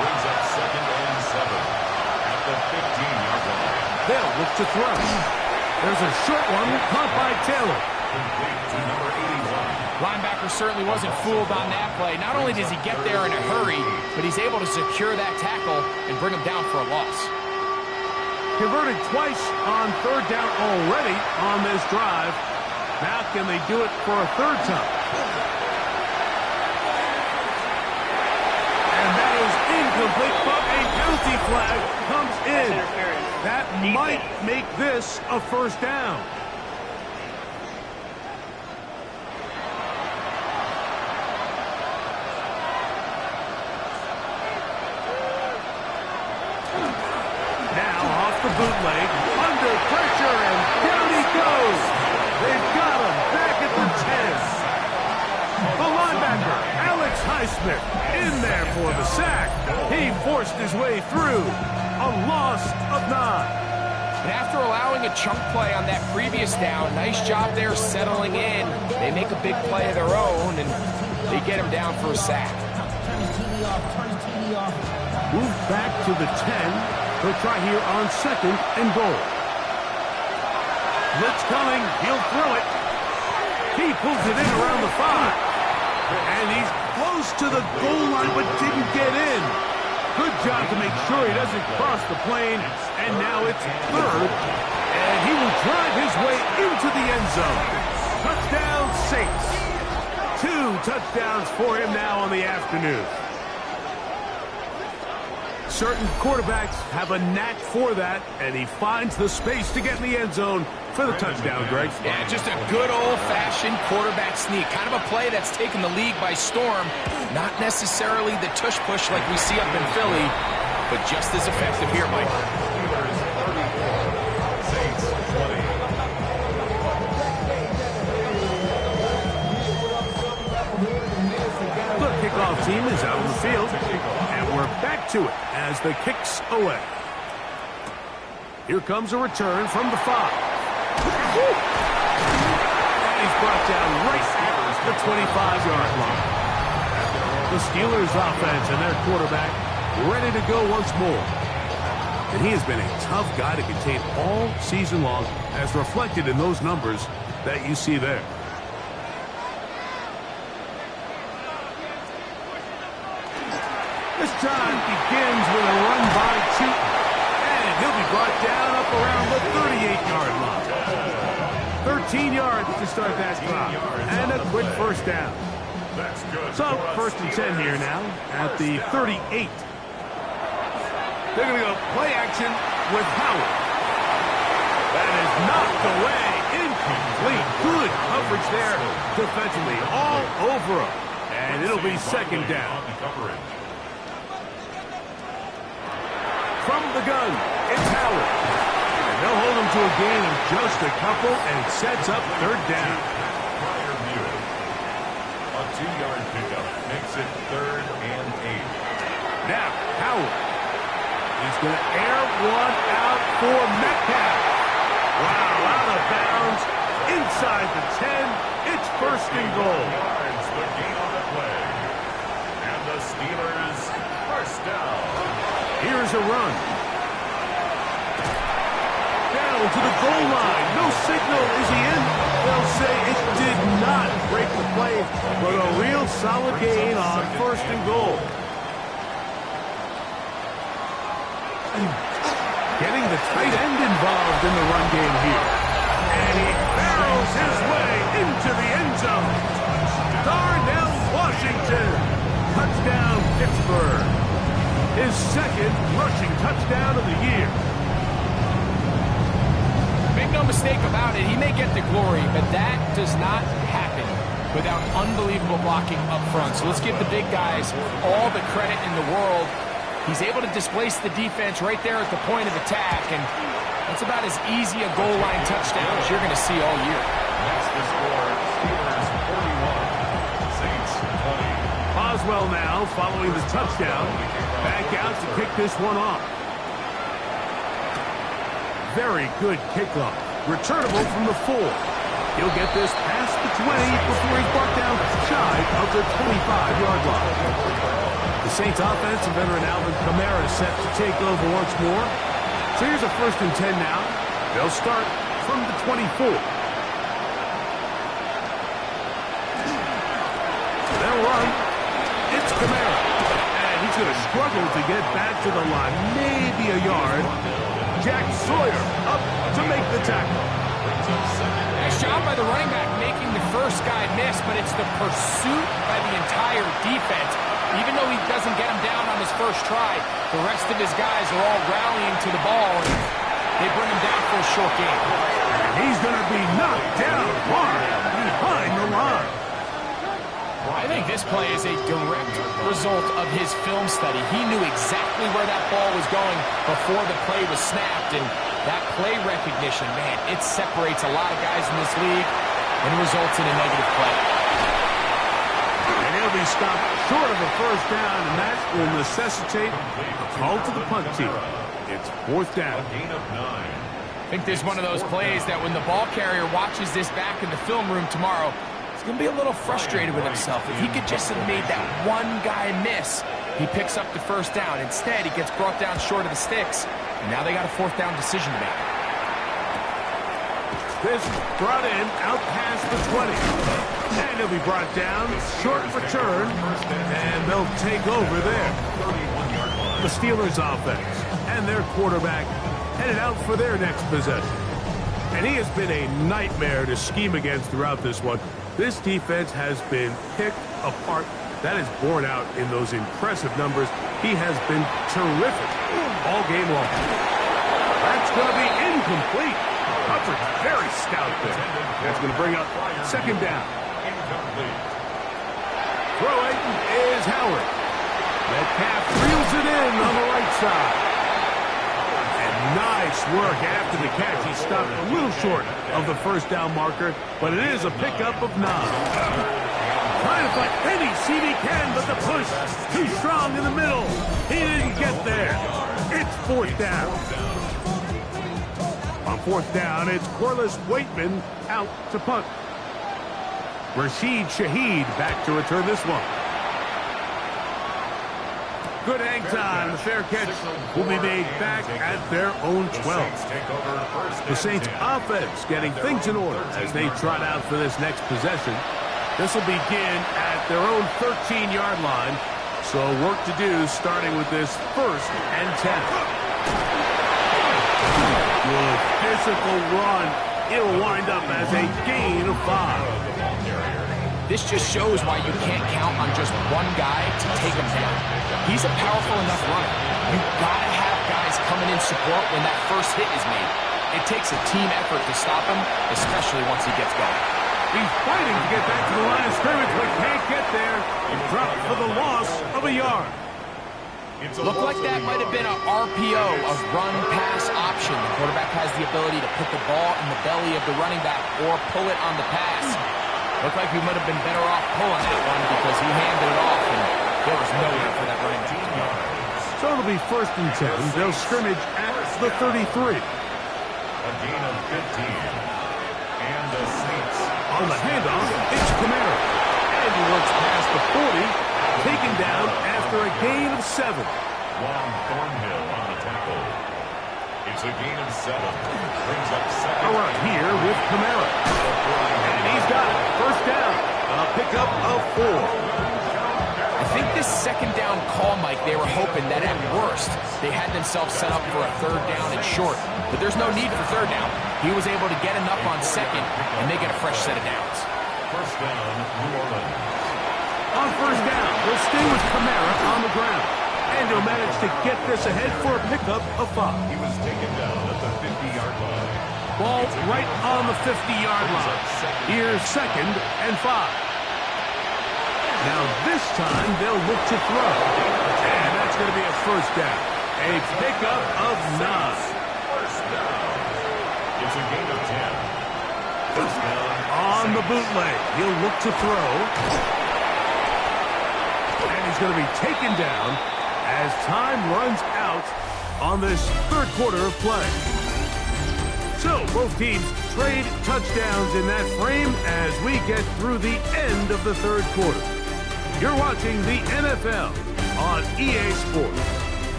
brings up 2nd and 7 at the 15-yard line. They'll look to throw. There's a short one caught by Taylor. Complete to number 81. Linebacker certainly wasn't fooled on that play. Not only does he get there in a hurry, but he's able to secure that tackle and bring him down for a loss. Converted twice on 3rd down already on this drive. Now can they do it for a 3rd time? And that is incomplete, but a penalty flag comes in. That might make this a first down. Now off the bootleg, under pressure, and down he goes. They've got him back at the 10. The linebacker, Alex Highsmith, in there for the sack. He forced his way through. A loss of 9. And after allowing a chunk play on that previous down, nice job there settling in. They make a big play of their own, and they get him down for a sack. Move back to the 10. He'll try here on 2nd and goal. Blitz coming. He'll throw it. He pulls it in around the 5. And he's close to the goal line but didn't get in. Good job to make sure he doesn't cross the plane. And now it's third. And he will drive his way into the end zone. Touchdown, Saints. 2 touchdowns for him now on the afternoon. Certain quarterbacks have a knack for that, and he finds the space to get in the end zone for the touchdown, Greg. Yeah, just a good old-fashioned quarterback sneak. Kind of a play that's taken the league by storm. Not necessarily the tush-push like we see up in Philly, but just as effective here, Mike. Saints 20. The kickoff team is out on the field, and we're back to it as the kick's away. Here comes a return from the 5. And he's brought down right at the 25-yard line. The Steelers offense and their quarterback ready to go once more. And he has been a tough guy to contain all season long, as reflected in those numbers that you see there. This time begins with a run by Chuton. And he'll be brought down up around the 38-yard line. 13 yards to start that drive. And a quick first down. That's good. So, first and 10 here now at the 38. They're going to go play action with Howard. That is knocked away. Incomplete. Good coverage there defensively. All over him. And it'll be second down. From the gun, it's Howard. And they'll hold him to a gain of just a couple, and it sets up third down. Prior view. A 2-yard pickup makes it 3rd and 8. Now, Howard. He's going to air one out for Metcalf. Wow, out of bounds. Inside the 10. It's first and goal. Yards, the gain on the play. And the Steelers first down. Here's a run. Down to the goal line. No signal. Is he in? They'll say it did not break the play, but a real solid gain on first and goal. Getting the tight end involved in the run game here. And he barrels his way into the end zone. Darnell Washington. Touchdown, Pittsburgh. His second rushing touchdown of the year. Make no mistake about it, he may get the glory, but that does not happen without unbelievable blocking up front. So let's give the big guys all the credit in the world. He's able to displace the defense right there at the point of attack, and that's about as easy a goal line touchdown as you're going to see all year. That's the score. Steelers 41, Saints 20. Boswell now following the touchdown. Back out to kick this one off. Very good kickoff. Returnable from the 4. He'll get this past the 20 before he's brought down shy of the 25-yard line. The Saints offense and veteran Alvin Kamara set to take over once more. So here's a first and 10 now. They'll start from the 24. They'll run. It's Kamara. And he's going to struggle to get back to the line. Maybe a yard. Jack Sawyer up to make the tackle. Nice job by the running back making the first guy miss, but it's the pursuit by the entire defense. Even though he doesn't get him down on his first try, the rest of his guys are all rallying to the ball, and they bring him down for a short game. And he's going to be knocked down hard behind the line. I think this play is a direct result of his film study. He knew exactly where that ball was going before the play was snapped, and that play recognition, man, it separates a lot of guys in this league and results in a negative play. And he'll be stopped short of a first down, and that will necessitate a call to the punt team. It's fourth down. Gain of 9. I think this is one of those plays that when the ball carrier watches this back in the film room tomorrow, he's going to be a little frustrated with himself. If he could just have made that one guy miss, he picks up the first down. Instead, he gets brought down short of the sticks, and now they got a fourth down decision to make. This brought in out past the 20. And he'll be brought down. Short return. And they'll take over there. The Steelers offense and their quarterback headed out for their next possession. And he has been a nightmare to scheme against throughout this one. This defense has been picked apart. That is borne out in those impressive numbers. He has been terrific all game long. That's going to be incomplete. Coverage very stout there. That's going to bring up second down. Throwing is Howard. Metcalf reels it in on the right side. And nice work after the catch. He stopped a little short of the first down marker, but it is a pickup of 9. Trying to find any seat he can, but the push too strong in the middle. He didn't get there. It's fourth down. On fourth down, it's Corliss Waitman out to punt. Rashid Shaheed back to return this one. Good hang time. The fair catch will be made back at their own 12. The Saints offense getting things in order as they trot out for this next possession. This will begin at their own 13-yard line. So work to do starting with this 1st and 10. Good physical run. It'll wind up as a gain of 5. This just shows why you can't count on just one guy to take him down. He's a powerful enough runner. You've got to have guys coming in support when that first hit is made. It takes a team effort to stop him, especially once he gets going. He's fighting to get back to the line of scrimmage, but can't get there. He dropped for the loss of a yard. Looked like that might have been an RPO, a run-pass option. The quarterback has the ability to put the ball in the belly of the running back or pull it on the pass. Looked like he might have been better off pulling that one because he handed it off, and there was nowhere for that running back. So it'll be 1st and 10. They'll scrimmage at the 33. A gain of 15. And the Saints. On the handoff, it's Kamara. And he looks past the 40, taken down after a gain of 7. Juan Thornhill on the tackle. It's a gain of 7. Brings up second. All right, here with Kamara. And he's got it. First down. A pickup of 4. I think this second down call, Mike, they were hoping that at worst they had themselves set up for a 3rd down and short. But there's no need for 3rd down. He was able to get enough on 2nd, and they get a fresh set of downs. First down, New Orleans. On 1st down, they'll stay with Kamara on the ground. And he'll manage to get this ahead for a pickup of 5. He was taken down at the 50-yard line. Ball right on the 50-yard line. Here's 2nd and 5. Now this time they'll look to throw. And that's going to be a 1st down. A pickup of 9. First down. It's a gain of 10. First down. On the bootleg, he'll look to throw. And he's going to be taken down as time runs out on this 3rd quarter of play. So both teams trade touchdowns in that frame as we get through the end of the 3rd quarter. You're watching the NFL on EA Sports.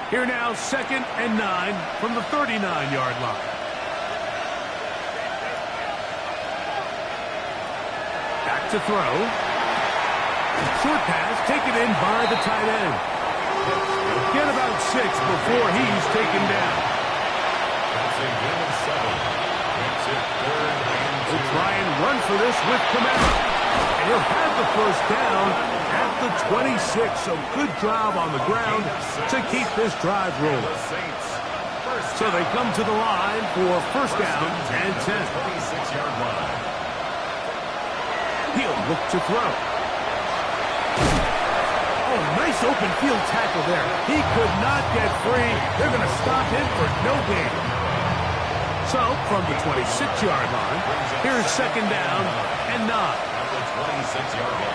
Here now, 2nd and 9 from the 39-yard line. Back to throw. Short pass taken in by the tight end. Get about 6 before he's taken down. That's a gain of 7. Makes it 3rd and 2. We'll try and run for this with Kamara. And he'll have the 1st down at the 26. So good job on the ground to keep this drive rolling. So they come to the line for 1st down and 10. 26-yard line. He'll look to throw. Oh, nice open field tackle there. He could not get free. They're going to stop him for no gain. So, from the 26-yard line, here's 2nd down and 9.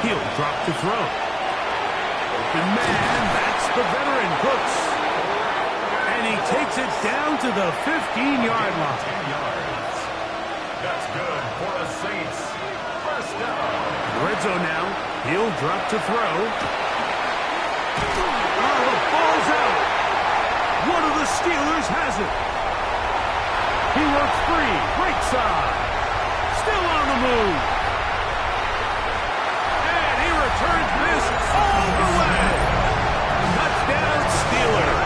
He'll drop to throw. Open man, that's the veteran Cooks. And he takes it down to the 15-yard line. That's good for the Saints. First first down. Red zone now. He'll drop to throw. Oh, the ball's out. One of the Steelers has it. He works free. Right side. Still on the move. And he returns this all the way. Touchdown, Steelers.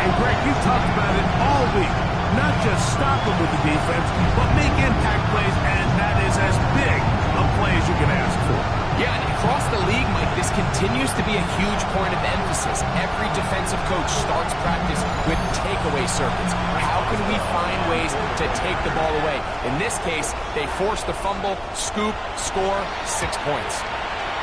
And Greg, you talked about it all week. Not just stop them with the defense, but make impact plays, and that is as big a play as you can ask for. Yeah, and across the league, Mike, this continues to be a huge point of emphasis. Every defensive coach starts practice with takeaway circuits. How can we find ways to take the ball away? In this case, they force the fumble, scoop, score, 6 points.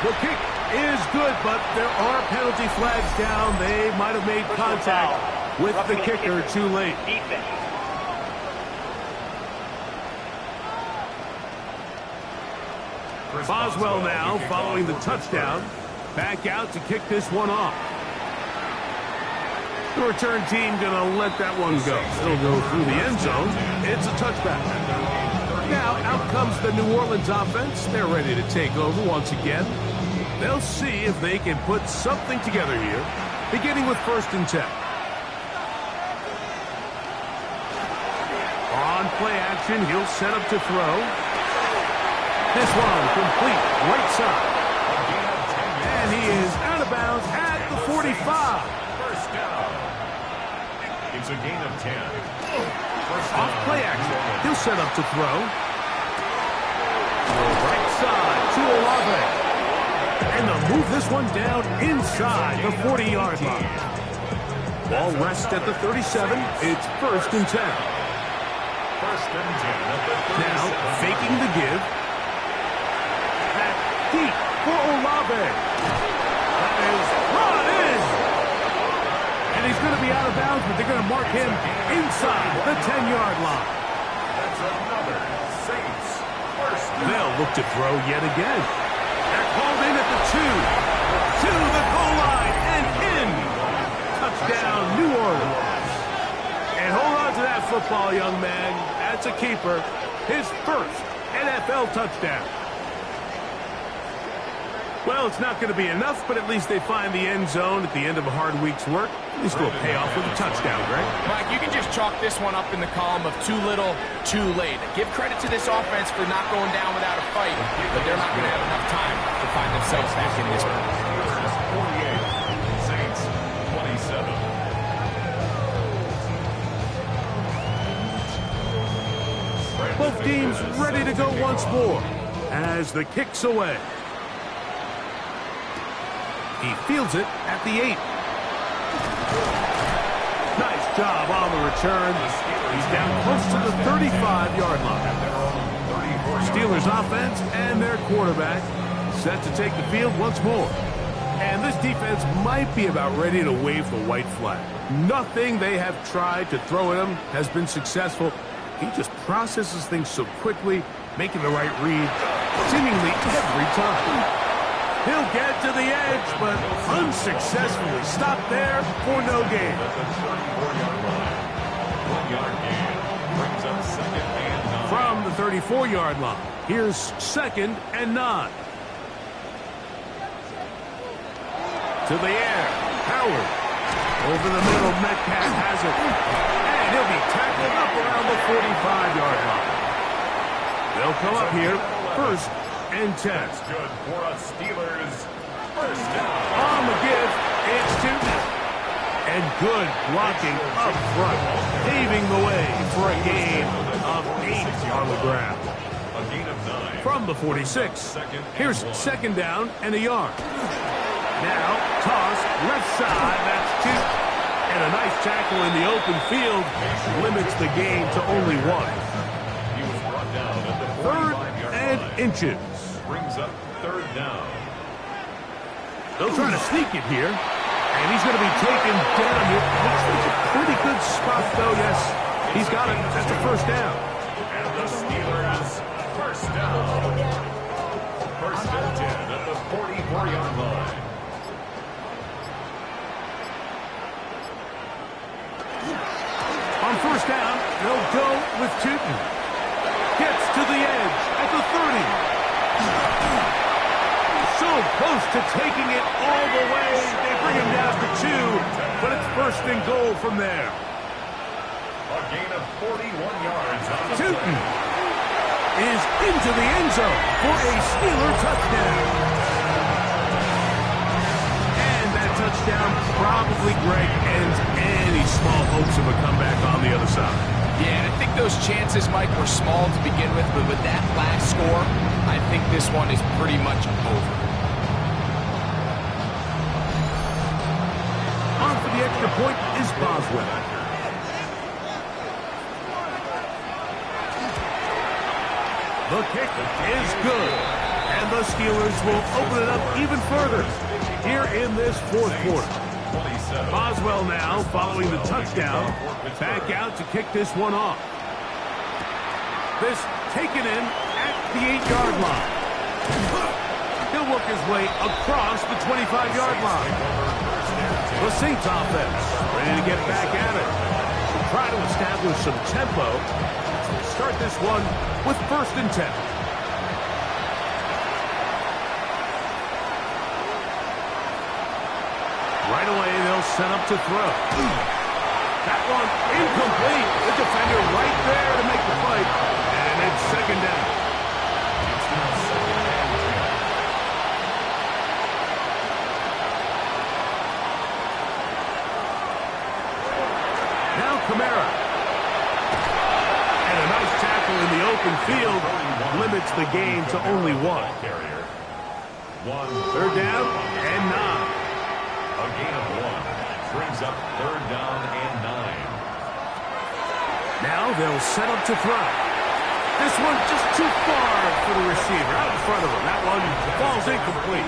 The kick is good, but there are penalty flags down. They might have made contact with the kicker too late. Defense. Boswell now following the touchdown. Back out to kick this one off. The return team going to let that one go. It'll go through the end zone. It's a touchback. Now out comes the New Orleans offense. They're ready to take over once again. They'll see if they can put something together here, beginning with 1st and 10. On play action, he'll set up to throw. This one complete, right side. And he is out of bounds at the 45. First down. It's a gain of 10. Off play action, he'll set up to throw. Right side to Olave. And they'll move this one down inside the 40-yard line. Ball rests at the 37. It's 1st and 10. First and 10. Now faking the give. Deep for Olave. That is run in. And he's going to be out of bounds, but they're going to mark him inside the 10-yard line. That's another Saints first down. They'll look to throw yet again. They're called in at the 2. To the goal line and in. Touchdown, New Orleans. And hold on to that football, young man. That's a keeper. His first NFL touchdown. Well, it's not going to be enough, but at least they find the end zone at the end of a hard week's work. At least it'll pay off with a touchdown, Greg. Mike, you can just chalk this one up in the column of too little, too late. Give credit to this offense for not going down without a fight, but they're not going to have enough time to find themselves back in this one. 48. Saints 27. Both teams ready to go once more as the kick's away. He fields it at the 8. Nice job on the return. He's down close to the 35-yard line. Steelers offense and their quarterback set to take the field once more. And this defense might be about ready to wave the white flag. Nothing they have tried to throw at him has been successful. He just processes things so quickly, making the right read seemingly every time. He'll get to the edge, but unsuccessfully stopped there for no gain. 1-yard gain brings up 2nd and 9. From the 34-yard line, here's 2nd and 9. To the air, Howard. Over the middle, Metcalf has it. And he'll be tackled up around the 45-yard line. They'll come up here, 1st and 10. That's good for us Steelers. First down. On the give, it's Tootin. And good blocking up front, paving the way for a gain of 8 on the ground. A gain of 9. From the 46, here's 2nd down and a yard. Now, toss, left side, that's Tootin. And a nice tackle in the open field limits the gain to only 1. He was brought down at the 3rd and inches. Brings up 3rd down. They'll try to sneak it here. And he's going to be taken down here. Looks like a pretty good spot, though. Yes, he's got it. That's a 1st down. And the Steelers, first down. 1st and 10 at the 44-yard line. On 1st down, they'll go with Tootin. Gets to the edge at the 30. So close to taking it all the way. They bring him down to 2, but it's first and goal from there. A gain of 41 yards on the Tootin is into the end zone for a Steeler touchdown. And that touchdown probably, Greg, ends any small hopes of a comeback on the other side. Yeah, and I think those chances, Mike, were small to begin with, but with that last score, I think this one is pretty much over. On for the extra point is Boswell. The kick is good, and the Steelers will open it up even further here in this fourth quarter. Boswell now, following the touchdown, back out to kick this one off. This taken in at the 8-yard line. He'll work his way across the 25-yard line. The Saints offense ready to get back at it. We'll try to establish some tempo. Start this one with 1st and 10. Right away, they'll set up to throw. That one incomplete. The defender right there to make the play. And it's 2nd down. It's now 2nd and 10. Now Kamara. And a nice tackle in the open field limits the game to only 1. Carrier. 3rd down and 9. A gain of 1 brings up 3rd down and 9. Now they'll set up to throw. This one just too far for the receiver, out in front of him. That one falls incomplete.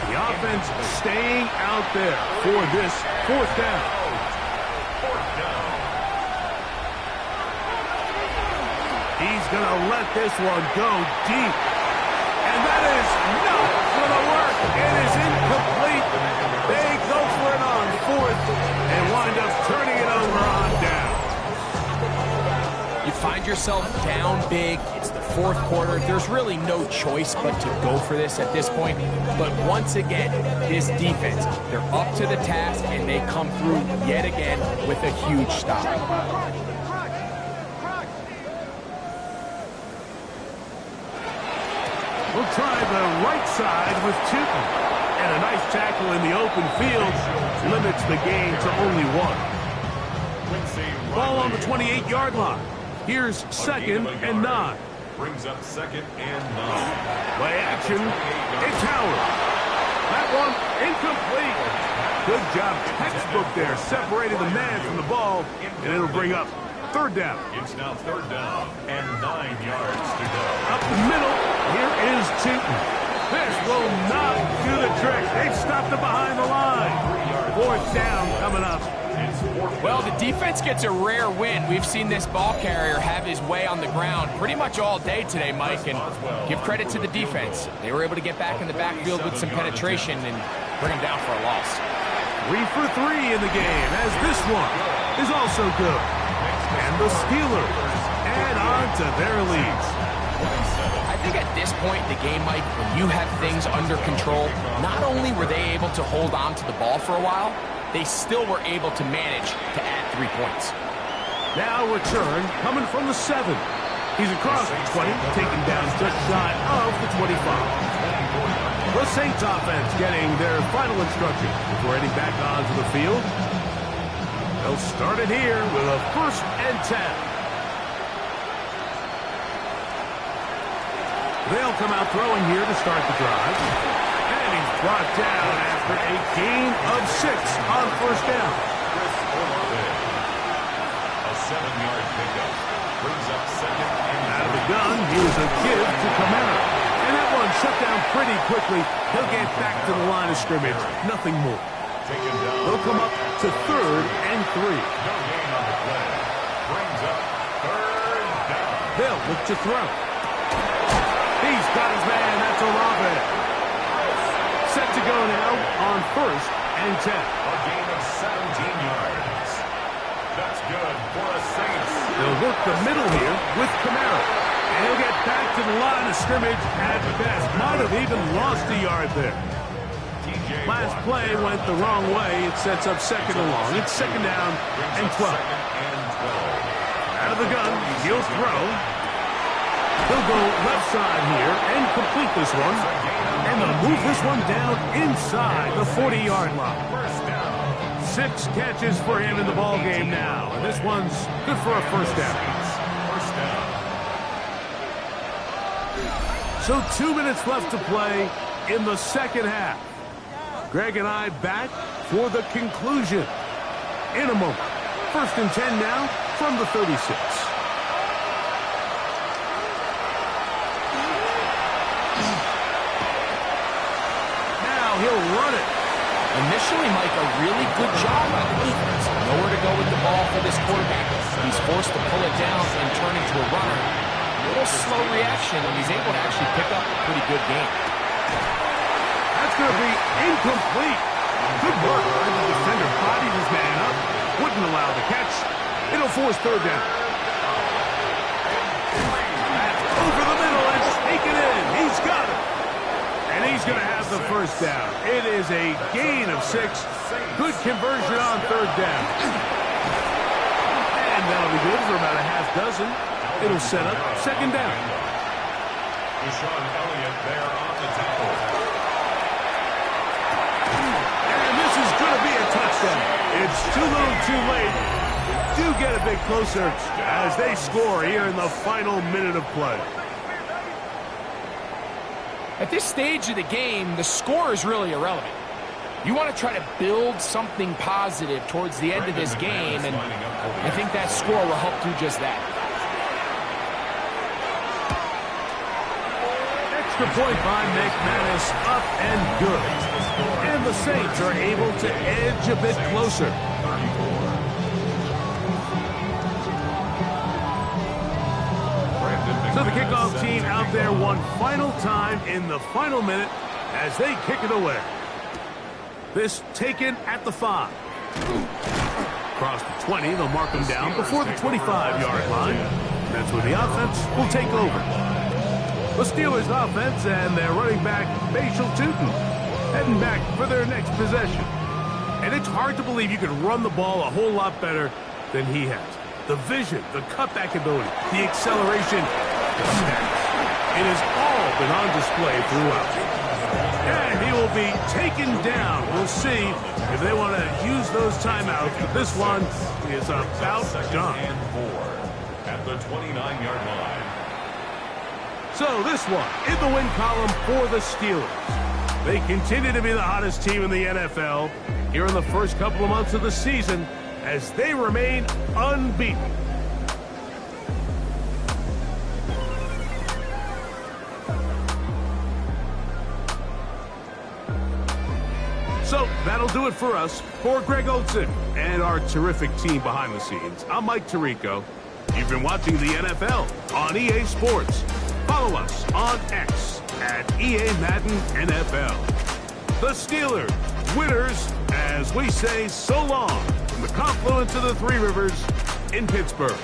The offense staying out there for this 4th down. 4th down. He's going to let this one go deep. And that is not going to work. It is incomplete. They go for it on 4th and wind up turning it over on down. You find yourself down big. It's the 4th quarter. There's really no choice but to go for this at this point. But once again, this defense, they're up to the task, and they come through yet again with a huge stop. We'll try the right side with Tootin. And a nice tackle in the open field limits the game to only 1. Ball on the 28-yard line. Here's 2nd and 9. Brings up 2nd and 9. Play action. It's Howard. That one incomplete. Good job, textbook there, separating the man from the ball, and it'll bring up 3rd down. It's now 3rd down and 9 yards to go. Up the middle, here is Tootin. This will not do the trick. They've stopped it behind the line. 4th down coming up. Well, the defense gets a rare win. We've seen this ball carrier have his way on the ground pretty much all day today, Mike, and give credit to the defense. They were able to get back in the backfield with some penetration and bring them down for a loss. 3 for 3 in the game, as this one is also good. And the Steelers add on to their lead. I think at this point in the game, Mike, when you have things under control, not only were they able to hold on to the ball for a while, they still were able to manage to add 3 points. Now return coming from the 7. He's across the 20, taken down just shy of the 25. The Saints offense getting their final instruction before heading back onto the field. They'll start it here with a 1st and 10. They'll come out throwing here to start the drive. And he's brought down after a gain of 6 on 1st down. A 7-yard pickup brings up 2nd and out of the gun. Here's a give to Kamara. And that one shut down pretty quickly. He'll get back to the line of scrimmage. Nothing more. They'll come up to 3rd and 3. No gain on the play. Brings up 3rd down. They'll look to throw. He's got his man. That's Olave. Set to go now on 1st and 10. A gain of 17 yards. That's good for the Saints. They'll work the middle here with Kamara. And he'll get back to the line of scrimmage at best. Might have even lost a yard there. Last play went the wrong way. It sets up second and long. It's second down and 12. Out of the gun, he'll throw. He'll go left side here and complete this one. And they'll move this one down inside the 40-yard line. 6 catches for him in the ball game now. And this one's good for a first down. So 2 minutes left to play in the second half. Greg and I back for the conclusion in a moment. First and 10 now from the 36. Now he'll run it. Initially, Mike, a really good job by the defense. Nowhere to go with the ball for this quarterback. He's forced to pull it down and turn into a runner. A little slow reaction, and he's able to actually pick up a pretty good game. That's going to be incomplete. Good work. The defender bodied his man up. Wouldn't allow the catch. It'll force third down. That's over the middle and taken in. He's got it. And he's going to have the first down. It is a gain of 6. Good conversion on third down. And that'll be good for about a half dozen. It'll set up second down. Deshaun Elliott there on the tackle. And this is going to be a touchdown. It's too little too late. Do get a bit closer as they score here in the final minute of play. At this stage of the game, the score is really irrelevant. You want to try to build something positive towards the end of this game, and I think that score will help do just that. Extra point by McManus, up and good. And the Saints are able to edge a bit closer. So the kickoff team out there one final time in the final minute as they kick it away. This taken at the 5. Across the 20, they'll mark them down before the 25-yard line. That's where the offense will take over. The Steelers offense and their running back, Bashal Tootin, heading back for their next possession. And it's hard to believe you can run the ball a whole lot better than he has. The vision, the cutback ability, the acceleration, the stats. It has all been on display throughout. And he will be taken down. We'll see if they want to use those timeouts. But this one is about done. And 4 at the 29-yard line. So this one in the win column for the Steelers. They continue to be the hottest team in the NFL here in the first couple of months of the season as they remain unbeaten. So that'll do it for us. For Greg Olsen and our terrific team behind the scenes, I'm Mike Tirico. You've been watching the NFL on EA Sports. Follow us on X at EA Madden NFL. The Steelers, winners, as we say so long from the confluence of the Three Rivers in Pittsburgh.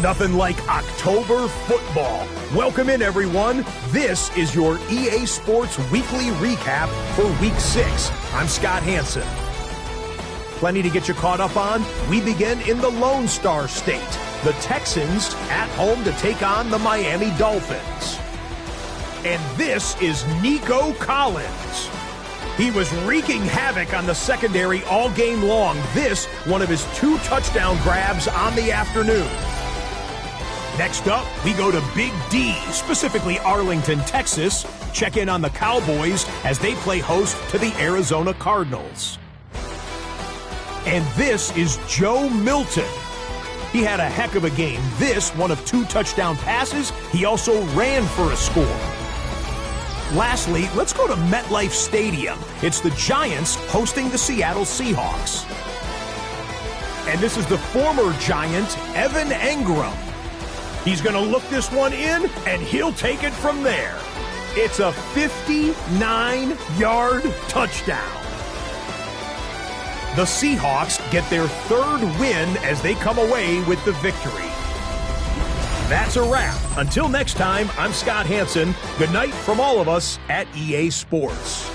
Nothing like October football. Welcome in, everyone. This is your EA Sports Weekly Recap for Week 6. I'm Scott Hansen. Plenty to get you caught up on. We begin in the Lone Star State. The Texans at home to take on the Miami Dolphins. And this is Nico Collins. He was wreaking havoc on the secondary all game long. This, one of his 2 touchdown grabs on the afternoon. Next up, we go to Big D, specifically Arlington, Texas. Check in on the Cowboys as they play host to the Arizona Cardinals. And this is Joe Milton. He had a heck of a game. This, one of 2 touchdown passes. He also ran for a score. Lastly, let's go to MetLife Stadium. It's the Giants hosting the Seattle Seahawks. And this is the former Giant, Evan Engram. He's going to look this one in, and he'll take it from there. It's a 59-yard touchdown. The Seahawks get their 3rd win as they come away with the victory. That's a wrap. Until next time, I'm Scott Hansen. Good night from all of us at EA Sports.